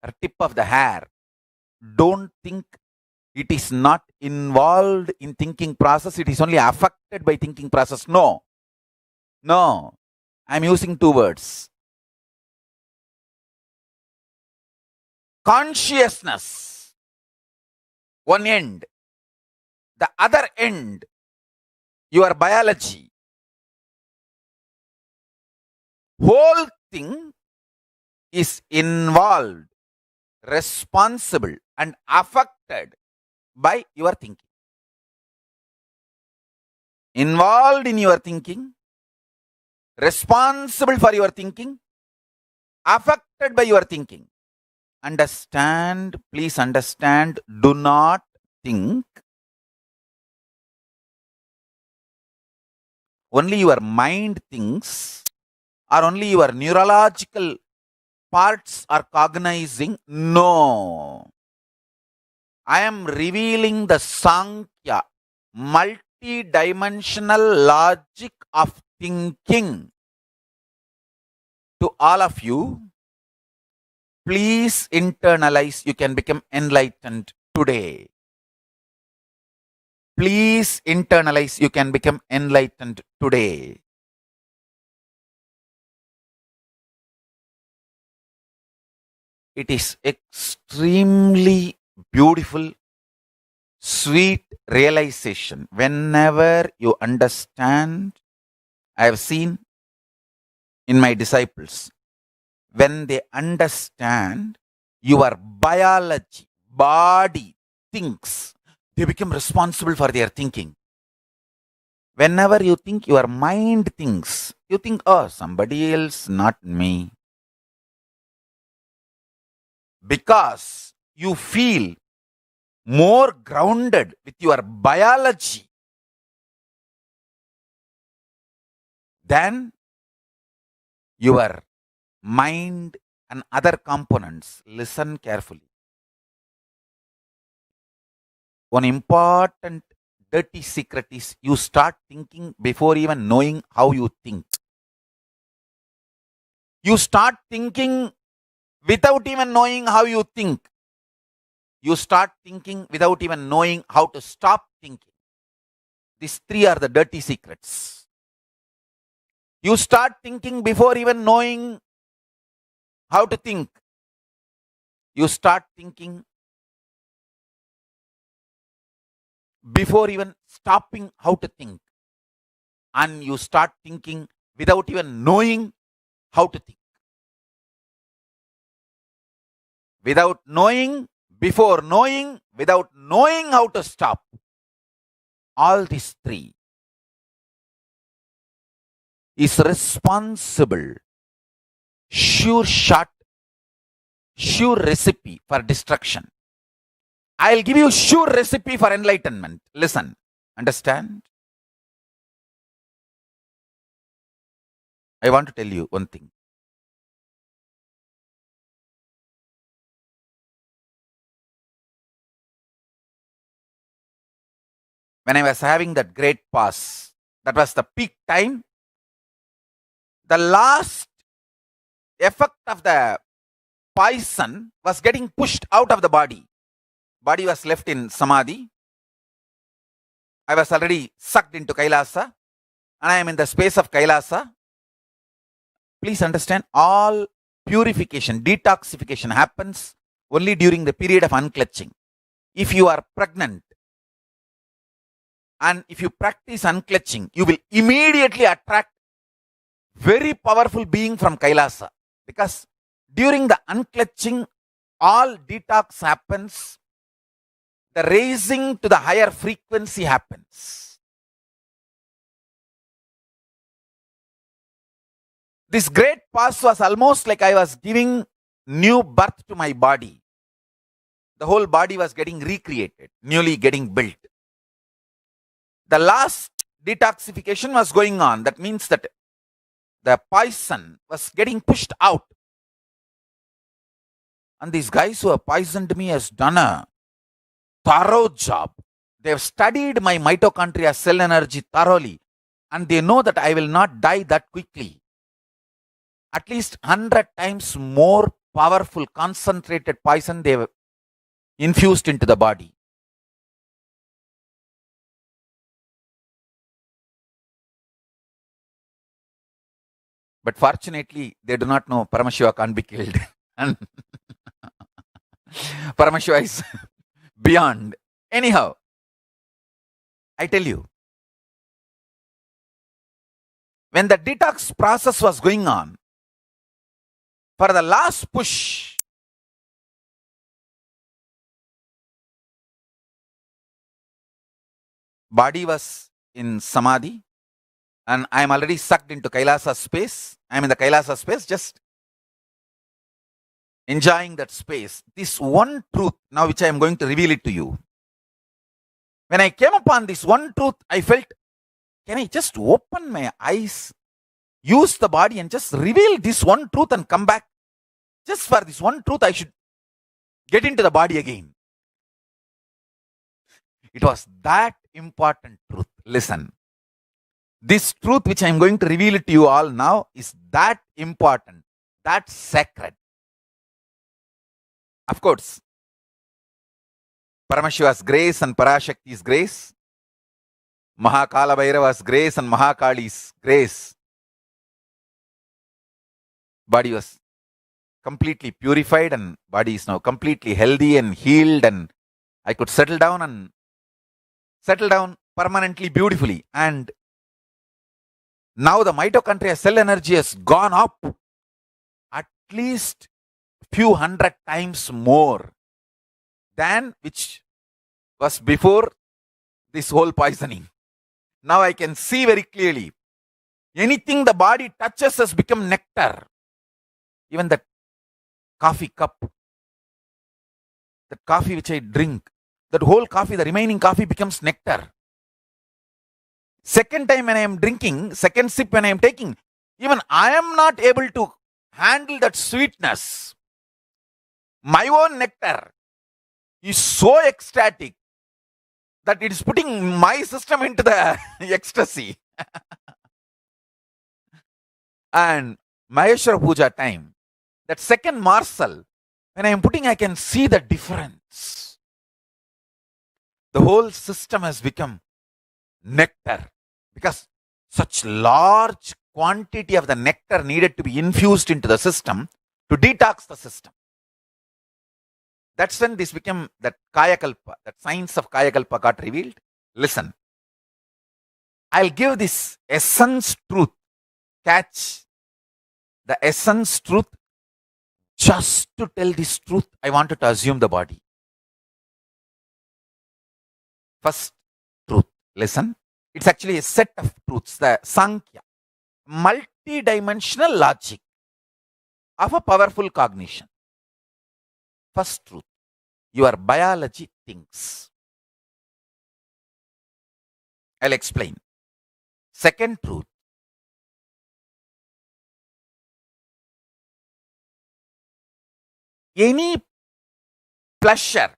or tip of the hair. Don't think it is not involved in thinking process. It is only affected by thinking process. No. No. I'm using two words. Consciousness, one end. The other end, your biology. Whole thing is involved, responsible, and affected by your thinking. Involved in your thinking, responsible for your thinking, affected by your thinking. Understand, please understand, do not think only your mind thinks, or only your neurological parts are cognizing. No. I am revealing the Sankhya, multi-dimensional logic of thinking to all of you. Please internalize, you can become enlightened today. Please internalize, you can become enlightened today. It is extremely beautiful, sweet realization. Whenever you understand, I have seen in my disciples, when they understand your biology, body thinks, they become responsible for their thinking. Whenever you think, your mind thinks, you think, oh, somebody else, not me. Because you feel more grounded with your biology than your mind and other components. Listen carefully. One important dirty secret is you start thinking before even knowing how you think. You start thinking without even knowing how you think. You start thinking without even knowing how to stop thinking. These three are the dirty secrets. You start thinking before even knowing how to think. You start thinking before even stopping how to think. And you start thinking without even knowing how to think. Without knowing, before knowing, without knowing how to stop. All these three is responsible, sure shot, sure recipe for destruction. I'll give you sure recipe for enlightenment. Listen, understand? I want to tell you one thing. When I was having that great pause, that was the peak time. The last effect of the poison was getting pushed out of the body. Body was left in samadhi. I was already sucked into Kailasa, and I am in the space of Kailasa. Please understand, all purification, detoxification happens only during the period of unclutching. If you are pregnant and if you practice unclutching, you will immediately attract very powerful being from Kailasa, because during the unclutching, all detox happens. The raising to the higher frequency happens. This great pause was almost like I was giving new birth to my body. The whole body was getting recreated, newly getting built. The last detoxification was going on. That means that the poison was getting pushed out. And these guys who have poisoned me has done a thorough job. They have studied my mitochondria cell energy thoroughly, and they know that I will not die that quickly. At least 100 times more powerful concentrated poison they have infused into the body. But fortunately, they do not know Paramashiva can't be killed. And Paramashiva is beyond. Anyhow, I tell you, when the detox process was going on, for the last push, body was in samadhi, and I am already sucked into Kailasa space. I am in the Kailasa space, just enjoying that space. This one truth, now which I am going to reveal it to you. When I came upon this one truth, I felt, can I just open my eyes, use the body and just reveal this one truth and come back? Just for this one truth, I should get into the body again. It was that important truth. Listen. This truth which I am going to reveal it to you all now is that important, that sacred. Of course, Paramashiva's grace and Parashakti's grace, Mahakala Bhairava's grace and Mahakali's grace. Body was completely purified and body is now completely healthy and healed, and I could settle down permanently beautifully. And now the mitochondria cell energy has gone up at least few hundred times more than which was before this whole poisoning. Now I can see very clearly. Anything the body touches has become nectar. Even that coffee cup, that coffee which I drink, that whole coffee, the remaining coffee becomes nectar. Second time when I am drinking, second sip when I am taking, even I am not able to handle that sweetness. My own nectar is so ecstatic that it is putting my system into the ecstasy. And Maheshwara Puja time, that second morsel, when I am putting, I can see the difference. The whole system has become nectar because such large quantity of the nectar needed to be infused into the system to detox the system. That's when this became that Kayakalpa, that science of Kayakalpa got revealed. Listen, I'll give this essence truth. Catch the essence truth. Just to tell this truth, I wanted to assume the body. First truth, listen. It's actually a set of truths, the Sankhya, multi-dimensional logic of a powerful cognition. First truth, your biology thinks. I'll explain. Second truth, any pleasure,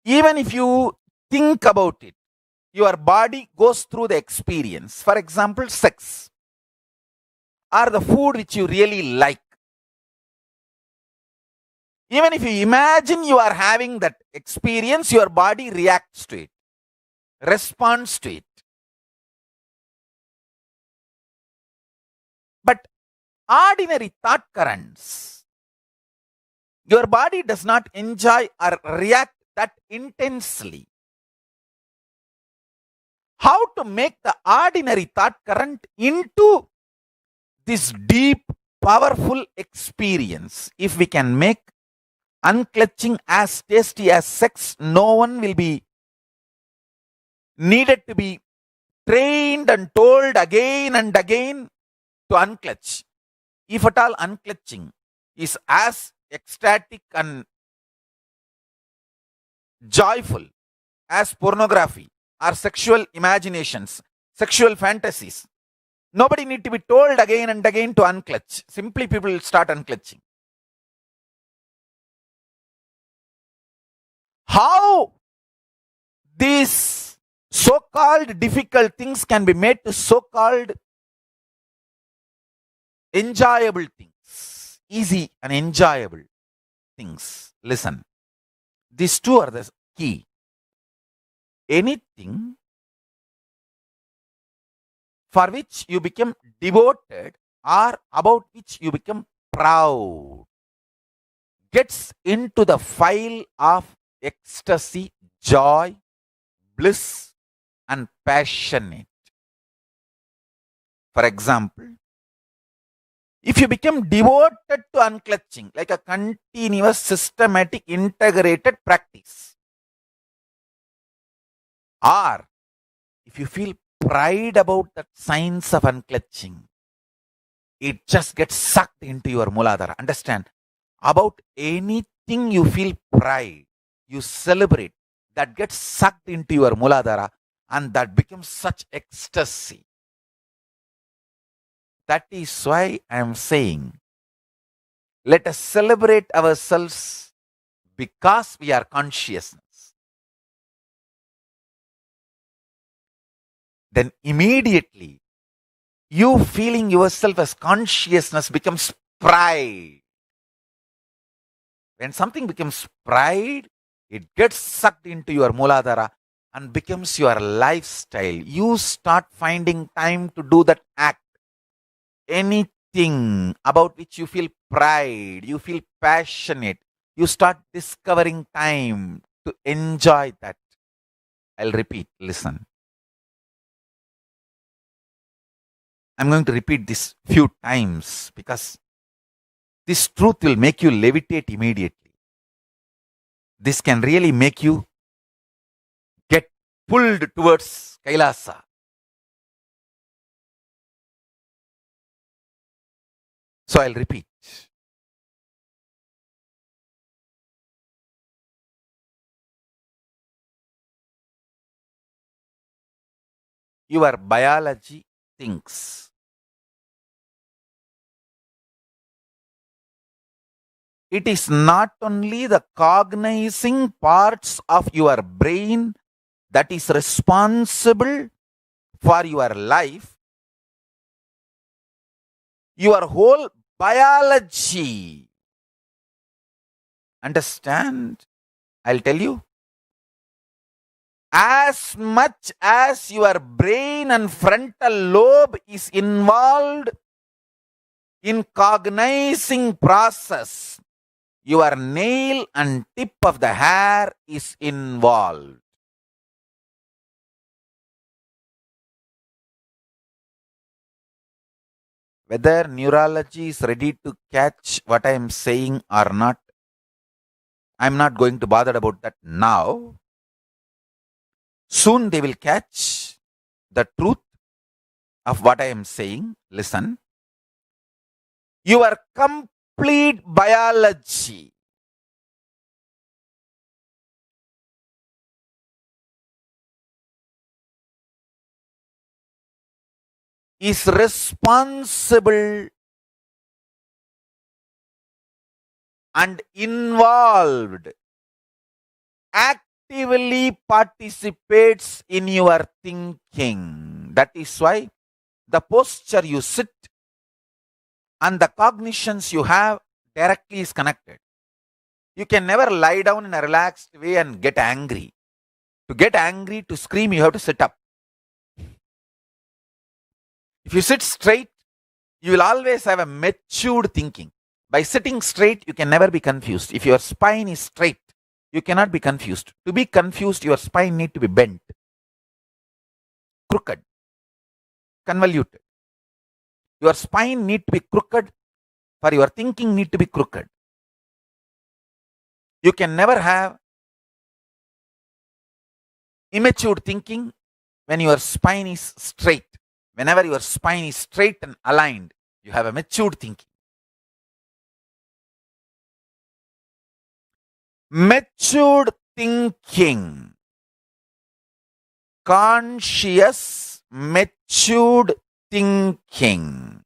even if you think about it, your body goes through the experience. For example, sex or the food which you really like. Even if you imagine you are having that experience, your body reacts to it, responds to it. But ordinary thought currents, your body does not enjoy or react that intensely. How to make the ordinary thought current into this deep, powerful experience? If we can make unclutching as tasty as sex, no one will be needed to be trained and told again and again to unclutch. If at all unclutching is as ecstatic and joyful as pornography or sexual imaginations, sexual fantasies, nobody need to be told again and again to unclutch. Simply people will start unclutching. How these so-called difficult things can be made to so-called enjoyable things, easy and enjoyable things. Listen, these two are the key. Anything for which you become devoted or about which you become proud gets into the file of ecstasy, joy, bliss, and passionate. For example, if you become devoted to unclutching, like a continuous, systematic, integrated practice, or if you feel pride about that science of unclutching, it just gets sucked into your Muladhara. Understand? About anything you feel pride, you celebrate, that gets sucked into your Muladhara, and that becomes such ecstasy. That is why I am saying, let us celebrate ourselves because we are consciousness. Then immediately, you feeling yourself as consciousness becomes pride. When something becomes pride, it gets sucked into your Mooladhara and becomes your lifestyle. You start finding time to do that act. Anything about which you feel pride, you feel passionate, you start discovering time to enjoy that. I'll repeat, listen. I'm going to repeat this few times because this truth will make you levitate immediately. This can really make you get pulled towards Kailasa. So I'll repeat. Your biology thinks. It is not only the cognizing parts of your brain that is responsible for your life. Your whole biology. Understand? I'll tell you. As much as your brain and frontal lobe is involved in cognizing process, your nail and tip of the hair is involved. Whether neurology is ready to catch what I am saying or not, I'm not going to bother about that now. Soon they will catch the truth of what I am saying. Listen. Your complete biology is responsible and involved, actively participates in your thinking. That is why the posture you sit and the cognitions you have directly is connected. You can never lie down in a relaxed way and get angry. To get angry, to scream, you have to sit up. If you sit straight, you will always have a matured thinking. By sitting straight, you can never be confused. If your spine is straight, you cannot be confused. To be confused, your spine need to be bent, crooked, convoluted. Your spine need to be crooked for your thinking need to be crooked. You can never have immature thinking when your spine is straight. Whenever your spine is straight and aligned, you have a matured thinking. Matured thinking, conscious, matured thinking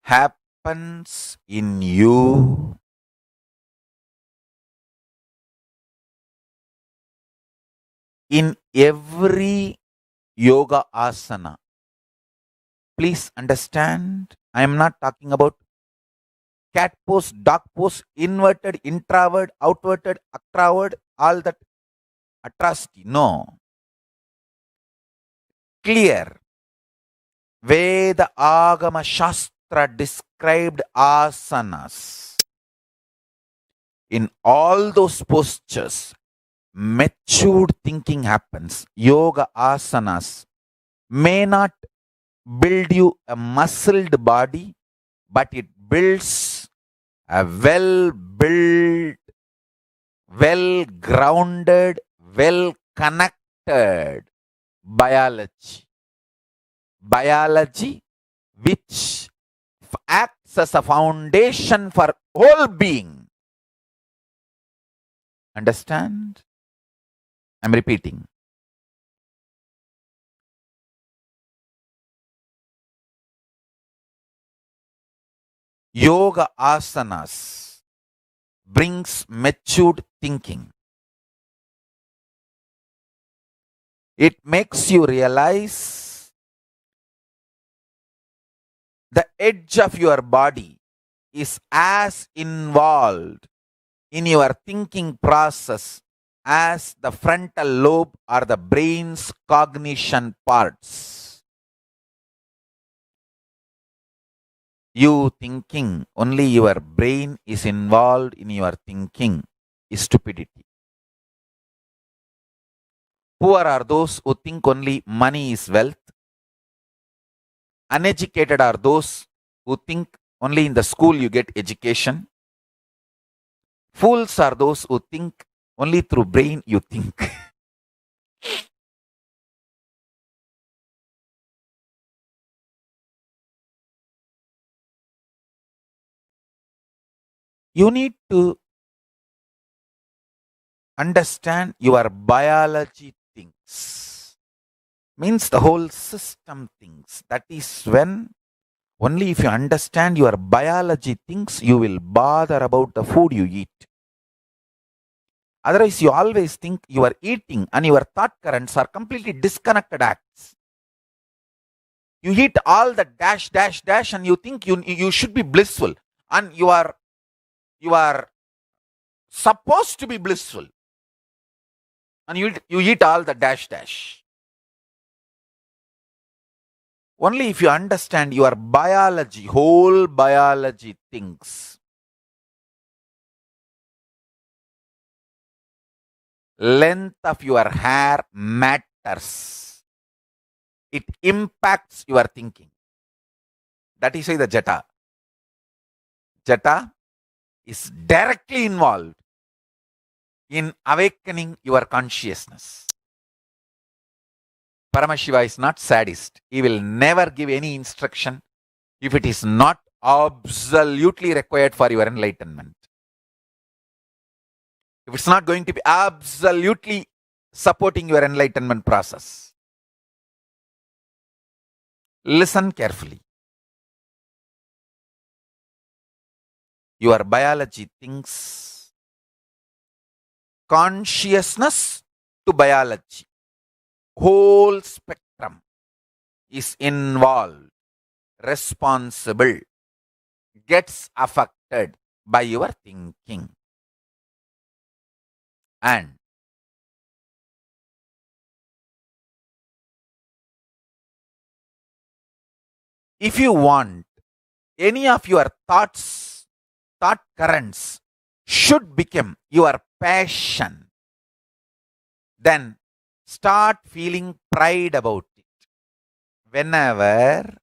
happens in you in every yoga asana. Please understand, I am not talking about cat pose, dog pose, inverted, introvert, outverted, extrovert, all that atrocity. No. Clear. Veda Agama Shastra described asanas. In all those postures, matured thinking happens. Yoga asanas may not build you a muscled body, but it builds a well-built, well-grounded, well-connected biology. Biology which acts as a foundation for whole being. Understand? I'm repeating. Yoga asanas brings matured thinking. It makes you realize the edge of your body is as involved in your thinking process as the frontal lobe or the brain's cognition parts. You thinking only your brain is involved in your thinking is stupidity. Poor are those who think only money is wealth. Uneducated are those who think only in the school you get education. Fools are those who think only through brain you think. You need to understand your biology things. Means the whole system things. That is when only if you understand your biology things, you will bother about the food you eat. Otherwise, you always think you are eating and your thought currents are completely disconnected acts. You eat all the dash, dash, dash, and you think you should be blissful. And you are supposed to be blissful. And you eat all the dash, dash. Only if you understand your biology, whole biology things. Length of your hair matters. It impacts your thinking. That is why the jata is directly involved in awakening your consciousness. Paramashiva is not sadist. He will never give any instruction if it is not absolutely required for your enlightenment. If it's not going to be absolutely supporting your enlightenment process. Listen carefully. Your biology thinks consciousness to biology. Whole spectrum is involved, responsible, gets affected by your thinking. And if you want any of your thought currents should become your passion, then start feeling pride about it. Whenever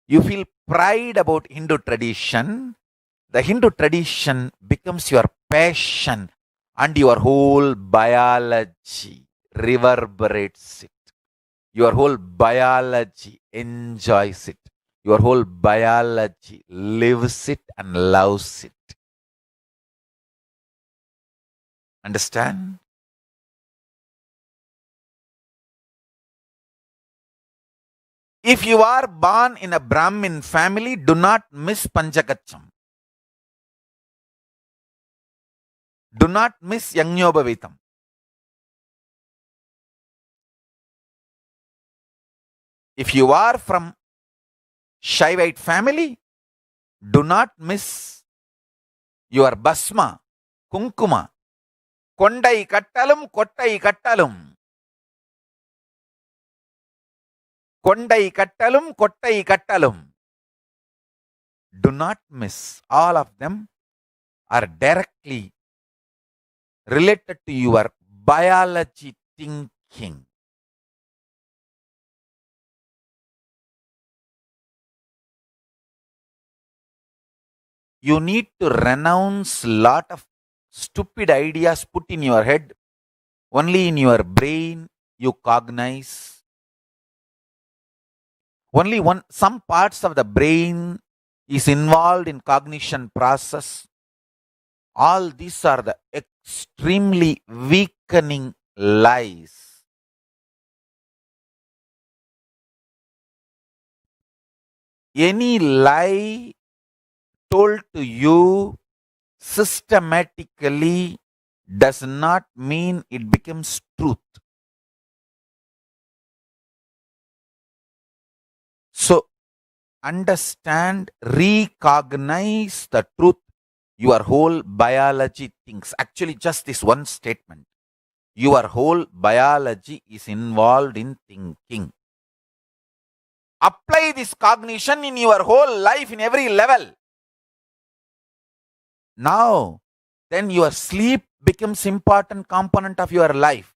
you feel pride about Hindu tradition, the Hindu tradition becomes your passion and your whole biology reverberates it. Your whole biology enjoys it. Your whole biology lives it and loves it. Understand? If you are born in a Brahmin family, do not miss Panchakacham. Do not miss Yajñopavitam. If you are from Shaivite family, do not miss your Basma, Kunkuma, Kondai Kattalum, Kottai Kattalum. Kondai Kattalum, Kottai Kattalum. Do not miss. All of them are directly related to your biology thinking. You need to renounce lot of stupid ideas put in your head. Only in your brain you cognize. Only some parts of the brain is involved in cognition process. All these are the extremely weakening lies. Any lie told to you systematically does not mean it becomes truth. understand, recognize the truth your whole biology thinks. Actually, just this one statement. Your whole biology is involved in thinking. Apply this cognition in your whole life, in every level. Now, then your sleep becomes important component of your life.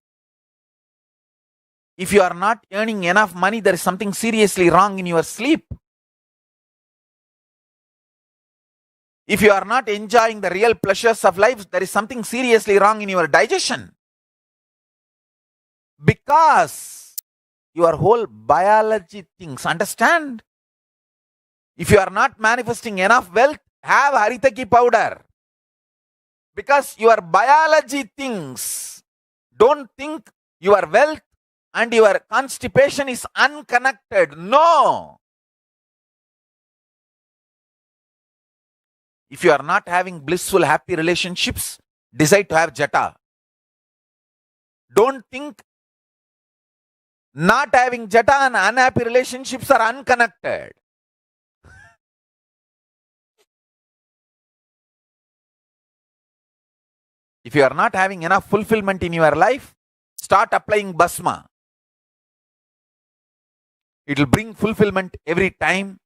If you are not earning enough money, there is something seriously wrong in your sleep. If you are not enjoying the real pleasures of life, there is something seriously wrong in your digestion. Because your whole biology thinks. Understand? If you are not manifesting enough wealth, have Haritaki powder. Because your biology thinks. Don't think your wealth and your constipation is unconnected. No. If you are not having blissful, happy relationships, decide to have Jata. Don't think not having Jata and unhappy relationships are unconnected. If you are not having enough fulfillment in your life, start applying Basma. It will bring fulfillment every time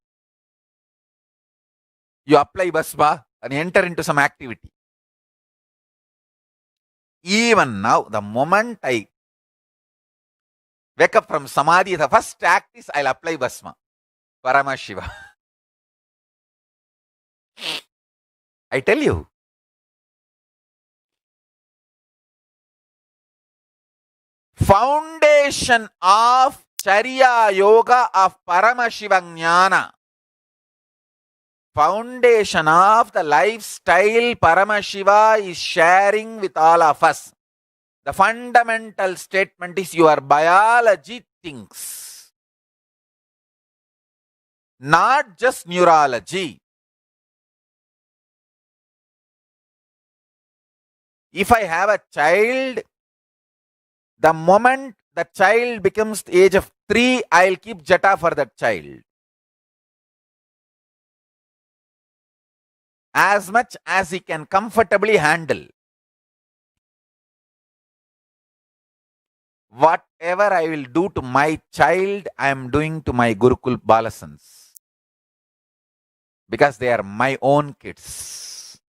you apply Basma and enter into some activity. Even now, the moment I wake up from Samadhi, the first act is I'll apply Basma. Paramashiva. I tell you. Foundation of Charya Yoga of Paramashiva Jnana. Foundation of the lifestyle Paramashiva is sharing with all of us. The fundamental statement is your biology thinks. Not just neurology. If I have a child, the moment the child becomes the age of 3, I'll keep Jata for that child. As much as he can comfortably handle. Whatever I will do to my child, I am doing to my Gurukul Balasans. Because they are my own kids.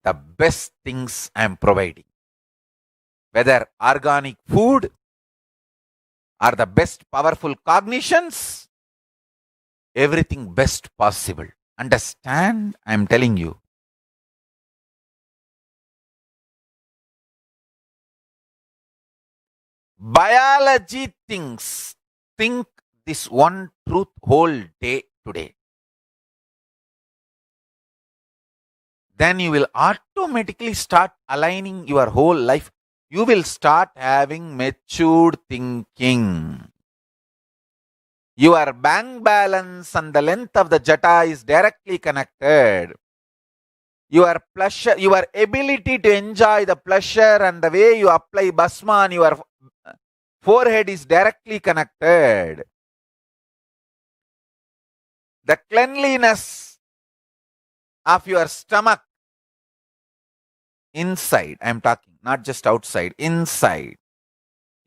The best things I am providing. Whether organic food or the best powerful cognitions, everything best possible. Understand? I am telling you. Biology thinks. Think this one truth whole day today. Then you will automatically start aligning your whole life. You will start having matured thinking. Your bank balance and the length of the Jata is directly connected. Your pleasure, your ability to enjoy the pleasure and the way you apply Basma on your forehead is directly connected. The cleanliness of your stomach inside, I am talking, not just outside, inside,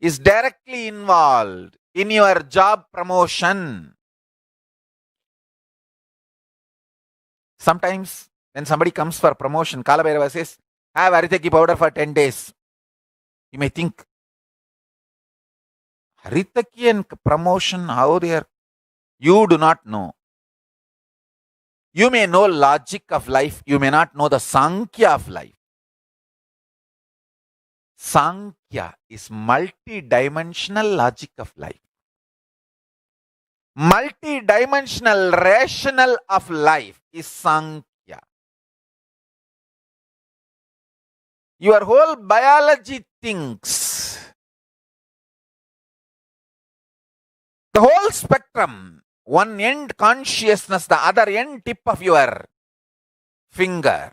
is directly involved in your job promotion. Sometimes when somebody comes for promotion, Kalabhairava says, have Haritaki powder for 10 days. You may think, Haritaki and promotion, how they are? You do not know. You may know logic of life, you may not know the Sankhya of life. Sankhya is multi-dimensional logic of life. Multi-dimensional rational of life is Sankhya. Your whole biology thinks. The whole spectrum, one end consciousness, the other end tip of your finger,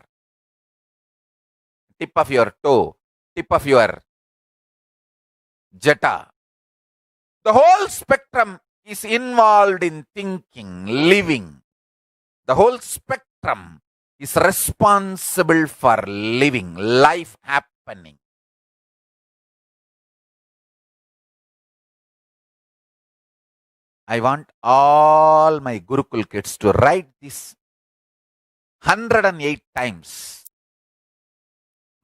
tip of your toe, tip of your Jata. The whole spectrum is involved in thinking, living. The whole spectrum is responsible for living, life happening. I want all my Gurukul kids to write this 108 times.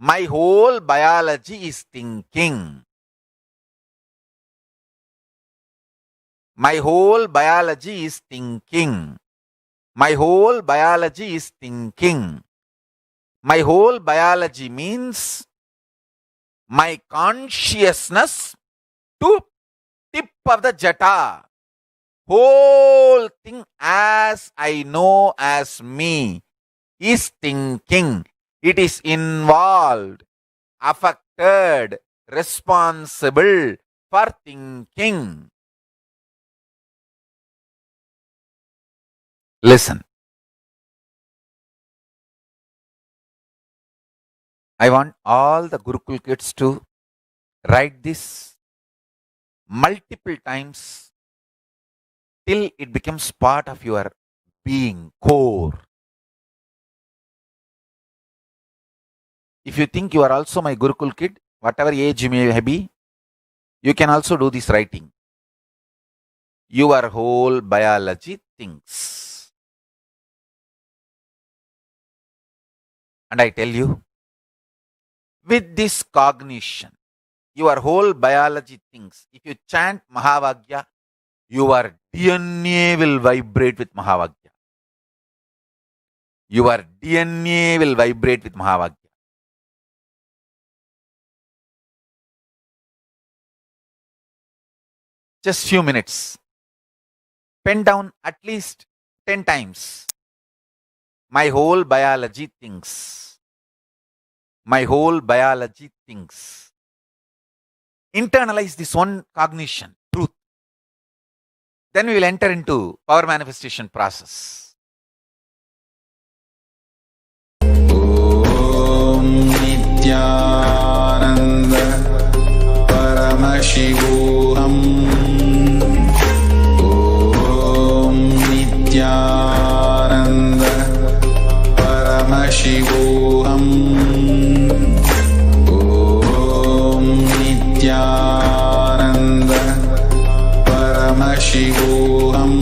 My whole biology is thinking. My whole biology is thinking. My whole biology is thinking. My whole biology means my consciousness to tip of the jata. Whole thing as I know as me is thinking. It is involved, affected, responsible for thinking. Listen. I want all the Gurukul kids to write this multiple times till it becomes part of your being, core. If you think you are also my Gurukul kid, whatever age you may be, you can also do this writing. Your whole biology thinks. And I tell you, with this cognition, your whole biology thinks. If you chant Mahavagya, your DNA will vibrate with Mahavagya. Your DNA will vibrate with Mahavagya. Just few minutes. Pen down at least 10 times. My whole biology thinks. My whole biology thinks. Internalize this one cognition, truth. Then we will enter into power manifestation process. Om Nithyananda Paramashivoham. Om Nithyananda Paramashivoham. Om Nithyananda Paramashivoham.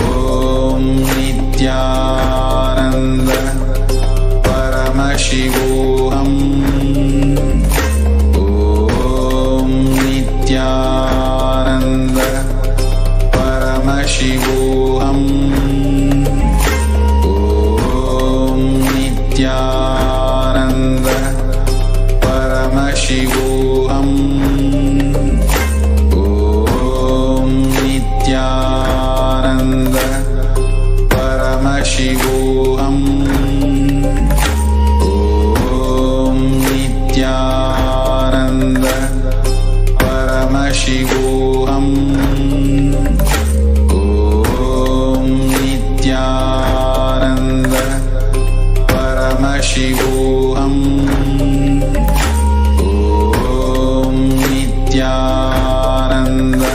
Om Nithyananda Paramashivoham. Om Nithyananda Paramashivoham. Om Nithyananda Paramashivoham. Om Nithyananda Paramashivoham. Om Nithyananda Paramashivoham. Om Nithyananda Paramashivoham. Om Nithyananda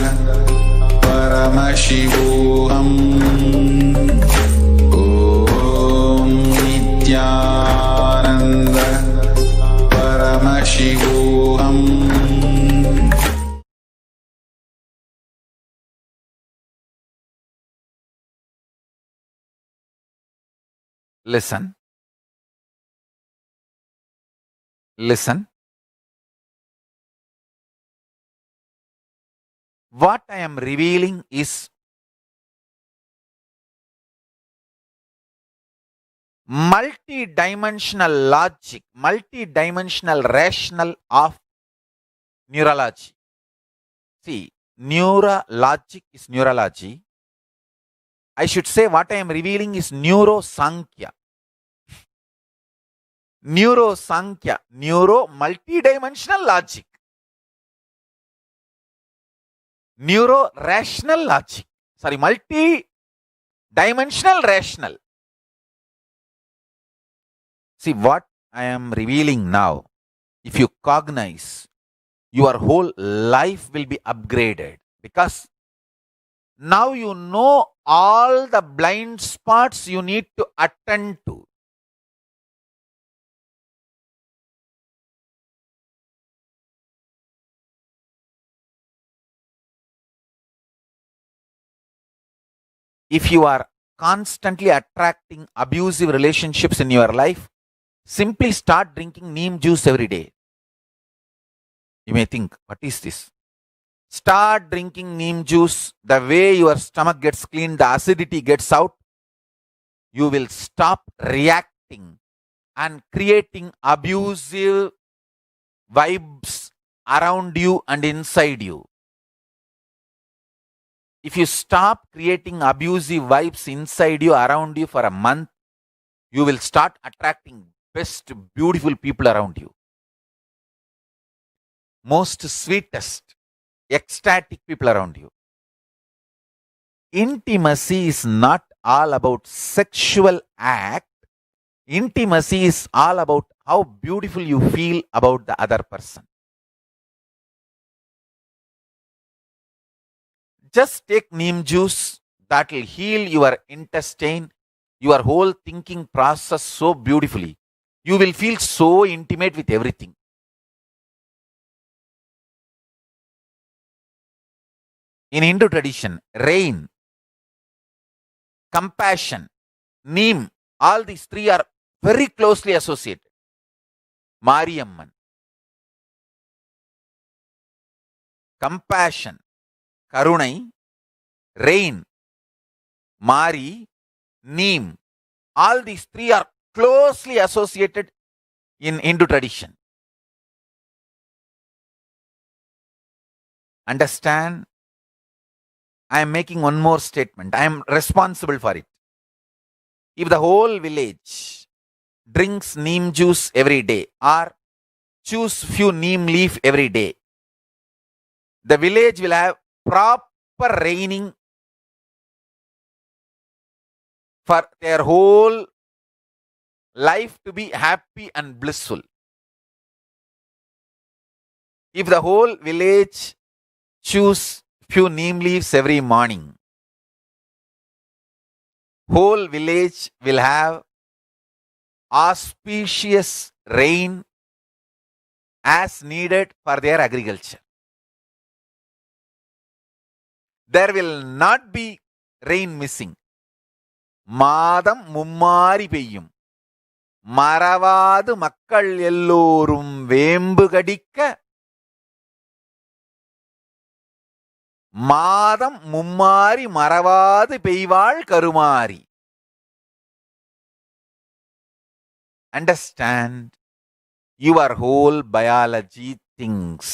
Paramashivoham. Om Nithyananda Paramashivoham. Listen. Listen. What I am revealing is multi-dimensional logic, multi-dimensional rational of neurology. See, neurologic is neurology. I should say what I am revealing is neurosankhya. Neurosankhya, neuro multi-dimensional logic. Neuro rational logic. Sorry, multi-dimensional rational. See what I am revealing now. If you cognize, your whole life will be upgraded. Because now you know all the blind spots you need to attend to. If you are constantly attracting abusive relationships in your life, simply start drinking neem juice every day. You may think, what is this? Start drinking neem juice. The way your stomach gets cleaned, the acidity gets out. You will stop reacting and creating abusive vibes around you and inside you. If you stop creating abusive vibes inside you, around you for a month, you will start attracting best, beautiful people around you. Most sweetest, ecstatic people around you. Intimacy is not all about sexual act. Intimacy is all about how beautiful you feel about the other person. Just take neem juice, that will heal your intestine, your whole thinking process so beautifully. You will feel so intimate with everything. In Hindu tradition, rain, compassion, neem, all these three are very closely associated. Mariamman, compassion, Karunai, rain, Mari, neem, all these three are closely associated in Hindu tradition. Understand? I am making one more statement. I am responsible for it. If the whole village drinks neem juice every day or choose few neem leaf every day, the village will have proper raining for their whole life to be happy and blissful. If the whole village choose few neem leaves every morning, whole village will have auspicious rain as needed for their agriculture. There will not be rain missing. மாதம் மும்மாரி பெய்யும், மறவாது மக்கள் எல்லோரும் வேம்பு கடிக்க, மாதம் மும்மாரி மறவாது பெய்வாள் Karumari. Understand? Your whole biology thinks.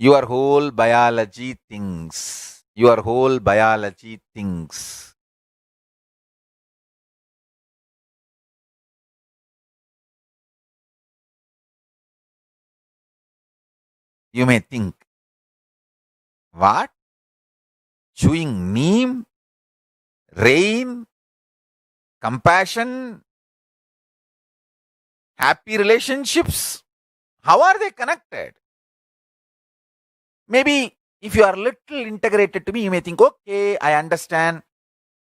Your whole biology thinks. Your whole biology thinks. You may think, what? Chewing neem, rain, compassion, happy relationships, how are they connected? Maybe if you are little integrated to me, you may think, okay, I understand.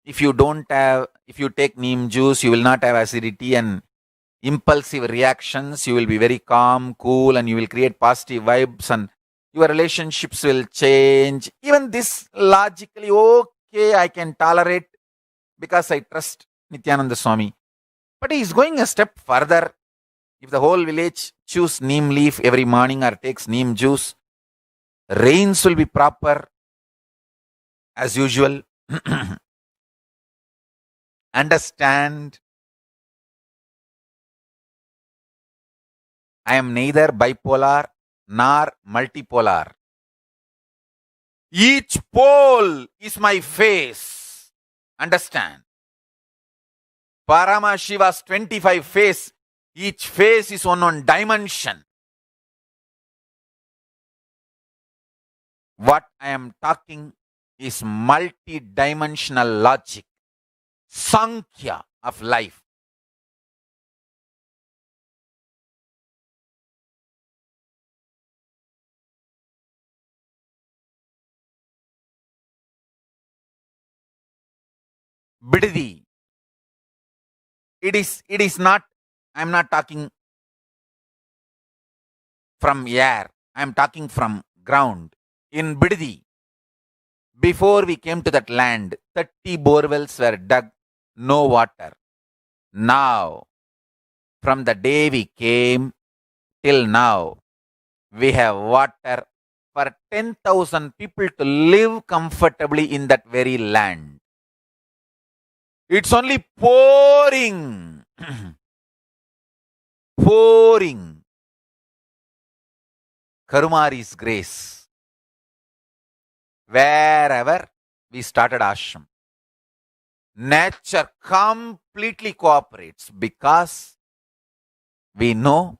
If you take neem juice, you will not have acidity and impulsive reactions. You will be very calm, cool, and you will create positive vibes and your relationships will change. Even this logically, okay, I can tolerate because I trust Nithyananda Swami. But he is going a step further. If the whole village chews neem leaf every morning or takes neem juice, rains will be proper as usual. Understand? I am neither bipolar nor multipolar. Each pole is my face. Understand? Paramashiva's 25 face. Each face is one dimension. What I am talking is multi-dimensional logic, Sankhya of life. Bididi. It is not, I'm not talking from air, I'm talking from ground. In Bididi, before we came to that land, 30 borewells were dug, no water. Now, from the day we came till now, we have water for 10,000 people to live comfortably in that very land. It's only pouring, pouring Karumari's grace wherever we started ashram. Nature completely cooperates because we know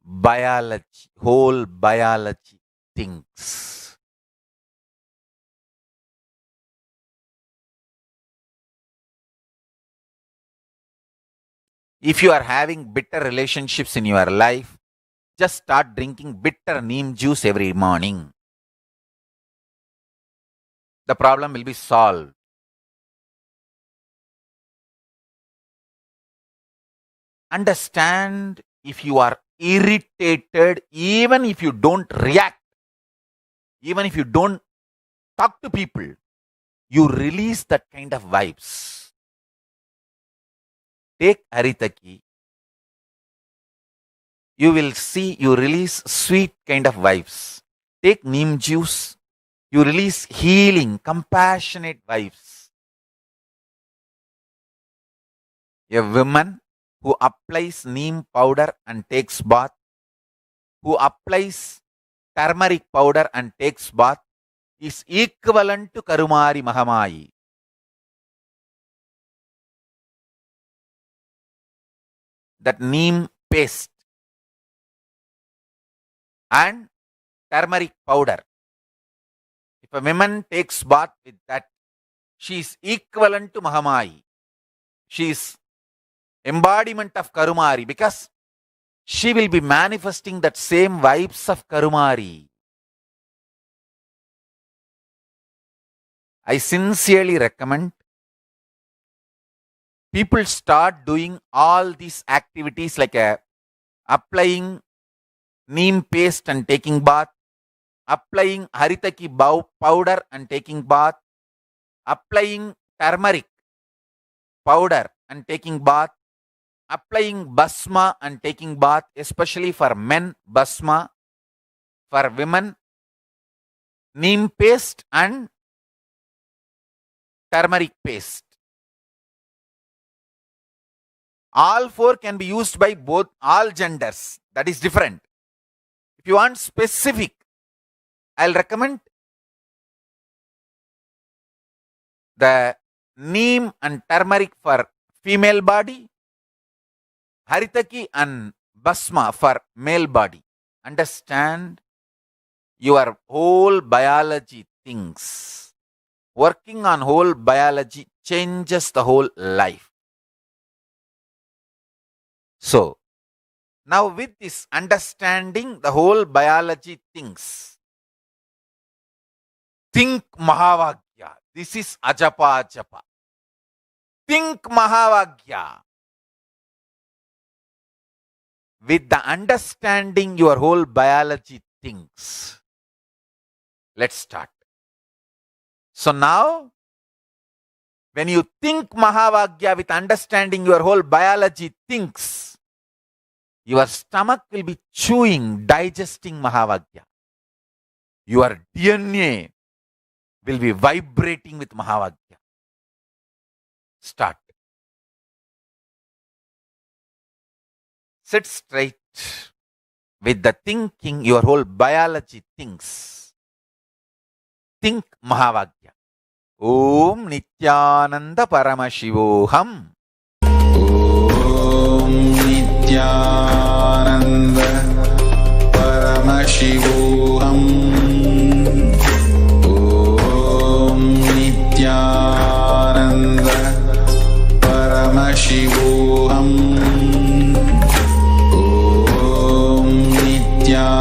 biology, whole biology thinks. If you are having bitter relationships in your life, just start drinking bitter neem juice every morning. The problem will be solved. Understand, if you are irritated, even if you don't react, even if you don't talk to people, you release that kind of vibes. Take Haritaki. You will see you release sweet kind of vibes. Take neem juice. You release healing, compassionate vibes. A woman who applies neem powder and takes bath, who applies turmeric powder and takes bath, is equivalent to Karumari Mahamayi. That neem paste and turmeric powder, if a woman takes bath with that, she is equivalent to Mahamayi. She is embodiment of Karumari because she will be manifesting that same vibes of Karumari. I sincerely recommend people start doing all these activities like applying neem paste and taking bath, applying haritaki powder and taking bath, applying turmeric powder and taking bath, applying basma and taking bath, especially for men, basma, for women, neem paste and turmeric paste. All four can be used by both, all genders. That is different. If you want specific, I'll recommend the neem and turmeric for female body, haritaki and basma for male body. Understand, your whole biology things. Working on whole biology changes the whole life. So, now with this understanding the whole biology things, think Mahavagya. This is Ajapa Ajapa. Think Mahavagya. With the understanding your whole biology thinks. Let's start. So now, when you think Mahavagya with understanding your whole biology thinks, your stomach will be chewing, digesting Mahavagya. Your DNA will be vibrating with Mahavagya. Start. Sit straight with the thinking your whole biology thinks. Think Mahavagya. Om Nithyananda Paramashivoham. Om Nithyananda Paramashivoham. Om Nithyananda Paramashivoham. Om Nithyananda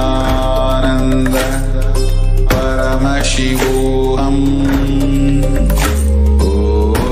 Paramashivoham. Om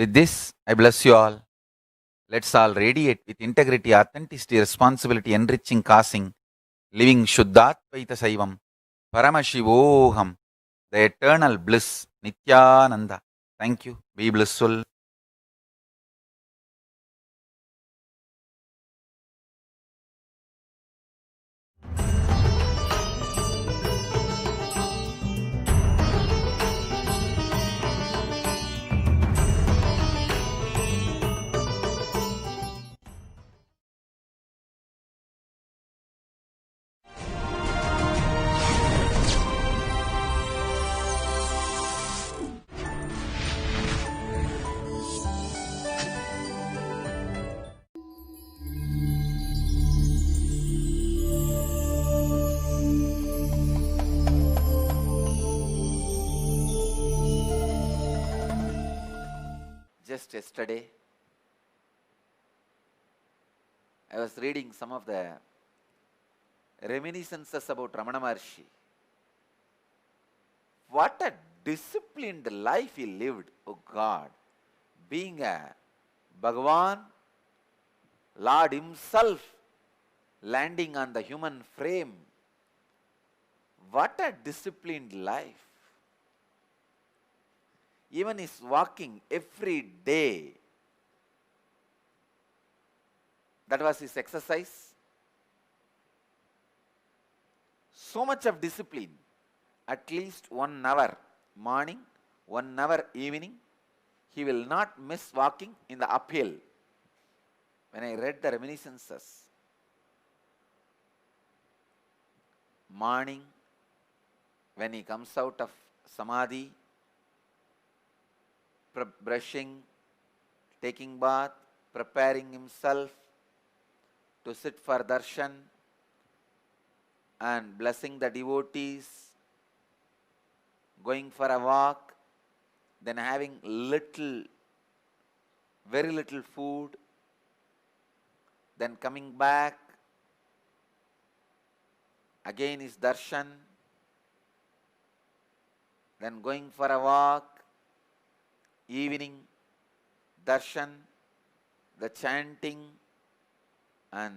With this, I bless you all. Let's all radiate with integrity, authenticity, responsibility, enriching, causing, living Shuddhatvaita Saivam, Paramashivoham, the eternal bliss, Nithyananda. Thank you. Be blissful. Just yesterday, I was reading some of the reminiscences about Ramana Maharshi. What a disciplined life he lived, oh God. Being a Bhagavan, Lord himself, landing on the human frame. What a disciplined life. Even his walking every day, that was his exercise. So much of discipline. At least 1 hour morning, 1 hour evening, he will not miss walking in the uphill. When I read the reminiscences, morning, when he comes out of Samadhi, brushing, taking bath, preparing himself to sit for darshan and blessing the devotees, going for a walk, then having very little food, then coming back, again is darshan, then going for a walk, evening, darshan, the chanting and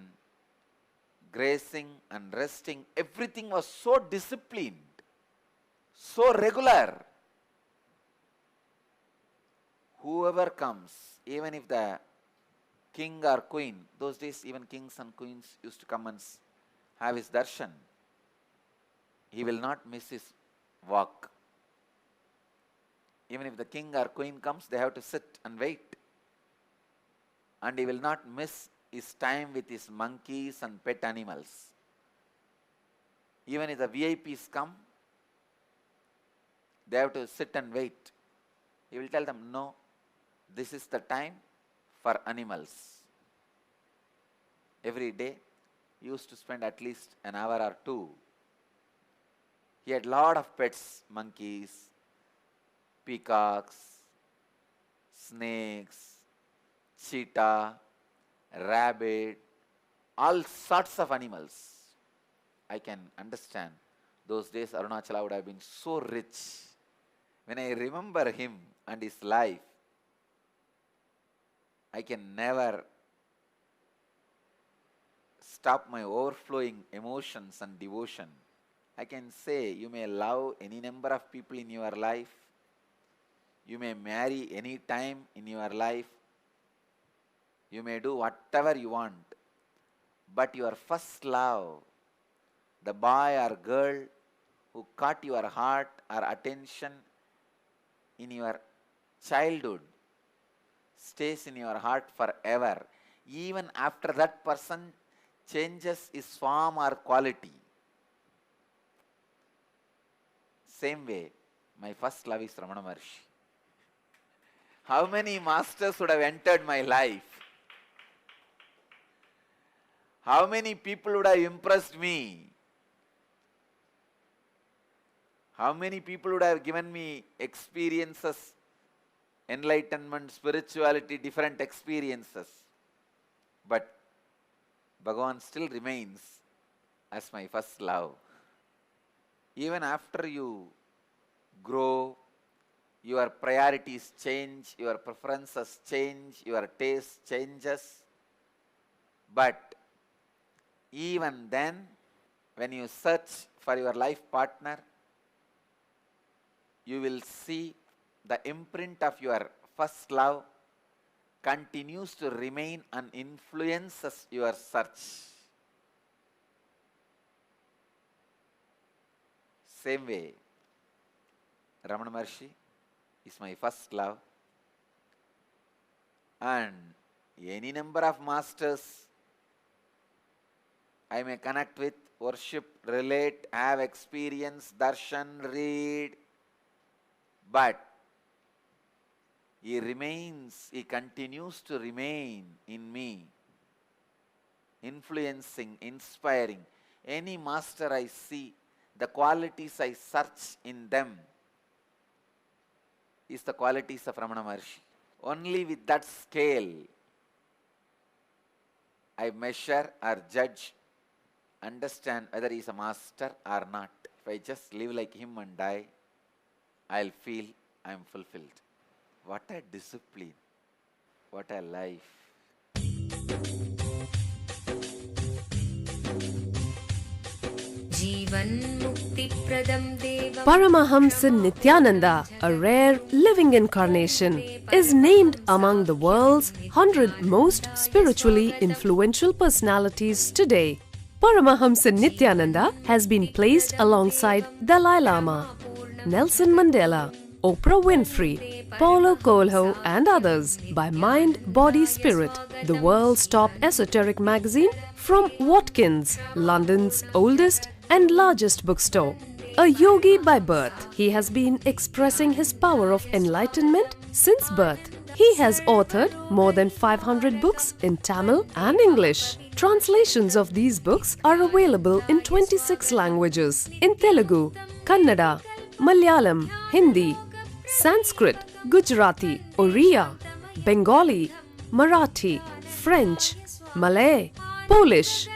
grazing and resting, everything was so disciplined, so regular. Whoever comes, even if the king or queen, those days even kings and queens used to come and have his darshan, he will not miss his walk. Even if the king or queen comes, they have to sit and wait. And he will not miss his time with his monkeys and pet animals. Even if the VIPs come, they have to sit and wait. He will tell them, no, this is the time for animals. Every day, he used to spend at least an hour or two. He had lot of pets, monkeys, peacocks, snakes, cheetah, rabbit, all sorts of animals. I can understand. Those days Arunachala would have been so rich. When I remember him and his life, I can never stop my overflowing emotions and devotion. I can say you may love any number of people in your life. You may marry any time in your life. You may do whatever you want. But your first love, the boy or girl who caught your heart or attention in your childhood, stays in your heart forever. Even after that person changes his form or quality. Same way, my first love is Ramana Maharshi. How many masters would have entered my life? How many people would have impressed me? How many people would have given me experiences, enlightenment, spirituality, different experiences? But Bhagavan still remains as my first love. Even after you grow, your priorities change, your preferences change, your taste changes. But even then, when you search for your life partner, you will see the imprint of your first love continues to remain and influences your search. Same way, Ramana Maharshi is my first love, and any number of masters I may connect with, worship, relate, have experience, darshan, read, but he continues to remain in me, influencing, inspiring. Any master I see, the qualities I search in them is the qualities of Ramana Maharshi. Only with that scale I measure or judge, understand whether he is a master or not. If I just live like him and die, I'll feel I am fulfilled. What a discipline, what a life. Paramahamsa Nithyananda, a rare living incarnation, is named among the world's 100 most spiritually influential personalities today. Paramahamsa Nithyananda has been placed alongside Dalai Lama, Nelson Mandela, Oprah Winfrey, Paulo Coelho and others by Mind, Body, Spirit, the world's top esoteric magazine from Watkins, London's oldest and largest bookstore. A yogi by birth, he has been expressing his power of enlightenment since birth. He has authored more than 500 books in Tamil and English. Translations of these books are available in 26 languages in Telugu, Kannada, Malayalam, Hindi, Sanskrit, Gujarati, Oriya, Bengali, Marathi, French, Malay, Polish,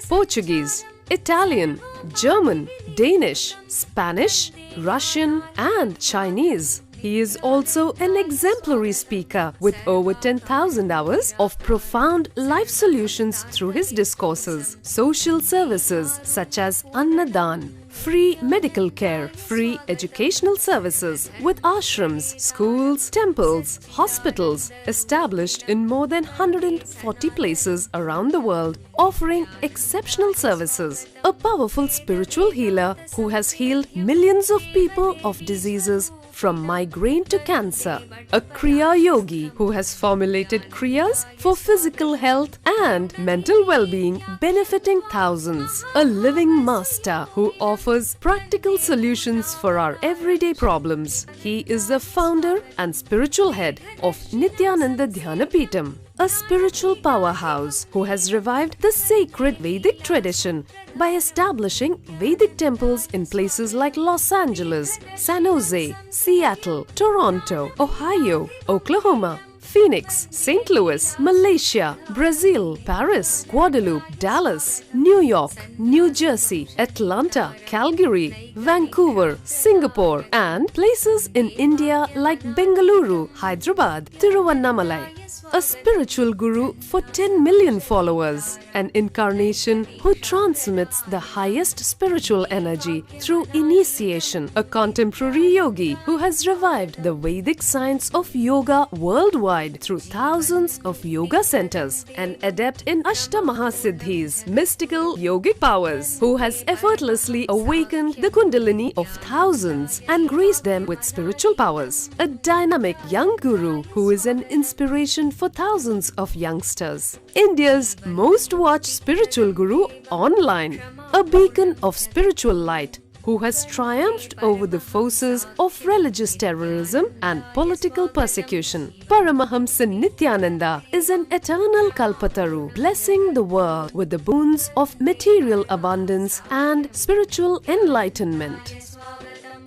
Portuguese, Italian, German, Danish, Spanish, Russian and Chinese. He is also an exemplary speaker with over 10,000 hours of profound life solutions through his discourses. Social services such as Annadan, free medical care, free educational services with ashrams, schools, temples, hospitals established in more than 140 places around the world, offering exceptional services. A powerful spiritual healer who has healed millions of people of diseases from migraine to cancer. A Kriya Yogi who has formulated Kriyas for physical health and mental well-being, benefiting thousands. A living master who offers practical solutions for our everyday problems. He is the founder and spiritual head of Nithyananda Dhyanapeetham, a spiritual powerhouse who has revived the sacred Vedic tradition by establishing Vedic temples in places like Los Angeles, San Jose, Seattle, Toronto, Ohio, Oklahoma, Phoenix, St. Louis, Malaysia, Brazil, Paris, Guadeloupe, Dallas, New York, New Jersey, Atlanta, Calgary, Vancouver, Singapore, and places in India like Bengaluru, Hyderabad, Tiruvannamalai. A spiritual guru for 10 million followers, an incarnation who transmits the highest spiritual energy through initiation, a contemporary yogi who has revived the Vedic science of yoga worldwide through thousands of yoga centers, an adept in Ashtamahasiddhis, mystical yogic powers, who has effortlessly awakened the Kundalini of thousands and graced them with spiritual powers, a dynamic young guru who is an inspiration for thousands of youngsters, India's most watched spiritual guru online, a beacon of spiritual light who has triumphed over the forces of religious terrorism and political persecution. Paramahamsa Nithyananda is an eternal Kalpataru, blessing the world with the boons of material abundance and spiritual enlightenment.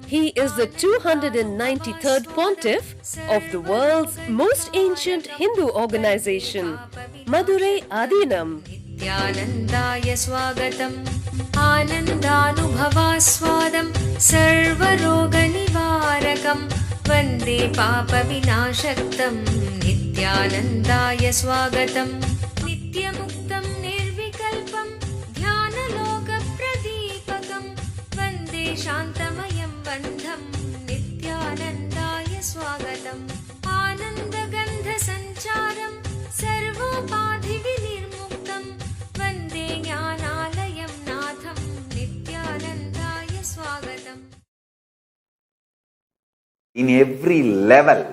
He is the 293rd Pontiff of the world's most ancient Hindu organization, Madurai Adinam. Nithyanandaya swagatam anandanubhavaswadam sarvaroga nivarakam वन्दे पापविनाशक्तं नित्यानन्दाय स्वागतम् नित्यमुक्तं निर्विकल्पं ध्यानलोकप्रदीपकं वन्दे शान्तमयं बन्धं नित्यानन्दाय स्वागतम् आनन्दगन्धसञ्चारं सर्वोपाधिविनिर्मुक्तं वन्दे ज्ञानालयं नाथं नित्यानन्दाय स्वागतम्. In every level,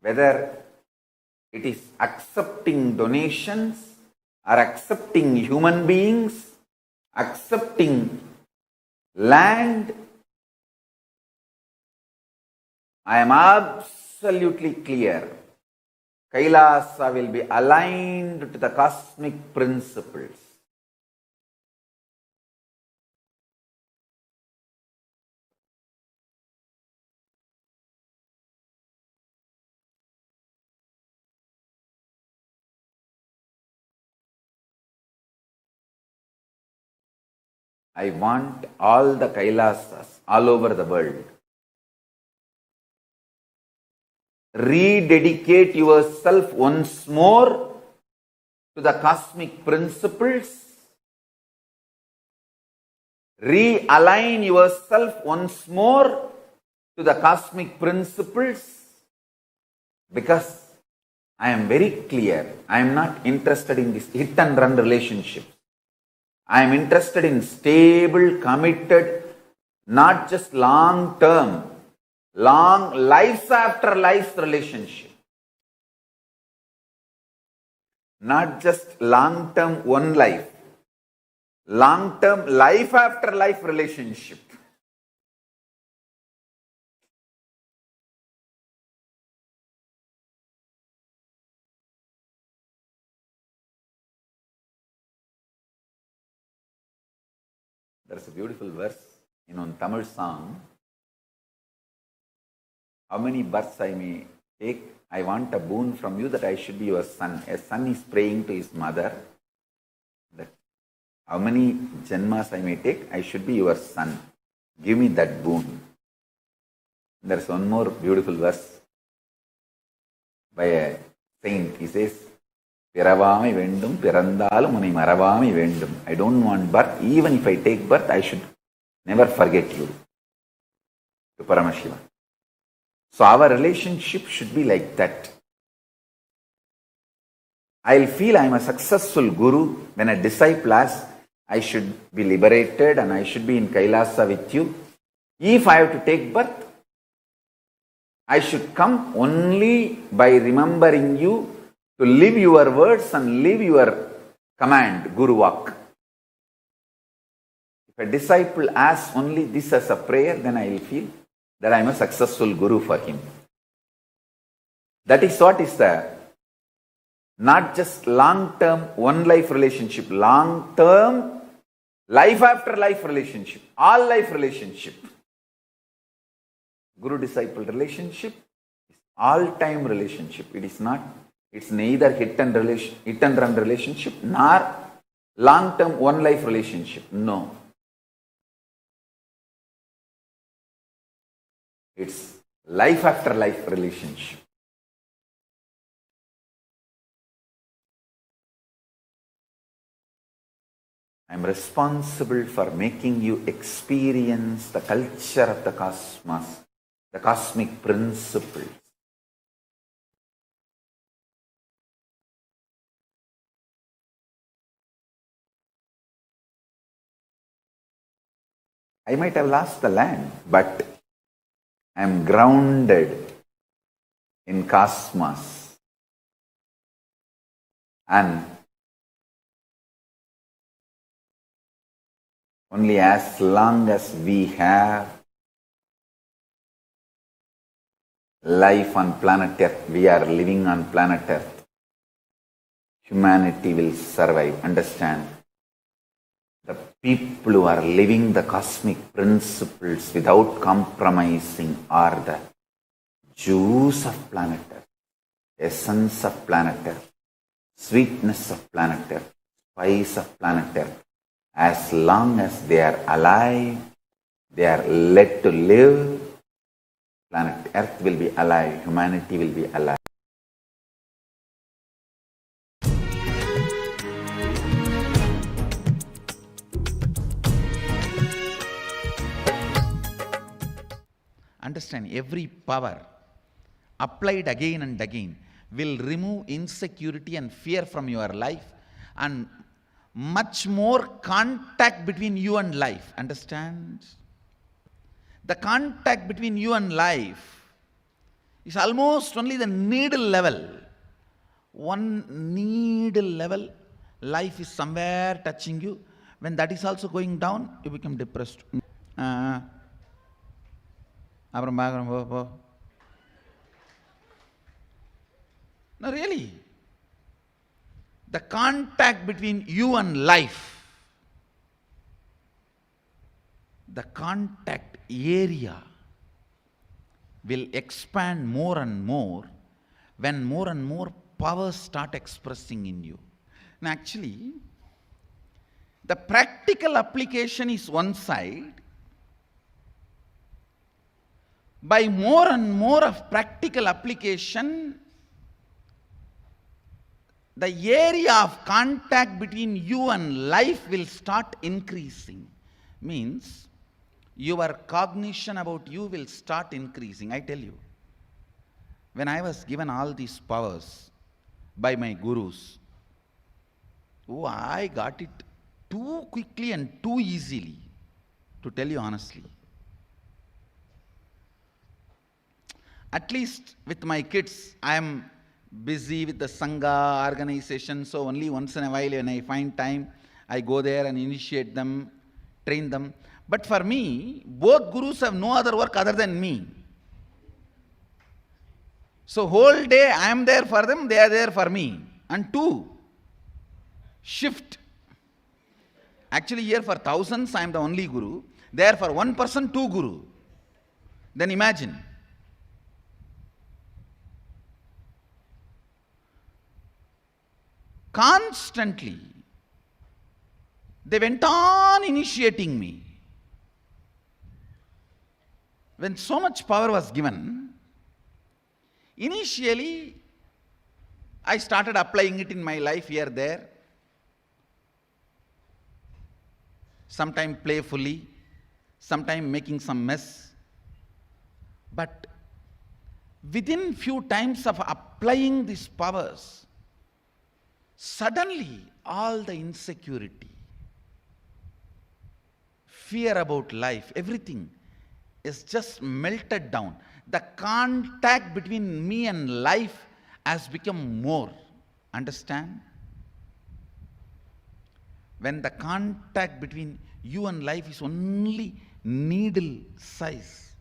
whether it is accepting donations or accepting human beings, accepting land, I am absolutely clear. Kailasa will be aligned to the cosmic principles. I want all the Kailasas all over the world. Rededicate yourself once more to the cosmic principles. Realign yourself once more to the cosmic principles, because I am very clear. I am not interested in this hit and run relationship. I am interested in stable, committed, not just long term, long lives after lives relationship. Not just long term one life, long term life after life relationship. There's a beautiful verse in one Tamil song. How many births I may take? I want a boon from you that I should be your son. A son is praying to his mother that how many janmas I may take? I should be your son. Give me that boon. There's one more beautiful verse by a saint. He says, Piravami vendum, pirandalum unai maravami vendum. I don't want birth. Even if I take birth, I should never forget you. To Paramashiva. So our relationship should be like that. I'll feel I'm a successful guru when a disciple asks, I should be liberated and I should be in Kailasa with you. If I have to take birth, I should come only by remembering you, to live your words and live your command, Guru Vak. If a disciple asks only this as a prayer, then I will feel that I am a successful guru for him. That is what is the not just long-term one life relationship, long-term life after life relationship, all life relationship. Guru-disciple relationship is all-time relationship. It is not. It's neither hit and run relationship nor long-term one life relationship. No. It's life after life relationship. I'm responsible for making you experience the culture of the cosmos, the cosmic principles. I might have lost the land, but I am grounded in cosmos. And only as long as we have life on planet Earth, we are living on planet Earth, humanity will survive. Understand? The people who are living the cosmic principles without compromising are the juice of planet Earth, essence of planet Earth, sweetness of planet Earth, spice of planet Earth. As long as they are alive, They are led to live. Planet Earth will be alive. Humanity will be alive. Understand, every power applied again and again will remove insecurity and fear from your life, and much more contact between you and life. Understand? The contact between you and life is almost only the needle level. One needle level, life is somewhere touching you. When that is also going down, you become depressed. No, really. The contact between you and life, the contact area will expand more and more when more and more powers start expressing in you. Now, actually, the practical application is one side. By more and more of practical application, the area of contact between you and life will start increasing. Means your cognition about you will start increasing. I tell you, when I was given all these powers by my gurus, I got it too quickly and too easily, to tell you honestly. At least with my kids, I am busy with the Sangha organization, so only once in a while when I find time, I go there and initiate them, train them. But for me, both gurus have no other work other than me. So whole day I am there for them, they are there for me. And two, shift. Actually here for thousands I am the only guru. There for one person, two guru. Then imagine. Constantly, they went on initiating me. When so much power was given, initially, I started applying it in my life here, there. Sometimes playfully, sometimes making some mess. But within few times of applying these powers, suddenly all the insecurity, fear about life, everything is just melted down. The contact between me and life has become more. Understand? When the contact between you and life is only needle size,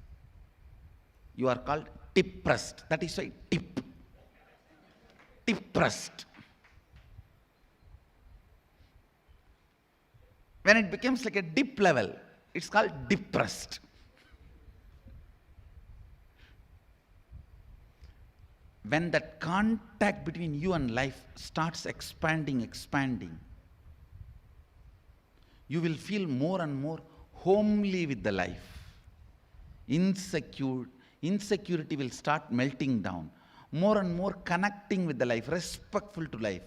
you are called depressed. That is why depressed. When it becomes like a dip level, it's called depressed. When that contact between you and life starts expanding, you will feel more and more homely with the life. Insecurity will start melting down. More and more connecting with the life, respectful to life.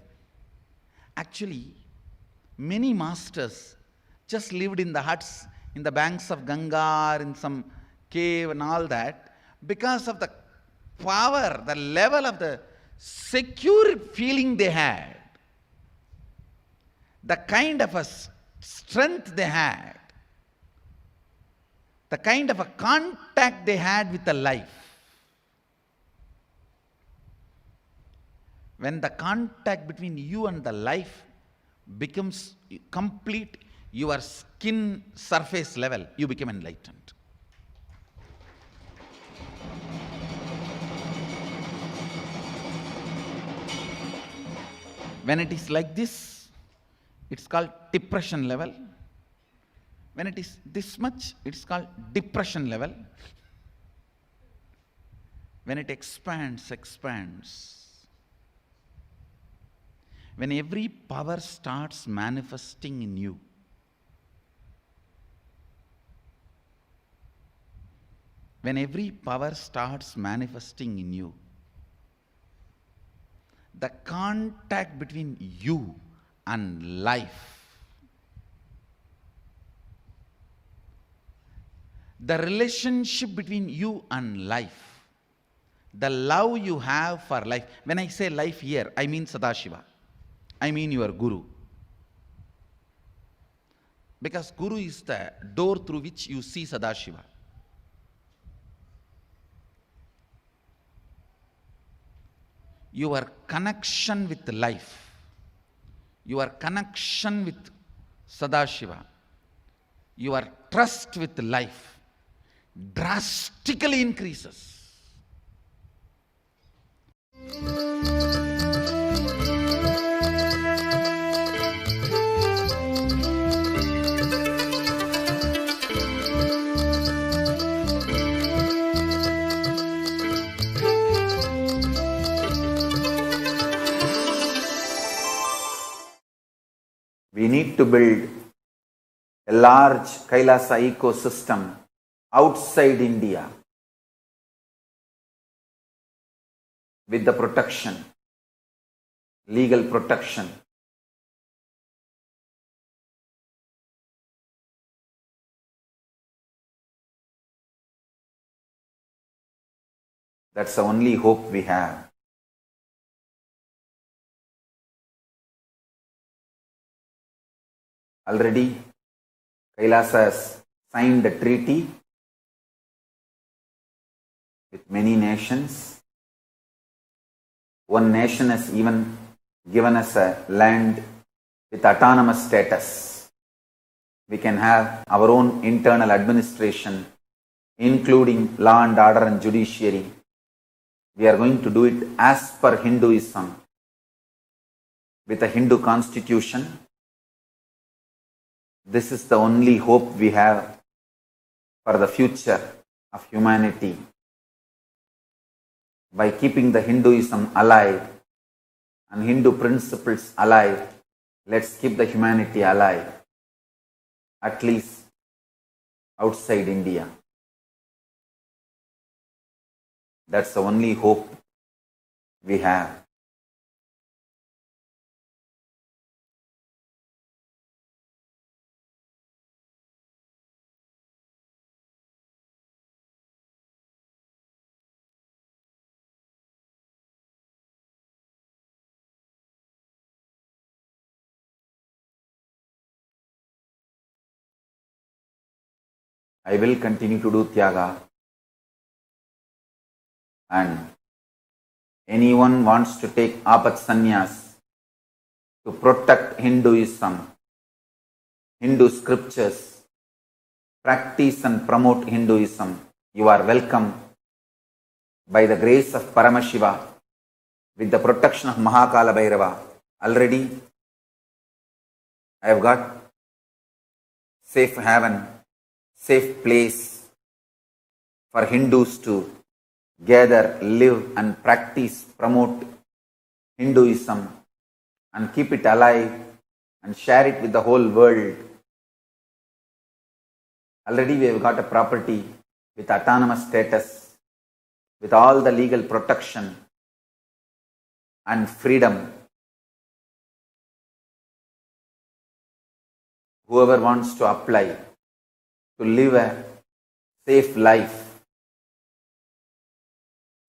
Actually, many masters just lived in the huts, in the banks of Ganga, or in some cave and all that, because of the power, the level of the secure feeling they had, the kind of a strength they had, the kind of a contact they had with the life. When the contact between you and the life becomes complete, your skin surface level, you become enlightened. When it is like this, it's called depression level. When it is this much, it's called depression level. When it expands, when every power starts manifesting in you, when every power starts manifesting in you, the contact between you and life, the relationship between you and life, the love you have for life. When I say life here, I mean Sadashiva. I mean your Guru. Because Guru is the door through which you see Sadashiva. Your connection with life, your connection with Sadashiva, your trust with life drastically increases. We need to build a large Kailasa ecosystem outside India with the protection, legal protection. That's the only hope we have. Already, Kailasa has signed a treaty with many nations. One nation has even given us a land with autonomous status. We can have our own internal administration, including law and order and judiciary. We are going to do it as per Hinduism, with a Hindu constitution. This is the only hope we have for the future of humanity. By keeping the Hinduism alive and Hindu principles alive, let's keep the humanity alive, at least outside India. That's the only hope we have. I will continue to do Tyaga, and anyone wants to take Apat Sannyas to protect Hinduism, Hindu scriptures, practice and promote Hinduism, you are welcome by the grace of Paramashiva, with the protection of Mahakala Bhairava. Already I have got safe haven, safe place for Hindus to gather, live and practice, promote Hinduism and keep it alive and share it with the whole world. Already we have got a property with autonomous status, with all the legal protection and freedom. Whoever wants to apply to live a safe life,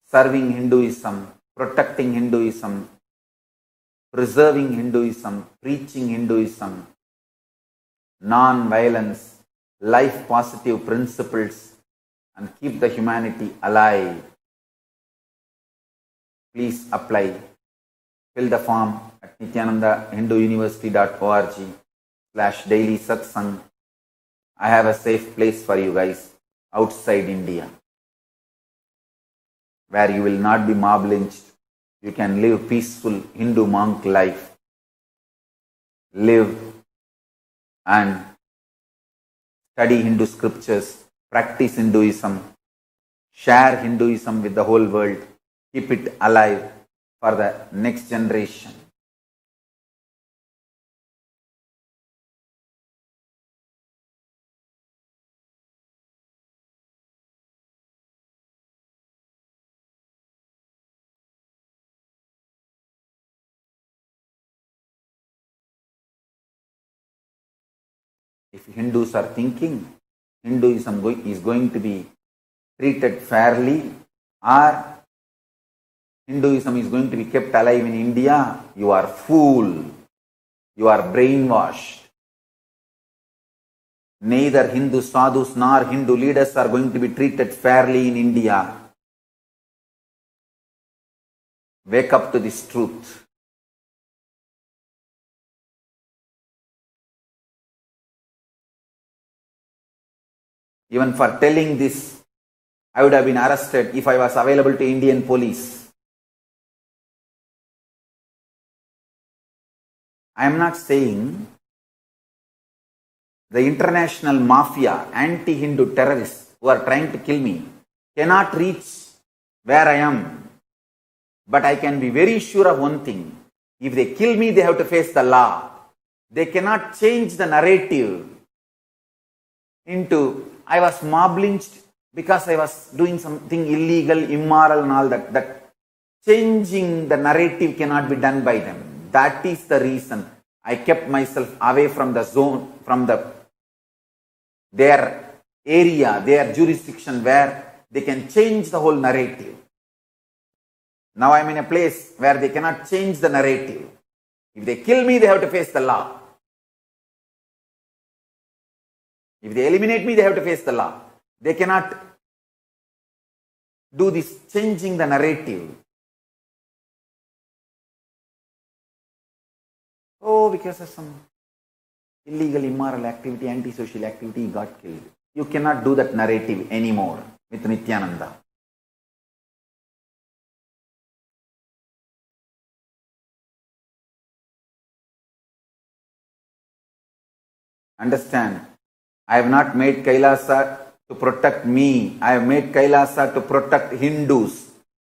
serving Hinduism, protecting Hinduism, preserving Hinduism, preaching Hinduism, non-violence, life positive principles, and keep the humanity alive. Please apply. Fill the form at nithyanandahinduuniversity.org/daily satsang. I have a safe place for you guys outside India, where you will not be mob lynched. You can live peaceful Hindu monk life. Live and study Hindu scriptures, practice Hinduism, share Hinduism with the whole world, keep it alive for the next generation. If Hindus are thinking Hinduism is going to be treated fairly, or Hinduism is going to be kept alive in India, you are fool. You are brainwashed. Neither Hindu sadhus nor Hindu leaders are going to be treated fairly in India. Wake up to this truth. Even for telling this, I would have been arrested if I was available to Indian police. I am not saying the international mafia, anti-Hindu terrorists who are trying to kill me cannot reach where I am. But I can be very sure of one thing. If they kill me, they have to face the law. They cannot change the narrative into I was mob lynched because I was doing something illegal, immoral and all that. That changing the narrative cannot be done by them. That is the reason I kept myself away from the zone, from their area, their jurisdiction where they can change the whole narrative. Now I am in a place where they cannot change the narrative. If they kill me, they have to face the law. If they eliminate me, they have to face the law. They cannot do this changing the narrative. Oh, because of some illegal, immoral activity, antisocial activity, he got killed. You cannot do that narrative anymore with Nithyananda. Understand, I have not made Kailasa to protect me. I have made Kailasa to protect Hindus,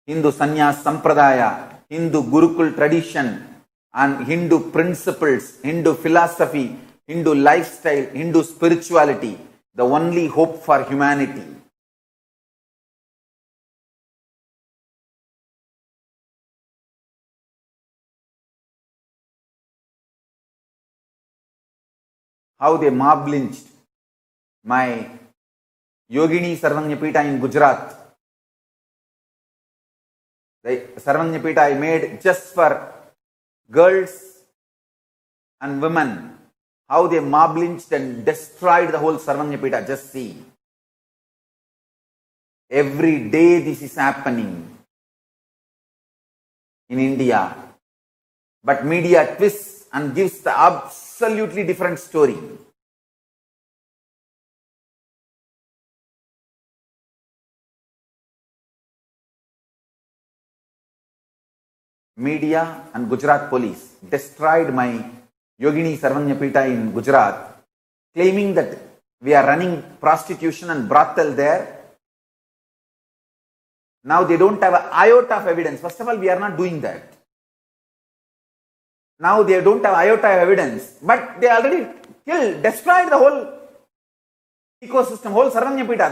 Hindu Sannyas Sampradaya, Hindu Gurukul tradition, and Hindu principles, Hindu philosophy, Hindu lifestyle, Hindu spirituality, the only hope for humanity. How they mob lynched my Yogini Sarvanyapita in Gujarat. The Sarvanyapita I made just for girls and women. How they mob lynched and destroyed the whole Sarvanyapita. Just see. Every day this is happening in India. But media twists and gives the absolutely different story. Media and Gujarat police destroyed my Yogini Sarvanyapita in Gujarat, claiming that we are running prostitution and brothel there. Now they don't have an iota of evidence. First of all, we are not doing that. Now they don't have iota of evidence, but they already killed, destroyed the whole ecosystem, whole Sarvanyapita.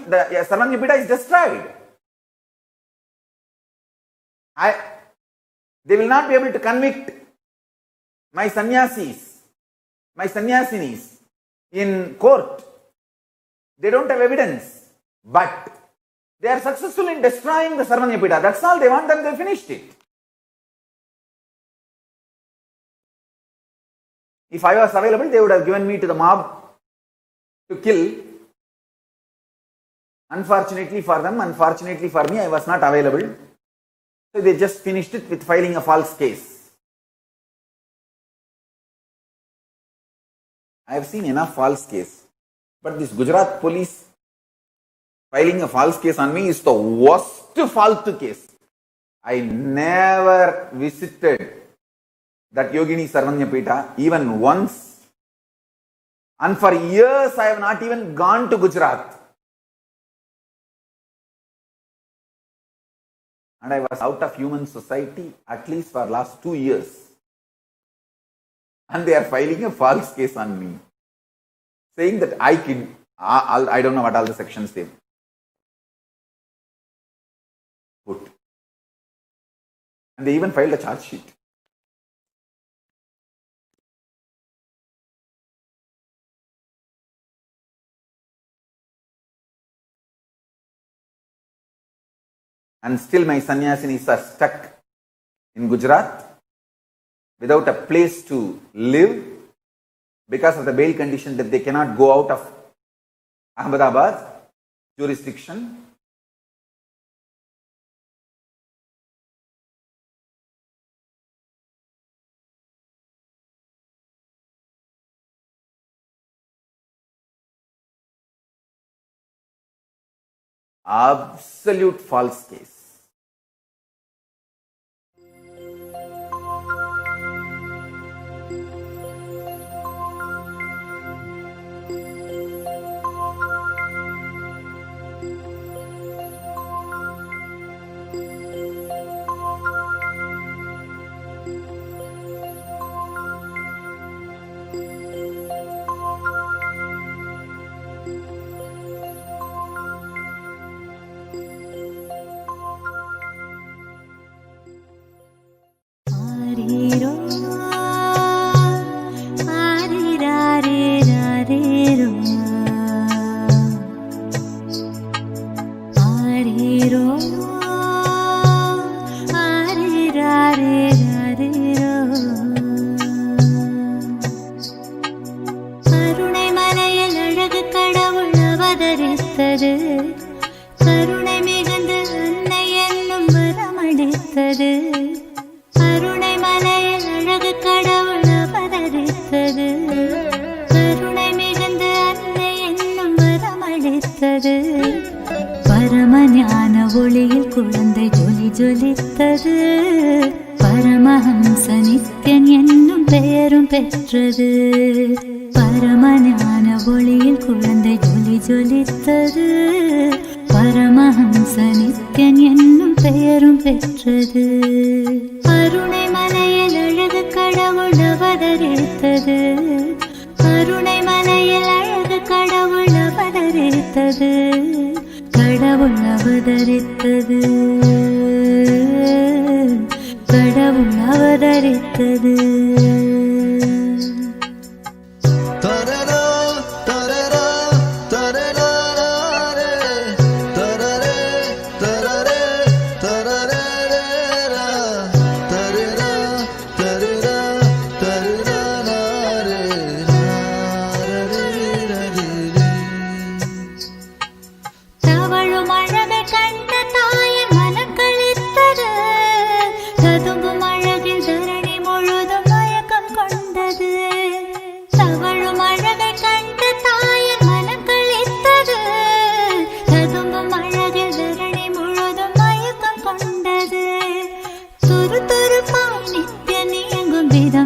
The Sarvanyapita is destroyed. They will not be able to convict my sannyasis, my sannyasinis in court. They don't have evidence, but they are successful in destroying the Sarvanyapita. That's all they want, and they finished it. If I was available, they would have given me to the mob to kill. Unfortunately for them, unfortunately for me, I was not available. So they just finished it with filing a false case. I have seen enough false case. But this Gujarat police filing a false case on me is the worst false case. I never visited that Yogini Sarvanyapita even once. And for years I have not even gone to Gujarat. And I was out of human society at least for last 2 years. And they are filing a false case on me, saying that I don't know what all the sections they put. And they even filed a charge sheet. and still my sannyasinis are stuck in Gujarat without a place to live because of the bail condition that they cannot go out of Ahmedabad jurisdiction. Absolute false case. கருணை மிகுந்து அன்னை என்னும் வரமளித்தது. கருணை மலையில் அழகு கடவுள் அவதரித்தது. கருணை மிகுந்து அன்னை என்னும் வரமளித்தது. பரம ஞான ஒளியில் குழந்தை ஜொலி ஜொலித்தது. பரமஹம்ச நித்யன் என்னும் பெயரும் பெற்றது. பரம ஞான ஒளியில் குழந்தை ஜொலி ஜொலித்தது. பரமஹம்ச நித்யன் என்னும் பெயரும் பெற்றது. கருணை மலையில் அழகு கடவுள் அவதரித்தது. கருணை மலையில் அழகு கடவுள் அவதரித்தது. கடவுள் அவதரித்தது. கடவுள் அவதரித்தது.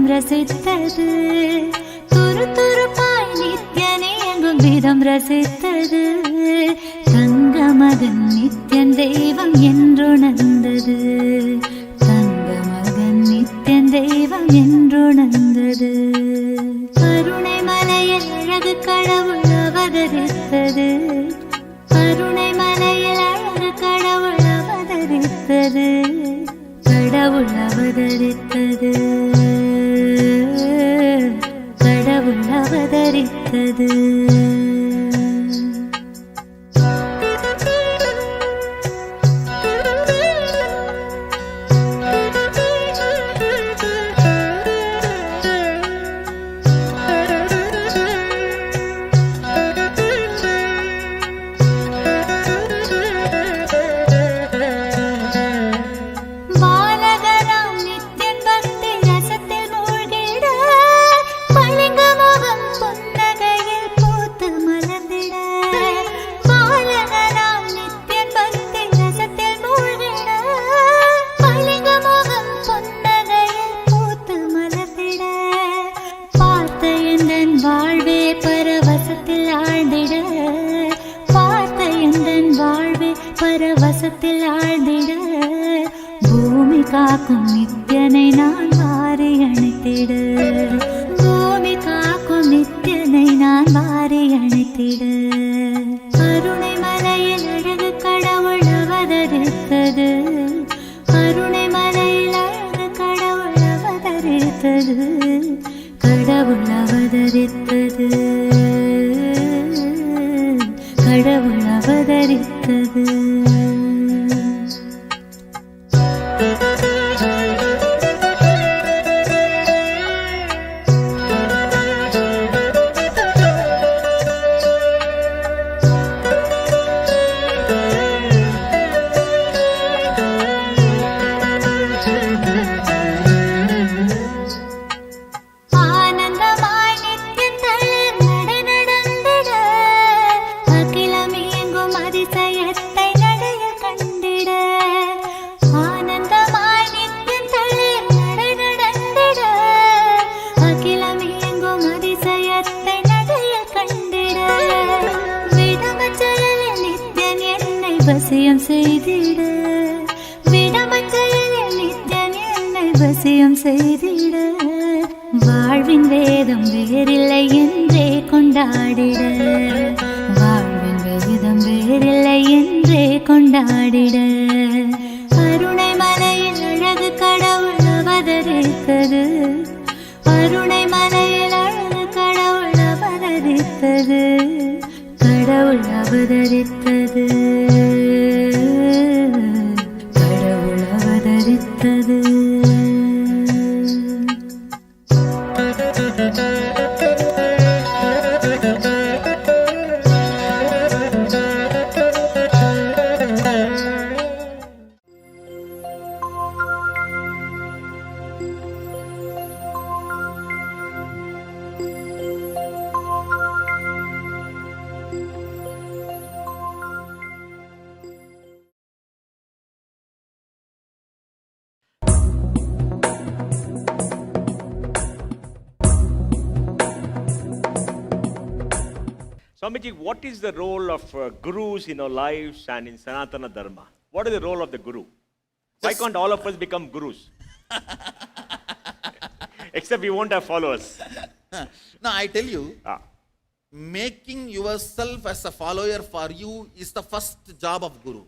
ரசித்தது. துரு துருப்பாய் நித்யனே எங்கும் விதம் ரசித்தது. தங்க மகன் நித்யன் தெய்வம் என்றுணர்ந்தது. தங்க மகன் நித்யன் தெய்வம் என்றுணர்ந்தது. கருணை மலையில் அழகு கடவுள் அவதரித்தது. கருணை மலையில் அழகு கடவுள் அவதரித்தது. கடவுள் அவதரித்தது. கடவுள் அவதரித்தது. பரவசத்தில் ஆழ்ந்திட பூமி காக்கும் நித்யனை நான் வாரி அணைத்திட. பூமி காக்கும் நித்யனை நான் வாரி அணைத்திட. கருணை மலையில் அழகு கடவுள் அவதரித்தது. கருணை மலையில் அழகு கடவுள் அவதரித்தது. கடவுள் அவதரித்தது. கடவுள் அவதரித்தது. வசியம் செய்திட விடமஞ்சலில் நித்யன் என்னை வசியம் செய்திட வாழ்வின் வேதம் வேறில்லை என்றே கொண்டாடிட வாழ்வின் வேதம் வேறில்லை என்றே கொண்டாடிட அருணை மலையில் அழகு கடவுள் அவதரித்தது அருணை மலையில் அழகு கடவுள் அவதரித்தது கடவுள் அவதரித்தது கடவுள் அவதரித்தது Swamiji, what is the role of gurus in our lives and in Sanatana Dharma? What is the role of the guru? Why can't all of us become gurus? Except we won't have followers. No, I tell you, making yourself as a follower for you is the first job of guru.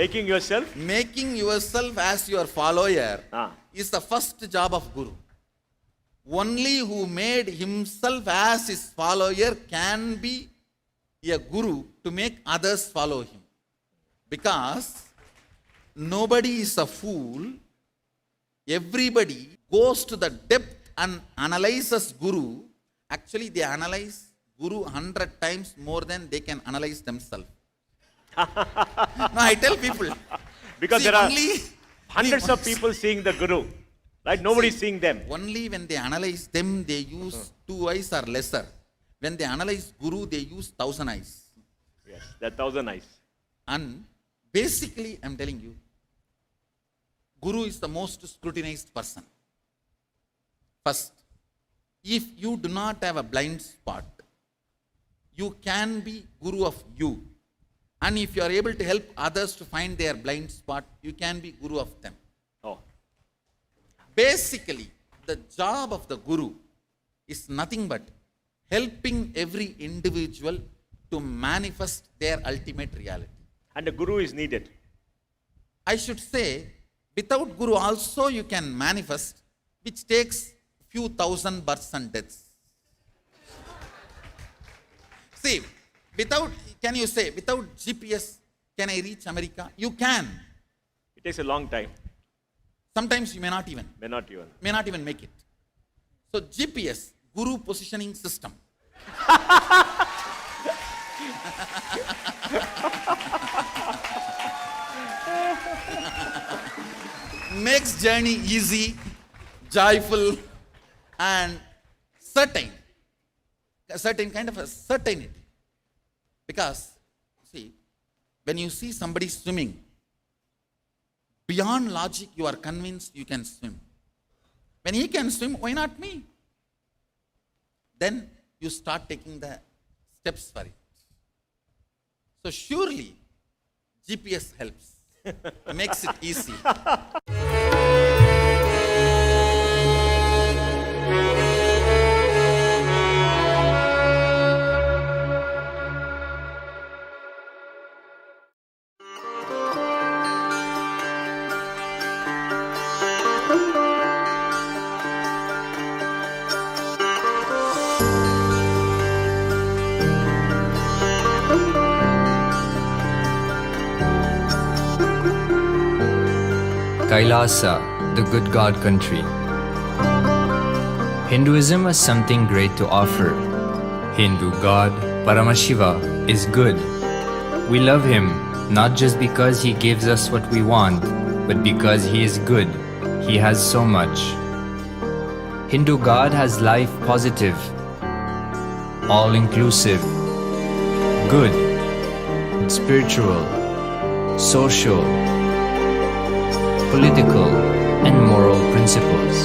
Making yourself? Making yourself as your follower is the first job of guru. Only who made himself as his follower can be a guru to make others follow him. Because nobody is a fool. Everybody goes to the depth and analyzes guru. Actually, they analyze guru 100 times more than they can analyze themselves. No, I tell people. Because there are hundreds of people seeing the guru. Right? Nobody is seeing them. Only when they analyze them, they use 2 eyes or lesser. When they analyze guru, they use 1,000 eyes. Yes, there are 1,000 eyes. And basically, I'm telling you, guru is the most scrutinized person. First, if you do not have a blind spot, you can be guru of you. And if you are able to help others to find their blind spot, you can be guru of them. Oh. Basically, the job of the guru is nothing but helping every individual to manifest their ultimate reality. And the guru is needed. I should say, without guru also you can manifest, which takes few thousand births and deaths. See, can you say, without GPS, can I reach America? You can. It takes a long time. Sometimes you may not even. May not even. May not even make it. So GPS, guru positioning system. Makes journey easy, joyful, and certain. A certain kind of a certainty. Because, see, when you see somebody swimming, beyond logic, you are convinced you can swim. When he can swim, why not me? Then you start taking the steps for it. So surely, GPS helps. Makes it easy. KAILASA, the good God country. Hinduism has something great to offer. Hindu God, Paramashiva, is good. We love him not just because he gives us what we want, but because he is good. He has so much. Hindu God has life positive, all-inclusive, good, spiritual, social, political, and moral principles.